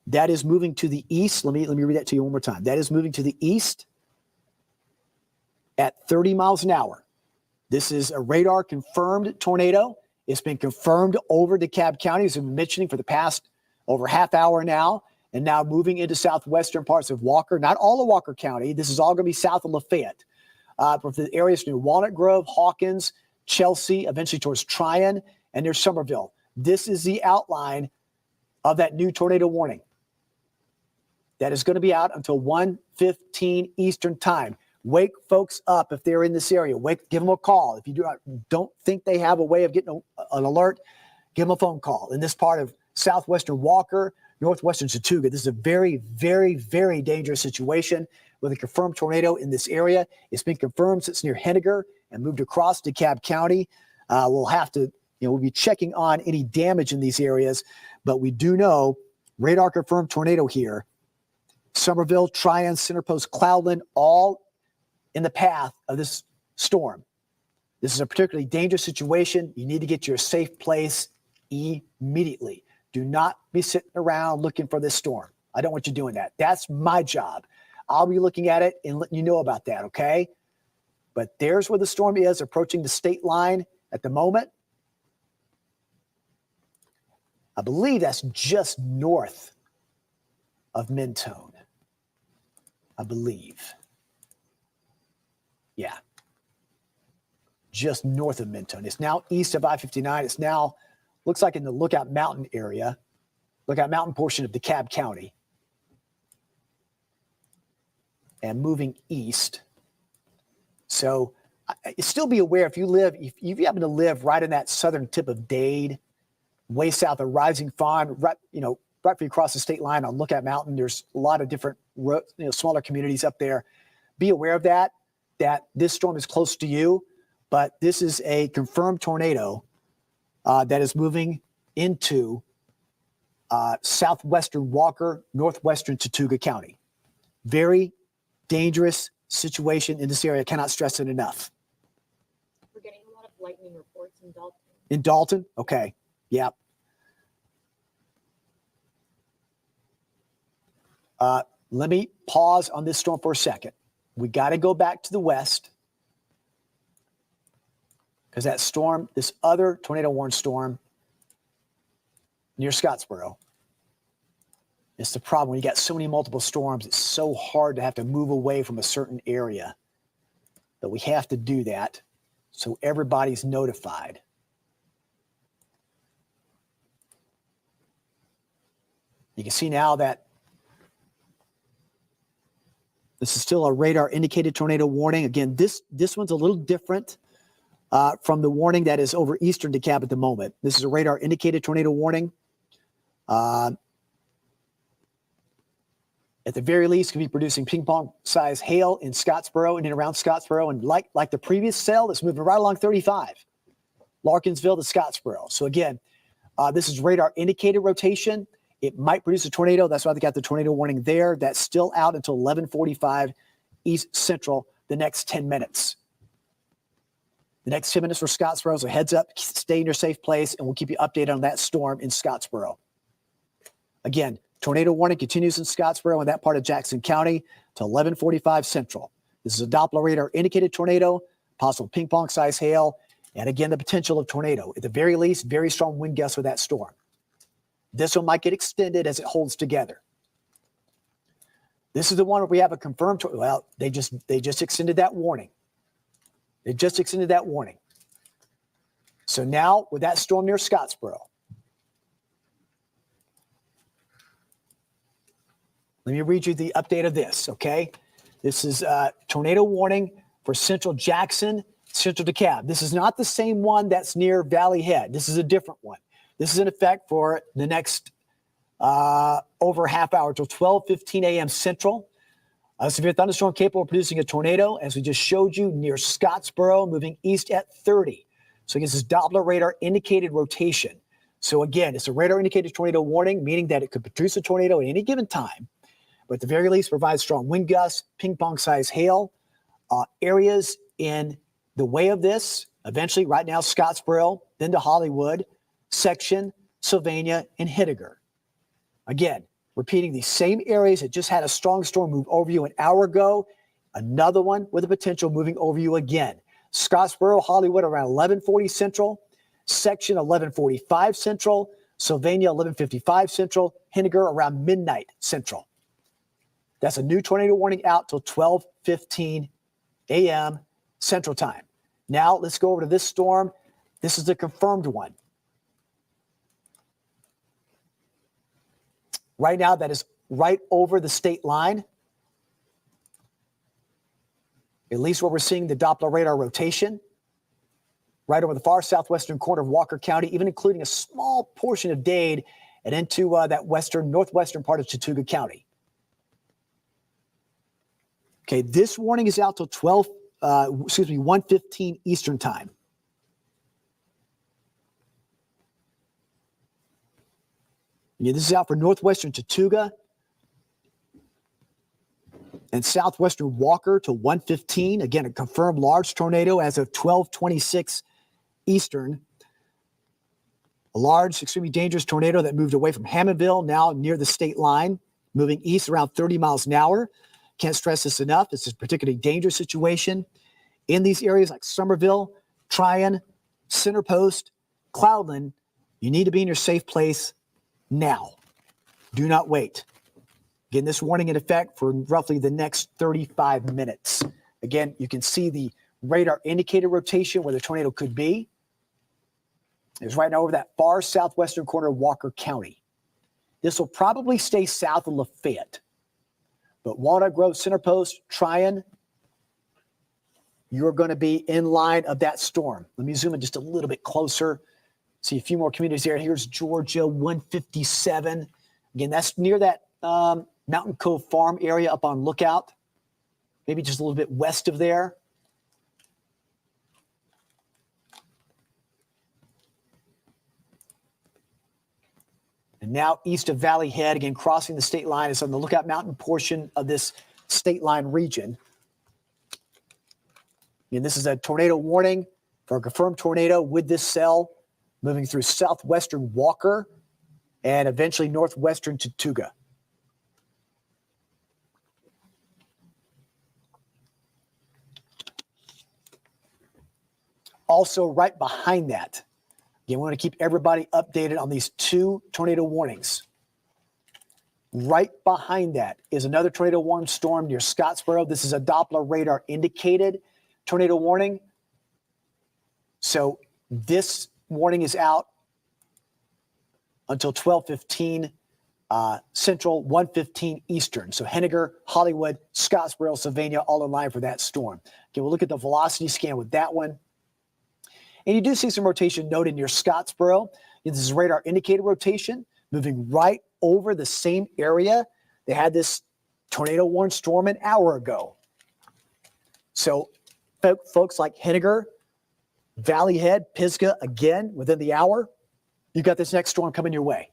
That is moving to the east. Let me read that to you one more time. That is moving to the east at 30 miles an hour. This is a radar confirmed tornado. It's been confirmed over DeKalb County, as I've been mentioning for the past over half hour now, and now moving into southwestern parts of Walker. Not all of Walker County. This is all going to be south of Lafayette. For the areas near Walnut Grove, Hawkins, Chelsea, eventually towards Tryon, and near Somerville. This is the outline of that new tornado warning. That is going to be out until 1:15 Eastern time. Wake folks up if they're in this area. Give them a call. If you don't think they have a way of getting an alert, give them a phone call. In this part of southwestern Walker, northwestern Chattooga, this is a very, very, very dangerous situation with a confirmed tornado in this area. It's been confirmed since near Henniger and moved across DeKalb County. We'll have to, we'll be checking on any damage in these areas, but we do know radar confirmed tornado here. Somerville, Tryon, Center Post, Cloudland, all in the path of this storm. This is a particularly dangerous situation. You need to get to your safe place immediately. Do not be sitting around looking for this storm. I don't want you doing that. That's my job. I'll be looking at it and letting you know about that, okay? But there's where the storm is, approaching the state line at the moment. I believe that's just north of Mentone. I believe. Yeah. Just north of Mentone. It's now east of I-59. It's now, looks like in the Lookout Mountain area, Lookout Mountain portion of DeKalb County. And moving east. So still be aware if you happen to live right in that southern tip of Dade, way south of Rising Fawn, right before you cross the state line on Lookout Mountain, there's a lot of different smaller communities up there. Be aware of that this storm is close to you, but this is a confirmed tornado that is moving into southwestern Walker, northwestern Chattooga County. Very dangerous situation in this area. I cannot stress it enough. We're getting a lot of lightning reports in Dalton. In Dalton? Okay. Yeah. Let me pause on this storm for a second. We got to go back to the west because that storm, this other tornado warned storm near Scottsboro, It's the problem. When you got so many multiple storms, it's so hard to have to move away from a certain area. But we have to do that so everybody's notified. You can see now that this is still a radar indicated tornado warning. Again, this one's a little different from the warning that is over eastern DeKalb at the moment. This is a radar indicated tornado warning. At the very least, could be producing ping pong size hail in Scottsboro and in around Scottsboro. And like the previous cell, that's moving right along 35, Larkinsville to Scottsboro. So again, this is radar indicated rotation. It might produce a tornado. That's why they got the tornado warning there. That's still out until 11:45 East Central, the next 10 minutes. The next 10 minutes for Scottsboro. So heads up, stay in your safe place, and we'll keep you updated on that storm in Scottsboro. Again, tornado warning continues in Scottsboro and that part of Jackson County to 11:45 Central. This is a Doppler radar indicated tornado, possible ping pong size hail, and again, the potential of tornado. At the very least, very strong wind gusts with that storm. This one might get extended as it holds together. This is the one where we have a confirmed, well, they just extended that warning. They just extended that warning. So now with that storm near Scottsboro, let me read you the update of this, okay? This is a tornado warning for Central Jackson, Central DeKalb. This is not the same one that's near Valley Head. This is a different one. This is in effect for the next over a half hour till 12:15 a.m. Central. A severe thunderstorm capable of producing a tornado, as we just showed you, near Scottsboro, moving east at 30. So again, this is Doppler radar indicated rotation. So again, it's a radar indicated tornado warning, meaning that it could produce a tornado at any given time, but at the very least provides strong wind gusts, ping pong size hail. Areas in the way of this, eventually right now Scottsboro, then to Hollywood, Section, Sylvania, and Hittiger. Again, repeating these same areas that just had a strong storm move over you an hour ago, another one with a potential moving over you again. Scottsboro, Hollywood around 11:40 Central, Section 11:45 Central, Sylvania 11:55 Central, Hittiger around midnight Central. That's a new tornado warning out till 12:15 a.m. Central Time. Now let's go over to this storm. This is the confirmed one. Right now, that is right over the state line. At least where we're seeing the Doppler radar rotation. Right over the far southwestern corner of Walker County, even including a small portion of Dade and into that northwestern part of Chattooga County. Okay, this warning is out till 1:15 Eastern Time. Yeah, this is out for northwestern Chattooga and southwestern Walker to 1:15. Again, a confirmed large tornado as of 12:26 Eastern. A large, extremely dangerous tornado that moved away from Hammondville, now near the state line, moving east around 30 miles an hour. Can't stress this enough. This is a particularly dangerous situation. In these areas like Somerville, Tryon, Center Post, Cloudland, you need to be in your safe place now. Do not wait. Again, this warning in effect for roughly the next 35 minutes. Again, you can see the radar indicated rotation where the tornado could be. It's right now over that far southwestern corner of Walker County. This will probably stay south of Lafayette. But Walnut Grove, Center Post, Tryon, you're going to be in line of that storm. Let me zoom in just a little bit closer. See a few more communities here. Here's Georgia, 157. Again, that's near that Mountain Cove Farm area up on Lookout. Maybe just a little bit west of there. And now east of Valley Head, again, crossing the state line is on the Lookout Mountain portion of this state line region. And this is a tornado warning for a confirmed tornado with this cell moving through southwestern Walker and eventually northwestern Chattooga. Also, right behind that, again, we want to keep everybody updated on these two tornado warnings. Right behind that is another tornado warning storm near Scottsboro. This is a Doppler radar indicated tornado warning. So this warning is out until 12:15 Central, 1:15 Eastern. So Henniger, Hollywood, Scottsboro, Sylvania, all in line for that storm. Okay, we'll look at the velocity scan with that one. And you do see some rotation noted near Scottsboro. This is radar indicated rotation, moving right over the same area. They had this tornado warning storm an hour ago. So folks like Henniger, Valley Head, Pisgah, again, within the hour, you got this next storm coming your way.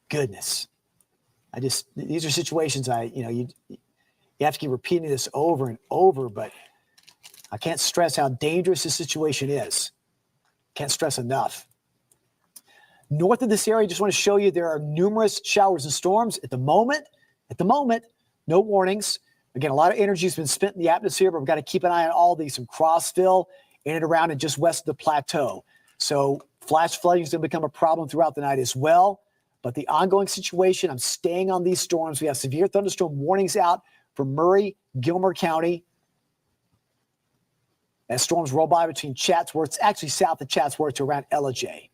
Goodness. These are situations you have to keep repeating this over and over, but I can't stress how dangerous this situation is. Can't stress enough. North of this area, I just want to show you there are numerous showers and storms. At the moment, no warnings. Again, a lot of energy has been spent in the atmosphere, but we've got to keep an eye on all these from Crossville in and around and just west of the plateau. So flash flooding is going to become a problem throughout the night as well. But the ongoing situation, I'm staying on these storms. We have severe thunderstorm warnings out for Murray, Gilmer County. As storms roll by between Chatsworth, it's actually south of Chatsworth to around Ellijay.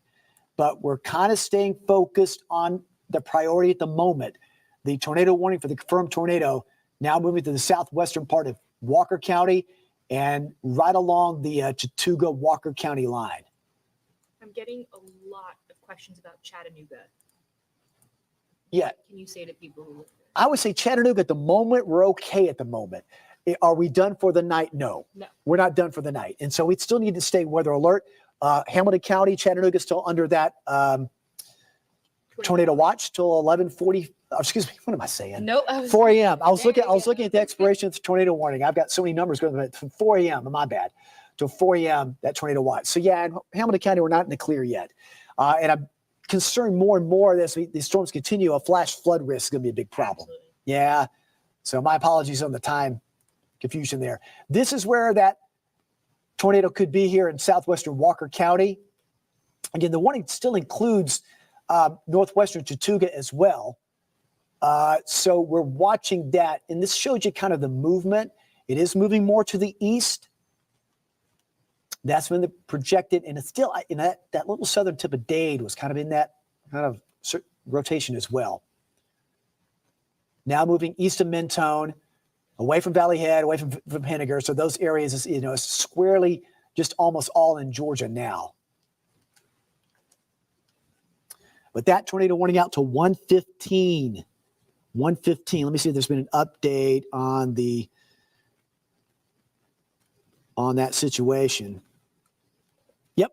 But we're kind of staying focused on the priority at the moment. The tornado warning for the confirmed tornado now moving to the southwestern part of Walker County and right along the Chattooga-Walker County line. I'm getting a lot of questions about Chattanooga. Yeah. Can you say to people who live there? I would say Chattanooga at the moment, we're okay at the moment. Are we done for the night? No. We're not done for the night. And so we still need to stay weather alert. Hamilton County, Chattanooga is still under that tornado watch till 11:40. Excuse me, what am I saying? No, 4 a.m. I was looking at the expiration of the tornado warning. I've got so many numbers going from 4 a.m. My bad. Till 4 a.m. that tornado watch. So yeah, in Hamilton County, we're not in the clear yet. And I'm concerned more and more as these storms continue. A flash flood risk is going to be a big problem. Absolutely. Yeah. So my apologies on the time confusion there. This is where that tornado could be here in southwestern Walker County. Again, the warning still includes northwestern Chattooga as well. So we're watching that, and this shows you kind of the movement. It is moving more to the east. That's been the projected, and it's still in that little southern tip of Dade was kind of in that kind of rotation as well. Now moving east of Mentone, away from Valley Head, away from Henniger. So those areas is squarely just almost all in Georgia now. But that tornado warning out to 1:15. 1:15. Let me see if there's been an update on that situation. Yep.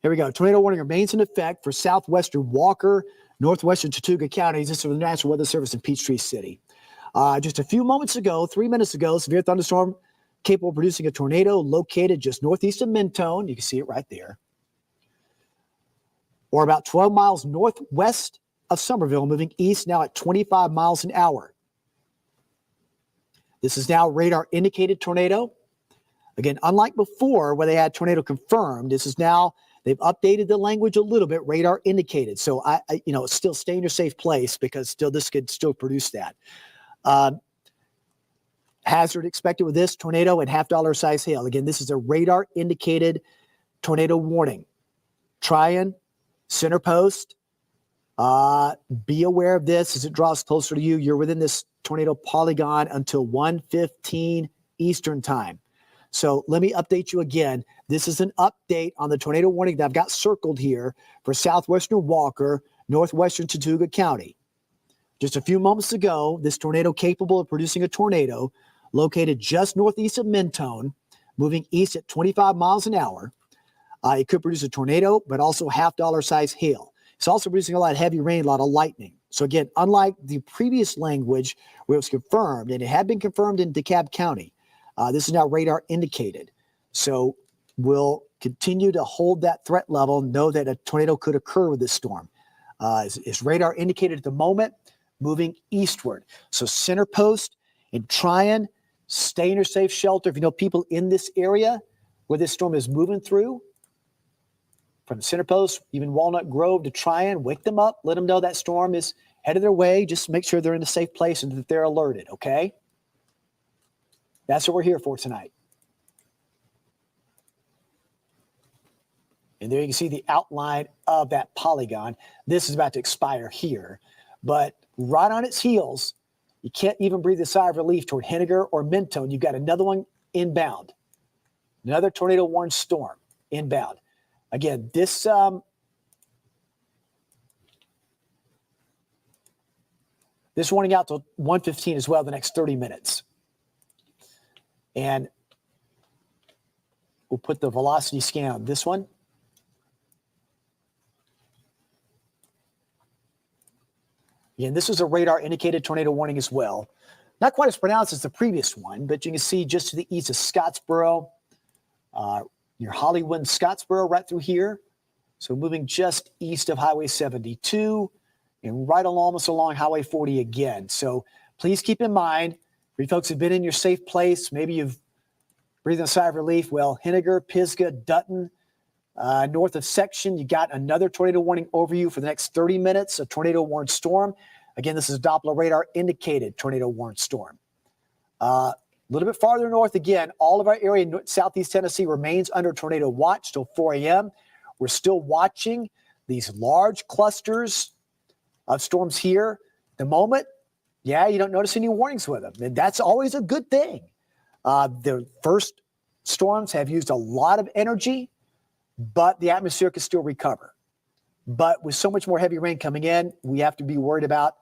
Here we go. Tornado warning remains in effect for southwestern Walker, northwestern Chattooga counties. This is from the National Weather Service in Peachtree City. Just a few moments ago, 3 minutes ago, severe thunderstorm capable of producing a tornado located just northeast of Mentone. You can see it right there. Or about 12 miles northwest of Somerville, moving east now at 25 miles an hour. This is now radar indicated tornado. Again, unlike before where they had tornado confirmed, this is now, they've updated the language a little bit, radar indicated. So still stay in your safe place because this could still produce that. Hazard expected with this tornado and $half size hail. Again, this is a radar indicated tornado warning. Tryon, center post, be aware of this as it draws closer to you. You're within this tornado polygon until 1:15 Eastern time. So let me update you again. This is an update on the tornado warning that I've got circled here for southwestern Walker, northwestern Chattooga County. Just a few moments ago, this tornado capable of producing a tornado located just northeast of Mentone, moving east at 25 miles an hour. It could produce a tornado, but also $half size hail. It's also producing a lot of heavy rain, a lot of lightning. So again, unlike the previous language where it was confirmed, and it had been confirmed in DeKalb County, this is now radar indicated. So we'll continue to hold that threat level, know that a tornado could occur with this storm. It's radar indicated at the moment, moving eastward. So center post and Tryon, stay in your safe shelter. If you know people in this area where this storm is moving through, from the center post, even Walnut Grove, to try and wake them up, let them know that storm is headed their way. Just make sure they're in a safe place and that they're alerted, okay? That's what we're here for tonight. And there you can see the outline of that polygon. This is about to expire here. But right on its heels, you can't even breathe a sigh of relief toward Henniger or Mentone. You've got another one inbound. Another tornado warning storm inbound. Again, this warning out till 1:15 as well, the next 30 minutes. And we'll put the velocity scan on this one. Again, this is a radar indicated tornado warning as well. Not quite as pronounced as the previous one, but you can see just to the east of Scottsboro, near Hollywood and Scottsboro, right through here. So moving just east of Highway 72 and right almost along Highway 40 again. So please keep in mind, for you folks who've been in your safe place, maybe you've breathed a sigh of relief. Well, Henniger, Pisgah, Dutton, north of Section, you got another tornado warning over you for the next 30 minutes, a tornado warned storm. Again, this is a Doppler radar indicated tornado warned storm. A little bit farther north again, all of our area in southeast Tennessee remains under tornado watch till 4 a.m. We're still watching these large clusters of storms here. At the moment, yeah, you don't notice any warnings with them, and that's always a good thing. The first storms have used a lot of energy, but the atmosphere can still recover. But with so much more heavy rain coming in, we have to be worried about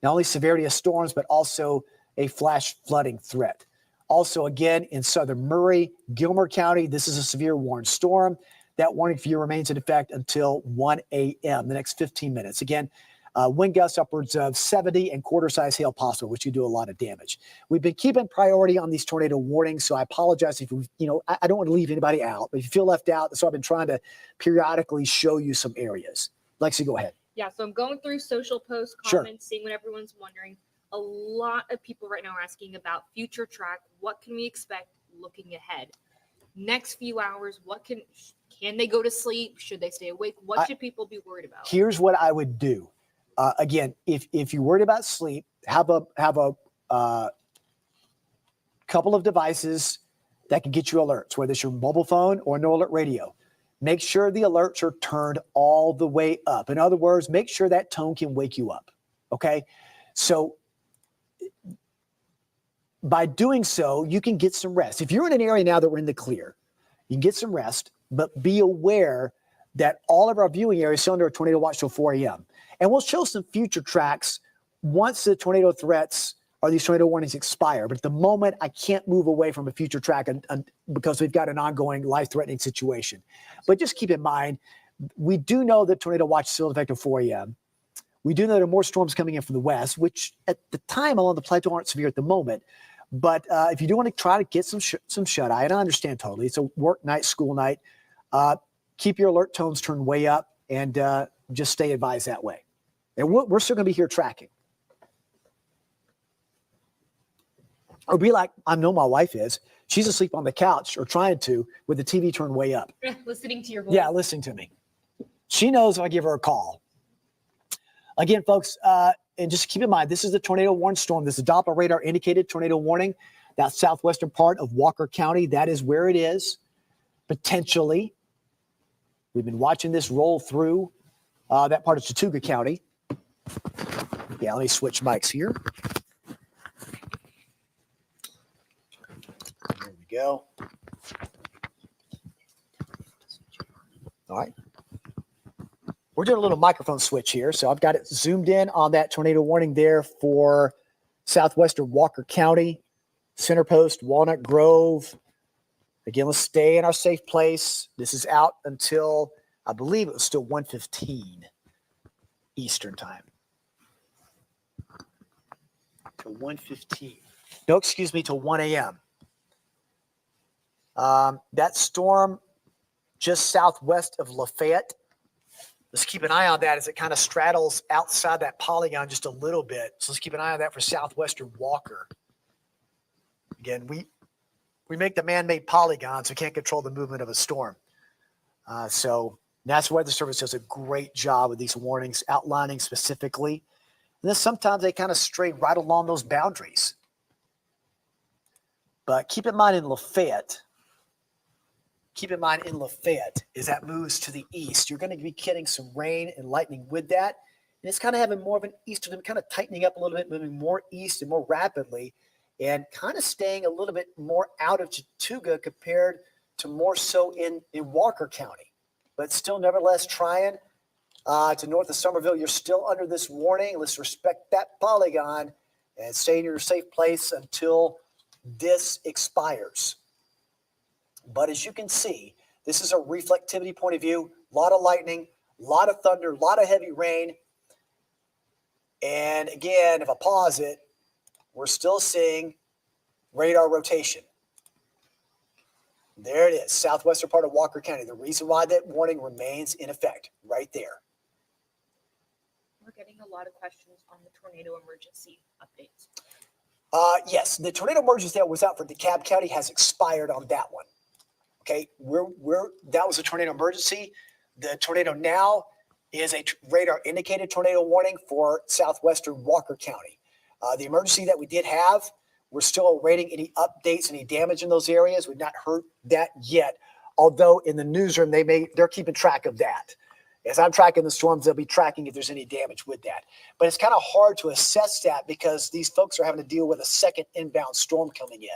not only severity of storms, but also a flash flooding threat. Also, again, in southern Murray, Gilmer County, this is a severe warned storm. That warning for you remains in effect until 1 a.m., the next 15 minutes. Again, wind gusts upwards of 70 and quarter-size hail possible, which can do a lot of damage. We've been keeping priority on these tornado warnings, so I apologize if I don't want to leave anybody out, but if you feel left out, so I've been trying to periodically show you some areas. Lexi, go ahead. Yeah, so I'm going through social posts, comments, seeing what everyone's wondering. A lot of people right now are asking about future track. What can we expect looking ahead? Next few hours, can they go to sleep? Should they stay awake? What should people be worried about? Here's what I would do. Again, if you're worried about sleep, have a couple of devices that can get you alerts, whether it's your mobile phone or no alert radio. Make sure the alerts are turned all the way up. In other words, make sure that tone can wake you up. Okay? So by doing so, you can get some rest. If you're in an area now that we're in the clear, you can get some rest, but be aware that all of our viewing areas are under a tornado watch till 4 a.m. And we'll show some future tracks once the tornado threats or these tornado warnings expire. But at the moment, I can't move away from a future track because we've got an ongoing life-threatening situation. But just keep in mind, we do know that tornado watch is still in effect at 4 a.m. We do know there are more storms coming in from the west, which at the time along the plateau aren't severe at the moment. But if you do want to try to get some shut-eye, and I understand totally, it's a work night, school night, keep your alert tones turned way up and just stay advised that way. And we're still going to be here tracking. Or be like, I know my wife is. She's asleep on the couch or trying to with the TV turned way up. Listening to your voice. Yeah, listening to me. She knows if I give her a call. Again, folks, and just keep in mind, this is the tornado warning storm. This is Doppler radar indicated tornado warning. That southwestern part of Walker County, that is where it is, potentially. We've been watching this roll through that part of Chattooga County. Yeah, let me switch mics here. There we go. All right. We're doing a little microphone switch here. So I've got it zoomed in on that tornado warning there for southwestern Walker County, Center Post, Walnut Grove. Again, let's stay in our safe place. This is out until, I believe it was still 1:15 Eastern time. Till 1:15. No, excuse me, till 1 a.m. That storm just southwest of Lafayette. Let's keep an eye on that as it kind of straddles outside that polygon just a little bit. So let's keep an eye on that for southwestern Walker. Again, we make the man-made polygons. We can't control the movement of a storm. So that's why the service does a great job with these warnings, outlining specifically. And then sometimes they kind of stray right along those boundaries. But keep in mind in Lafayette, as that moves to the east, you're going to be getting some rain and lightning with that. And it's kind of having more of an easterly, kind of tightening up a little bit, moving more east and more rapidly, and kind of staying a little bit more out of Chattooga compared to more so in Walker County. But still, nevertheless, trying to north of Somerville. You're still under this warning. Let's respect that polygon and stay in your safe place until this expires. But as you can see, this is a reflectivity point of view. A lot of lightning, a lot of thunder, a lot of heavy rain. And again, if I pause it, we're still seeing radar rotation. There it is, southwestern part of Walker County. The reason why that warning remains in effect, right there. We're getting a lot of questions on the tornado emergency updates. Yes, the tornado emergency that was out for DeKalb County has expired on that one. Okay, that was a tornado emergency. The tornado now is a radar indicated tornado warning for southwestern Walker County. The emergency that we did have, we're still awaiting any updates, any damage in those areas. We've not heard that yet. Although in the newsroom, they're keeping track of that. As I'm tracking the storms, they'll be tracking if there's any damage with that. But it's kind of hard to assess that because these folks are having to deal with a second inbound storm coming in.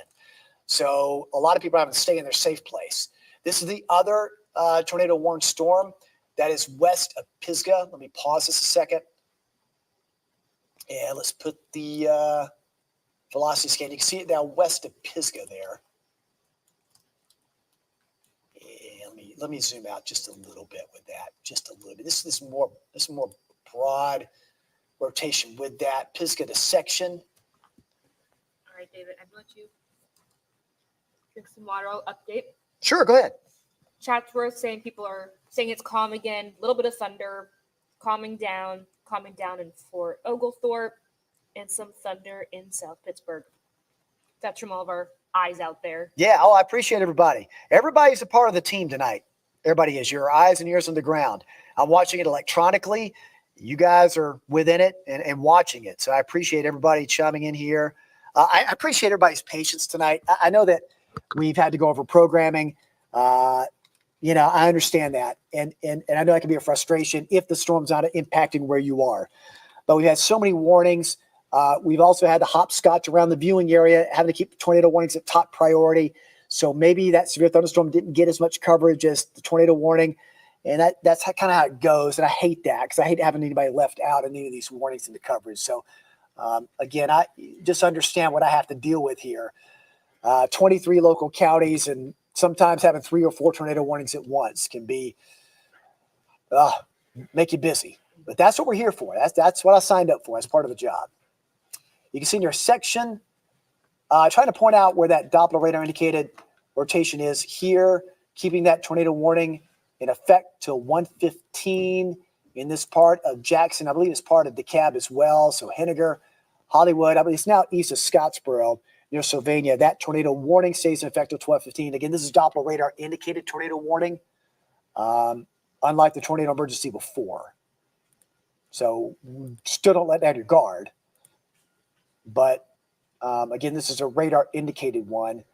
So a lot of people are having to stay in their safe place. This is the other tornado warned storm that is west of Pisgah. Let me pause this a second. And let's put the velocity scan. You can see it now west of Pisgah there. And let me zoom out just a little bit with that. Just a little bit. This is more broad rotation with that. Pisgah to section. All right, David, I'm going to let you drink some water. I'll update. Sure, go ahead. Chatsworth saying people are saying it's calm again. A little bit of thunder, calming down in Fort Oglethorpe, and some thunder in South Pittsburgh. That's from all of our eyes out there. Yeah, I appreciate everybody. Everybody's a part of the team tonight. Everybody is. Your eyes and ears on the ground. I'm watching it electronically. You guys are within it and watching it. So I appreciate everybody chiming in here. I appreciate everybody's patience tonight. I know that we've had to go over programming. I understand that. And I know that can be a frustration if the storm's not impacting where you are. But we've had so many warnings. We've also had the hopscotch around the viewing area, having to keep the tornado warnings at top priority. So maybe that severe thunderstorm didn't get as much coverage as the tornado warning. And that's kind of how it goes. And I hate that because I hate having anybody left out in any of these warnings in the coverage. So, again, I just understand what I have to deal with here. 23 local counties and sometimes having 3 or 4 tornado warnings at once can be make you busy. But that's what we're here for. That's what I signed up for as part of the job. You can see in your section, trying to point out where that Doppler radar indicated rotation is here, keeping that tornado warning in effect till 1:15 in this part of Jackson. I believe it's part of DeKalb as well. So Henniger, Hollywood, I believe it's now east of Scottsboro near Sylvania. That tornado warning stays in effect till 12:15. Again, this is Doppler radar indicated tornado warning, unlike the tornado emergency before. So still don't let down your guard. But again, this is a radar indicated one.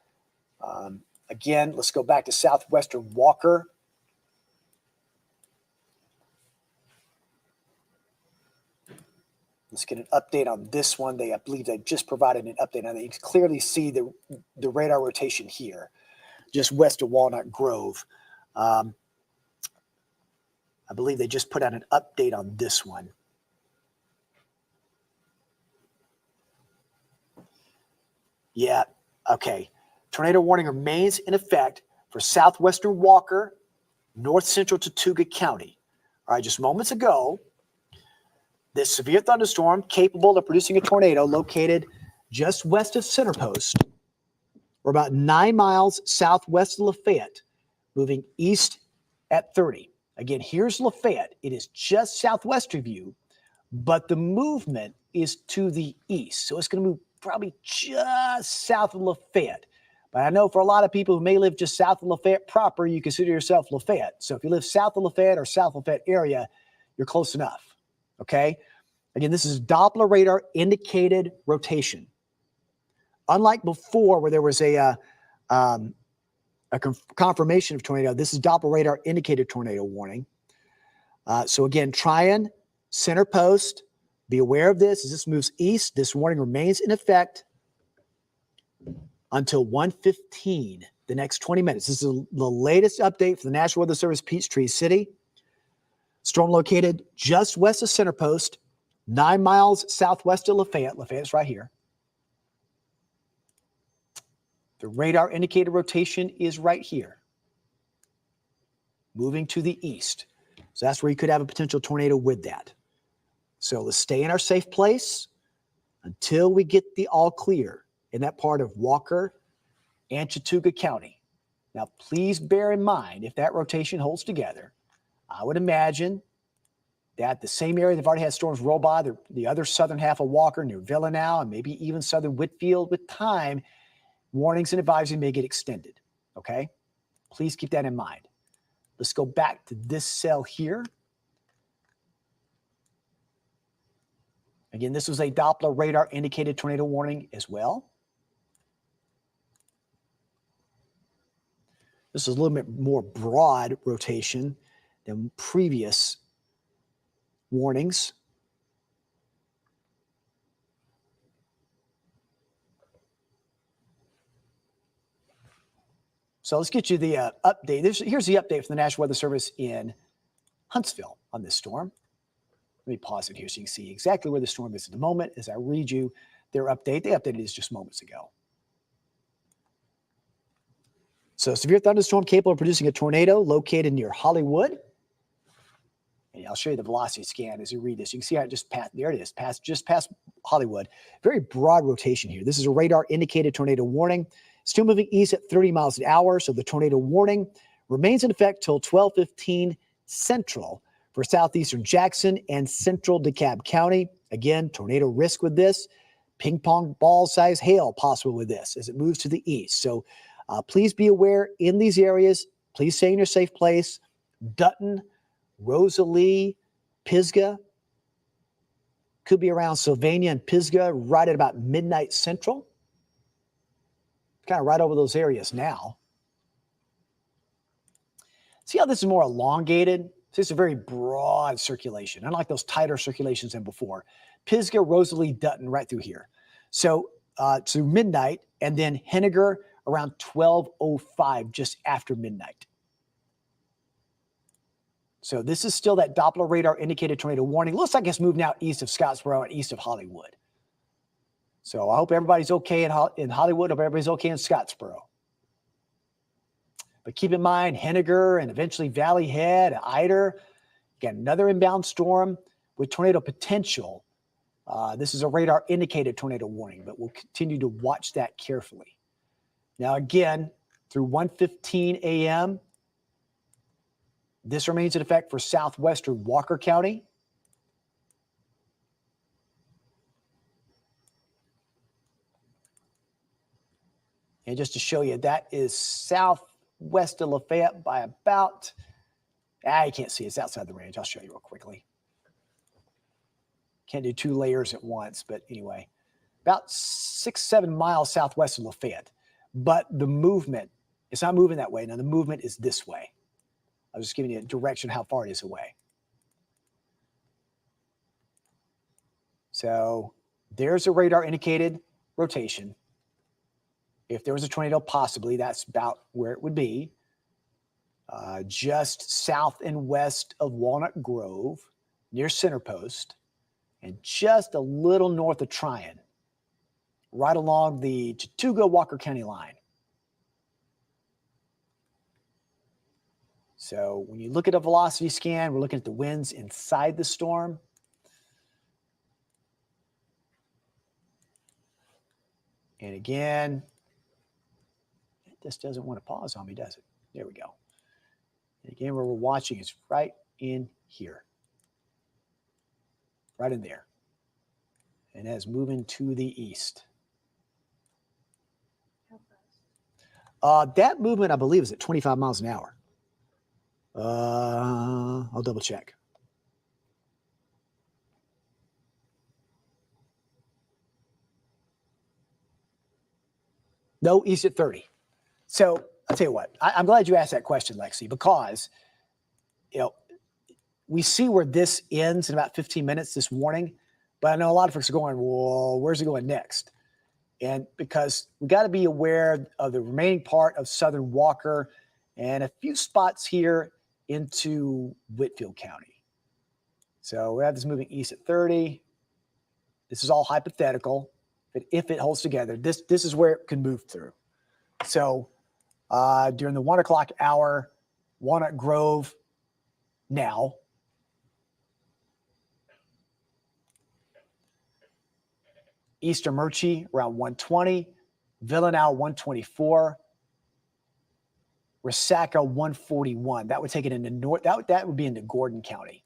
Again, let's go back to southwestern Walker. Let's get an update on this one. I believe they just provided an update on it. You can clearly see the radar rotation here, just west of Walnut Grove. I believe they just put out an update on this one. Yeah, okay. Tornado warning remains in effect for southwestern Walker, north central Chattooga County. All right, just moments ago, this severe thunderstorm capable of producing a tornado located just west of Center Post, or about 9 miles southwest of Lafayette, moving east at 30. Again, here's Lafayette. It is just southwest of you, but the movement is to the east. So it's going to move probably just south of Lafayette. But I know for a lot of people who may live just south of Lafayette proper, you consider yourself Lafayette. So if you live south of Lafayette or south Lafayette area, you're close enough, okay? Again, this is Doppler radar indicated rotation. Unlike before where there was a confirmation of tornado, this is Doppler radar indicated tornado warning. So again, Tryon, center post, be aware of this. As this moves east, this warning remains in effect until 1:15, the next 20 minutes. This is the latest update for the National Weather Service, Peachtree City. Storm located just west of center post, 9 miles southwest of Lafayette. Lafayette's right here. The radar indicated rotation is right here, moving to the east. So that's where you could have a potential tornado with that. So let's stay in our safe place until we get the all clear in that part of Walker and Chattooga County. Now, please bear in mind, if that rotation holds together, I would imagine that the same area they've already had storms roll by, the other southern half of Walker near Villa now, and maybe even southern Whitfield, with time, warnings and advisory may get extended, okay? Please keep that in mind. Let's go back to this cell here. Again, this was a Doppler radar indicated tornado warning as well. This is a little bit more broad rotation than previous warnings. So let's get you the update. Here's the update from the National Weather Service in Huntsville on this storm. Let me pause it here so you can see exactly where the storm is at the moment as I read you their update. They updated this just moments ago. So severe thunderstorm capable of producing a tornado located near Hollywood. And I'll show you the velocity scan as you read this. You can see how it just passed. There it is, just past Hollywood. Very broad rotation here. This is a radar indicated tornado warning. Still moving east at 30 miles an hour. So the tornado warning remains in effect till 12:15 Central for southeastern Jackson and central DeKalb County. Again, tornado risk with this. Ping pong ball size hail possible with this as it moves to the east. So please be aware in these areas. Please stay in your safe place. Dutton, Rosalie, Pisgah. Could be around Sylvania and Pisgah right at about midnight central. Kind of right over those areas now. See how this is more elongated? This is a very broad circulation, unlike those tighter circulations than before. Pisgah, Rosalie, Dutton, right through here. So to midnight, and then Henniger around 12:05, just after midnight. So this is still that Doppler radar indicated tornado warning. Looks like it's moving out east of Scottsboro and east of Hollywood. So I hope everybody's okay in Hollywood. I hope everybody's okay in Scottsboro. But keep in mind, Henniger and eventually Valley Head, Eider, again, another inbound storm with tornado potential. This is a radar indicated tornado warning, but we'll continue to watch that carefully. Now, again, through 1:15 a.m., this remains in effect for southwestern Walker County. And just to show you, that is southwest of Lafayette by about, you can't see, it's outside the range. I'll show you real quickly. Can't do two layers at once, but anyway, about 6-7 miles southwest of Lafayette. But the movement, it's not moving that way. Now the movement is this way. I was just giving you a direction how far it is away. So there's a radar indicated rotation. If there was a tornado, possibly that's about where it would be. Just south and west of Walnut Grove, near Center Post, and just a little north of Tryon, right along the Chattooga-Walker County line. So when you look at a velocity scan, we're looking at the winds inside the storm. And again, it just doesn't want to pause on me, does it? There we go. And again, where we're watching is right in here. Right in there. And that's moving to the east. How fast? That movement, I believe, is at 25 miles an hour. I'll double check. No, east at 30. So I'll tell you what, I'm glad you asked that question, Lexi, because, we see where this ends in about 15 minutes, this warning, but I know a lot of folks are going, well, where's it going next? And because we got to be aware of the remaining part of southern Walker and a few spots here into Whitfield County. So we have this moving east at 30. This is all hypothetical, but if it holds together, this is where it can move through. So during the 1 o'clock hour, Walnut Grove now. Eastern Murchie around 120, Villanelle 124, Resaca 141. That would take it into north. That would be into Gordon County.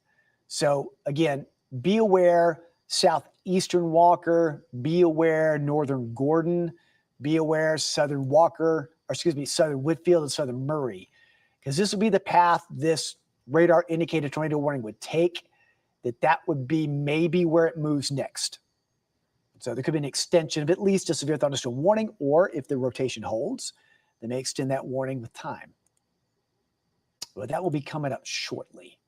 So again, be aware southeastern Walker, be aware northern Gordon, be aware southern Whitfield and southern Murray, because this would be the path this radar indicated tornado warning would take. That would be maybe where it moves next. So there could be an extension of at least a severe thunderstorm warning, or if the rotation holds, they may extend that warning with time. But that will be coming up shortly.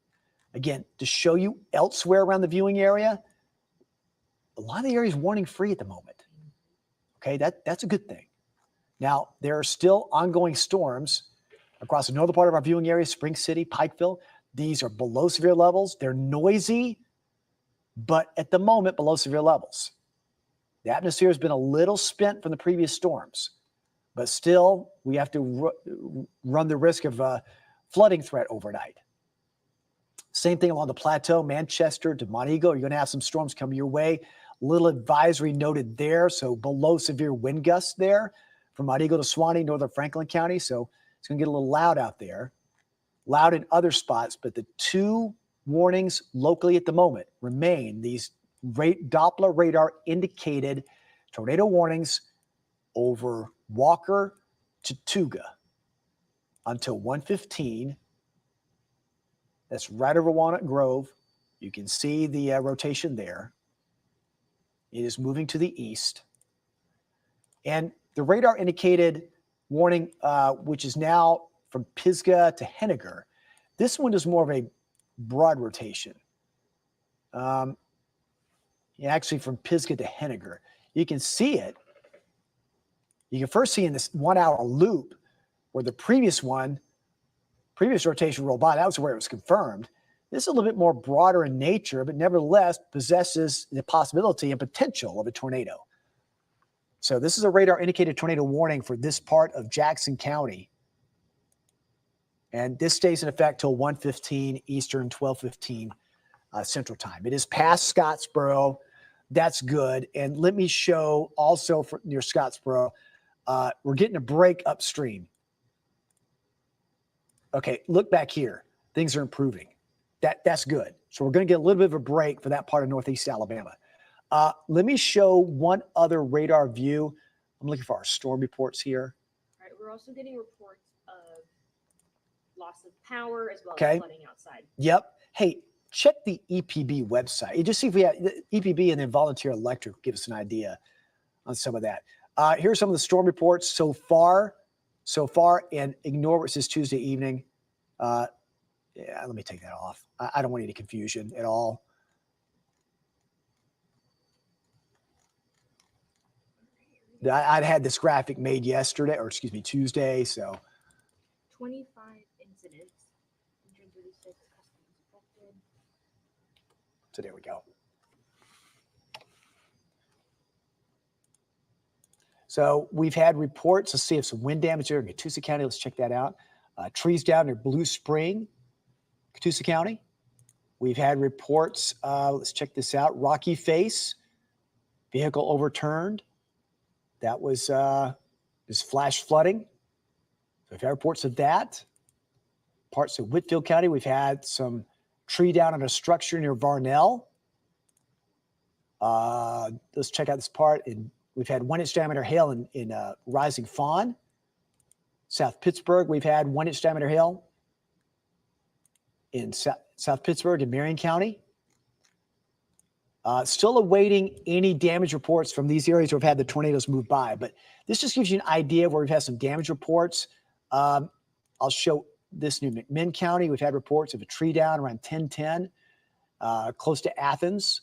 Again, to show you elsewhere around the viewing area, a lot of the area is warning free at the moment. Okay, that's a good thing. Now, there are still ongoing storms across the northern part of our viewing area, Spring City, Pikeville. These are below severe levels. They're noisy, but at the moment, below severe levels. The atmosphere has been a little spent from the previous storms, but still we have to run the risk of a flooding threat overnight. Same thing along the plateau, Manchester to Montego. You're going to have some storms coming your way. Little advisory noted there, so below severe wind gusts there from Montego to Suwannee, northern Franklin County. So it's going to get a little loud out there, loud in other spots, but the two warnings locally at the moment remain these Doppler radar indicated tornado warnings over Walker to Tuga until 1:15. That's right over Walnut Grove. You can see the rotation there. It is moving to the east. And the radar indicated warning, which is now from Pisgah to Henniger. This one is more of a broad rotation. Actually from Pisgah to Henniger. You can see it. You can first see in this 1 hour loop where the previous rotation rolled by. That was where it was confirmed. This is a little bit more broader in nature, but nevertheless possesses the possibility and potential of a tornado. So this is a radar indicated tornado warning for this part of Jackson County. And this stays in effect till 1:15 Eastern, 12:15 Central Time. It is past Scottsboro. That's good. And let me show also near Scottsboro, we're getting a break upstream. Okay, look back here. Things are improving. That's good. So we're going to get a little bit of a break for that part of Northeast Alabama. Let me show one other radar view. I'm looking for our storm reports here. All right, we're also getting reports of loss of power as well as flooding outside. Yep. Hey, check the EPB website. You just see if we have the EPB and then Volunteer Electric give us an idea on some of that. Here's some of the storm reports so far, and ignore what it says Tuesday evening. Let me take that off. I don't want any confusion at all. I'd had this graphic made Tuesday. So 25 incidents, 136 customers affected. So there we go. So we've had reports. Let's see if some wind damage there in Catoosa County. Let's check that out. Trees down near Blue Spring, Catoosa County. We've had reports. Let's check this out. Rocky Face, vehicle overturned. That was just flash flooding. So we've had reports of that. Parts of Whitfield County, we've had some tree down on a structure near Varnell. Let's check out this part. We've had 1 inch diameter hail in Rising Fawn. South Pittsburgh, we've had 1-inch diameter hail. In South Pittsburgh and Marion County. Still awaiting any damage reports from these areas where we've had the tornadoes move by. But this just gives you an idea of where we've had some damage reports. I'll show this New McMinn County. We've had reports of a tree down around 1010, close to Athens.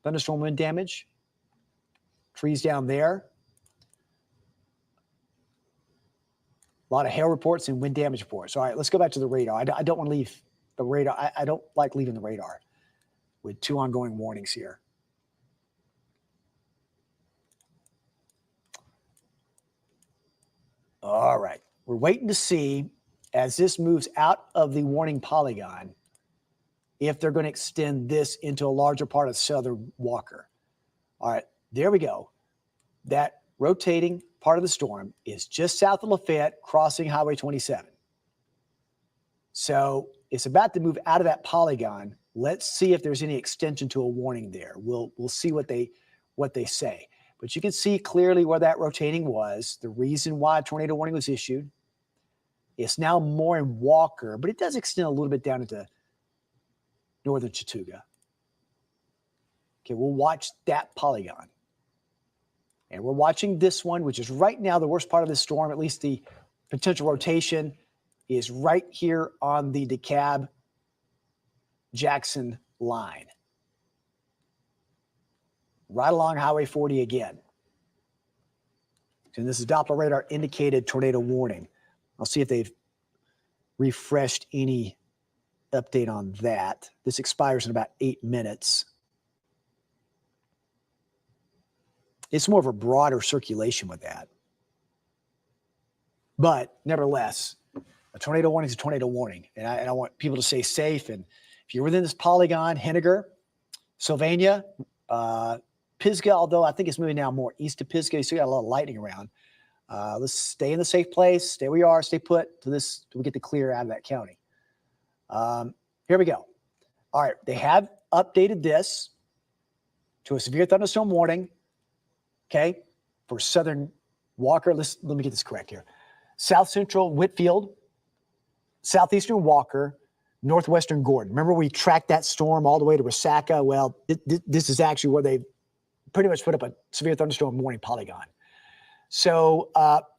Thunderstorm wind damage. Trees down there. A lot of hail reports and wind damage reports. All right, let's go back to the radar. I don't want to leave the radar. I don't like leaving the radar with 2 ongoing warnings here. All right, we're waiting to see as this moves out of the warning polygon if they're going to extend this into a larger part of southern Walker. All right, there we go. That rotating part of the storm is just south of Lafayette, crossing Highway 27. So it's about to move out of that polygon. Let's see if there's any extension to a warning there. We'll see what they say. But you can see clearly where that rotating was, the reason why a tornado warning was issued. It's now more in Walker, but it does extend a little bit down into northern Chattooga. Okay, we'll watch that polygon. And we're watching this one, which is right now the worst part of this storm, at least the potential rotation is right here on the DeKalb-Jackson line. Right along Highway 40 again. And this is Doppler radar indicated tornado warning. I'll see if they've refreshed any update on that. This expires in about 8 minutes. It's more of a broader circulation with that. But nevertheless, a tornado warning is a tornado warning. And I want people to stay safe. And if you're within this polygon, Henniger, Sylvania, Pisgah, although I think it's moving now more east of Pisgah, you still got a lot of lightning around. Let's stay in the safe place. Stay where we are. Stay put till we get the clear out of that county. Here we go. All right. They have updated this to a severe thunderstorm warning. Okay. For southern Walker. Let me get this correct here. South central Whitfield, southeastern Walker, northwestern Gordon. Remember we tracked that storm all the way to Resaca? Well, this is actually where they pretty much put up a severe thunderstorm warning polygon. So,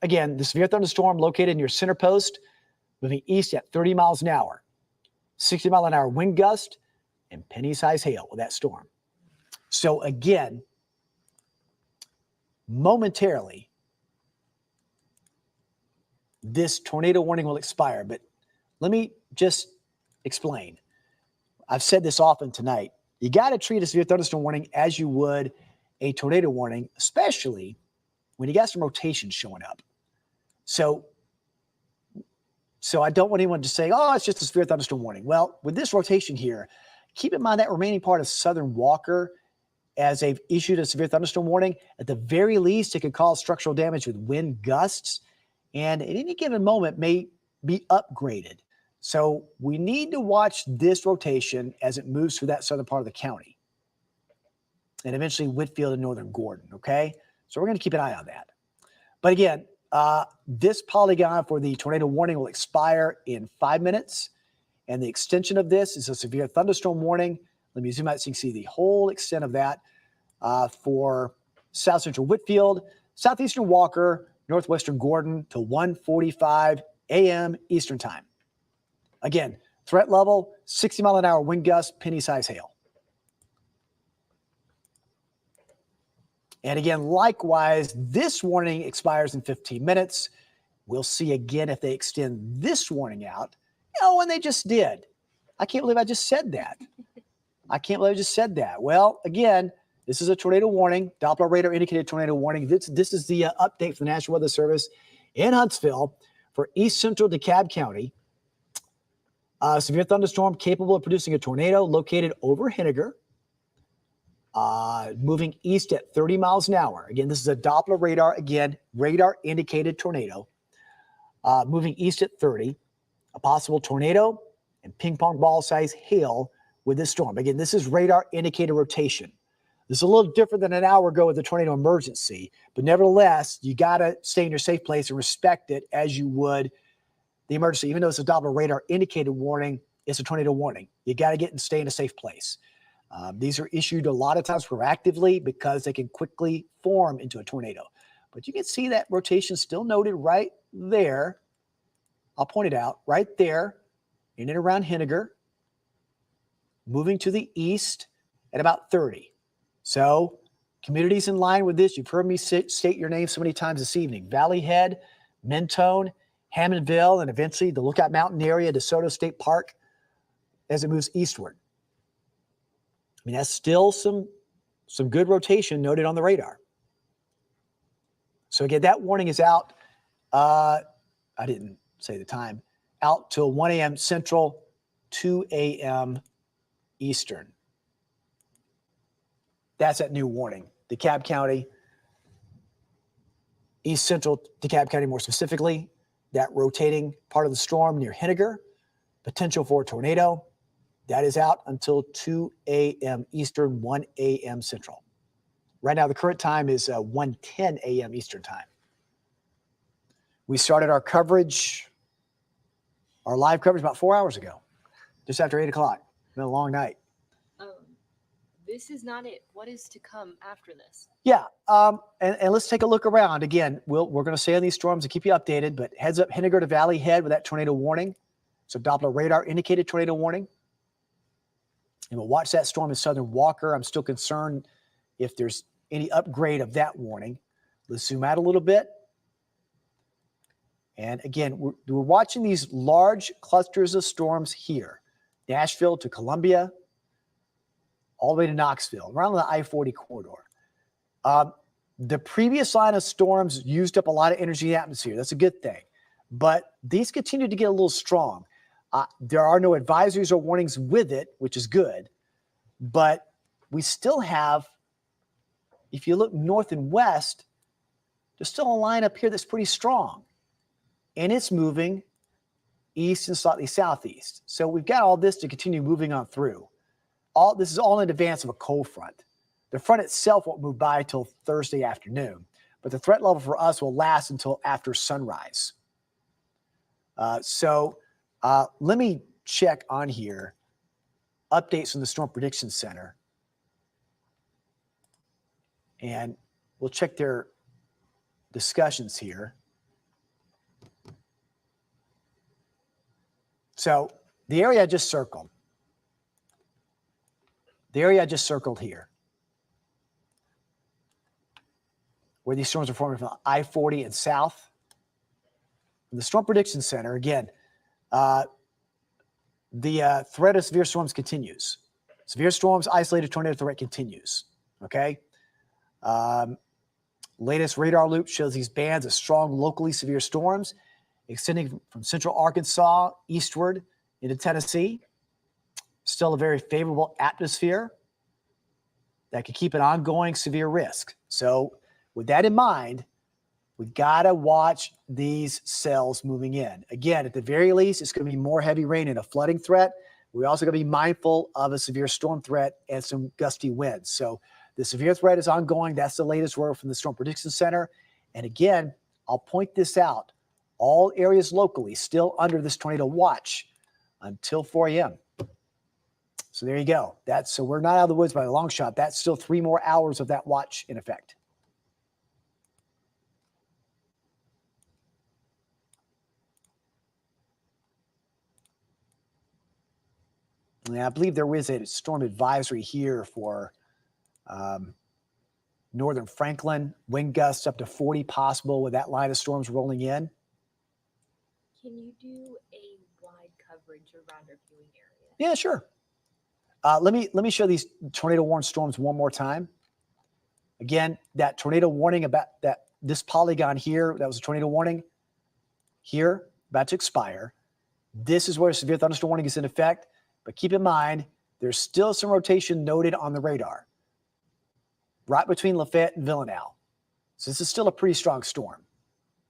again, the severe thunderstorm located in your center post, moving east at 30 miles an hour, 60-mile-an-hour wind gust, and penny-size hail with that storm. So, again, momentarily, this tornado warning will expire. But let me just explain. I've said this often tonight. You got to treat a severe thunderstorm warning as you would a tornado warning, especially when you got some rotations showing up. So I don't want anyone to say, oh, it's just a severe thunderstorm warning. Well, with this rotation here, keep in mind that remaining part of southern Walker, as they've issued a severe thunderstorm warning, at the very least, it could cause structural damage with wind gusts, and at any given moment may be upgraded. So we need to watch this rotation as it moves through that southern part of the county, and eventually Whitfield and northern Gordon, okay? So we're going to keep an eye on that. But again, this polygon for the tornado warning will expire in 5 minutes, and the extension of this is a severe thunderstorm warning. Let me zoom out so you can see the whole extent of that for south central Whitfield, southeastern Walker, northwestern Gordon to 1:45 a.m. Eastern time. Again, threat level, 60-mile-an-hour wind gust, penny-size hail. And again, likewise, this warning expires in 15 minutes. We'll see again if they extend this warning out. Oh, and they just did. I can't believe I just said that. Well, again, this is a tornado warning. Doppler radar indicated tornado warning. This is the update from the National Weather Service in Huntsville for east central DeKalb County. Severe thunderstorm capable of producing a tornado located over Henniger. Moving east at 30 miles an hour. Again, this is a Doppler radar. Again, radar indicated tornado. Moving east at 30. A possible tornado and ping pong ball size hail with this storm. Again, this is radar indicated rotation. This is a little different than an hour ago with the tornado emergency, but nevertheless, you got to stay in your safe place and respect it as you would the emergency. Even though it's a Doppler radar indicated warning, it's a tornado warning. You got to get and stay in a safe place. These are issued a lot of times proactively because they can quickly form into a tornado. But you can see that rotation still noted right there. I'll point it out right there in and around Henniger, moving to the east at about 30. So communities in line with this, you've heard me state your name so many times this evening. Valley Head, Mentone, Hammondville, and eventually the Lookout Mountain area, DeSoto State Park, as it moves eastward. I mean, that's still some good rotation noted on the radar. So again, that warning is out. I didn't say the time. Out till 1 a.m. Central, 2 a.m. Eastern. That's that new warning. DeKalb County, East Central DeKalb County more specifically, that rotating part of the storm near Henniger, potential for a tornado. That is out until 2 a.m. Eastern, 1 a.m. Central. Right now, the current time is 1:10 a.m. Eastern time. We started our coverage, our live coverage about 4 hours ago, just after 8 o'clock. It's been a long night. This is not it. What is to come after this? Yeah, and let's take a look around. Again, we're going to stay on these storms and keep you updated, but heads up Henniger to Valley Head with that tornado warning. So Doppler radar indicated tornado warning. And we'll watch that storm in southern Walker. I'm still concerned if there's any upgrade of that warning. Let's zoom out a little bit. And again, we're watching these large clusters of storms here. Nashville to Columbia, all the way to Knoxville, around the I-40 corridor. The previous line of storms used up a lot of energy in the atmosphere. That's a good thing. But these continue to get a little strong. There are no advisories or warnings with it, which is good. But we still have, if you look north and west, there's still a line up here that's pretty strong. And it's moving east and slightly southeast. So we've got all this to continue moving on through. This is all in advance of a cold front. The front itself won't move by till Thursday afternoon, but the threat level for us will last until after sunrise. Let me check on here. Updates from the Storm Prediction Center. And we'll check their discussions here. So the area I just circled. The area I just circled here, where these storms are forming from I-40 and south. The Storm Prediction Center, again, the threat of severe storms continues. Severe storms, isolated tornado threat continues, okay? Latest radar loop shows these bands of strong locally severe storms extending from central Arkansas eastward into Tennessee. Still a very favorable atmosphere that could keep an ongoing severe risk. So with that in mind, we've got to watch these cells moving in. Again, at the very least, it's going to be more heavy rain and a flooding threat. We're also going to be mindful of a severe storm threat and some gusty winds. So the severe threat is ongoing. That's the latest word from the Storm Prediction Center. And again, I'll point this out. All areas locally still under this tornado watch until 4 a.m. So there you go. So we're not out of the woods by a long shot. That's still 3 more hours of that watch in effect. And I believe there is a storm advisory here for northern Franklin. Wind gusts up to 40 possible with that line of storms rolling in. Can you do a wide coverage around our viewing area? Yeah, sure. Let me show these tornado warning storms one more time. Again, that tornado warning about this polygon here, that was a tornado warning here, about to expire. This is where severe thunderstorm warning is in effect. But keep in mind, there's still some rotation noted on the radar, right between Lafayette and Villanelle. So this is still a pretty strong storm.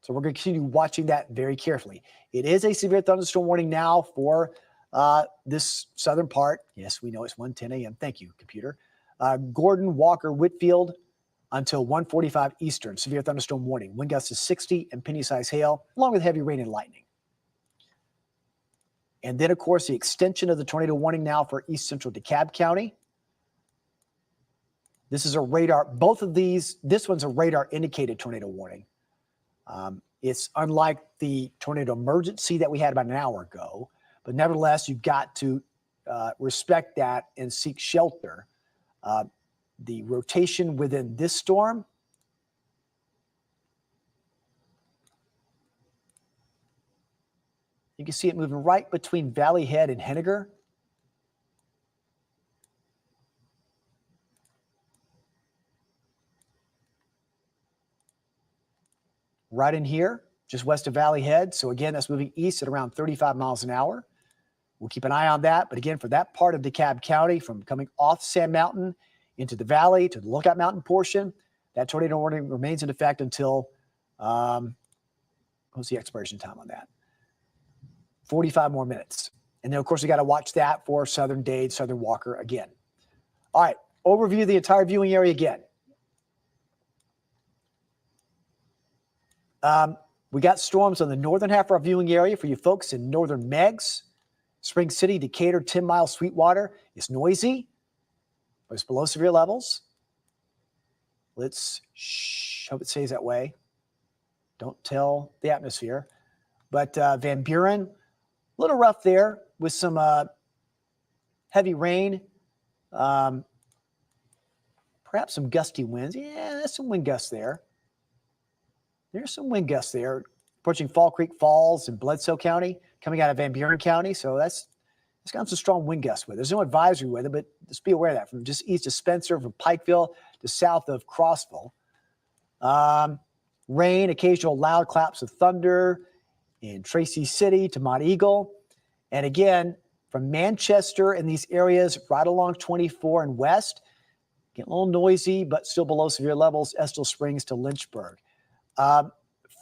So we're going to continue watching that very carefully. It is a severe thunderstorm warning now for this southern part. Yes, we know it's 1:10 a.m. Thank you, computer. Gordon, Walker, Whitfield until 1:45 Eastern. Severe thunderstorm warning. Wind gusts to 60 and penny-sized hail, along with heavy rain and lightning. And then, of course, the extension of the tornado warning now for east central DeKalb County. This is a radar. Both of these, this one's a radar indicated tornado warning. It's unlike the tornado emergency that we had about an hour ago, but nevertheless, you've got to respect that and seek shelter. The rotation within this storm, you can see it moving right between Valley Head and Henniger. Right in here, just west of Valley Head. So again, that's moving east at around 35 miles an hour. We'll keep an eye on that. But again, for that part of DeKalb County, from coming off Sand Mountain into the valley to the Lookout Mountain portion, that tornado warning remains in effect until, what's the expiration time on that? 45 more minutes. And then, of course, we got to watch that for Southern Dade, Southern Walker again. All right, overview of the entire viewing area again. We got storms on the northern half of our viewing area for you folks in northern Meigs, Spring City, Decatur, 10 Mile, Sweetwater. It's noisy, but it's below severe levels. Let's hope it stays that way. Don't tell the atmosphere. But Van Buren, a little rough there with some heavy rain, perhaps some gusty winds. Yeah, there's some wind gusts there. There's some wind gusts there, approaching Fall Creek Falls in Bledsoe County, coming out of Van Buren County. So it's got some strong wind gusts with it. There's no advisory with it, but just be aware of that. From just east of Spencer, from Pikeville to south of Crossville. Rain, occasional loud claps of thunder in Tracy City to Mont Eagle. And again, from Manchester and these areas right along 24 and west, getting a little noisy, but still below severe levels, Estill Springs to Lynchburg.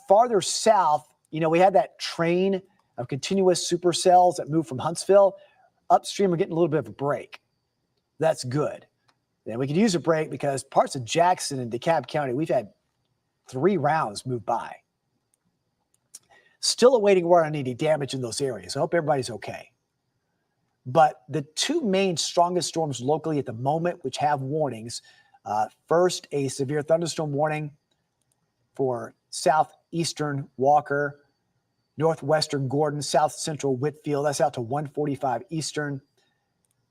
Farther south, we had that train of continuous supercells that moved from Huntsville. Upstream, we're getting a little bit of a break. That's good. Then we could use a break because parts of Jackson and DeKalb County, we've had 3 rounds move by. Still awaiting word on any damage in those areas. I hope everybody's okay. But the 2 main strongest storms locally at the moment, which have warnings, first, a severe thunderstorm warning for southeastern Walker, northwestern Gordon, south central Whitfield. That's out to 1:45 Eastern.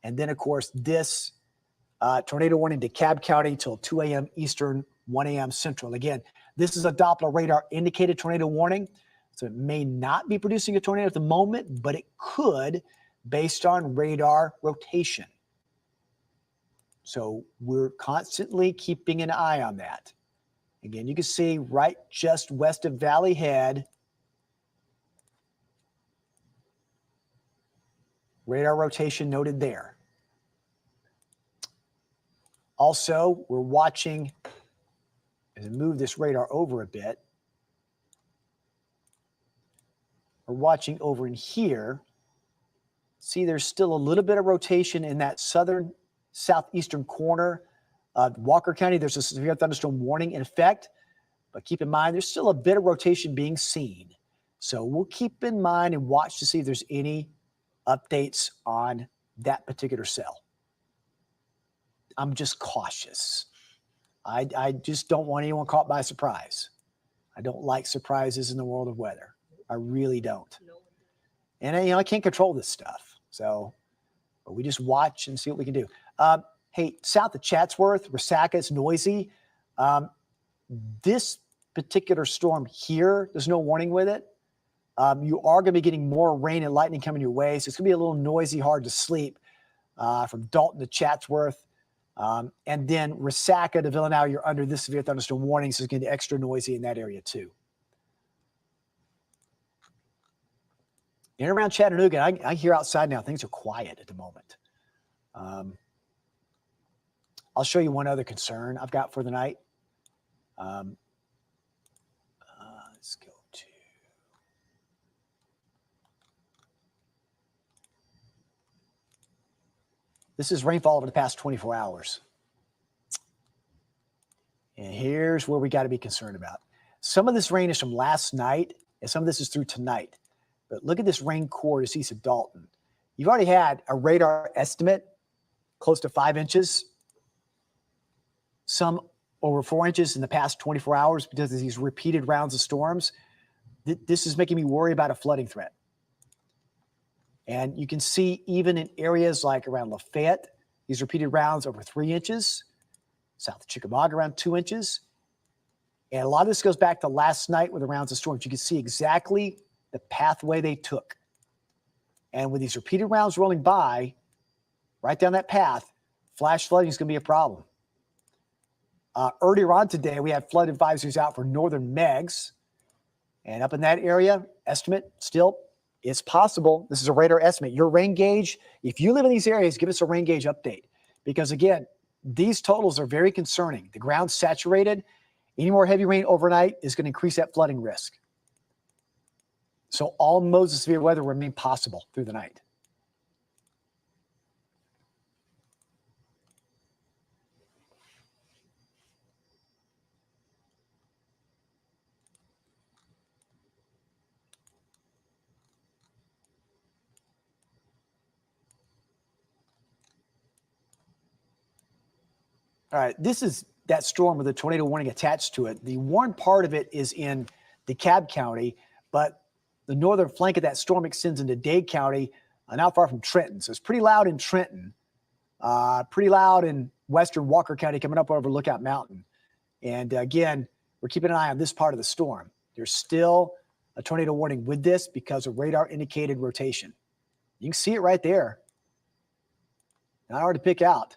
And then, of course, this tornado warning to DeKalb County till 2 a.m. Eastern, 1 a.m. Central. Again, this is a Doppler radar indicated tornado warning. So it may not be producing a tornado at the moment, but it could based on radar rotation. So we're constantly keeping an eye on that. Again, you can see right just west of Valley Head, radar rotation noted there. Also, we're watching, as I move this radar over a bit, we're watching over in here. See, there's still a little bit of rotation in that southern southeastern corner of Walker County. There's a severe thunderstorm warning in effect, but keep in mind, there's still a bit of rotation being seen. So we'll keep in mind and watch to see if there's any updates on that particular cell. I'm just cautious. I just don't want anyone caught by surprise. I don't like surprises in the world of weather. I really don't. And I can't control this stuff. So, but we just watch and see what we can do. Hey, south of Chatsworth, Resaca, it's noisy. This particular storm here, there's no warning with it. You are going to be getting more rain and lightning coming your way. So it's going to be a little noisy, hard to sleep from Dalton to Chatsworth. And then Resaca to Villanelle, you're under this severe thunderstorm warning. So it's going to be extra noisy in that area too. In and around Chattanooga, I hear outside now, things are quiet at the moment. I'll show you one other concern I've got for the night. Let's go to. This is rainfall over the past 24 hours. And here's where we got to be concerned about. Some of this rain is from last night, and some of this is through tonight. But look at this rain core just east of Dalton. You've already had a radar estimate close to 5 inches, some over 4 inches in the past 24 hours because of these repeated rounds of storms. This is making me worry about a flooding threat. And you can see even in areas like around Lafayette, these repeated rounds over 3 inches, south of Chickamauga around 2 inches. And a lot of this goes back to last night with the rounds of storms. You can see exactly the pathway they took. And with these repeated rounds rolling by, right down that path, flash flooding is going to be a problem. Earlier on today, we had flood advisories out for northern Megs. And up in that area, estimate still, it's possible. This is a radar estimate. Your rain gauge, if you live in these areas, give us a rain gauge update. Because again, these totals are very concerning. The ground's saturated. Any more heavy rain overnight is going to increase that flooding risk. So all modes of severe weather remain possible through the night. All right, this is that storm with a tornado warning attached to it. The warned part of it is in DeKalb County, but the northern flank of that storm extends into Dade County, not far from Trenton. So it's pretty loud in Trenton, pretty loud in western Walker County coming up over Lookout Mountain. And again, we're keeping an eye on this part of the storm. There's still a tornado warning with this because of radar indicated rotation. You can see it right there. Not hard to pick out.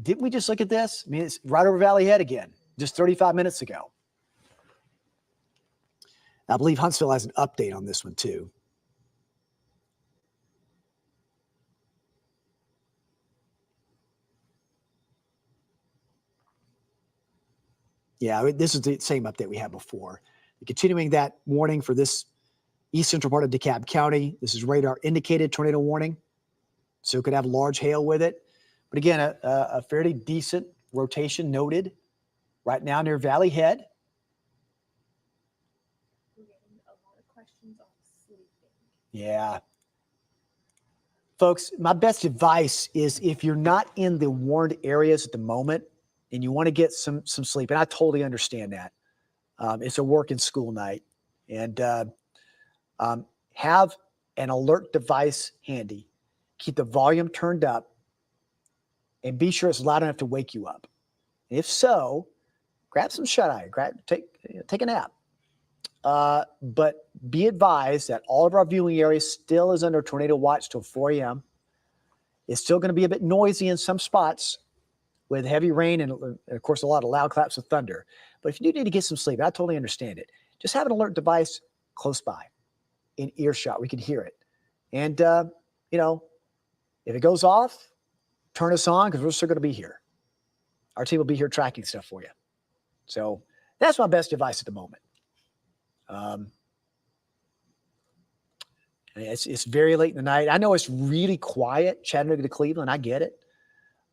Didn't we just look at this? I mean, it's right over Valley Head again, just 35 minutes ago. I believe Huntsville has an update on this one too. Yeah, this is the same update we had before. Continuing that warning for this east central part of DeKalb County. This is radar indicated tornado warning. So it could have large hail with it. But again, a fairly decent rotation noted right now near Valley Head. We're getting a lot of questions on sleeping. Yeah. Folks, my best advice is if you're not in the warned areas at the moment and you want to get some sleep, and I totally understand that. It's a work and school night. And have an alert device handy. Keep the volume turned up. And be sure it's loud enough to wake you up. If so, grab some shut-eye, take a nap. But be advised that all of our viewing areas still is under tornado watch till 4 a.m. It's still going to be a bit noisy in some spots with heavy rain and, of course, a lot of loud claps of thunder. But if you do need to get some sleep, I totally understand it. Just have an alert device close by, in earshot. We can hear it. And, if it goes off, turn us on because we're still going to be here. Our team will be here tracking stuff for you. So that's my best advice at the moment. It's very late in the night. I know it's really quiet, Chattanooga to Cleveland. I get it.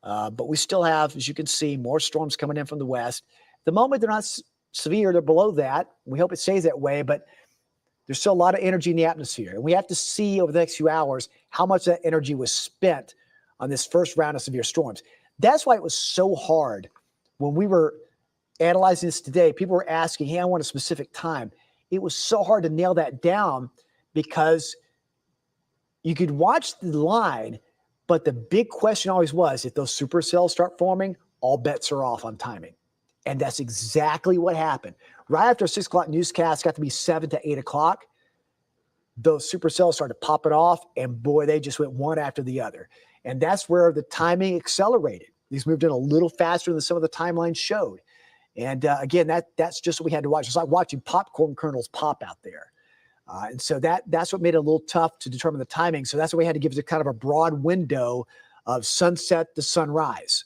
But we still have, as you can see, more storms coming in from the west. The moment they're not severe, they're below that. We hope it stays that way, but there's still a lot of energy in the atmosphere. And we have to see over the next few hours how much that energy was spent on this first round of severe storms. That's why it was so hard when we were analyzing this today. People were asking, hey, I want a specific time. It was so hard to nail that down because you could watch the line, but the big question always was, if those supercells start forming, all bets are off on timing. And that's exactly what happened. Right after 6 o'clock newscast got to be 7 to 8 o'clock, those supercells started popping off, and boy, they just went one after the other. And that's where the timing accelerated. These moved in a little faster than some of the timelines showed. And again, that's just what we had to watch. It's like watching popcorn kernels pop out there. And so that's what made it a little tough to determine the timing. So that's what we had to give it kind of a broad window of sunset to sunrise.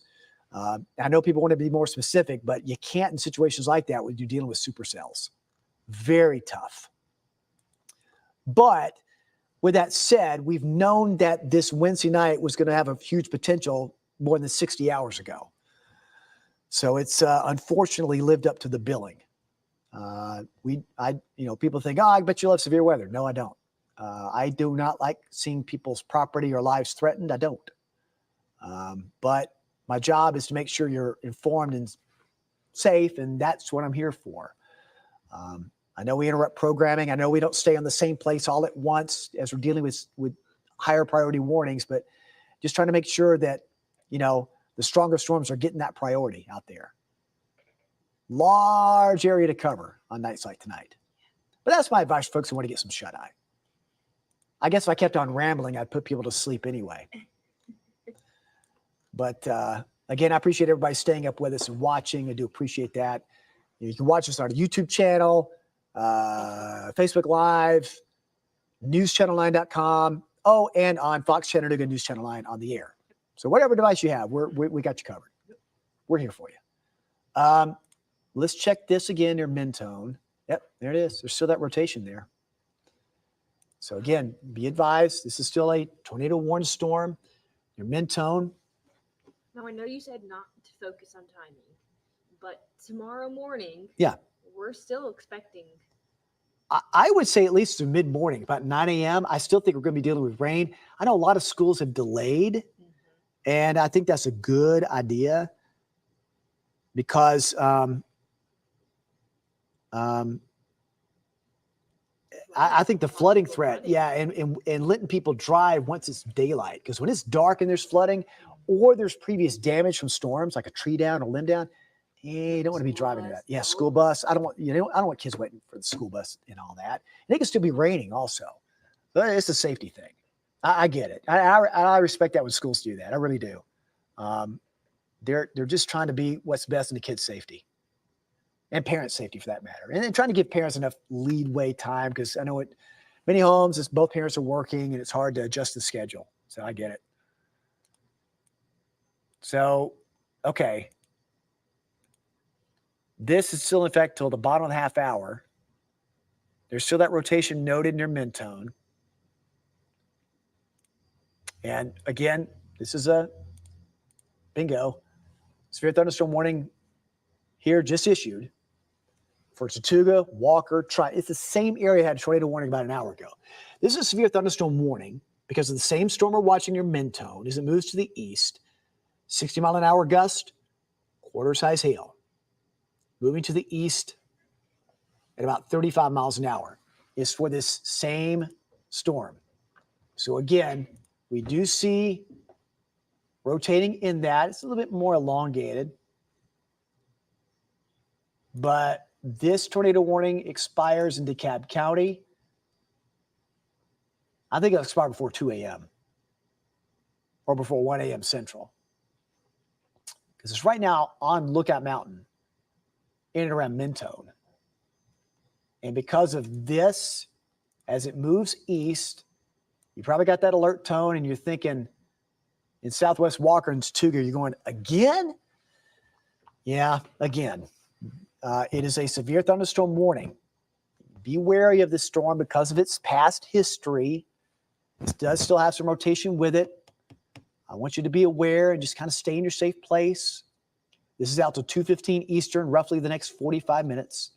I know people want to be more specific, but you can't in situations like that when you're dealing with supercells. Very tough. But with that said, we've known that this Wednesday night was going to have a huge potential more than 60 hours ago. So it's unfortunately lived up to the billing. People think, oh, I bet you love severe weather. No, I don't. I do not like seeing people's property or lives threatened. I don't. But my job is to make sure you're informed and safe, and that's what I'm here for. I know we interrupt programming. I know we don't stay on the same place all at once as we're dealing with higher priority warnings, but just trying to make sure that, the stronger storms are getting that priority out there. Large area to cover on nights like tonight. But that's my advice for folks who want to get some shut-eye. I guess if I kept on rambling, I'd put people to sleep anyway. But again, I appreciate everybody staying up with us and watching. I do appreciate that. You can watch us on our YouTube channel, Facebook Live, newschannel9.com. Oh, and on Fox Chattanooga News Channel 9 on the air. So whatever device you have, we got you covered. We're here for you. Let's check this again, your Mentone. Yep, there it is. There's still that rotation there. So again, be advised, this is still a tornado warning storm. Your Mentone. Now, I know you said not to focus on timing, but tomorrow morning, we're still expecting. I would say at least through mid-morning, about 9 a.m. I still think we're going to be dealing with rain. I know a lot of schools have delayed, and I think that's a good idea because I think the flooding threat, and letting people drive once it's daylight, because when it's dark and there's flooding or there's previous damage from storms, like a tree down, a limb down, you don't want to be driving that. Yeah, school bus. I don't want kids waiting for the school bus and all that. And it can still be raining also. But it's a safety thing. I get it. I respect that when schools do that. I really do. They're just trying to be what's best in the kids' safety and parents' safety for that matter. And then trying to give parents enough leadway time, because I know at many homes, both parents are working and it's hard to adjust the schedule. So I get it. So, okay. This is still in effect till the bottom of the half hour. There's still that rotation noted in your Mentone. And again, this is a bingo. Severe thunderstorm warning here just issued for Chattooga, Walker, It's the same area had a tornado warning about an hour ago. This is a severe thunderstorm warning because of the same storm we're watching your Mentone as it moves to the east. 60-mile-an-hour gust, quarter-size hail. Moving to the east at about 35 miles an hour is for this same storm. So again, we do see rotating in that. It's a little bit more elongated. But this tornado warning expires in DeKalb County. I think it'll expire before 2 a.m. or before 1 a.m. Central. Because it's right now on Lookout Mountain in and around Mentone. And because of this, as it moves east, you probably got that alert tone and you're thinking in Southwest Walker and Chattooga, you're going, again? Yeah, again. It is a severe thunderstorm warning. Be wary of this storm because of its past history. It does still have some rotation with it. I want you to be aware and just kind of stay in your safe place. This is out to 2:15 Eastern, roughly the next 45 minutes.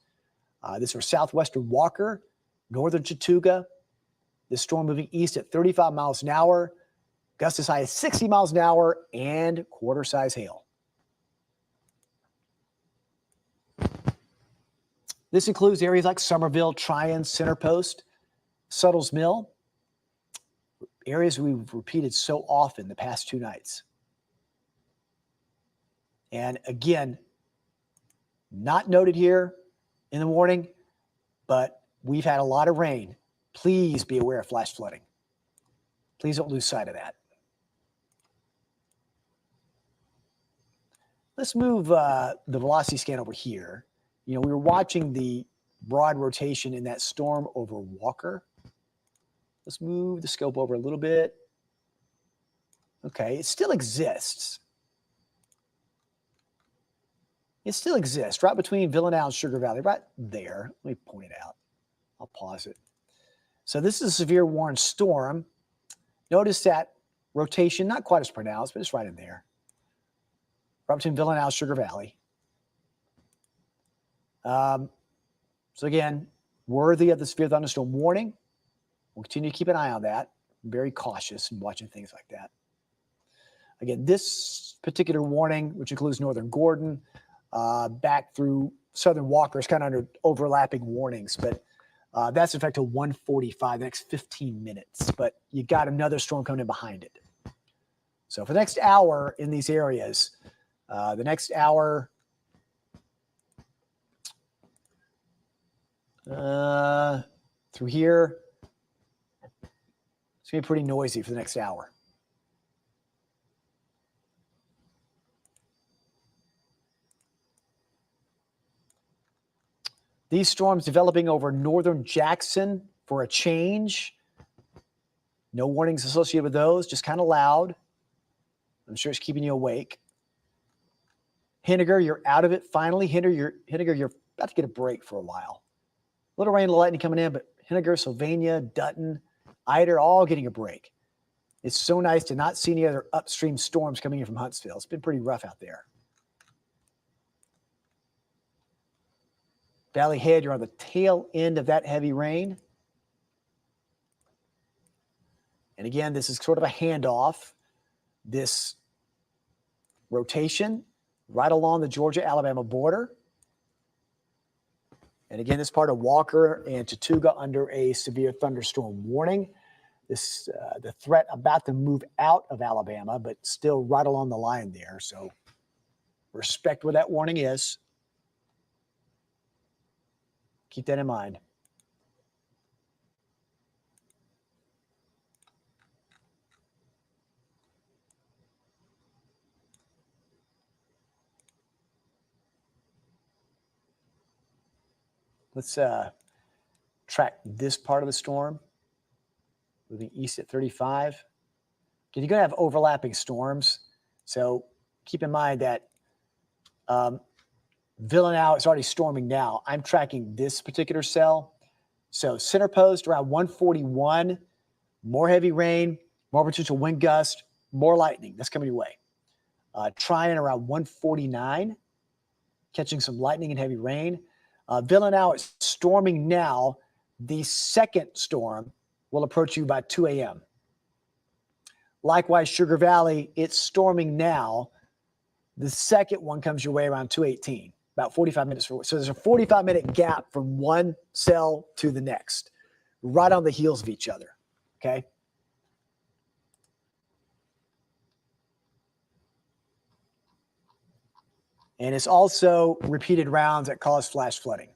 This is for southwestern Walker, northern Chattooga. This storm moving east at 35 miles an hour, gusts as high as 60 miles an hour, and quarter-size hail. This includes areas like Somerville, Tryon, Center Post, Suttles Mill, areas we've repeated so often the past 2 nights. And again, not noted here in the warning, but we've had a lot of rain. Please be aware of flash flooding. Please don't lose sight of that. Let's move the velocity scan over here. We were watching the broad rotation in that storm over Walker. Let's move the scope over a little bit. Okay, it still exists. It still exists right between Villanelle and Sugar Valley, right there. Let me point it out. I'll pause it. So this is a severe warning storm. Notice that rotation, not quite as pronounced, but it's right in there. Right between Villanelle and Sugar Valley. So again, worthy of the severe thunderstorm warning. We'll continue to keep an eye on that. Very cautious in watching things like that. Again, this particular warning, which includes northern Gordon, back through southern Walker, is kind of under overlapping warnings, but that's in fact till 1:45, the next 15 minutes. But you got another storm coming in behind it. So for the next hour in these areas, the next hour, through here, it's going to be pretty noisy for the next hour. These storms developing over northern Jackson for a change. No warnings associated with those, just kind of loud. I'm sure it's keeping you awake. Henniger, you're out of it finally. Henniger, you're about to get a break for a while. Little rain, little lightning coming in, but Henniger, Sylvania, Dutton, Eider, all getting a break. It's so nice to not see any other upstream storms coming in from Huntsville. It's been pretty rough out there. Valley Head, you're on the tail end of that heavy rain. And again, this is sort of a handoff. This rotation right along the Georgia-Alabama border. And again, this part of Walker and Chattooga under a severe thunderstorm warning. This the threat about to move out of Alabama, but still right along the line there. So respect where that warning is. Keep that in mind. Let's track this part of the storm. Moving east at 35. Okay, you're going to have overlapping storms. So keep in mind that Villanelle is already storming now. I'm tracking this particular cell. So center post around 141, more heavy rain, more potential wind gust, more lightning. That's coming your way. Tryon around 149, catching some lightning and heavy rain. Villanelle is storming now. The second storm will approach you by 2 a.m. Likewise, Sugar Valley, it's storming now. The second one comes your way around 2:18, about 45 minutes. So there's a 45-minute gap from one cell to the next, right on the heels of each other, okay? And it's also repeated rounds that cause flash flooding.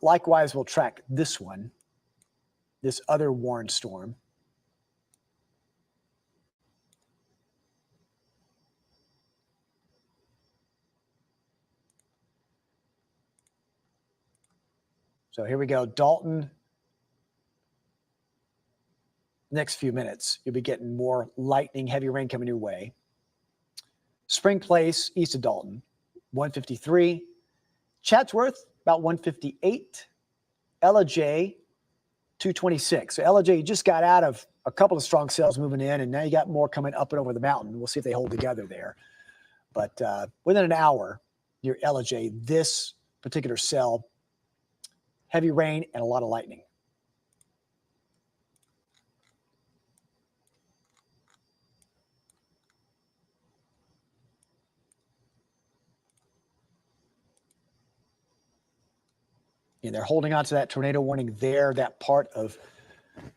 Likewise, we'll track this one, this other warned storm. So here we go, Dalton. Next few minutes, you'll be getting more lightning, heavy rain coming your way. Spring Place, east of Dalton, 153. Chatsworth, about 158. Ella J, 226. So Ella J, you just got out of a couple of strong cells moving in, and now you got more coming up and over the mountain. We'll see if they hold together there. But within an hour, your Ella J, this particular cell, heavy rain and a lot of lightning. And they're holding on to that tornado warning there, that part of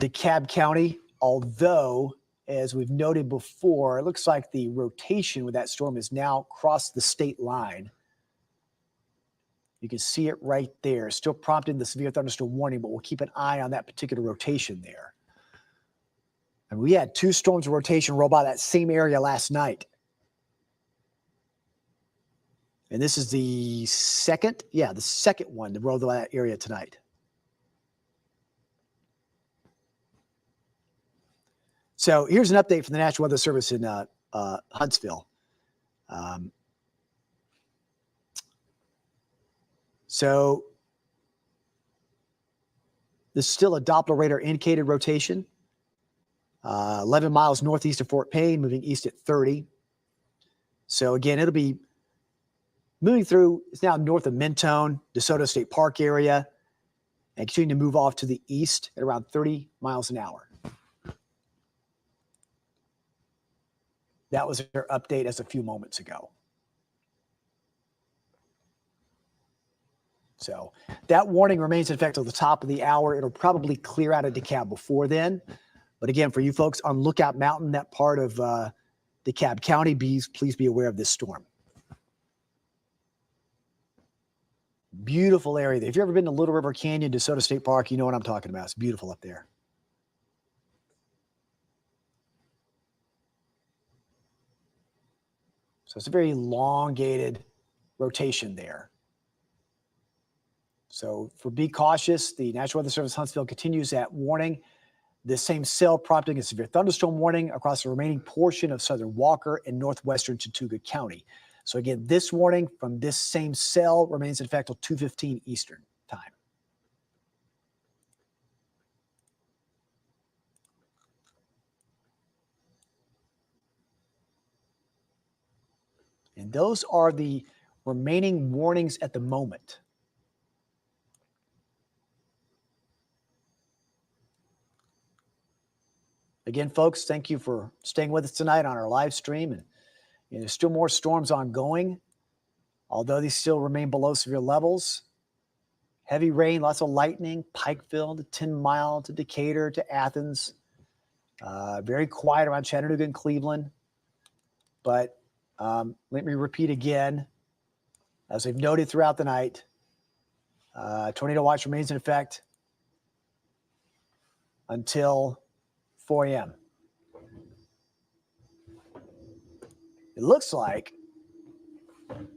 DeKalb County. Although, as we've noted before, it looks like the rotation with that storm has now crossed the state line. You can see it right there. Still prompting the severe thunderstorm warning, but we'll keep an eye on that particular rotation there. And we had two storms of rotation roll by that same area last night. And this is the second, the second one to roll by that area tonight. So here's an update from the National Weather Service in Huntsville. So this is still a Doppler radar indicated rotation. 11 miles northeast of Fort Payne, moving east at 30. So again, it'll be moving through, it's now north of Mentone, DeSoto State Park area, and continuing to move off to the east at around 30 miles an hour. That was their update as a few moments ago. So that warning remains in effect at the top of the hour. It'll probably clear out of DeKalb before then. But again, for you folks on Lookout Mountain, that part of DeKalb County, please be aware of this storm. Beautiful area. If you've ever been to Little River Canyon, DeSoto State Park, you know what I'm talking about. It's beautiful up there. So it's a very elongated rotation there. So be cautious. The National Weather Service Huntsville continues that warning. This same cell prompting a severe thunderstorm warning across the remaining portion of southern Walker and northwestern Chattooga County. So again, this warning from this same cell remains in effect till 2:15 Eastern time. And those are the remaining warnings at the moment. Again, folks, thank you for staying with us tonight on our live stream. And there's still more storms ongoing, although these still remain below severe levels. Heavy rain, lots of lightning, Pikeville to 10 Mile to Decatur to Athens. Very quiet around Chattanooga and Cleveland. But let me repeat again, as we've noted throughout the night, tornado watch remains in effect until 4 a.m. It looks like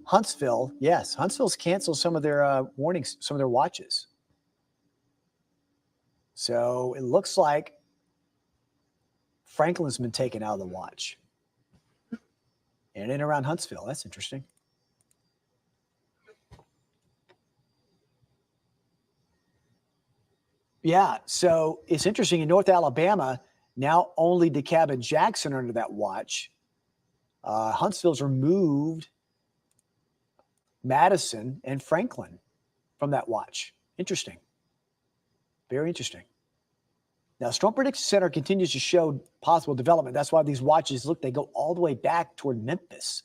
Huntsville's canceled some of their warnings, some of their watches. So it looks like Franklin's been taken out of the watch. And in and around Huntsville. That's interesting. Yeah, so it's interesting. In North Alabama, now only DeKalb and Jackson are under that watch. Huntsville's removed Madison and Franklin from that watch. Interesting. Very interesting. Now, Storm Prediction Center continues to show possible development. That's why these watches, look, they go all the way back toward Memphis.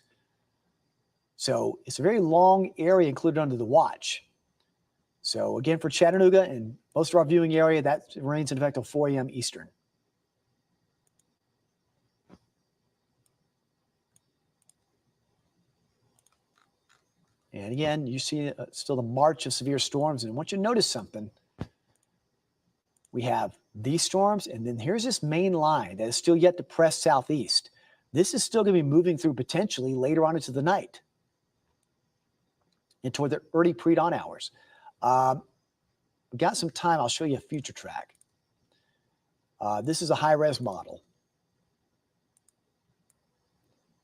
So it's a very long area included under the watch. So again, for Chattanooga and most of our viewing area, that remains in effect until 4 a.m. Eastern. And again, you see still the march of severe storms. And I want you to notice something. We have these storms, and then here's this main line that is still yet to press southeast. This is still going to be moving through potentially later on into the night and toward the early pre-dawn hours. We've got some time. I'll show you a future track. This is a high-res model.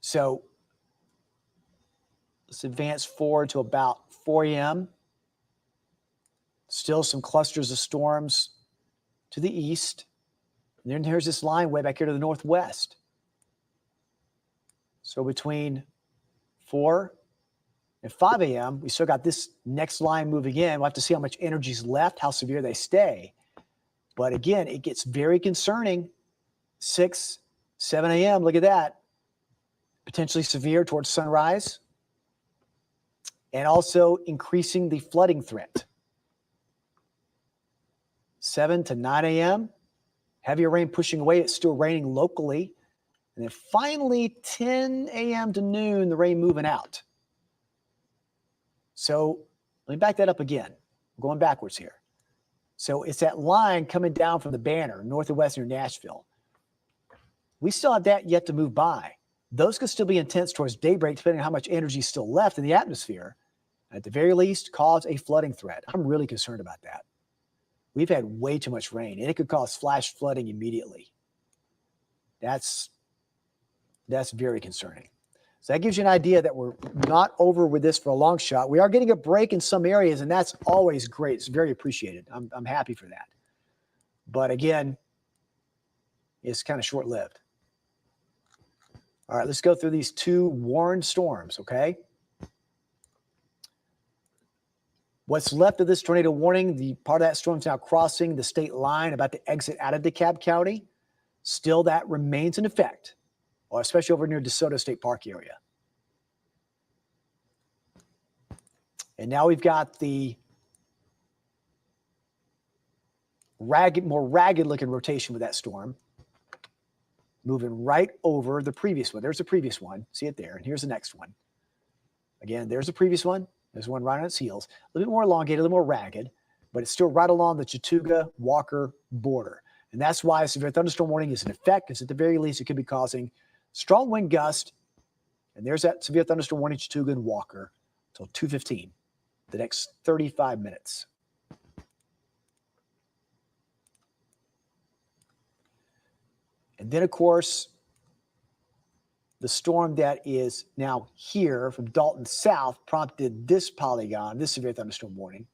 So let's advance forward to about 4 a.m. Still some clusters of storms to the east. And then here's this line way back here to the northwest. So between 4 and 5 a.m., we still got this next line moving in. We'll have to see how much energy is left, how severe they stay. But again, it gets very concerning. 6, 7 a.m., look at that. Potentially severe towards sunrise. And also increasing the flooding threat. 7 to 9 a.m., heavier rain pushing away. It's still raining locally. And then finally, 10 a.m. to noon, the rain moving out. So let me back that up again. We're going backwards here. So it's that line coming down from the banner, north and west near Nashville. We still have that yet to move by. Those could still be intense towards daybreak, depending on how much energy is still left in the atmosphere. At the very least, cause a flooding threat. I'm really concerned about that. We've had way too much rain, and it could cause flash flooding immediately. That's very concerning. So that gives you an idea that we're not over with this for a long shot. We are getting a break in some areas, and that's always great. It's very appreciated. I'm happy for that. But again, it's kind of short-lived. All right, let's go through these two warned storms, okay? What's left of this tornado warning, the part of that storm's now crossing the state line, about to exit out of DeKalb County. Still, that remains in effect, or especially over near DeSoto State Park area. And now we've got the more ragged looking rotation with that storm. Moving right over the previous one. There's the previous one. See it there. And here's the next one. Again, there's the previous one. There's one right on its heels. A little bit more elongated, a little more ragged, but it's still right along the Chattooga-Walker border. And that's why a severe thunderstorm warning is in effect, because at the very least, it could be causing strong wind gust. And there's that severe thunderstorm warning, Chattooga and Walker, until 2:15, the next 35 minutes. And then, of course, the storm that is now here from Dalton south prompted this polygon, this severe thunderstorm warning.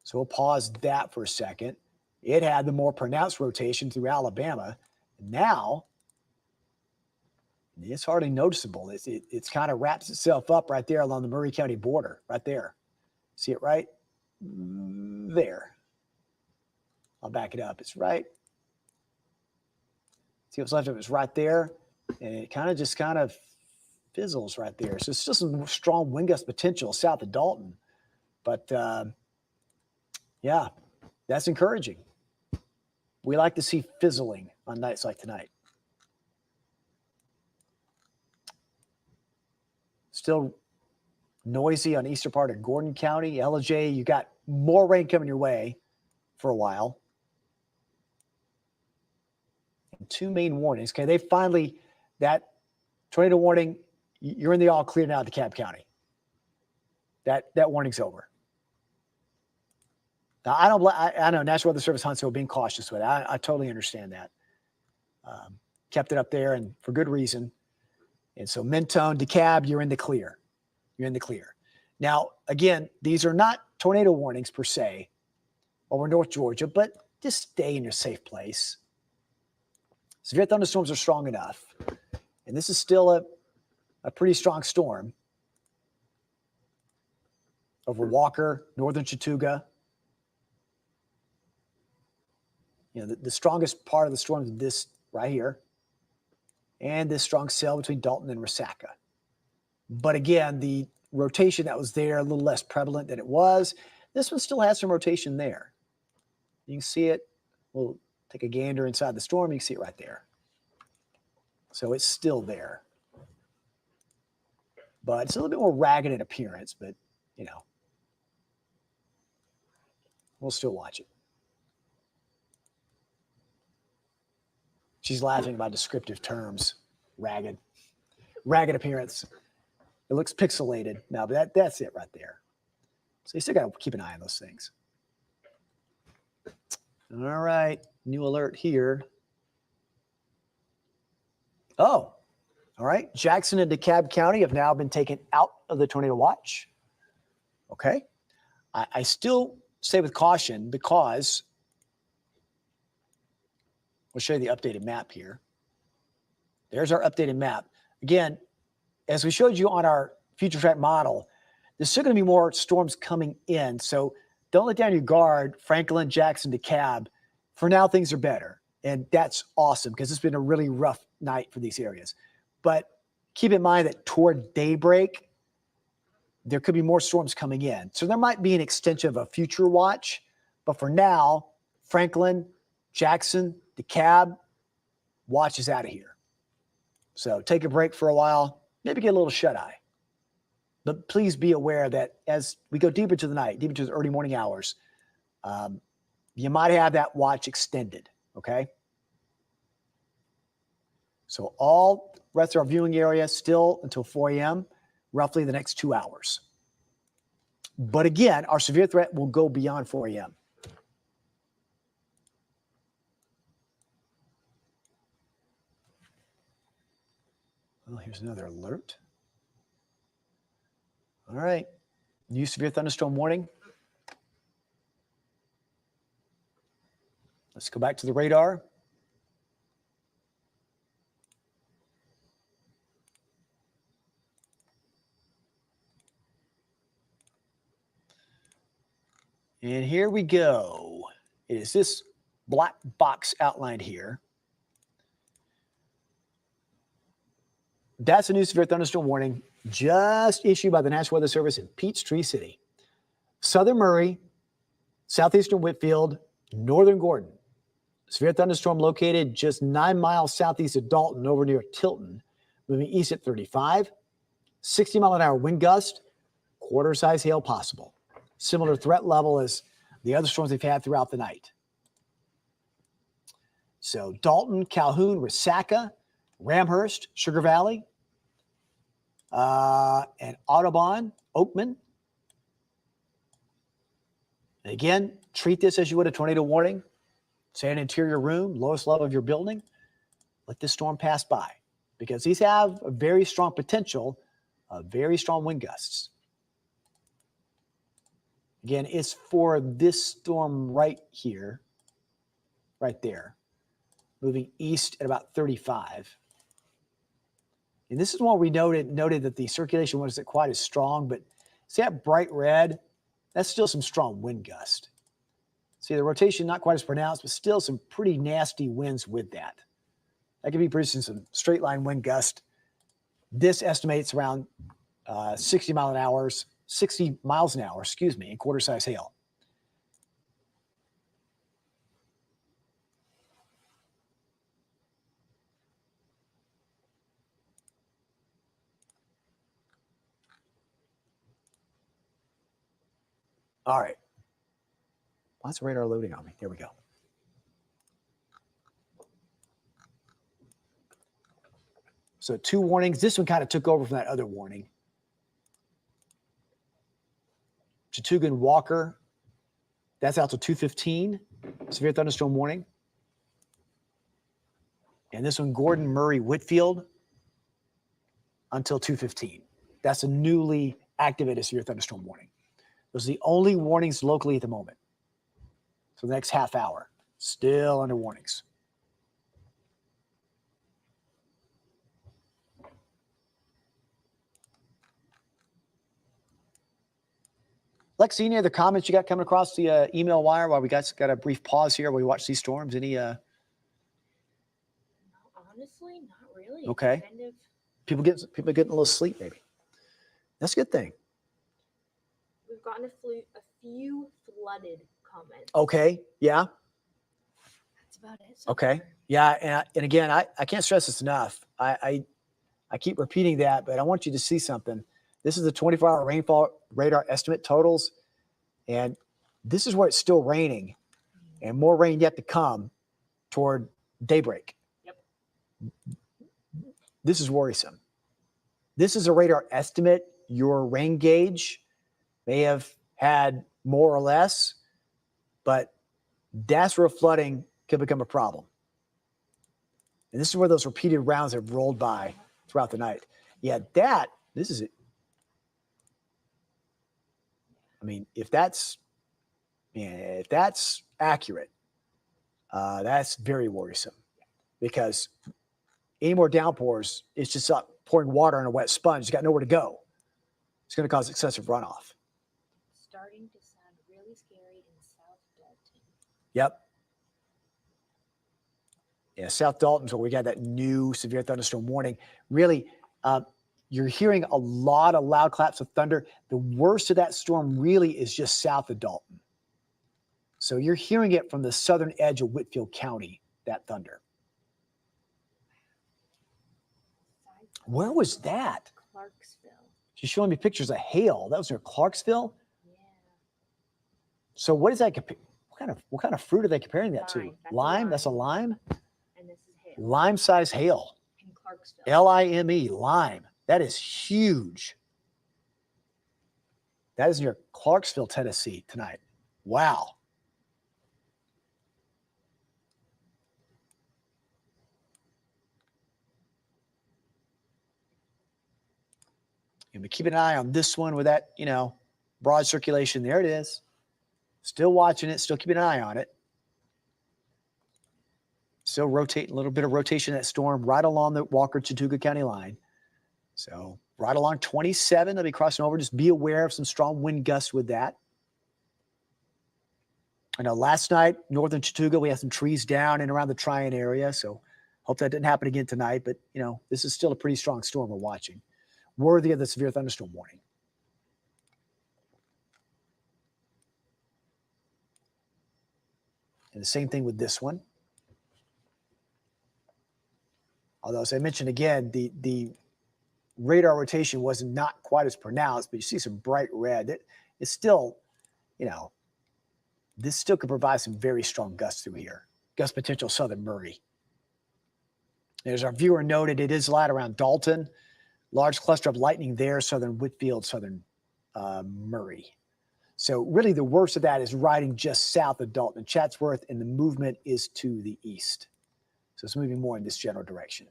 So we'll pause that for a second. It had the more pronounced rotation through Alabama. Now, it's hardly noticeable. It's kind of wraps itself up right there along the Murray County border, right there. See it right there. I'll back it up. It's right. See what's left of it is right there. And it kind of fizzles right there. So it's still some strong wind gust potential south of Dalton. But, yeah, that's encouraging. We like to see fizzling on nights like tonight. Still noisy on eastern part of Gordon County. LJ, you got more rain coming your way for a while. And two main warnings. Okay, they finally, that tornado warning, you're in the all clear now at DeKalb County. That warning's over. Now, I know National Weather Service Huntsville being cautious with it. I totally understand that. Kept it up there, and for good reason. And so Mentone, DeKalb, you're in the clear. You're in the clear. Now, again, these are not tornado warnings per se over North Georgia, but just stay in your safe place. Severe thunderstorms are strong enough. And this is still a pretty strong storm over Walker, northern Chattooga. You know, the strongest part of the storm is this right here. And this strong cell between Dalton and Resaca. But again, the rotation that was there, a little less prevalent than it was. This one still has some rotation there. You can see it. We'll take a gander inside the storm. You can see it right there. So it's still there. But it's a little bit more ragged in appearance, but, you know, we'll still watch it. She's laughing about descriptive terms. Ragged. Ragged appearance. It looks pixelated now, but that's it right there. So you still got to keep an eye on those things. All right. New alert here. Oh, all right. Jackson and DeKalb County have now been taken out of the tornado watch. Okay. I still say with caution because we'll show you the updated map here. There's our updated map. Again, as we showed you on our future track model, there's still going to be more storms coming in. So don't let down your guard. Franklin, Jackson, DeKalb. For now, things are better. And that's awesome because it's been a really rough night for these areas. But keep in mind that toward daybreak, there could be more storms coming in. So there might be an extension of a future watch. But for now, Franklin, Jackson, DeKalb, watch is out of here. So take a break for a while, maybe get a little shut-eye. But please be aware that as we go deeper into the night, deeper into the early morning hours, you might have that watch extended, okay? So all rest of our viewing area still until 4 a.m., roughly the next 2 hours. But again, our severe threat will go beyond 4 a.m. Well, here's another alert. All right. New severe thunderstorm warning. Let's go back to the radar. And here we go. It is this black box outlined here. That's a new severe thunderstorm warning just issued by the National Weather Service in Peachtree City. Southern Murray, southeastern Whitfield, northern Gordon. Severe thunderstorm located just 9 miles southeast of Dalton over near Tilton, moving east at 35, 60-mile-an-hour wind gust, quarter-size hail possible. Similar threat level as the other storms they've had throughout the night. So Dalton, Calhoun, Resaca, Ramhurst, Sugar Valley, and Audubon, Oakman. And again, treat this as you would a tornado warning. Say an interior room, lowest level of your building. Let this storm pass by because these have a very strong potential of very strong wind gusts. Again, it's for this storm right here, right there, moving east at about 35. And this is one we noted that the circulation wasn't quite as strong, but see that bright red? That's still some strong wind gust. See, the rotation not quite as pronounced, but still some pretty nasty winds with that. That could be producing some straight line wind gust. This estimates around 60 miles an hour, in quarter-size hail. All right. Why is the radar loading on me? There we go. So 2 warnings. This one kind of took over from that other warning. Chattooga and Walker, that's out to 2:15. Severe thunderstorm warning. And this one, Gordon, Murray, Whitfield, until 2:15. That's a newly activated severe thunderstorm warning. Those are the only warnings locally at the moment. So the next half hour, still under warnings. Lexi, any other comments you got coming across the email wire while we got a brief pause here while we watch these storms? Any? Honestly, not really. Okay. Kind of... People getting a little sleep, maybe. That's a good thing. We've gotten a few flooded comments. Okay. Yeah. That's about it. So Okay. Yeah. And again, I can't stress this enough. I keep repeating that, but I want you to see something. This is the 24-hour rainfall radar estimate totals, and this is where it's still raining, and more rain yet to come toward daybreak. Yep. This is worrisome. This is a radar estimate. Your rain gauge may have had more or less, but that's where flooding could become a problem. And this is where those repeated rounds have rolled by throughout the night. Yeah, this is it. I mean, if that's accurate, that's very worrisome because any more downpours, it's just up pouring water on a wet sponge. It's got nowhere to go. It's going to cause excessive runoff. Starting to sound really scary in South Dalton. Yep. Yeah, South Dalton's where we got that new severe thunderstorm warning. Really, you're hearing a lot of loud claps of thunder. The worst of that storm really is just south of Dalton. So you're hearing it from the southern edge of Whitfield County, that thunder. Where was that? Clarksville. She's showing me pictures of hail. That was near Clarksville? Yeah. So what is that? What kind of fruit are they comparing that to? Lime. That's a lime? And this is hail. Lime-size hail. In Clarksville. Lime, lime. That is huge. That is near Clarksville, Tennessee tonight. Wow. And we keep an eye on this one with that, broad circulation. There it is. Still watching it, still keeping an eye on it. Still rotating, a little bit of rotation of that storm right along the Walker-Chattooga County line. So right along 27, they'll be crossing over. Just be aware of some strong wind gusts with that. I know last night, northern Chattooga, we had some trees down and around the Tryon area. So hope that didn't happen again tonight. But, this is still a pretty strong storm we're watching, worthy of the severe thunderstorm warning. And the same thing with this one. Although, as I mentioned again, the radar rotation was not quite as pronounced, but you see some bright red. It's still, this still could provide some very strong gusts through here. Gust potential southern Murray. As our viewer noted, it is light around Dalton. Large cluster of lightning there, southern Whitfield, southern Murray. So really the worst of that is riding just south of Dalton and Chatsworth, and the movement is to the east. So it's moving more in this general direction.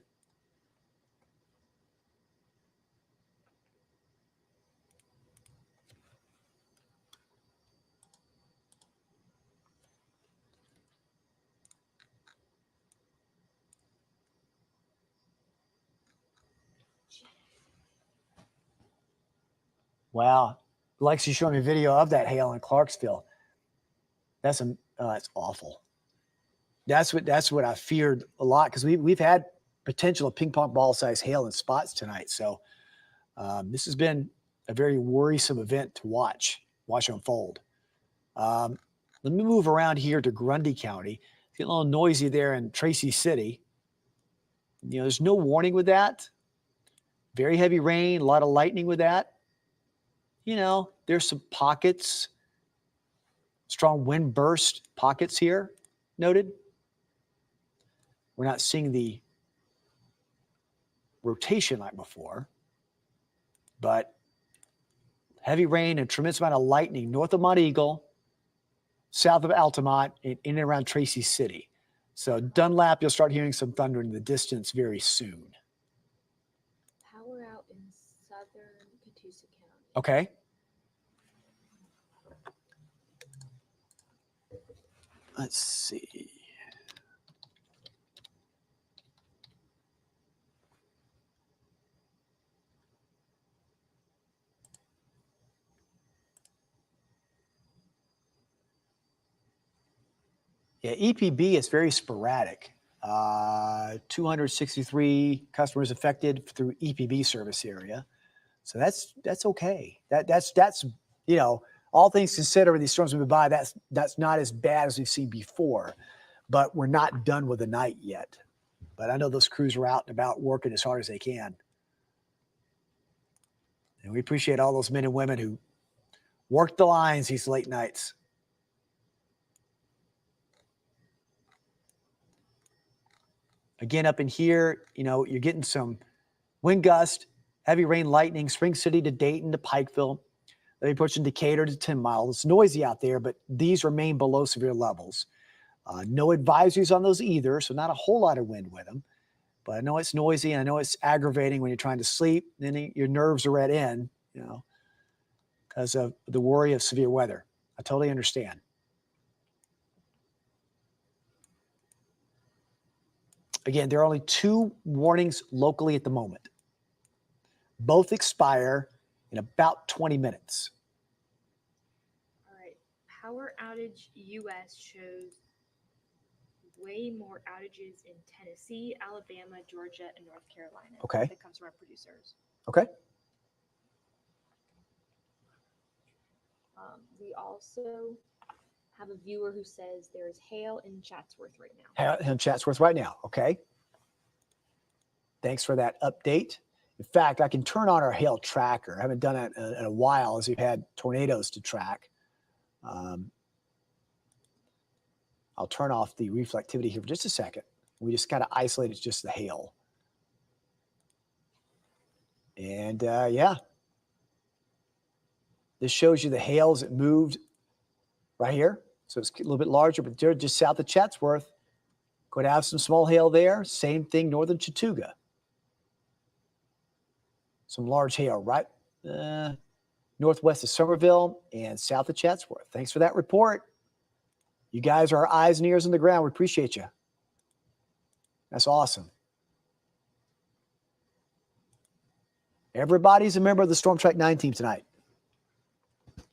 Wow. Lexi showing me a video of that hail in Clarksville. That's awful. That's what I feared a lot, because we've had potential of ping pong ball size hail in spots tonight. So this has been a very worrisome event to watch unfold. Let me move around here to Grundy County. It's getting a little noisy there in Tracy City. There's no warning with that. Very heavy rain, a lot of lightning with that. There's some pockets, strong wind burst pockets here noted. We're not seeing the rotation like before, but heavy rain and tremendous amount of lightning north of Mount Eagle, south of Altamont, and in and around Tracy City. So Dunlap, you'll start hearing some thunder in the distance very soon. Power out in southern Catoosa County. Okay. Let's see. Yeah, EPB is very sporadic. 263 customers affected through EPB service area. So that's okay. That's all things considered, when these storms move by, that's not as bad as we've seen before. But we're not done with the night yet. But I know those crews are out and about working as hard as they can. And we appreciate all those men and women who work the lines these late nights. Again, up in here, you're getting some wind gust, heavy rain, lightning, Spring City to Dayton to Pikeville. They're approaching Decatur to 10 Mile. It's noisy out there, but these remain below severe levels. No advisories on those either, so not a whole lot of wind with them. But I know it's noisy, and I know it's aggravating when you're trying to sleep. Then your nerves are at end, because of the worry of severe weather. I totally understand. Again, there are only 2 warnings locally at the moment. Both expire in about 20 minutes. All right. Power outage US shows way more outages in Tennessee, Alabama, Georgia, and North Carolina. Okay. That comes from our producers. Okay. We also have a viewer who says there is hail in Chatsworth right now. Hail in Chatsworth right now. Okay. Thanks for that update. In fact, I can turn on our hail tracker. I haven't done it in a while, as we've had tornadoes to track. I'll turn off the reflectivity here for just a second. We just kind of isolated just the hail. And yeah, this shows you the hail as it moved right here. So it's a little bit larger, but they're just south of Chatsworth. Going to have some small hail there. Same thing, northern Chattooga. Some large hail right northwest of Somerville and south of Chatsworth. Thanks for that report. You guys are our eyes and ears on the ground. We appreciate you. That's awesome. Everybody's a member of the Storm Track 9 team tonight.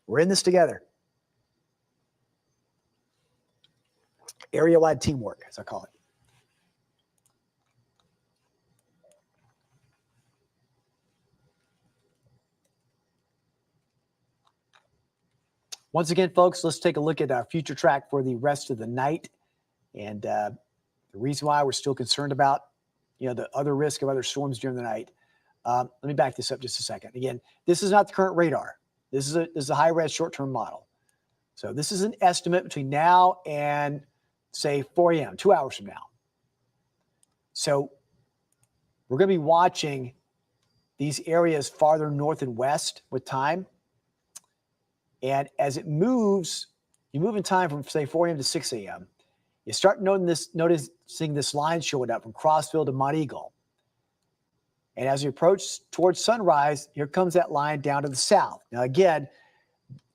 We're in this together. area-wide teamwork, as I call it. Once again, folks, let's take a look at our future track for the rest of the night. And the reason why we're still concerned about, the other risk of other storms during the night. Let me back this up just a second. Again, this is not the current radar. This is a high-res short-term model. So this is an estimate between now and, say, 4 a.m., 2 hours from now. So we're going to be watching these areas farther north and west with time. And as it moves, you move in time from, say, 4 a.m. to 6 a.m., you start noticing this line showing up from Crossville to Mont Eagle. And as you approach towards sunrise, here comes that line down to the south. Now, again,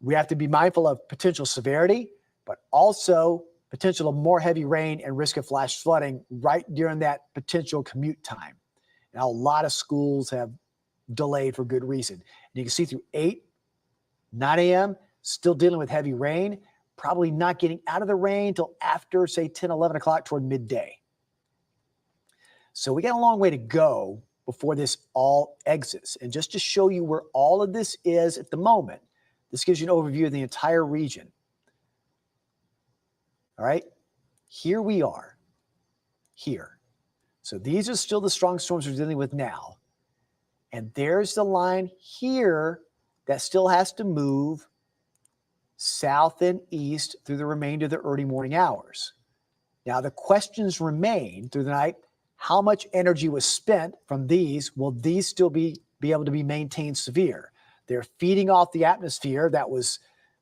we have to be mindful of potential severity, but also potential of more heavy rain and risk of flash flooding right during that potential commute time. Now, a lot of schools have delayed for good reason. And you can see through 8, 9 a.m., still dealing with heavy rain, probably not getting out of the rain until after, say, 10, 11 o'clock toward midday. So we got a long way to go before this all exits. And just to show you where all of this is at the moment, this gives you an overview of the entire region. All right, here we are, here. So these are still the strong storms we're dealing with now. And there's the line here that still has to move south and east through the remainder of the early morning hours. Now, the questions remain through the night. How much energy was spent from these? Will these still be able to be maintained severe? They're feeding off the atmosphere that was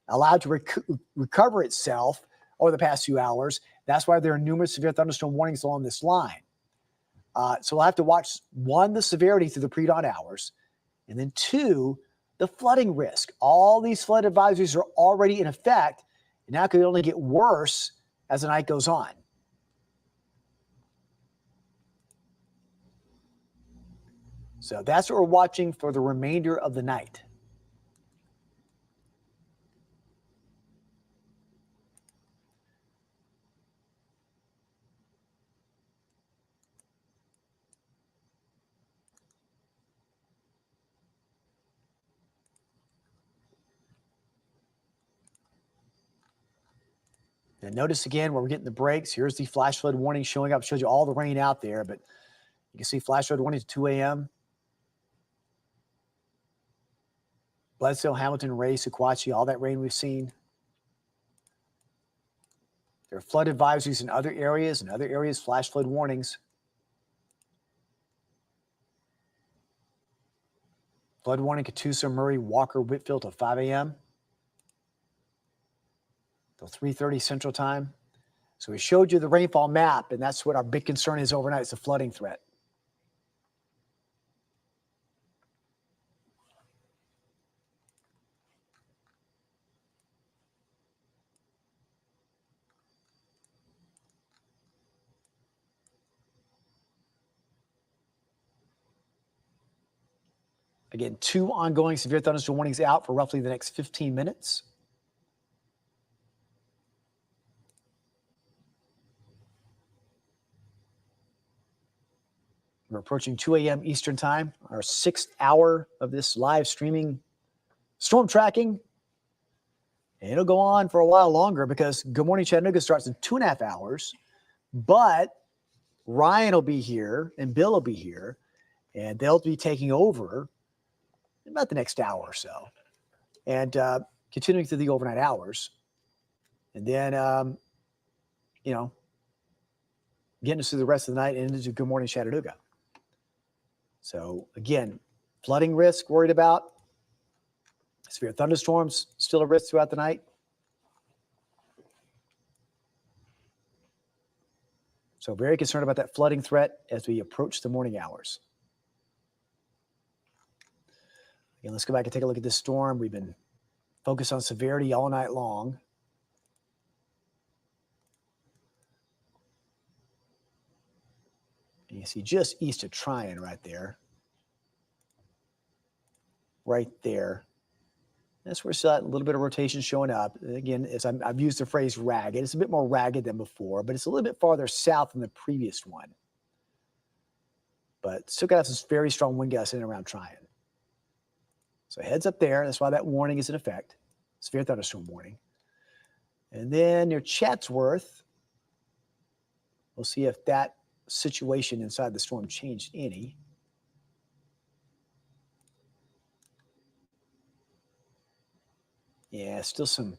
allowed to recover itself over the past few hours. That's why there are numerous severe thunderstorm warnings along this line. So we'll have to watch, 1, the severity through the pre-dawn hours, and then 2, the flooding risk. All these flood advisories are already in effect, and now could only get worse as the night goes on. So that's what we're watching for the remainder of the night. And notice again where we're getting the breaks. Here's the flash flood warning showing up. Shows you all the rain out there, but you can see flash flood warning at 2 a.m. Bledsoe, Hamilton, Ray, Sequatchie, all that rain we've seen. There are flood advisories in other areas, flash flood warnings. Flood warning, Catoosa, Murray, Walker, Whitfield till 5 a.m. till 3:30 Central Time. So we showed you the rainfall map, and that's what our big concern is overnight. It's a flooding threat. Again, 2 ongoing severe thunderstorm warnings out for roughly the next 15 minutes. We're approaching 2 a.m. Eastern Time, our 6th hour of this live streaming storm tracking. And it'll go on for a while longer because Good Morning Chattanooga starts in 2.5 hours. But Ryan will be here and Bill will be here, and they'll be taking over in about the next hour or so, and continuing through the overnight hours. And then, getting us through the rest of the night and into Good Morning Chattanooga. So again, flooding risk worried about. Severe thunderstorms still a risk throughout the night. So very concerned about that flooding threat as we approach the morning hours. Again, let's go back and take a look at this storm. We've been focused on severity all night long. And you see just east of Tryon right there. Right there. That's where we saw a little bit of rotation showing up. Again, as I've used the phrase ragged, it's a bit more ragged than before, but it's a little bit farther south than the previous one. But still got some very strong wind gusts in and around Tryon. So heads up there. That's why that warning is in effect. Severe thunderstorm warning. And then near Chatsworth, we'll see if that situation inside the storm changed any. Yeah, still some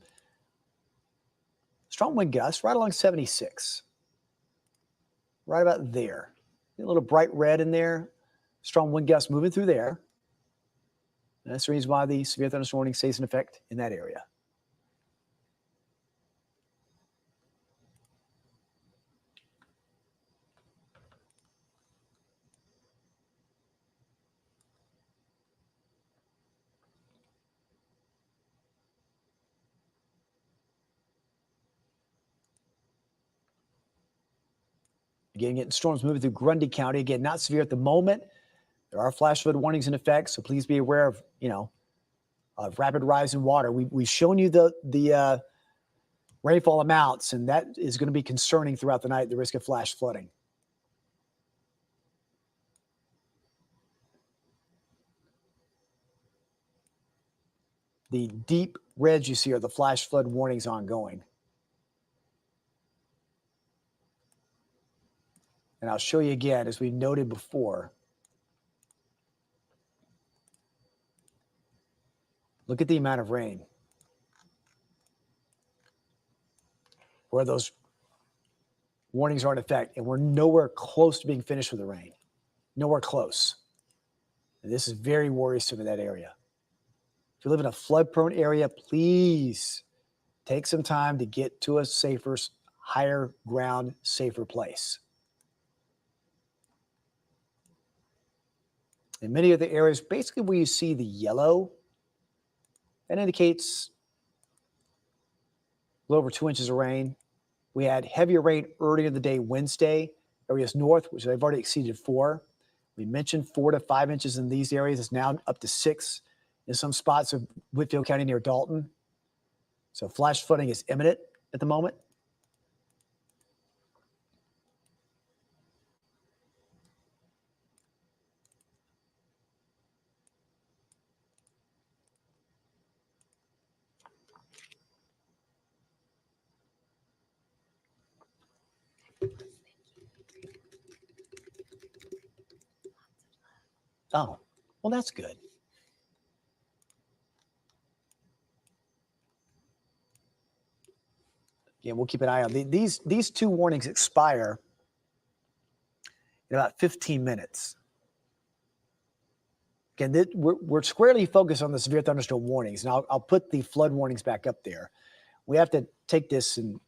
strong wind gusts right along 76. Right about there. A little bright red in there. Strong wind gusts moving through there. And that's the reason why the severe thunderstorm warning stays in effect in that area. Again, getting storms moving through Grundy County. Again, not severe at the moment. There are flash flood warnings in effect, so please be aware of, of rapid rise in water. We've shown you the rainfall amounts, and that is going to be concerning throughout the night, the risk of flash flooding. The deep reds you see are the flash flood warnings ongoing. And I'll show you again, as we noted before. Look at the amount of rain. Where those warnings are in effect, and we're nowhere close to being finished with the rain. Nowhere close. And this is very worrisome in that area. If you live in a flood-prone area, please take some time to get to a safer, higher ground, safer place. In many of the areas, basically where you see the yellow, that indicates a little over 2 inches of rain. We had heavier rain earlier in the day, Wednesday. Areas north, which they've already exceeded 4. We mentioned 4 to 5 inches in these areas. It's now up to 6 in some spots of Whitfield County near Dalton. So flash flooding is imminent at the moment. Oh, well, that's good. Yeah, we'll keep an eye on these 2 warnings expire in about 15 minutes. Again, we're squarely focused on the severe thunderstorm warnings, and I'll put the flood warnings back up there. We have to take this, and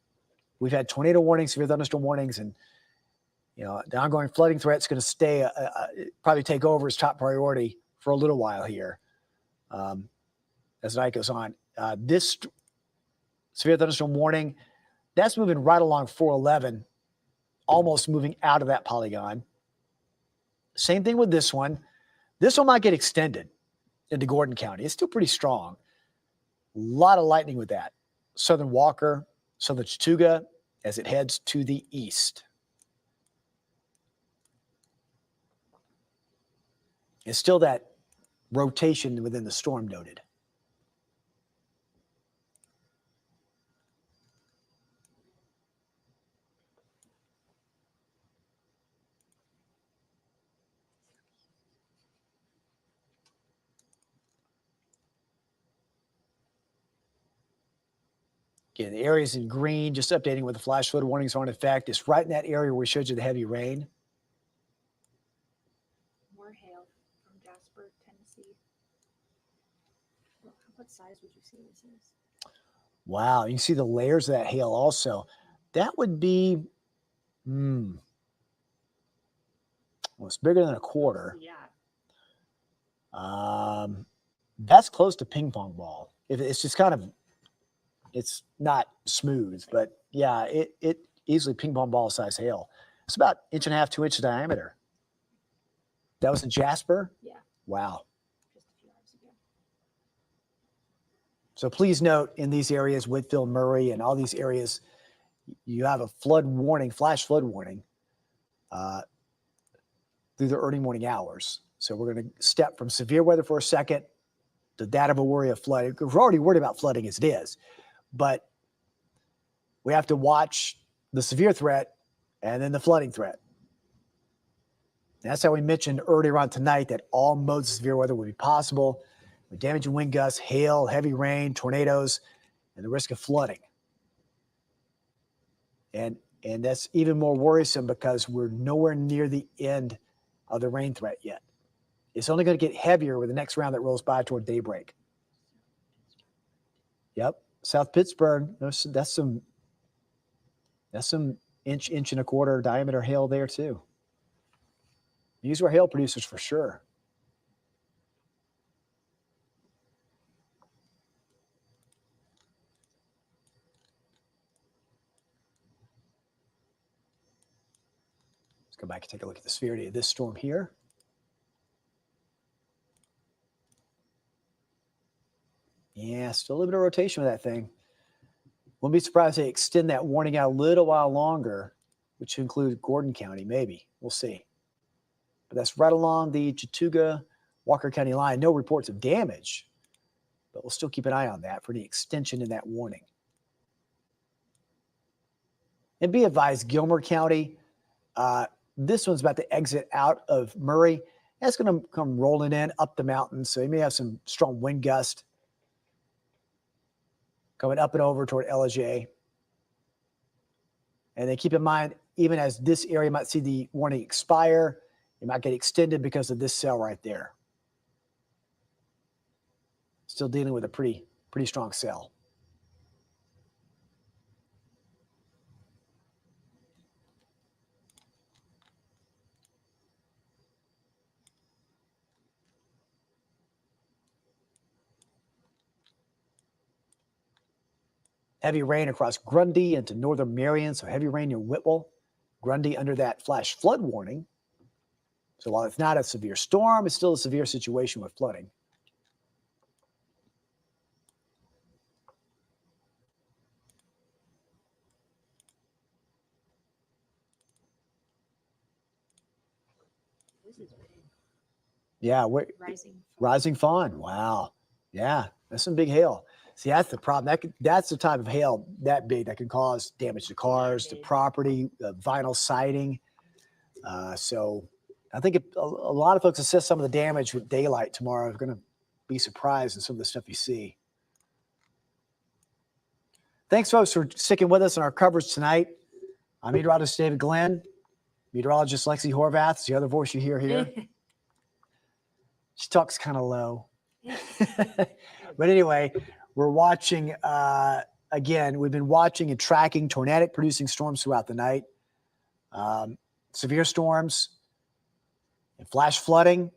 we've had tornado warnings, severe thunderstorm warnings, and the ongoing flooding threat's going to stay, probably take over as top priority for a little while here as the night goes on. This severe thunderstorm warning, that's moving right along 411, almost moving out of that polygon. Same thing with this one. This one might get extended into Gordon County. It's still pretty strong. A lot of lightning with that. Southern Walker, southern Chattooga, as it heads to the east. It's still that rotation within the storm noted. Again, the areas in green, just updating with the flash flood warnings are in effect. It's right in that area where we showed you the heavy rain. More hail from Jasper, Tennessee. What size would you say this is? Wow, you can see the layers of that hail also. That would be, well, it's bigger than a quarter. Yeah. That's close to ping pong ball. If it's just kind of, it's not smooth, but yeah, it easily ping pong ball size hail. It's about 1.5 inches, 2 inches diameter. That was in Jasper? Yeah. Wow. Just a few hours ago. So please note in these areas, Whitfield, Murray, and all these areas, you have a flood warning, flash flood warning through the early morning hours. So we're going to step from severe weather for a second to that of a worry of flooding. We're already worried about flooding as it is, but we have to watch the severe threat and then the flooding threat. That's how we mentioned earlier on tonight that all modes of severe weather would be possible with damaging wind gusts, hail, heavy rain, tornadoes, and the risk of flooding. And that's even more worrisome because we're nowhere near the end of the rain threat yet. It's only going to get heavier with the next round that rolls by toward daybreak. Yep, South Pittsburgh, that's some inch and a quarter diameter hail there too. These were hail producers for sure. Let's go back and take a look at the severity of this storm here. Yeah, still a little bit of rotation with that thing. Wouldn't be surprised if they extend that warning out a little while longer, which includes Gordon County, maybe. We'll see. But that's right along the Chattooga-Walker County line. No reports of damage, but we'll still keep an eye on that for any extension in that warning. And be advised, Gilmer County, this one's about to exit out of Murray. That's going to come rolling in up the mountain, so you may have some strong wind gust coming up and over toward LJ. And then keep in mind, even as this area might see the warning expire, it might get extended because of this cell right there. Still dealing with a pretty strong cell. Heavy rain across Grundy into northern Marion, so heavy rain near Whitwell. Grundy under that flash flood warning. So while it's not a severe storm, it's still a severe situation with flooding. Yeah, rising fawn. Wow. Yeah, that's some big hail. See, that's the problem. That's the type of hail that big that can cause damage to cars, to property, vinyl siding. So I think a lot of folks assess some of the damage with daylight tomorrow are going to be surprised in some of the stuff you see. Thanks, folks, for sticking with us on our coverage tonight. I'm Meteorologist David Glenn. Meteorologist Lexi Horvath is the other voice you hear here. She talks kind of low. But anyway, we're watching, again, we've been watching and tracking tornadic producing storms throughout the night. Severe storms and flash flooding.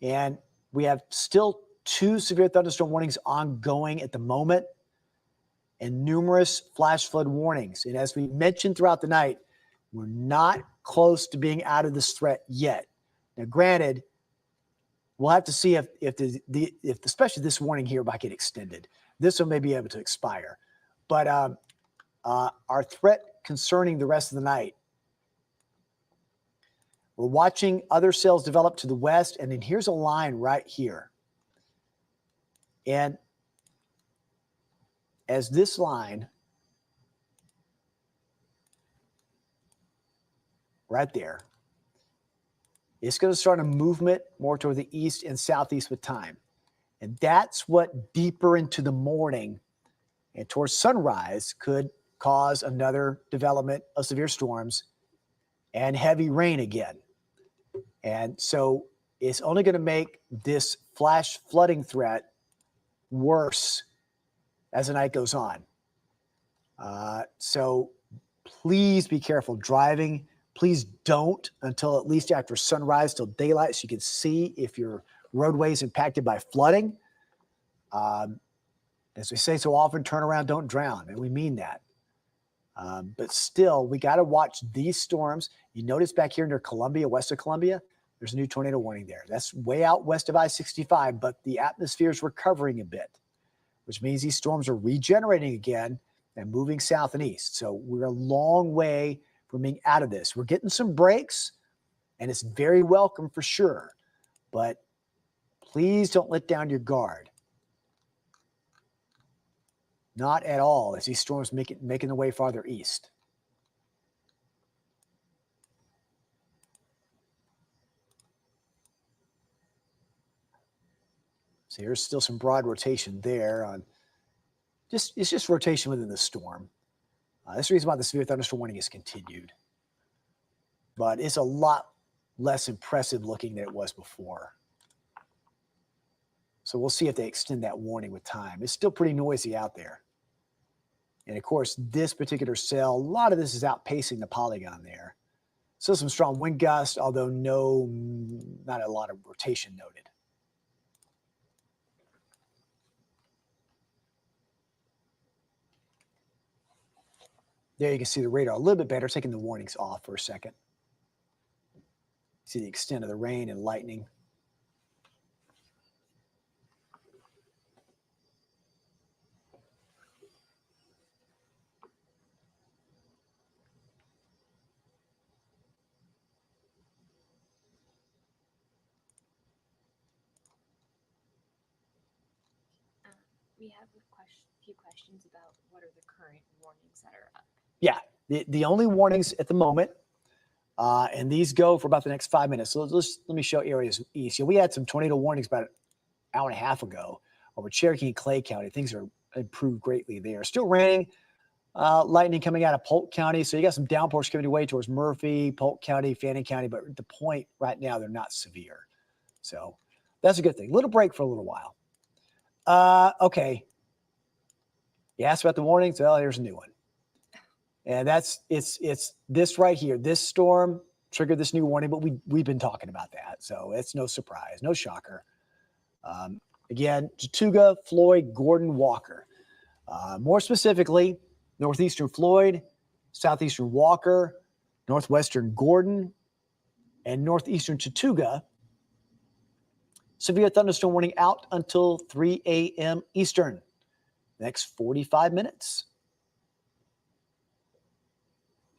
And we have still 2 severe thunderstorm warnings ongoing at the moment and numerous flash flood warnings. And as we mentioned throughout the night, we're not close to being out of this threat yet. Now, granted, we'll have to see if especially this warning here might get extended. This one may be able to expire. But our threat concerning the rest of the night, we're watching other cells develop to the west, and then here's a line right here. And as this line right there, it's going to start a movement more toward the east and southeast with time. And that's what deeper into the morning and towards sunrise could cause another development of severe storms and heavy rain again. And so it's only going to make this flash flooding threat worse as the night goes on. So please be careful driving. Please don't until at least after sunrise till daylight so you can see if your roadway is impacted by flooding. As we say so often, turn around, don't drown, and we mean that. But still, we got to watch these storms. You notice back here near Columbia, west of Columbia, there's a new tornado warning there. That's way out west of I-65, but the atmosphere is recovering a bit. which means these storms are regenerating again and moving south and east. So we're a long way from being out of this. We're getting some breaks, and it's very welcome for sure. But please don't let down your guard. Not at all as these storms making their way farther east. So here's still some broad rotation there on it's just rotation within the storm. That's the reason why the severe thunderstorm warning is continued. But it's a lot less impressive looking than it was before. So we'll see if they extend that warning with time. It's still pretty noisy out there. And of course, this particular cell, a lot of this is outpacing the polygon there. Still some strong wind gusts, although not a lot of rotation noted. There you can see the radar a little bit better, taking the warnings off for a second. See the extent of the rain and lightning. We have a few questions about what are the current warnings that are up. Yeah, the only warnings at the moment, and these go for about the next 5 minutes. So let me show areas east. We had some tornado warnings about an hour and a half ago over Cherokee and Clay County. Things are improved greatly there. Still raining, lightning coming out of Polk County. So you got some downpours coming away towards Murphy, Polk County, Fannin County. But the point right now, they're not severe. So that's a good thing. Little break for a little while. Okay. You asked about the warnings. Well, here's a new one. And it's this right here. This storm triggered this new warning, but we've been talking about that. So it's no surprise, no shocker. Again, Chattooga, Floyd, Gordon, Walker. More specifically, northeastern Floyd, southeastern Walker, northwestern Gordon, and northeastern Chattooga. Severe thunderstorm warning out until 3 a.m. Eastern. Next 45 minutes.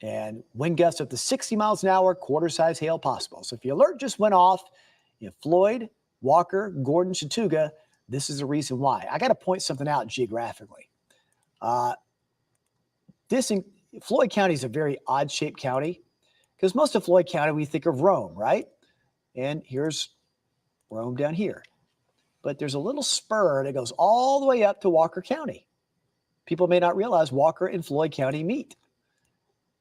And wind gusts up to 60 miles an hour, quarter-size hail possible. So if your alert just went off in Floyd, Walker, Gordon, Chattooga, this is the reason why. I got to point something out geographically. Floyd County is a very odd-shaped county because most of Floyd County, we think of Rome, right? And here's Rome down here. But there's a little spur that goes all the way up to Walker County. People may not realize Walker and Floyd County meet.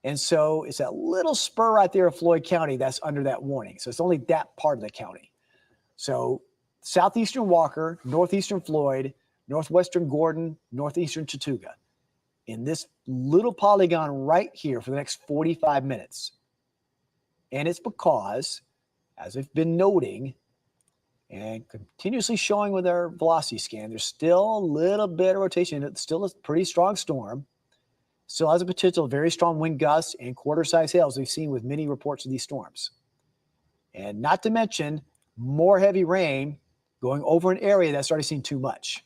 And so it's that little spur right there of Floyd County that's under that warning. So it's only that part of the county. So southeastern Walker, northeastern Floyd, northwestern Gordon, northeastern Chattooga. In this little polygon right here for the next 45 minutes. And it's because, as I've been noting, and continuously showing with our velocity scan, there's still a little bit of rotation. It's still a pretty strong storm. Still has a potential very strong wind gusts and quarter-size hails we've seen with many reports of these storms. And not to mention more heavy rain going over an area that's already seen too much.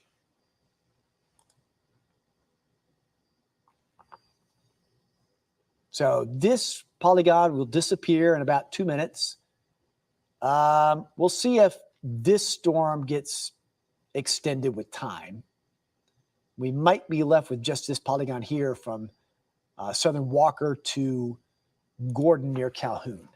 So this polygon will disappear in about 2 minutes. We'll see if this storm gets extended with time. We might be left with just this polygon here from southern Walker to Gordon near Calhoun.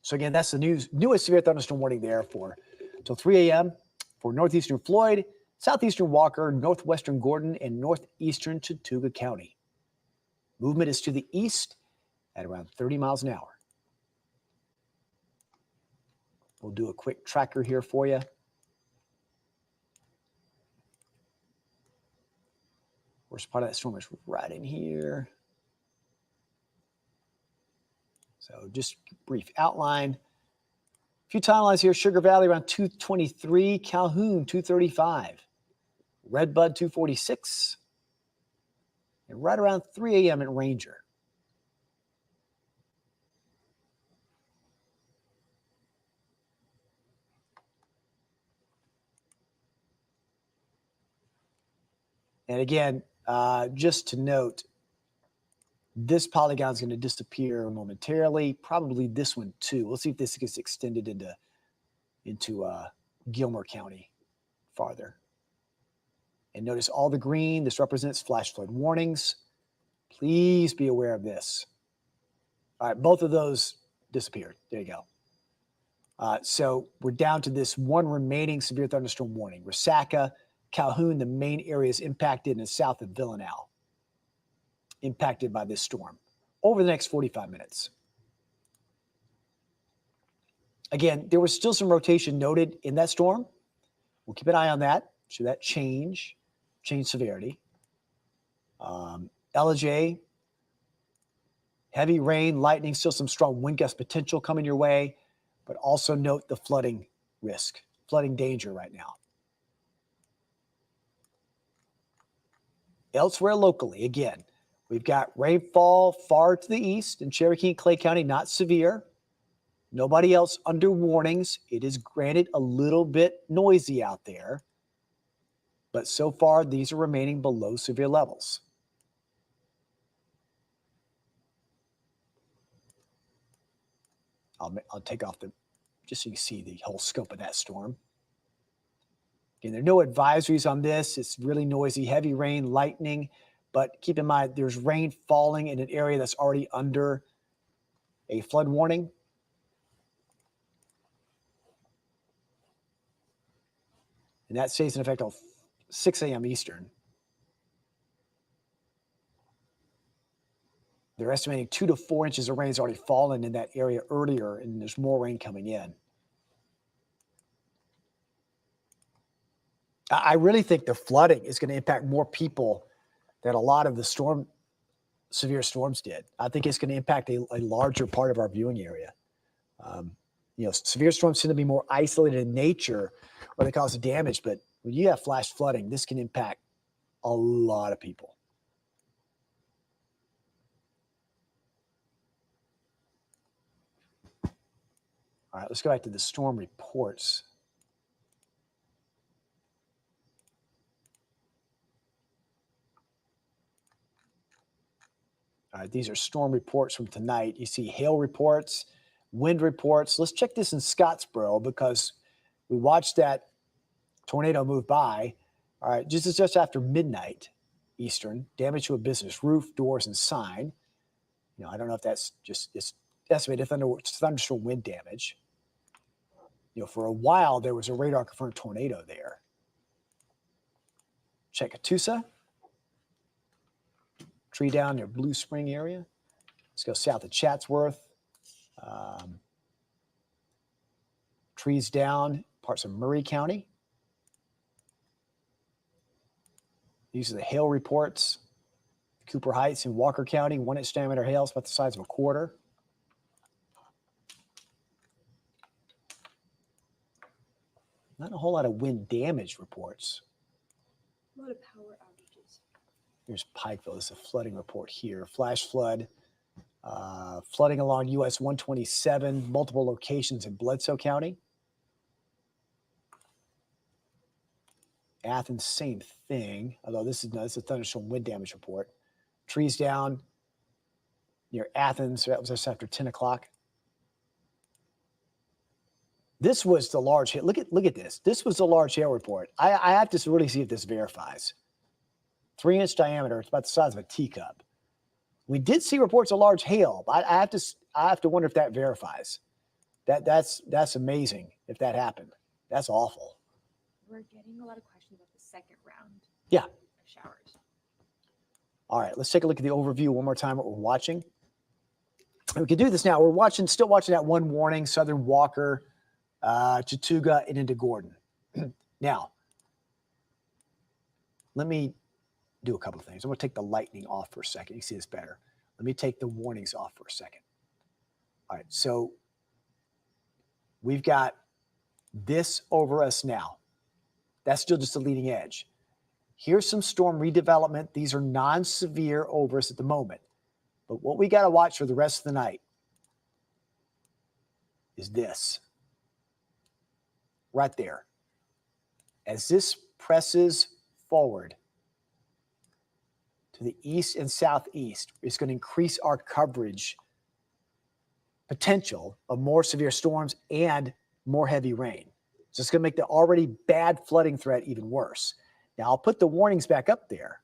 So again, that's the newest severe thunderstorm warning there for till 3 a.m. for northeastern Floyd, southeastern Walker, northwestern Gordon, and northeastern Chattooga County. Movement is to the east at around 30 miles an hour. We'll do a quick tracker here for you. Worst part of that storm is right in here. So just brief outline. A few timelines here. Sugar Valley around 223, Calhoun 235, Redbud 246, and right around 3 a.m. at Ranger. And again, just to note, this polygon is going to disappear momentarily. Probably this one too. We'll see if this gets extended into Gilmer County farther. And notice all the green. This represents flash flood warnings. Please be aware of this. All right, both of those disappeared. There you go. So we're down to this one remaining severe thunderstorm warning. Resaca, Calhoun, the main areas impacted in the south of Villanelle, impacted by this storm over the next 45 minutes. Again, there was still some rotation noted in that storm. We'll keep an eye on that. Should that change severity. LJ, heavy rain, lightning, still some strong wind gust potential coming your way, but also note the flooding risk, flooding danger right now. Elsewhere locally, again, we've got rainfall far to the east in Cherokee and Clay County, not severe. Nobody else under warnings. It is granted a little bit noisy out there, but so far these are remaining below severe levels. I'll take off just so you see the whole scope of that storm. Again, there are no advisories on this. It's really noisy, heavy rain, lightning, but keep in mind there's rain falling in an area that's already under a flood warning. And that stays in effect until 6 a.m. Eastern. They're estimating 2 to 4 inches of rain has already fallen in that area earlier, and there's more rain coming in. I really think the flooding is going to impact more people than a lot of the severe storms did. I think it's going to impact a larger part of our viewing area. Severe storms tend to be more isolated in nature or they cause damage, but when you have flash flooding, this can impact a lot of people. All right, let's go back to the storm reports. All right, these are storm reports from tonight. You see hail reports, wind reports. Let's check this in Scottsboro because we watched that tornado move by. All right, just after midnight Eastern, damage to a business, roof, doors, and sign. I don't know if that's it's estimated thunderstorm wind damage. For a while, there was a radar-confirmed tornado there. Check Catoosa. Tree down near Blue Spring area. Let's go south of Chatsworth. Trees down parts of Murray County. These are the hail reports. Cooper Heights in Walker County, 1 inch diameter hail, it's about the size of a quarter. Not a whole lot of wind damage reports. A lot of power outages. Here's Pikeville. This is a flooding report here. Flash flood. Flooding along US 127, multiple locations in Bledsoe County. Athens, same thing, although this is a thunderstorm wind damage report. Trees down near Athens. That was just after 10 o'clock. This was the large hail. Look at this. This was the large hail report. I have to really see if this verifies. 3 inch diameter. It's about the size of a teacup. We did see reports of large hail. But I have to wonder if that verifies. That's amazing if that happened. That's awful. We're getting a lot of questions about the second round. Yeah. Of showers. All right, let's take a look at the overview one more time, what we're watching. We can do this now. We're still watching that one warning, Southern Walker, Chattooga, and into Gordon. Now, let me do a couple of things. I'm going to take the lightning off for a second. You can see this better. Let me take the warnings off for a second. All right, so we've got this over us now. That's still just the leading edge. Here's some storm redevelopment. These are non-severe over us at the moment. But what we got to watch for the rest of the night is this. Right there. As this presses forward to the east and southeast, it's going to increase our coverage potential of more severe storms and more heavy rain. So it's going to make the already bad flooding threat even worse. Now, I'll put the warnings back up there.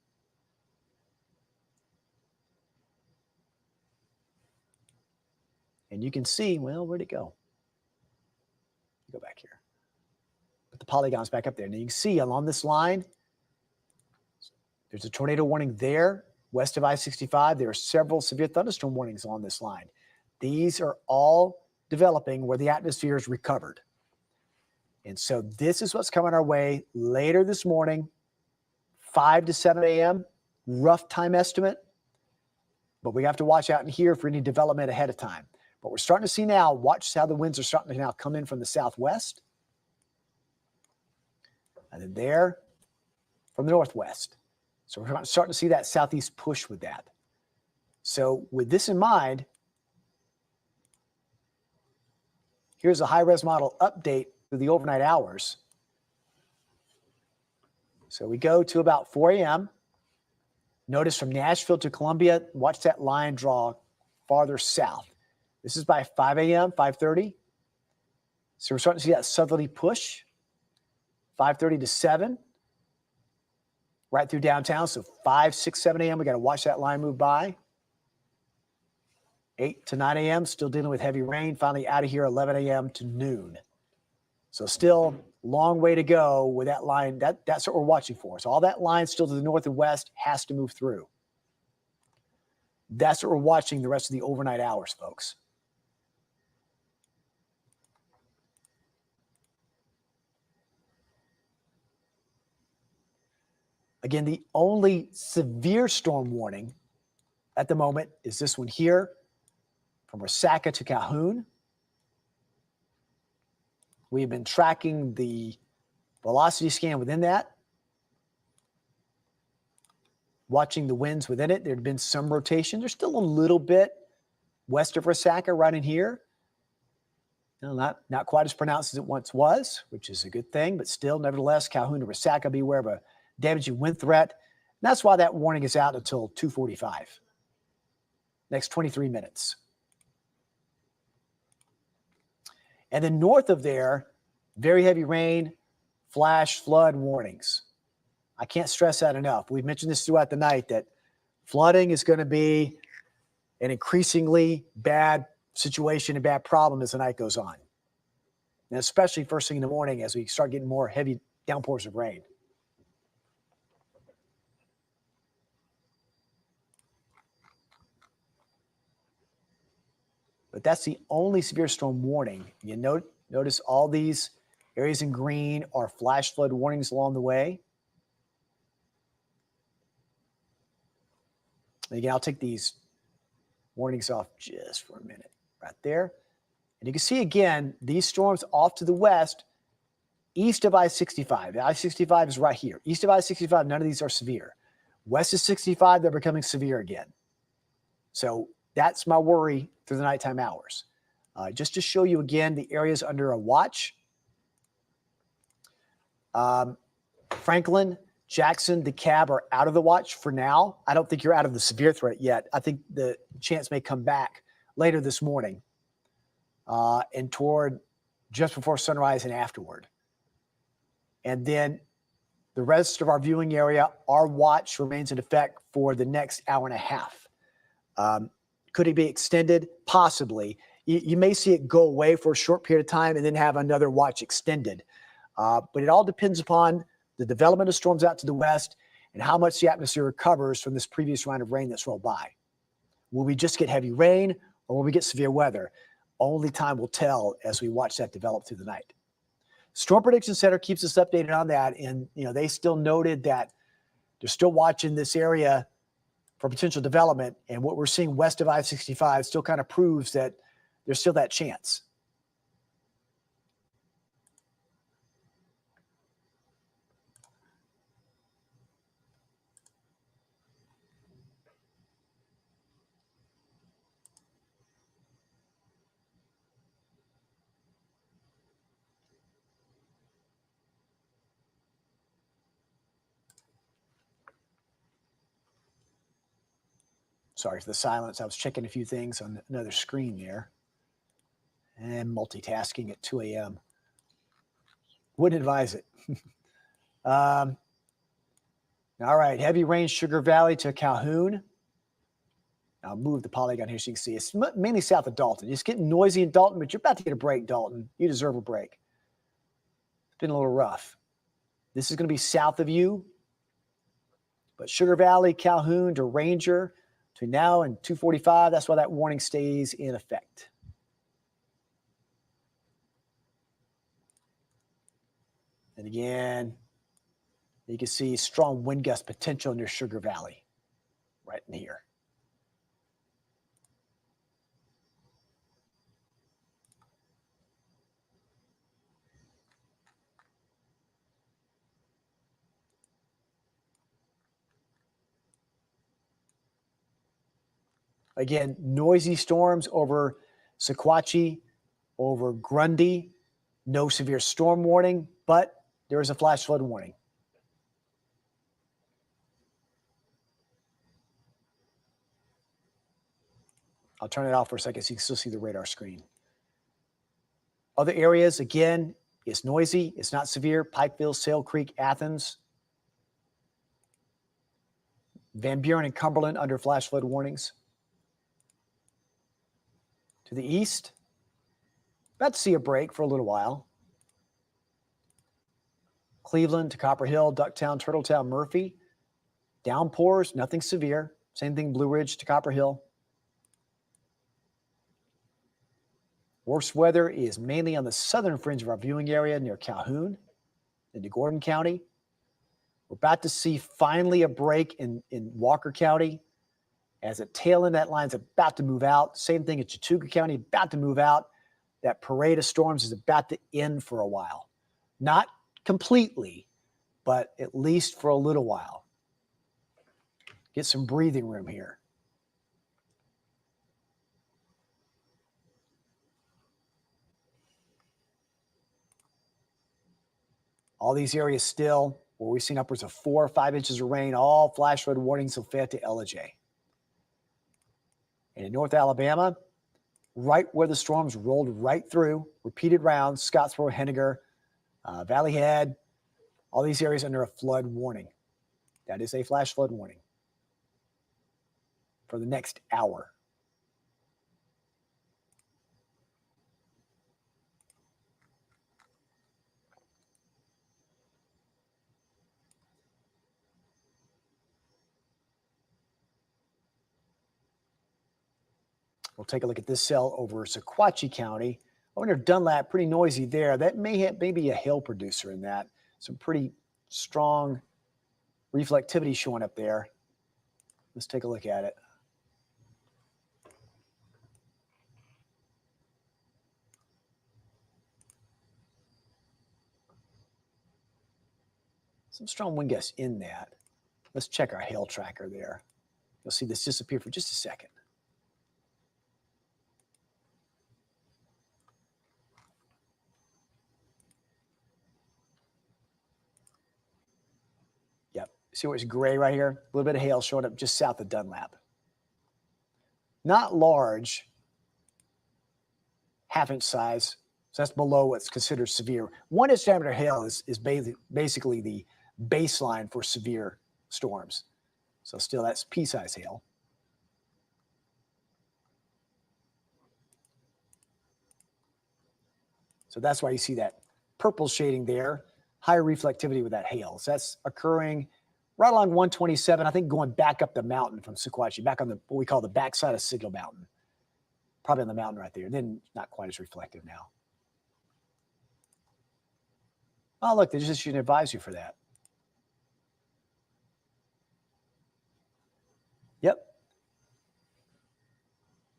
And you can see, well, where'd it go? Go back here. Put the polygons back up there. Now you can see along this line, there's a tornado warning there, west of I-65. There are several severe thunderstorm warnings along this line. These are all developing where the atmosphere is recovered. And so this is what's coming our way later this morning, 5 to 7 a.m., rough time estimate. But we have to watch out in here for any development ahead of time. But we're starting to see now, watch how the winds are starting to now come in from the southwest. And then there from the northwest. So we're starting to see that southeast push with that. So with this in mind, here's a high-res model update through the overnight hours. So we go to about 4 a.m. Notice from Nashville to Columbia, watch that line draw farther south. This is by 5 a.m., 5:30. So we're starting to see that southerly push, 5:30 to 7, right through downtown. So 5, 6, 7 a.m., we got to watch that line move by. 8 to 9 a.m., still dealing with heavy rain. Finally out of here, 11 a.m. to noon. So still a long way to go with that line. That's what we're watching for. So all that line still to the north and west has to move through. That's what we're watching the rest of the overnight hours, folks. Again, the only severe storm warning at the moment is this one here from Resaca to Calhoun. We've been tracking the velocity scan within that, watching the winds within it. There had been some rotation. There's still a little bit west of Resaca right in here. Not quite as pronounced as it once was, which is a good thing, but still, nevertheless, Calhoun to Resaca, beware of a damaging wind threat. And that's why that warning is out until 2:45. Next 23 minutes. And then north of there, very heavy rain, flash flood warnings. I can't stress that enough. We've mentioned this throughout the night that flooding is going to be an increasingly bad situation and bad problem as the night goes on. And especially first thing in the morning as we start getting more heavy downpours of rain. But that's the only severe storm warning. You notice all these areas in green are flash flood warnings along the way. And again, I'll take these warnings off just for a minute right there. And you can see again, these storms off to the west, east of I-65. The I-65 is right here. East of I-65, none of these are severe. West of 65, they're becoming severe again. So that's my worry through the nighttime hours. Just to show you again the areas under a watch. Franklin, Jackson, DeKalb are out of the watch for now. I don't think you're out of the severe threat yet. I think the chance may come back later this morning and toward just before sunrise and afterward. And then the rest of our viewing area, our watch remains in effect for the next hour and a half. Could it be extended? Possibly. You may see it go away for a short period of time and then have another watch extended. But it all depends upon the development of storms out to the west and how much the atmosphere recovers from this previous round of rain that's rolled by. Will we just get heavy rain or will we get severe weather? Only time will tell as we watch that develop through the night. Storm Prediction Center keeps us updated on that. And, they still noted that they're still watching this area for potential development. And what we're seeing west of I-65 still kind of proves that there's still that chance. Sorry for the silence. I was checking a few things on another screen there. And multitasking at 2 a.m. Wouldn't advise it. All right, heavy rain, Sugar Valley to Calhoun. I'll move the polygon here so you can see. It's mainly south of Dalton. It's getting noisy in Dalton, but you're about to get a break, Dalton. You deserve a break. It's been a little rough. This is going to be south of you. But Sugar Valley, Calhoun to Ranger between now and 2:45. That's why that warning stays in effect. And again, you can see strong wind gust potential near Sugar Valley, right in here. Again, noisy storms over Sequatchie, over Grundy. No severe storm warning, but there is a flash flood warning. I'll turn it off for a second so you can still see the radar screen. Other areas, again, it's noisy. It's not severe. Pikeville, Sale Creek, Athens. Van Buren and Cumberland under flash flood warnings. To the east, about to see a break for a little while. Cleveland to Copper Hill, Ducktown, Turtletown, Murphy. Downpours, nothing severe. Same thing, Blue Ridge to Copper Hill. Worst weather is mainly on the southern fringe of our viewing area near Calhoun into Gordon County. We're about to see finally a break in Walker County as a tail end that line's about to move out. Same thing at Chattooga County, about to move out. That parade of storms is about to end for a while. Not completely, but at least for a little while. Get some breathing room here. All these areas still, where we've seen upwards of 4 or 5 inches of rain, all flash flood warnings will fit to LJ. And in North Alabama, right where the storms rolled right through, repeated rounds, Scottsboro, Henniger, Valley Head, all these areas under a flood warning. That is a flash flood warning for the next hour. We'll take a look at this cell over Sequatchie County. Over near Dunlap, pretty noisy there. That may be a hail producer in that. Some pretty strong reflectivity showing up there. Let's take a look at it. Some strong wind gusts in that. Let's check our hail tracker there. You'll see this disappear for just a second. Yep. See where it's gray right here? A little bit of hail showing up just south of Dunlap. Not large, half-inch size. So that's below what's considered severe. 1 inch diameter hail is basically the baseline for severe storms. So still, that's pea-size hail. So that's why you see that purple shading there, higher reflectivity with that hail. So that's occurring right along 127, I think going back up the mountain from Sequatchie, back on what we call the backside of Signal Mountain. Probably on the mountain right there. Then not quite as reflective now. Oh, look, they just issued an advisory for that. Yep.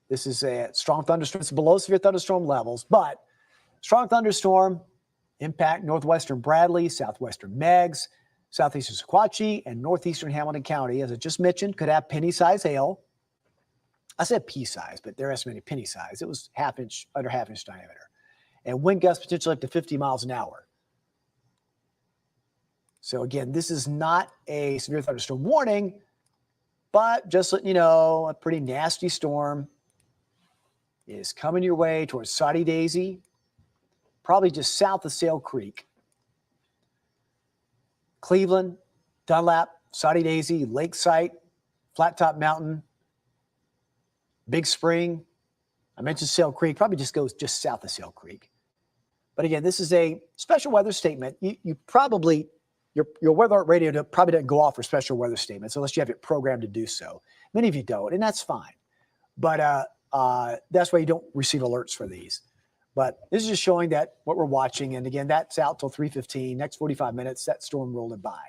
This is a strong thunderstorm. It's below severe thunderstorm levels, but strong thunderstorm impact northwestern Bradley, southwestern Meigs, southeastern Sequatchie, and northeastern Hamilton County. As I just mentioned, could have penny-size hail. I said pea-size, but they're estimating penny-size. It was under half-inch diameter. And wind gusts potentially up to 50 miles an hour. So again, this is not a severe thunderstorm warning, but just letting you know, a pretty nasty storm is coming your way towards Soddy Daisy, probably just south of Sale Creek. Cleveland, Dunlap, Soddy Daisy, Lakeside, Flat Top Mountain, Big Spring. I mentioned Sale Creek, probably just goes just south of Sale Creek. But again, this is a special weather statement. You probably, your weather alert radio probably doesn't go off for special weather statements unless you have it programmed to do so. Many of you don't, and that's fine. But that's why you don't receive alerts for these. But this is just showing that what we're watching. And again, that's out till 3:15. Next 45 minutes, that storm rolling by.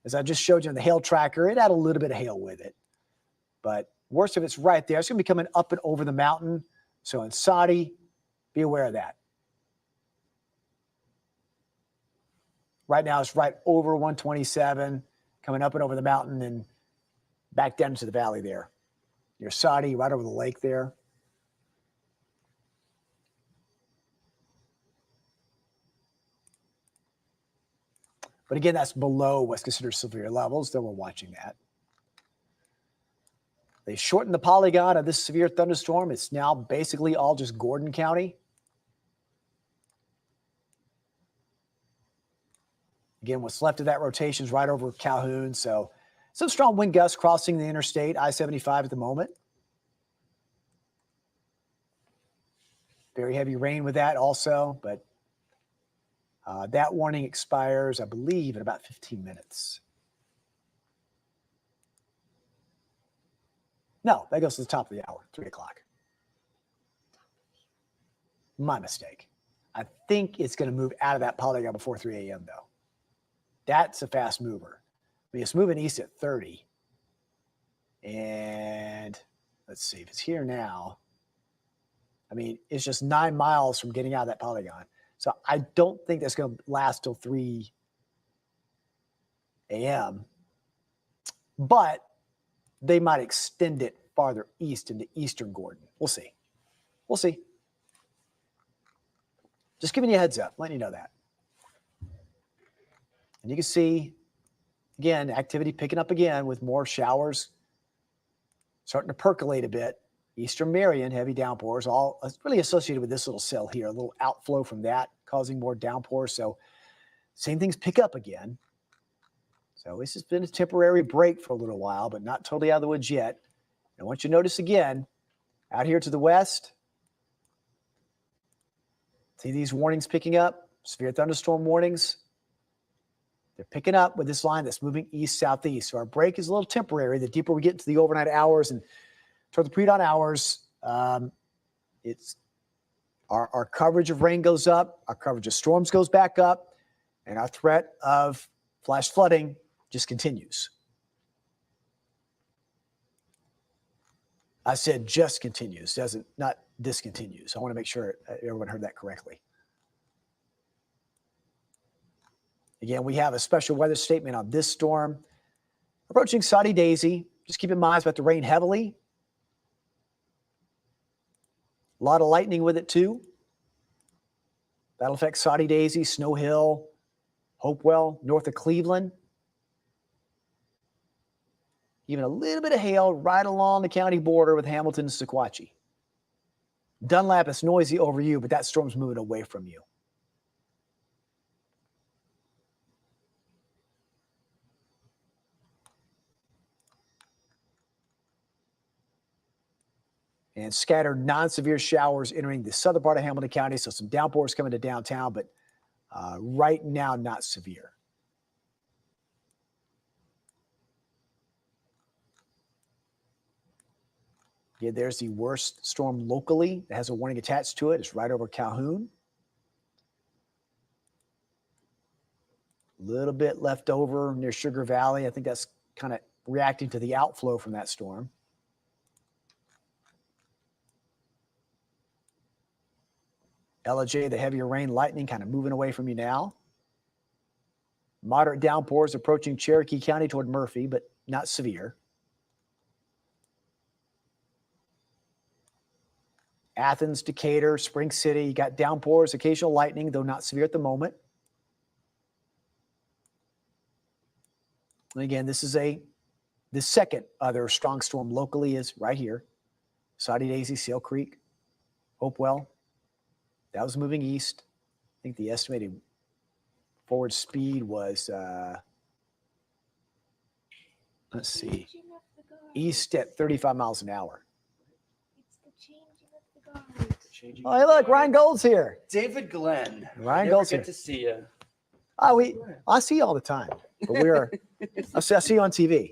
As I just showed you on the hail tracker, it had a little bit of hail with it. But worst of it's right there. It's going to be coming up and over the mountain. So in Soddy, be aware of that. Right now, it's right over 127, coming up and over the mountain and back down into the valley there. Near Soddy, right over the lake there. But again, that's below what's considered severe levels, though we're watching that. They shortened the polygon of this severe thunderstorm. It's now basically all just Gordon County. Again, what's left of that rotation is right over Calhoun. So some strong wind gusts crossing the interstate, I-75 at the moment. Very heavy rain with that also, but that warning expires, I believe, in about 15 minutes. No, that goes to the top of the hour, 3 o'clock. My mistake. I think it's going to move out of that polygon before 3 a.m., though. That's a fast mover. I mean, it's moving east at 30. And let's see if it's here now. I mean, it's just 9 miles from getting out of that polygon. So I don't think that's going to last till 3 a.m. But they might extend it farther east into eastern Gordon. We'll see. We'll see. Just giving you a heads up, letting you know that. And you can see, again, activity picking up again with more showers starting to percolate a bit. Eastern Marion, heavy downpours, all really associated with this little cell here, a little outflow from that causing more downpours. So same things pick up again. So this has been a temporary break for a little while, but not totally out of the woods yet. And once you notice again, out here to the west, see these warnings picking up, severe thunderstorm warnings. They're picking up with this line that's moving east-southeast. So our break is a little temporary. The deeper we get into the overnight hours and toward the pre-dawn hours, it's our coverage of rain goes up, our coverage of storms goes back up, and our threat of flash flooding just continues. I said just continues, not discontinues. I want to make sure everyone heard that correctly. Again, we have a special weather statement on this storm. Approaching Soddy Daisy. Just keep in mind it's about to rain heavily. A lot of lightning with it too. That'll affect Soddy Daisy, Snow Hill, Hopewell, north of Cleveland. Even a little bit of hail right along the county border with Hamilton and Sequatchie. Dunlap is noisy over you, but that storm's moving away from you. And scattered non-severe showers entering the southern part of Hamilton County. So some downpours coming to downtown, but right now not severe. Yeah, there's the worst storm locally. It has a warning attached to it. It's right over Calhoun. A little bit left over near Sugar Valley. I think that's kind of reacting to the outflow from that storm. LJ, the heavier rain, lightning kind of moving away from you now. Moderate downpours approaching Cherokee County toward Murphy, but not severe. Athens, Decatur, Spring City, you got downpours, occasional lightning, though not severe at the moment. And again, the second other strong storm locally is right here. Saudi Daisy, Sail Creek, Hopewell. That was moving east. I think the estimated forward speed was, let's see, east at 35 miles an hour. Oh, hey, look, Ryan Gold's here. David Glenn. Ryan Gold's here. Good to see you. Oh, I see you all the time, but I see you on TV.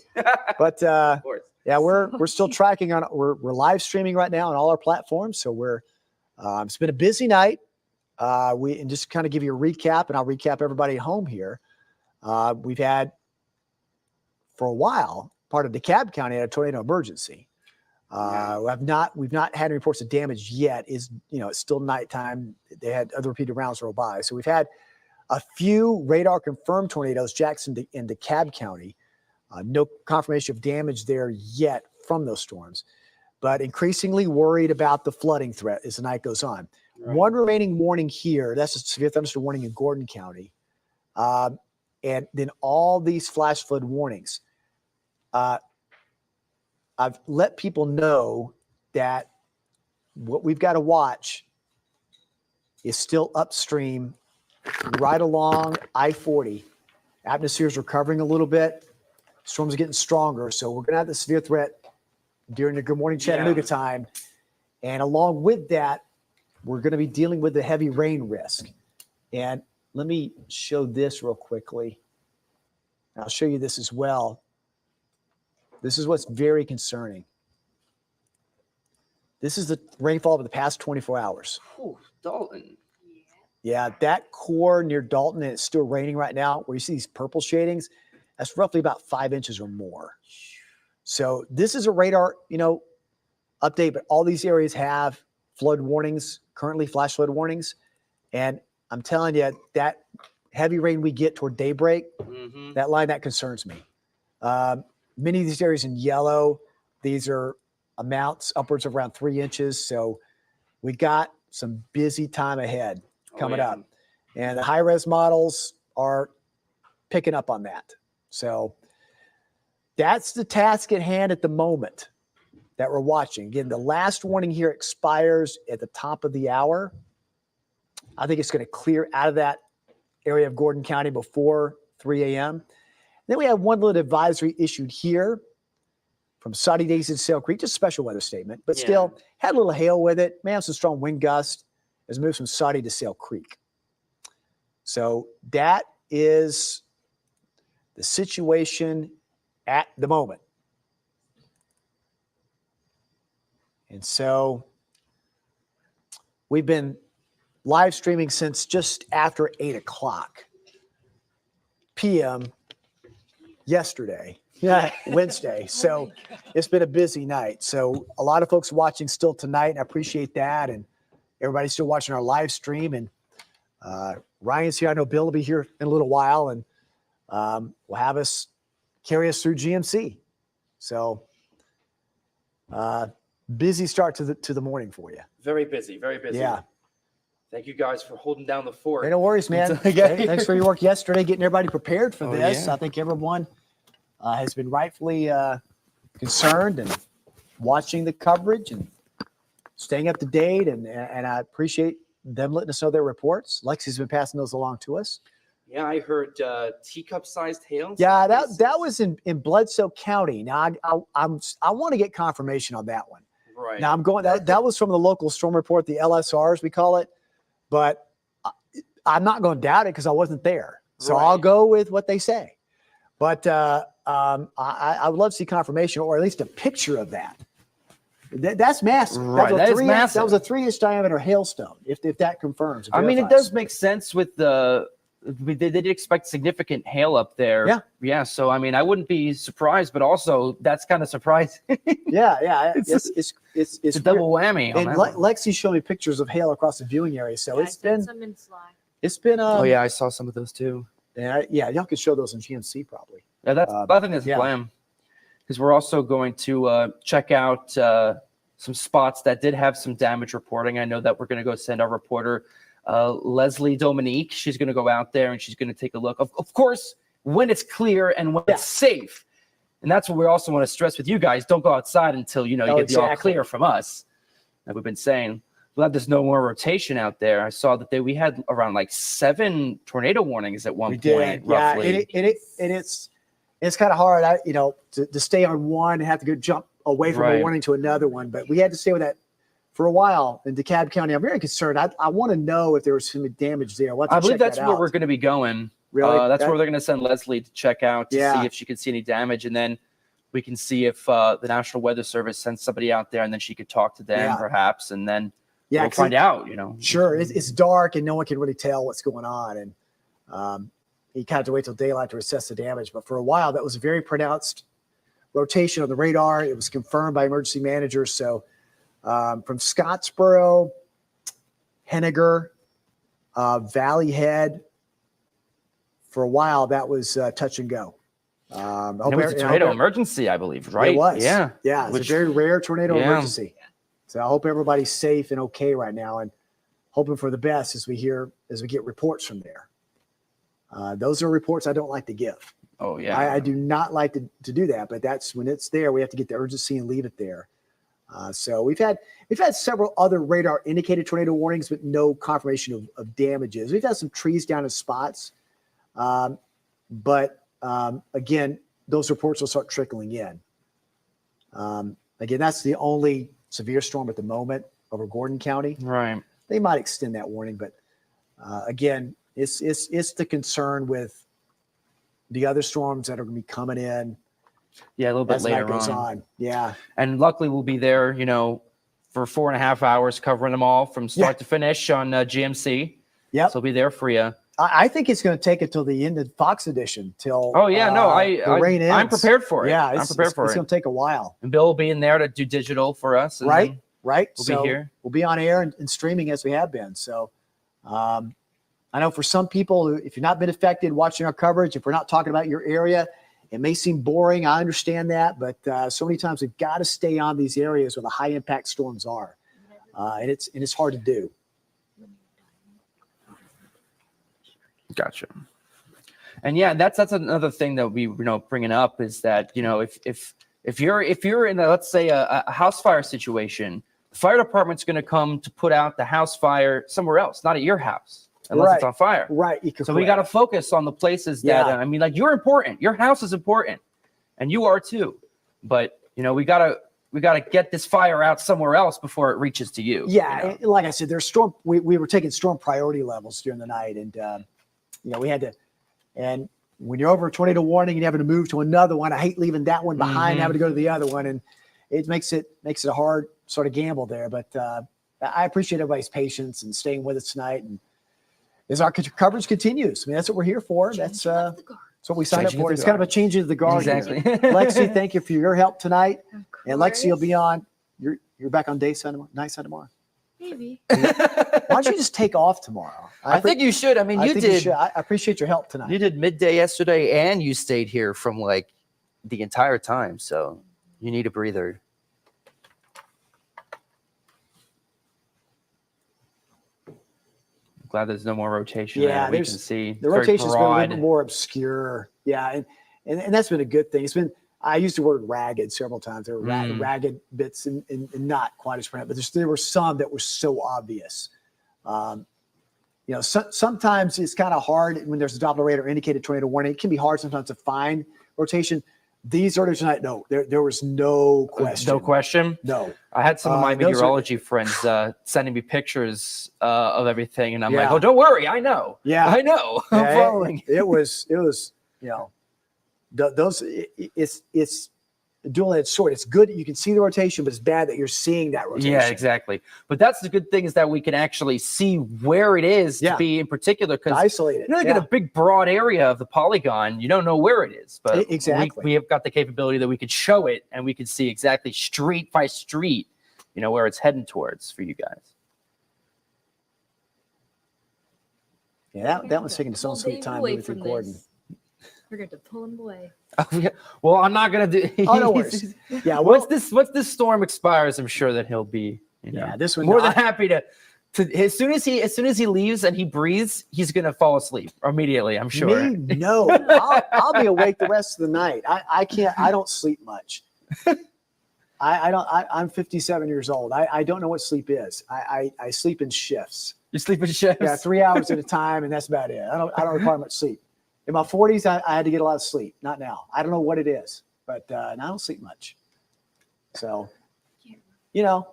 But yeah, we're still tracking on. We're live streaming right now on all our platforms. So it's been a busy night. And just kind of give you a recap, and I'll recap everybody at home here. We've had for a while part of DeKalb County had a tornado emergency. We've not had any reports of damage yet. It's still nighttime. They had other repeated rounds roll by. So we've had a few radar confirmed tornadoes, Jackson and DeKalb County. No confirmation of damage there yet from those storms, but increasingly worried about the flooding threat as the night goes on. Right. One remaining warning here. That's a severe thunderstorm warning in Gordon County. And then all these flash flood warnings. I've let people know that what we've got to watch is still upstream, right along I-40. Atmosphere's recovering a little bit. Storms are getting stronger. So we're going to have the severe threat during the Good Morning Chattanooga time. And along with that, we're going to be dealing with the heavy rain risk. And let me show this real quickly. I'll show you this as well. This is what's very concerning. This is the rainfall of the past 24 hours. Oh, Dalton. Yeah, that core near Dalton, and it's still raining right now, where you see these purple shadings, that's roughly about 5 inches or more. So this is a radar, update, but all these areas have flood warnings, currently flash flood warnings. And I'm telling you, that heavy rain we get toward daybreak, that line, that concerns me. Many of these areas in yellow, these are amounts upwards of around 3 inches. So we got some busy time ahead coming up. And the high-res models are picking up on that. So that's the task at hand at the moment that we're watching. Again, the last warning here expires at the top of the hour. I think it's going to clear out of that area of Gordon County before 3 a.m. Then we have one little advisory issued here from Saudi Daisy to Sail Creek, just a special weather statement, but still had a little hail with it. May have some strong wind gusts as it moves from Saudi to Sail Creek. So that is the situation at the moment. And so we've been live streaming since just after 8 o'clock p.m. yesterday, Wednesday. So it's been a busy night. So a lot of folks watching still tonight, and I appreciate that. And everybody's still watching our live stream. And Ryan's here. I know Bill will be here in a little while, and will have us carry us through GMC. So busy start to the morning for you. Very busy, very busy. Yeah. Thank you guys for holding down the fort. Hey, no worries, man. Thanks for your work yesterday, getting everybody prepared for this. I think everyone has been rightfully concerned and watching the coverage and staying up to date. And I appreciate them letting us know their reports. Lexi's been passing those along to us. Yeah, I heard teacup-sized hail. Yeah, that was in Bledsoe County. Now I want to get confirmation on that one. Right. Now I'm going. That was from the local storm report, the LSRs we call it, but I'm not going to doubt it because I wasn't there. So I'll go with what they say. But I would love to see confirmation, or at least a picture of that. That's massive. Right, that is massive. That was a 3-inch diameter hailstone. If that confirms. I mean, it does make sense with the they did expect significant hail up there. Yeah. Yeah. So, I mean, I wouldn't be surprised, but also that's kind of surprising. Yeah. It's It's a double whammy. And Lexi showed me pictures of hail across the viewing area. So Yeah, it's been, some in Slack. it's been, Oh, yeah. I saw some of those too. yeah, y'all can show those in GMC probably. Yeah, I think that's the yeah. plan. Because we're also going to check out some spots that did have some damage reporting. I know that we're going to go send our reporter, Leslie Dominique. She's going to go out there and she's going to take a look. Of course, when it's clear and when it's safe. And that's what we also want to stress with you guys. Don't go outside until, you get the all clear from us. Like we've been saying. Glad there's no more rotation out there. I saw that we had around like 7 tornado warnings at one point, roughly. Yeah, it's kind of hard, to stay on one and have to go jump away from a warning to another one. But we had to stay with that for a while in DeKalb County. I'm very concerned. I want to know if there was some damage there. I believe that's where we're going to be going. Really? That's where they're going to send Leslie to check out to see if she can see any damage. And then we can see if the National Weather Service sends somebody out there and then she could talk to them perhaps. And then we'll find out, Sure. It's dark and no one can really tell what's going on. And you kind of have to wait till daylight to assess the damage. But for a while, that was a very pronounced rotation on the radar. It was confirmed by emergency managers. So from Scottsboro, Henniger, Valley Head, for a while, that was touch and go. It was a tornado emergency, I believe, right? It was. Yeah. Yeah. It's a very rare tornado emergency. So I hope everybody's safe and okay right now and hoping for the best as we get reports from there. Those are reports I don't like to give. Oh, yeah. I do not like to do that, but that's when it's there, we have to get the urgency and leave it there. So we've had several other radar indicated tornado warnings, but no confirmation of damages. We've had some trees down in spots. But again, those reports will start trickling in. Again, that's the only severe storm at the moment over Gordon County. Right. They might extend that warning, but again, it's the concern with the other storms that are going to be coming in. Yeah, a little bit later on. Yeah. And luckily we'll be there, for 4.5 hours covering them all from start to finish on GMC. Yeah. So we'll be there for you. I think it's going to take it till the end of Fox Edition till. Oh yeah, the rain ends. I'm prepared for it. Yeah, I'm prepared for it. It's going to take a while. And Bill will be in there to do digital for us. And right. We'll be here. We'll be on air and streaming as we have been. So, I know for some people, if you've not been affected watching our coverage, if we're not talking about your area, it may seem boring. I understand that, but so many times we've got to stay on these areas where the high impact storms are, and it's hard to do. Gotcha. And yeah, that's another thing that we bringing up is that if you're in let's say a house fire situation, the fire department's going to come to put out the house fire somewhere else, not at your house. Unless it's on fire. Right. So we got to focus on the places that, you're important. Your house is important. And you are too. But, we got to get this fire out somewhere else before it reaches to you. Yeah. Like I said, there's we were taking storm priority levels during the night. And, we had to, and when you're over a tornado warning and having to move to another one, I hate leaving that one behind, having to go to the other one. And it makes it a hard sort of gamble there. But I appreciate everybody's patience and staying with us tonight. And, as our coverage continues, I mean, that's what we're here for. That's what we signed up for. It's kind of a change of the guard. Exactly. Lexi, thank you for your help tonight. And Lexi, you'll be on. You're back on night side tomorrow. Maybe. Why don't you just take off tomorrow? I think you should. I mean, you did. I appreciate your help tonight. You did midday yesterday, and you stayed here from like the entire time. So you need a breather. Glad there's no more rotation. Yeah, we can see the rotation's been a little bit more obscure. Yeah, and that's been a good thing. It's been. I used the word ragged several times. There were ragged bits and not quite as pronounced, but there were some that were so obvious. Sometimes it's kind of hard when there's a Doppler radar indicated tornado warning. It can be hard sometimes to find rotation. These orders tonight, no, there was no question. No question? No. I had some of my meteorology friends sending me pictures of everything, and I'm like, oh, don't worry, I know. Yeah. I know. I'm following. It was, those, it's dual-edged sword. It's good that you can see the rotation, but it's bad that you're seeing that rotation. Yeah, exactly. But that's the good thing, is that we can actually see where it is to be in particular, because isolate it. You get a big broad area of the polygon. You don't know where it is, but exactly. we have got the capability that we could show it, and we could see exactly street by street, where it's heading towards for you guys. Yeah, that one's taking its own sweet time with recording. We're going to pull him away. Well, I'm not going to do. Oh, no worries. Yeah, once this storm expires, I'm sure that he'll be. This one more than happy to. As soon as he leaves and he breathes, he's going to fall asleep immediately. I'm sure. Me, no. I'll be awake the rest of the night. I can't. I don't sleep much. I don't. I'm 57 years old. I don't know what sleep is. I sleep in shifts. You sleep in shifts? Yeah, 3 hours at a time, and that's about it. I don't require much sleep. In my 40s, I had to get a lot of sleep. Not now. I don't know what it is, but I don't sleep much. So, So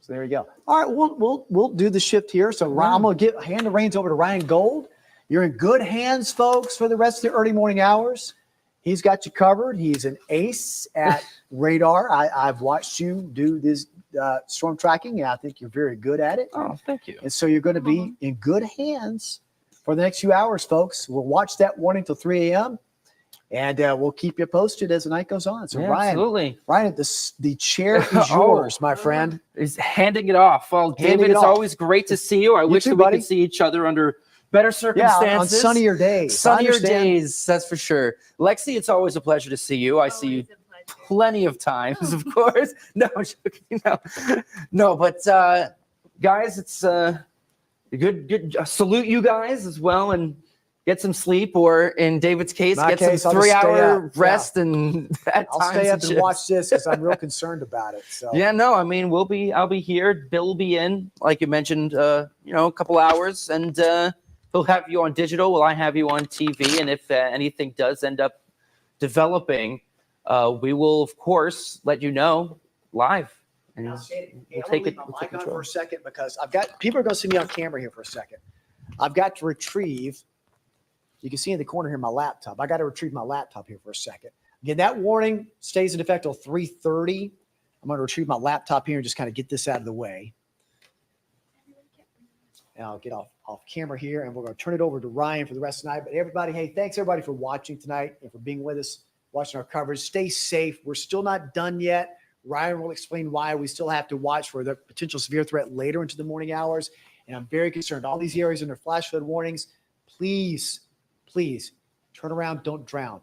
there you go. All right, we'll do the shift here. So I'm gonna hand the reins over to Ryan Gold. You're in good hands, folks, for the rest of the early morning hours. He's got you covered. He's an ace at radar. I've watched you do this storm tracking, and I think you're very good at it. Oh, thank you. And so you're going to be in good hands for the next few hours, folks. We'll watch that warning till 3 a.m. and we'll keep you posted as the night goes on. So Ryan, absolutely. Ryan, the chair is yours, my friend. Is handing it off. Well, David, it's always great to see you. I wish that we could see each other under better circumstances. Yeah, on sunnier days. Sunnier days, that's for sure. Lexi, it's always a pleasure to see you. I see you plenty of times, of course. No, I'm joking. No, but guys, it's good. Salute you guys as well, and get some sleep, or in David's case, get some 3-hour rest. And I'll stay up and watch this because I'm real concerned about it. So I mean, I'll be here. Bill will be in, like you mentioned, a couple hours, and he'll have you on digital. Will I have you on TV? And if anything does end up developing, we will, of course, let you know live. And we'll take it. I'll mic on for a second because people are going to see me on camera here for a second. I've got to retrieve. You can see in the corner here my laptop. I got to retrieve my laptop here for a second. Again, that warning stays in effect till 3:30. I'm going to retrieve my laptop here and just kind of get this out of the way. And I'll get off camera here, and we're going to turn it over to Ryan for the rest of the night. But everybody, hey, thanks everybody for watching tonight and for being with us, watching our coverage. Stay safe. We're still not done yet. Ryan will explain why we still have to watch for the potential severe threat later into the morning hours. And I'm very concerned. All these areas under flash flood warnings, please turn around, don't drown.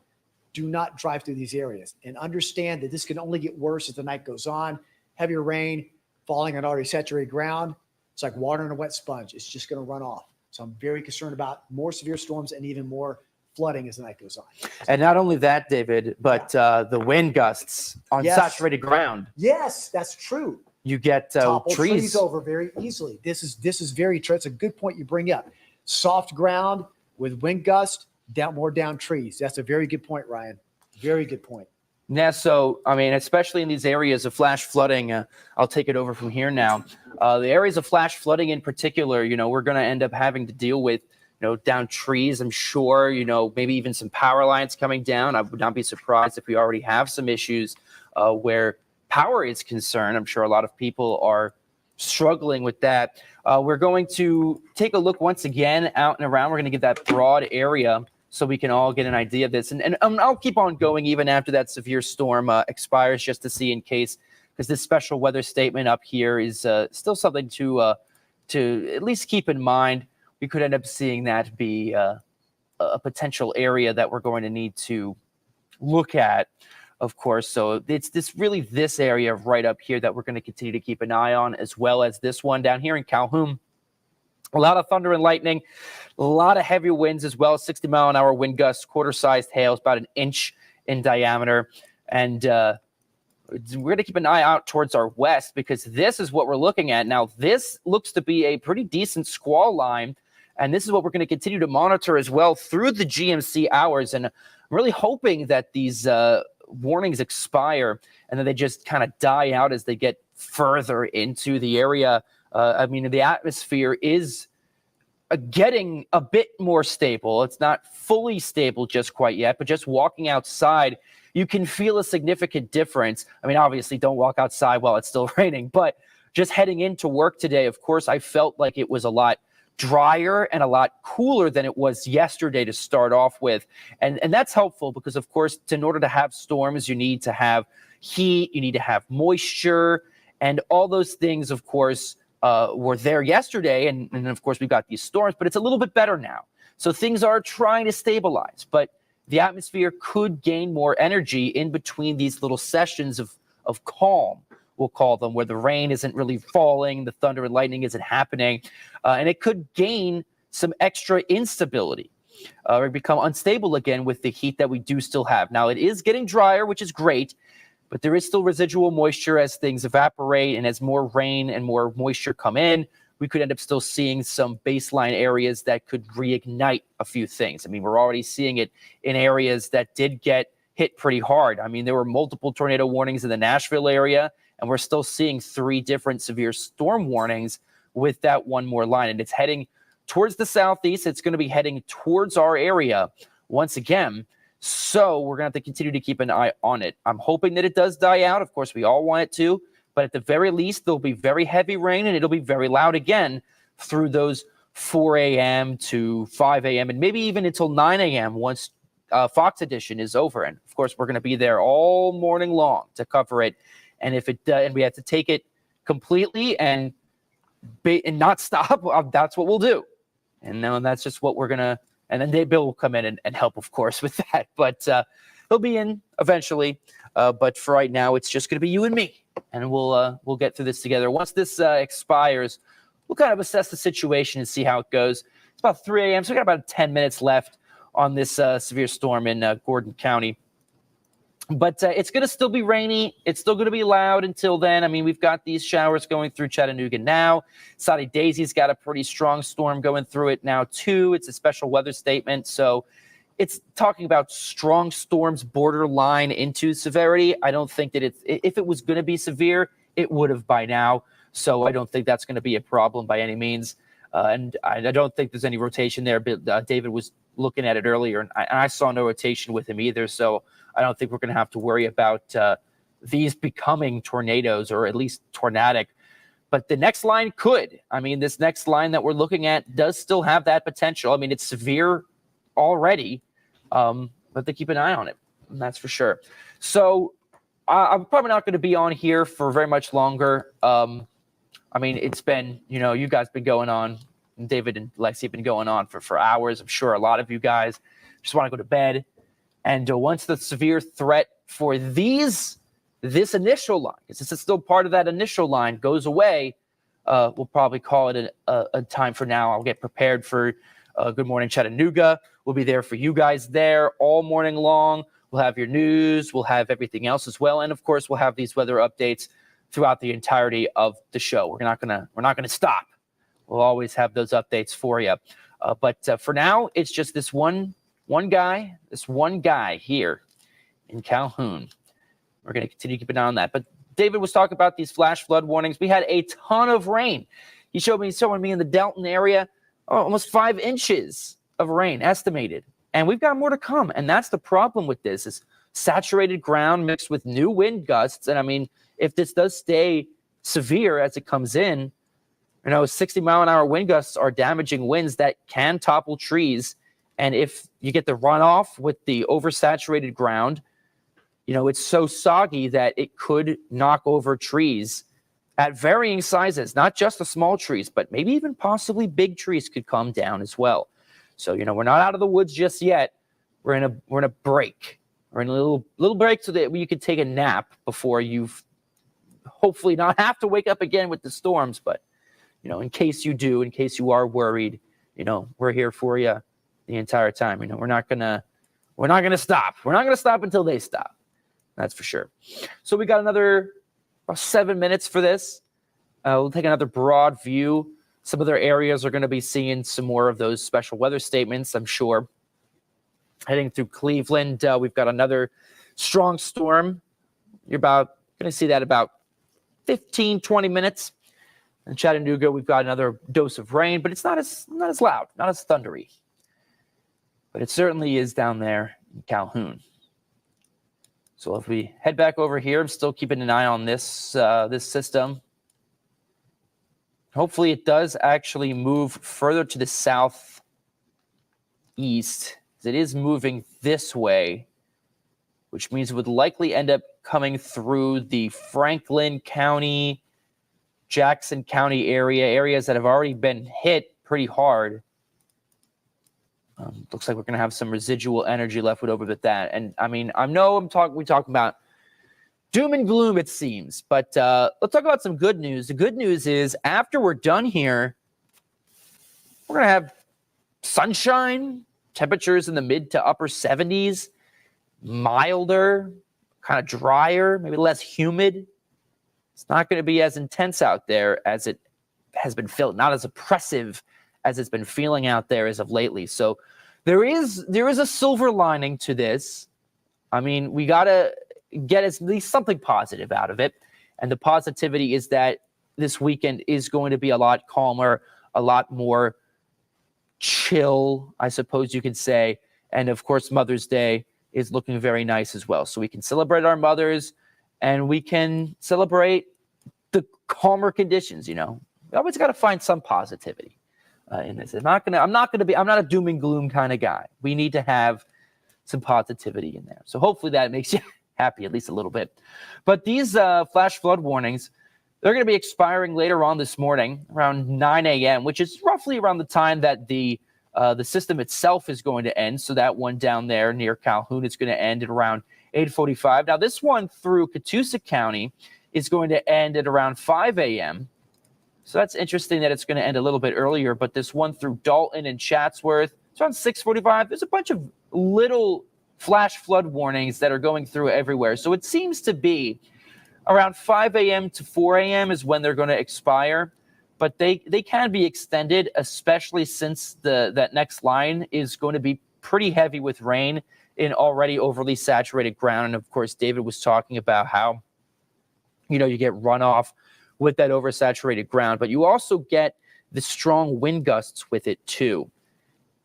Do not drive through these areas. And understand that this can only get worse as the night goes on. Heavier rain falling on already saturated ground. It's like water on a wet sponge. It's just going to run off. So I'm very concerned about more severe storms and even more flooding as the night goes on. And not only that, David, but the wind gusts on saturated ground. Yes, that's true. You get trees over very easily. This is very true. It's a good point you bring up. Soft ground with wind gust, down trees. That's a very good point, Ryan. Very good point. Yeah, so, I mean, especially in these areas of flash flooding, I'll take it over from here now. The areas of flash flooding in particular, we're going to end up having to deal with, down trees, I'm sure, maybe even some power lines coming down. I would not be surprised if we already have some issues where power is concerned. I'm sure a lot of people are struggling with that. We're going to take a look once again out and around. We're going to get that broad area so we can all get an idea of this. And I'll keep on going even after that severe storm expires, just to see in case, because this special weather statement up here is still something to at least keep in mind. We could end up seeing that be a potential area that we're going to need to look at, of course. So it's this area right up here that we're going to continue to keep an eye on, as well as this one down here in Calhoun. A lot of thunder and lightning, a lot of heavy winds as well, 60-mile-an-hour wind gusts, quarter-sized hail, about an inch in diameter. And we're going to keep an eye out towards our west, because this is what we're looking at. Now, this looks to be a pretty decent squall line, and this is what we're going to continue to monitor as well through the GMC hours. And I'm really hoping that these warnings expire and then they just kind of die out as they get further into the area. I mean, the atmosphere is getting a bit more stable. It's not fully stable just quite yet, but just walking outside, you can feel a significant difference. I mean, obviously, don't walk outside while it's still raining, but just heading into work today, of course, I felt like it was a lot drier and a lot cooler than it was yesterday to start off with. And that's helpful because, of course, in order to have storms, you need to have heat, you need to have moisture, and all those things, of course, were there yesterday. And of course, we've got these storms, but it's a little bit better now. So things are trying to stabilize, but the atmosphere could gain more energy in between these little sessions of calm, we'll call them, where the rain isn't really falling, the thunder and lightning isn't happening, and it could gain some extra instability or become unstable again with the heat that we do still have. Now, it is getting drier, which is great, but there is still residual moisture as things evaporate and as more rain and more moisture come in. We could end up still seeing some baseline areas that could reignite a few things. I mean, we're already seeing it in areas that did get hit pretty hard. I mean, there were multiple tornado warnings in the Nashville area, and we're still seeing 3 different severe storm warnings with that one more line. And it's heading towards the southeast. It's going to be heading towards our area once again. So we're going to have to continue to keep an eye on it. I'm hoping that it does die out. Of course, we all want it to. But at the very least, there'll be very heavy rain, and it'll be very loud again through those 4 a.m. to 5 a.m. and maybe even until 9 a.m. once Fox Edition is over. And, of course, we're going to be there all morning long to cover it. And if it and we have to take it completely and not stop, that's what we'll do. And then that's just what we're going to – and then Bill will come in and help, of course, with that. But he'll be in eventually. But for right now, it's just going to be you and me. And we'll get through this together. Once this expires, we'll kind of assess the situation and see how it goes. It's about 3 a.m., so we got about 10 minutes left on this severe storm in Gordon County. But it's going to still be rainy. It's still going to be loud until then. I mean, we've got these showers going through Chattanooga now. Soddy Daisy's got a pretty strong storm going through it now, too. It's a special weather statement. So it's talking about strong storms borderline into severity. I don't think that if it was going to be severe, it would have by now. So I don't think that's going to be a problem by any means. And I don't think there's any rotation there. But David was looking at it earlier, and I saw no rotation with him either. So I don't think we're going to have to worry about these becoming tornadoes or at least tornadic. But the next line could. I mean, this next line that we're looking at does still have that potential. I mean, it's severe already, but they keep an eye on it. And that's for sure. So I'm probably not going to be on here for very much longer. I mean, it's been, you guys been going on. David and Lexi have been going on for hours. I'm sure a lot of you guys just want to go to bed. And once the severe threat for this initial line, because this is still part of that initial line, goes away, we'll probably call it a time for now. I'll get prepared for Good Morning Chattanooga. We'll be there for you guys there all morning long. We'll have your news. We'll have everything else as well. And, of course, we'll have these weather updates throughout the entirety of the show. We're not gonna stop. We'll always have those updates for you. But for now, it's just this one guy here in Calhoun. We're going to continue to keep an eye on that. But David was talking about these flash flood warnings. We had a ton of rain. He showed me in the Delton area, almost 5 inches of rain estimated. And we've got more to come. And that's the problem with this is saturated ground mixed with new wind gusts. And I mean, if this does stay severe as it comes in, 60-mile-an-hour wind gusts are damaging winds that can topple trees. And if you get the runoff with the oversaturated ground, it's so soggy that it could knock over trees at varying sizes, not just the small trees, but maybe even possibly big trees could come down as well. So, we're not out of the woods just yet. We're in a break. We're in a little break so that you can take a nap before you've hopefully not have to wake up again with the storms. But, in case you do, in case you are worried, we're here for you the entire time. We're not gonna stop. We're not gonna stop until they stop. That's for sure. So we got another about 7 minutes for this. We'll take another broad view. Some other areas are going to be seeing some more of those special weather statements, I'm sure. Heading through Cleveland, we've got another strong storm. You're going to see that about 15, 20 minutes. In Chattanooga, we've got another dose of rain, but it's not as loud, not as thundery. But it certainly is down there in Calhoun. So if we head back over here, I'm still keeping an eye on this this system. Hopefully it does actually move further to the southeast. It is moving this way, which means it would likely end up coming through the Franklin County, Jackson County areas that have already been hit pretty hard. Looks like we're going to have some residual energy left over with that. And I mean, we're talking about doom and gloom, it seems. But let's talk about some good news. The good news is after we're done here, we're going to have sunshine, temperatures in the mid to upper 70s, milder, kind of drier, maybe less humid. It's not going to be as intense out there as it has been felt, not as oppressive as it's been feeling out there as of lately. So there is a silver lining to this. I mean, we got to get at least something positive out of it. And the positivity is that this weekend is going to be a lot calmer, a lot more chill, I suppose you could say. And of course, Mother's Day is looking very nice as well. So we can celebrate our mothers and we can celebrate the calmer conditions, you know. We always got to find some positivity in this. I'm not a doom and gloom kind of guy. We need to have some positivity in there. So hopefully that makes you happy at least a little bit. But these flash flood warnings, they're going to be expiring later on this morning around 9 a.m., which is roughly around the time that the system itself is going to end. So that one down there near Calhoun is going to end at around 8:45. Now this one through Catoosa County is going to end at around 5 a.m. So that's interesting that it's going to end a little bit earlier. But this one through Dalton and Chatsworth, it's around 6:45. There's a bunch of little flash flood warnings that are going through everywhere. So it seems to be around 5 a.m. to 4 a.m. is when they're going to expire. But they can be extended, especially since that next line is going to be pretty heavy with rain in already overly saturated ground. And of course, David was talking about how, you get runoff with that oversaturated ground, but you also get the strong wind gusts with it too.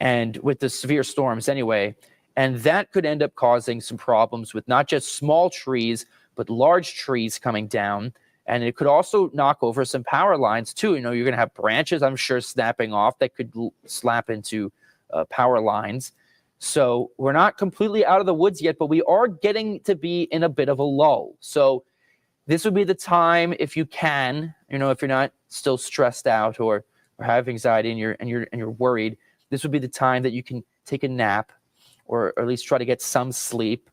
And with the severe storms anyway, and that could end up causing some problems with not just small trees, but large trees coming down. And it could also knock over some power lines too. You're going to have branches, I'm sure, snapping off that could slap into power lines. So we're not completely out of the woods yet, but we are getting to be in a bit of a lull. So this would be the time, if you can, if you're not still stressed out or have anxiety and you're worried, this would be the time that you can take a nap or at least try to get some sleep,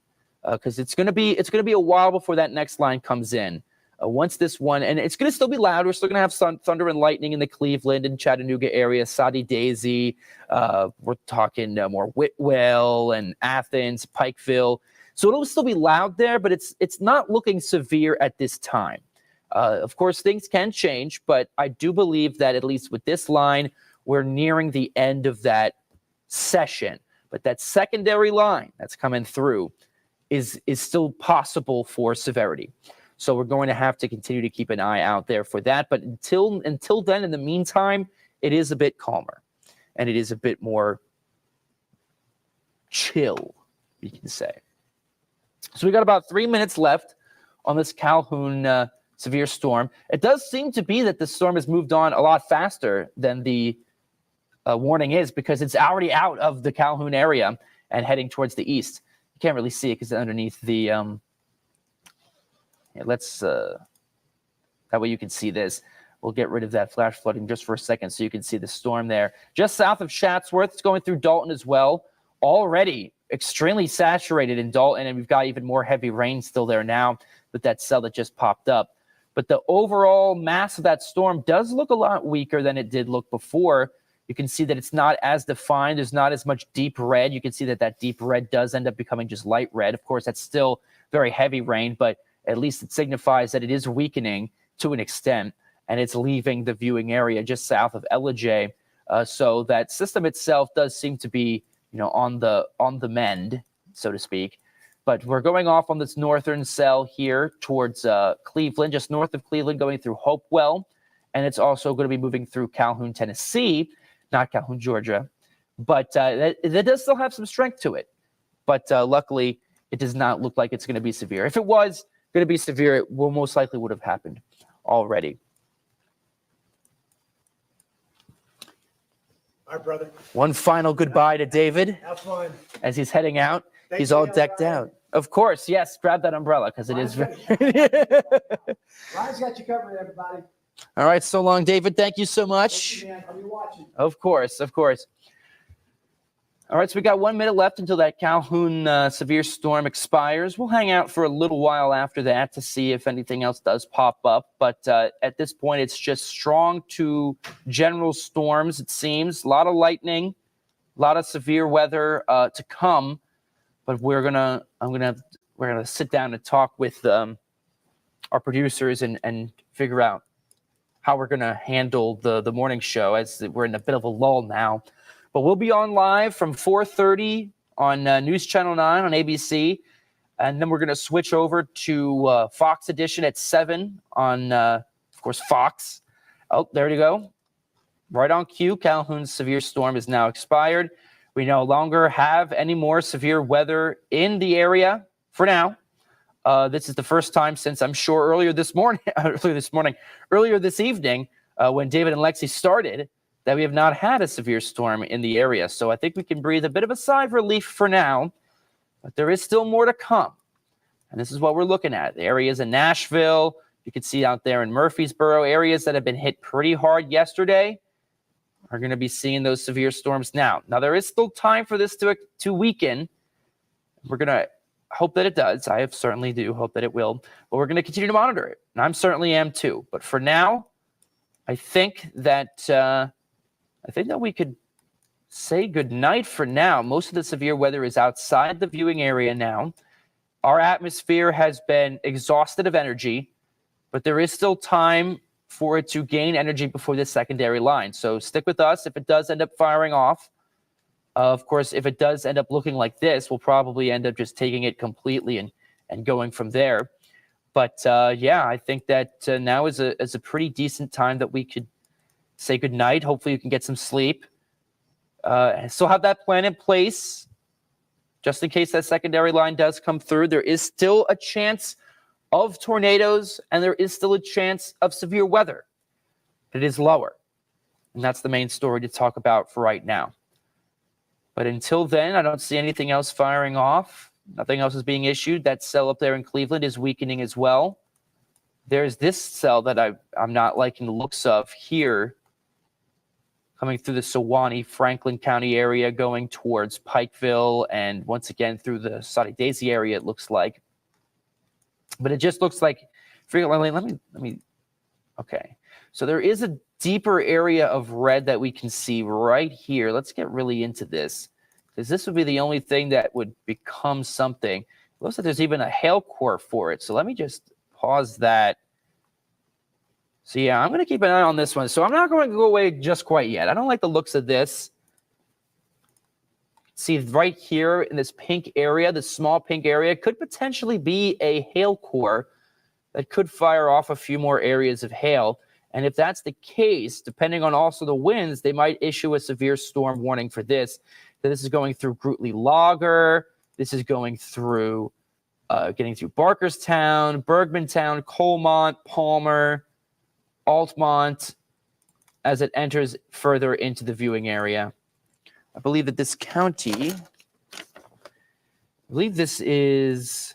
because it's going to be a while before that next line comes in. Once this one, and it's going to still be loud. We're still going to have thunder and lightning in the Cleveland and Chattanooga area, Soddy Daisy. We're talking more Whitwell and Athens, Pikeville. So it'll still be loud there, but it's not looking severe at this time. Of course, things can change, but I do believe that at least with this line, we're nearing the end of that session. But that secondary line that's coming through is still possible for severity. So we're going to have to continue to keep an eye out there for that. But until then, in the meantime, it is a bit calmer and it is a bit more chill, you can say. So we got about 3 minutes left on this Calhoun severe storm. It does seem to be that the storm has moved on a lot faster than the warning is, because it's already out of the Calhoun area and heading towards the east. You can't really see it because it's underneath the that way you can see this. We'll get rid of that flash flooding just for a second so you can see the storm there. Just south of Chatsworth, it's going through Dalton as well. Already extremely saturated in Dalton, and we've got even more heavy rain still there now with that cell that just popped up. But the overall mass of that storm does look a lot weaker than it did look before. You can see that it's not as defined. There's not as much deep red. You can see that deep red does end up becoming just light red. Of course, that's still very heavy rain, but at least it signifies that it is weakening to an extent, and it's leaving the viewing area just south of Ellijay. So that system itself does seem to be, on the mend, so to speak. But we're going off on this northern cell here towards Cleveland, just north of Cleveland, going through Hopewell. And it's also going to be moving through Calhoun, Tennessee, not Calhoun, Georgia. But that does still have some strength to it. But luckily, it does not look like it's going to be severe. If it was going to be severe, it will most likely would have happened already. All right, brother. One final goodbye to David. Have fun. As he's heading out. Thanks He's for all the decked umbrella. out. Of course, yes. Grab that umbrella because it is. Ryan's got you covered, everybody. All right. So long, David. Thank you so Thank much. you, man. I'll be watching. Of course. Of course. All right. So we got 1 minute left until that Calhoun severe storm expires. We'll hang out for a little while after that to see if anything else does pop up. But at this point, it's just strong to general storms, it seems. A lot of lightning, a lot of severe weather to come. But we're gonna sit down and talk with our producers and figure out how we're gonna handle the morning show, as we're in a bit of a lull now. But we'll be on live from 4:30 on News Channel 9 on ABC, and then we're gonna switch over to Fox Edition at 7 on, of course, Fox. Oh, there you go. Right on cue. Calhoun's severe storm is now expired. We no longer have any more severe weather in the area for now. This is the first time since, I'm sure, earlier this evening, when David and Lexi started, that we have not had a severe storm in the area. So I think we can breathe a bit of a sigh of relief for now, but there is still more to come. And this is what we're looking at. The areas in Nashville, you can see out there in Murfreesboro, areas that have been hit pretty hard yesterday are going to be seeing those severe storms now. Now, there is still time for this to weaken. We're going to hope that it does. I certainly do hope that it will. But we're going to continue to monitor it. And I certainly am too. But for now, I think that we could say goodnight for now. Most of the severe weather is outside the viewing area now. Our atmosphere has been exhausted of energy, but there is still time for it to gain energy before the secondary line. So stick with us if it does end up firing off. Of course, if it does end up looking like this, we'll probably end up just taking it completely and going from there. But yeah, I think that now is a pretty decent time that we could say goodnight. Hopefully you can get some sleep. Still have that plan in place just in case that secondary line does come through. There is still a chance of tornadoes, and there is still a chance of severe weather. It is lower. And that's the main story to talk about for right now. But until then, I don't see anything else firing off. Nothing else is being issued. That cell up there in Cleveland is weakening as well. There's this cell that I'm not liking the looks of here, coming through the Sewanee, Franklin County area, going towards Pikeville, and once again through the Soddy Daisy area, it looks like. But it just looks like, let me, okay. So there is a deeper area of red that we can see right here. Let's get really into this, because this would be the only thing that would become something. It looks like there's even a hail core for it. So let me just pause that. So yeah, I'm going to keep an eye on this one. So I'm not going to go away just quite yet. I don't like the looks of this. See right here in this pink area, this small pink area, could potentially be a hail core that could fire off a few more areas of hail. And if that's the case, depending on also the winds, they might issue a severe storm warning for this. So this is going through Grootley Logger. This is going through, getting through Barkerstown, Bergmantown, Colmont, Palmer, Altamont, as it enters further into the viewing area. I believe that this county, this is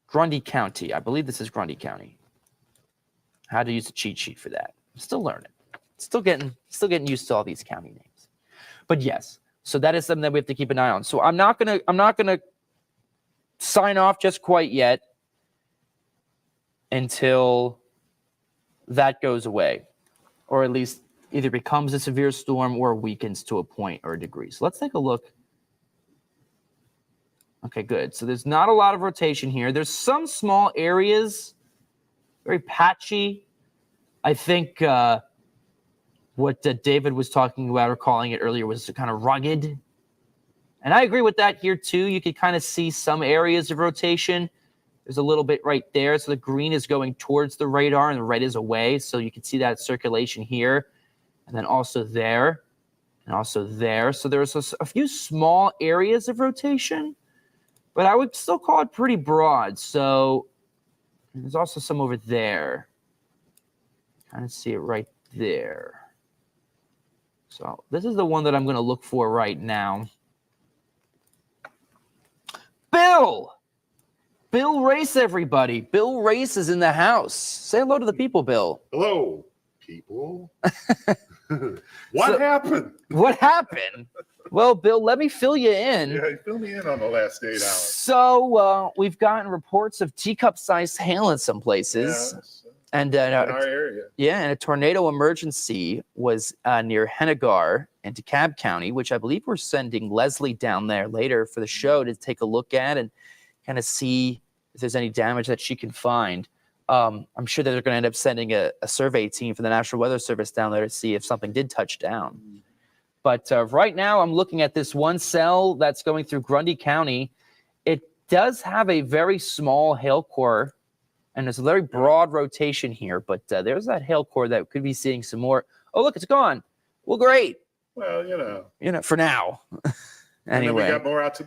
Grundy County. I believe this is Grundy County. How to use a cheat sheet for that. I'm still learning. Still getting used to all these county names. But yes, so that is something that we have to keep an eye on. So I'm not gonna sign off just quite yet until that goes away, or at least either becomes a severe storm or weakens to a point or a degree. So let's take a look. Okay, good. So there's not a lot of rotation here. There's some small areas, very patchy. I think what David was talking about or calling it earlier was kind of rugged. And I agree with that here too. You can kind of see some areas of rotation. There's a little bit right there. So the green is going towards the radar and the red is away. So you can see that circulation here and then also there. and also there. So there's a few small areas of rotation, but I would still call it pretty broad. So there's also some over there. Kind of see it right there. So this is the one that I'm going to look for right now. Bill Race, everybody. Bill Race is in the house. Say hello to the people, Bill. Hello, people. What happened? What happened? Well, Bill, let me fill you in. Yeah, fill me in on the last 8 hours. So we've gotten reports of teacup-sized hail in some places. Yes, And in our area. Yeah, and a tornado emergency was near Hennegar and DeKalb County, which I believe we're sending Leslie down there later for the show to take a look at and kind of see if there's any damage that she can find. I'm sure that they're going to end up sending a survey team from the National Weather Service down there to see if something did touch down. But right now, I'm looking at this one cell that's going through Grundy County. It does have a very small hail core, and there's a very broad rotation here. But there's that hail core that could be seeing some more. Oh, look, it's gone. Well, great. Well, For now. Anyway. And then we got more out to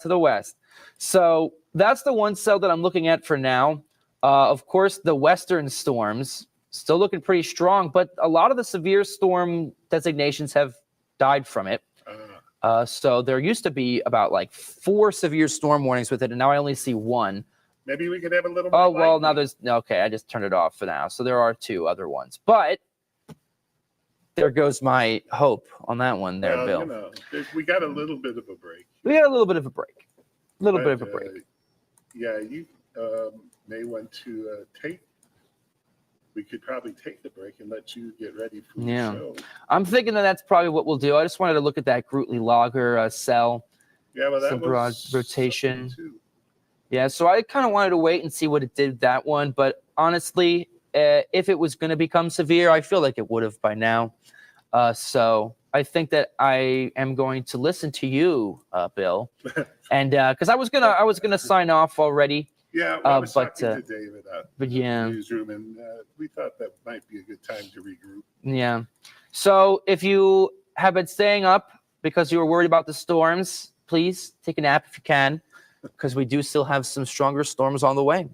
the west. So that's the one cell that I'm looking at for now. Of course, the western storms still looking pretty strong, but a lot of the severe storm designations have died from it. So there used to be about like 4 severe storm warnings with it, and now I only see 1. Maybe we could have a little more. Oh, well, now there's okay. I just turned it off for now. So there are 2 other ones, but there goes my hope on that one there, Bill. We got a little bit of a break. Yeah, You may want to take. We could probably take the break and let you get ready for the show. I'm thinking that's probably what we'll do. I just wanted to look at that Grootley Lager cell. Yeah, well, that some was broad rotation. Too. Yeah, so I kind of wanted to wait and see what it did with that one. But honestly, if it was going to become severe, I feel like it would have by now. So I think that I am going to listen to you, Bill, and because I was gonna sign off already. Yeah, I was talking to David but yeah, in the newsroom, and we thought that might be a good time to regroup. Yeah. So if you have been staying up because you were worried about the storms, please take a nap if you can, because we do still have some stronger storms on the way.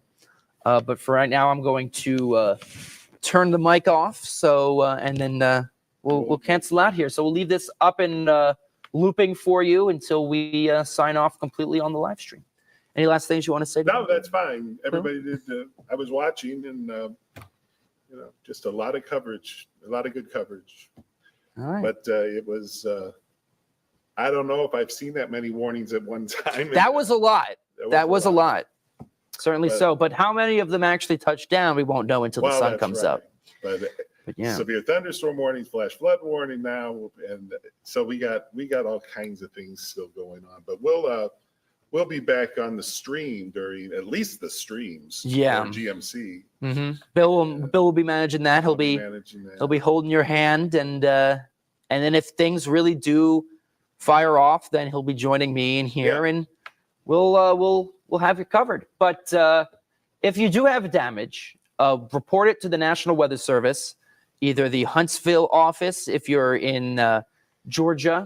But for right now, I'm going to turn the mic off. So and then we'll cancel out here. So we'll leave this up and looping for you until we sign off completely on the live stream. Any last things you want to say? No, that's fine. Everybody did. I was watching, and just a lot of coverage, a lot of good coverage. All right. But it was. I don't know if I've seen that many warnings at one time. That was a lot. That was a lot. Certainly But- so. But how many of them actually touched down? We won't know until the sun that's comes right. up. But yeah. severe thunderstorm warnings, flash flood warning now, and so we got all kinds of things still going on. But we'll be back on the stream during at least the streams. Yeah. For GMC. Mm-hmm. Bill will be managing that. He'll be holding your hand, and then if things really do fire off, then he'll be joining me in here, and we'll have it covered. But if you do have damage, report it to the National Weather Service, either the Huntsville office if you're in Georgia,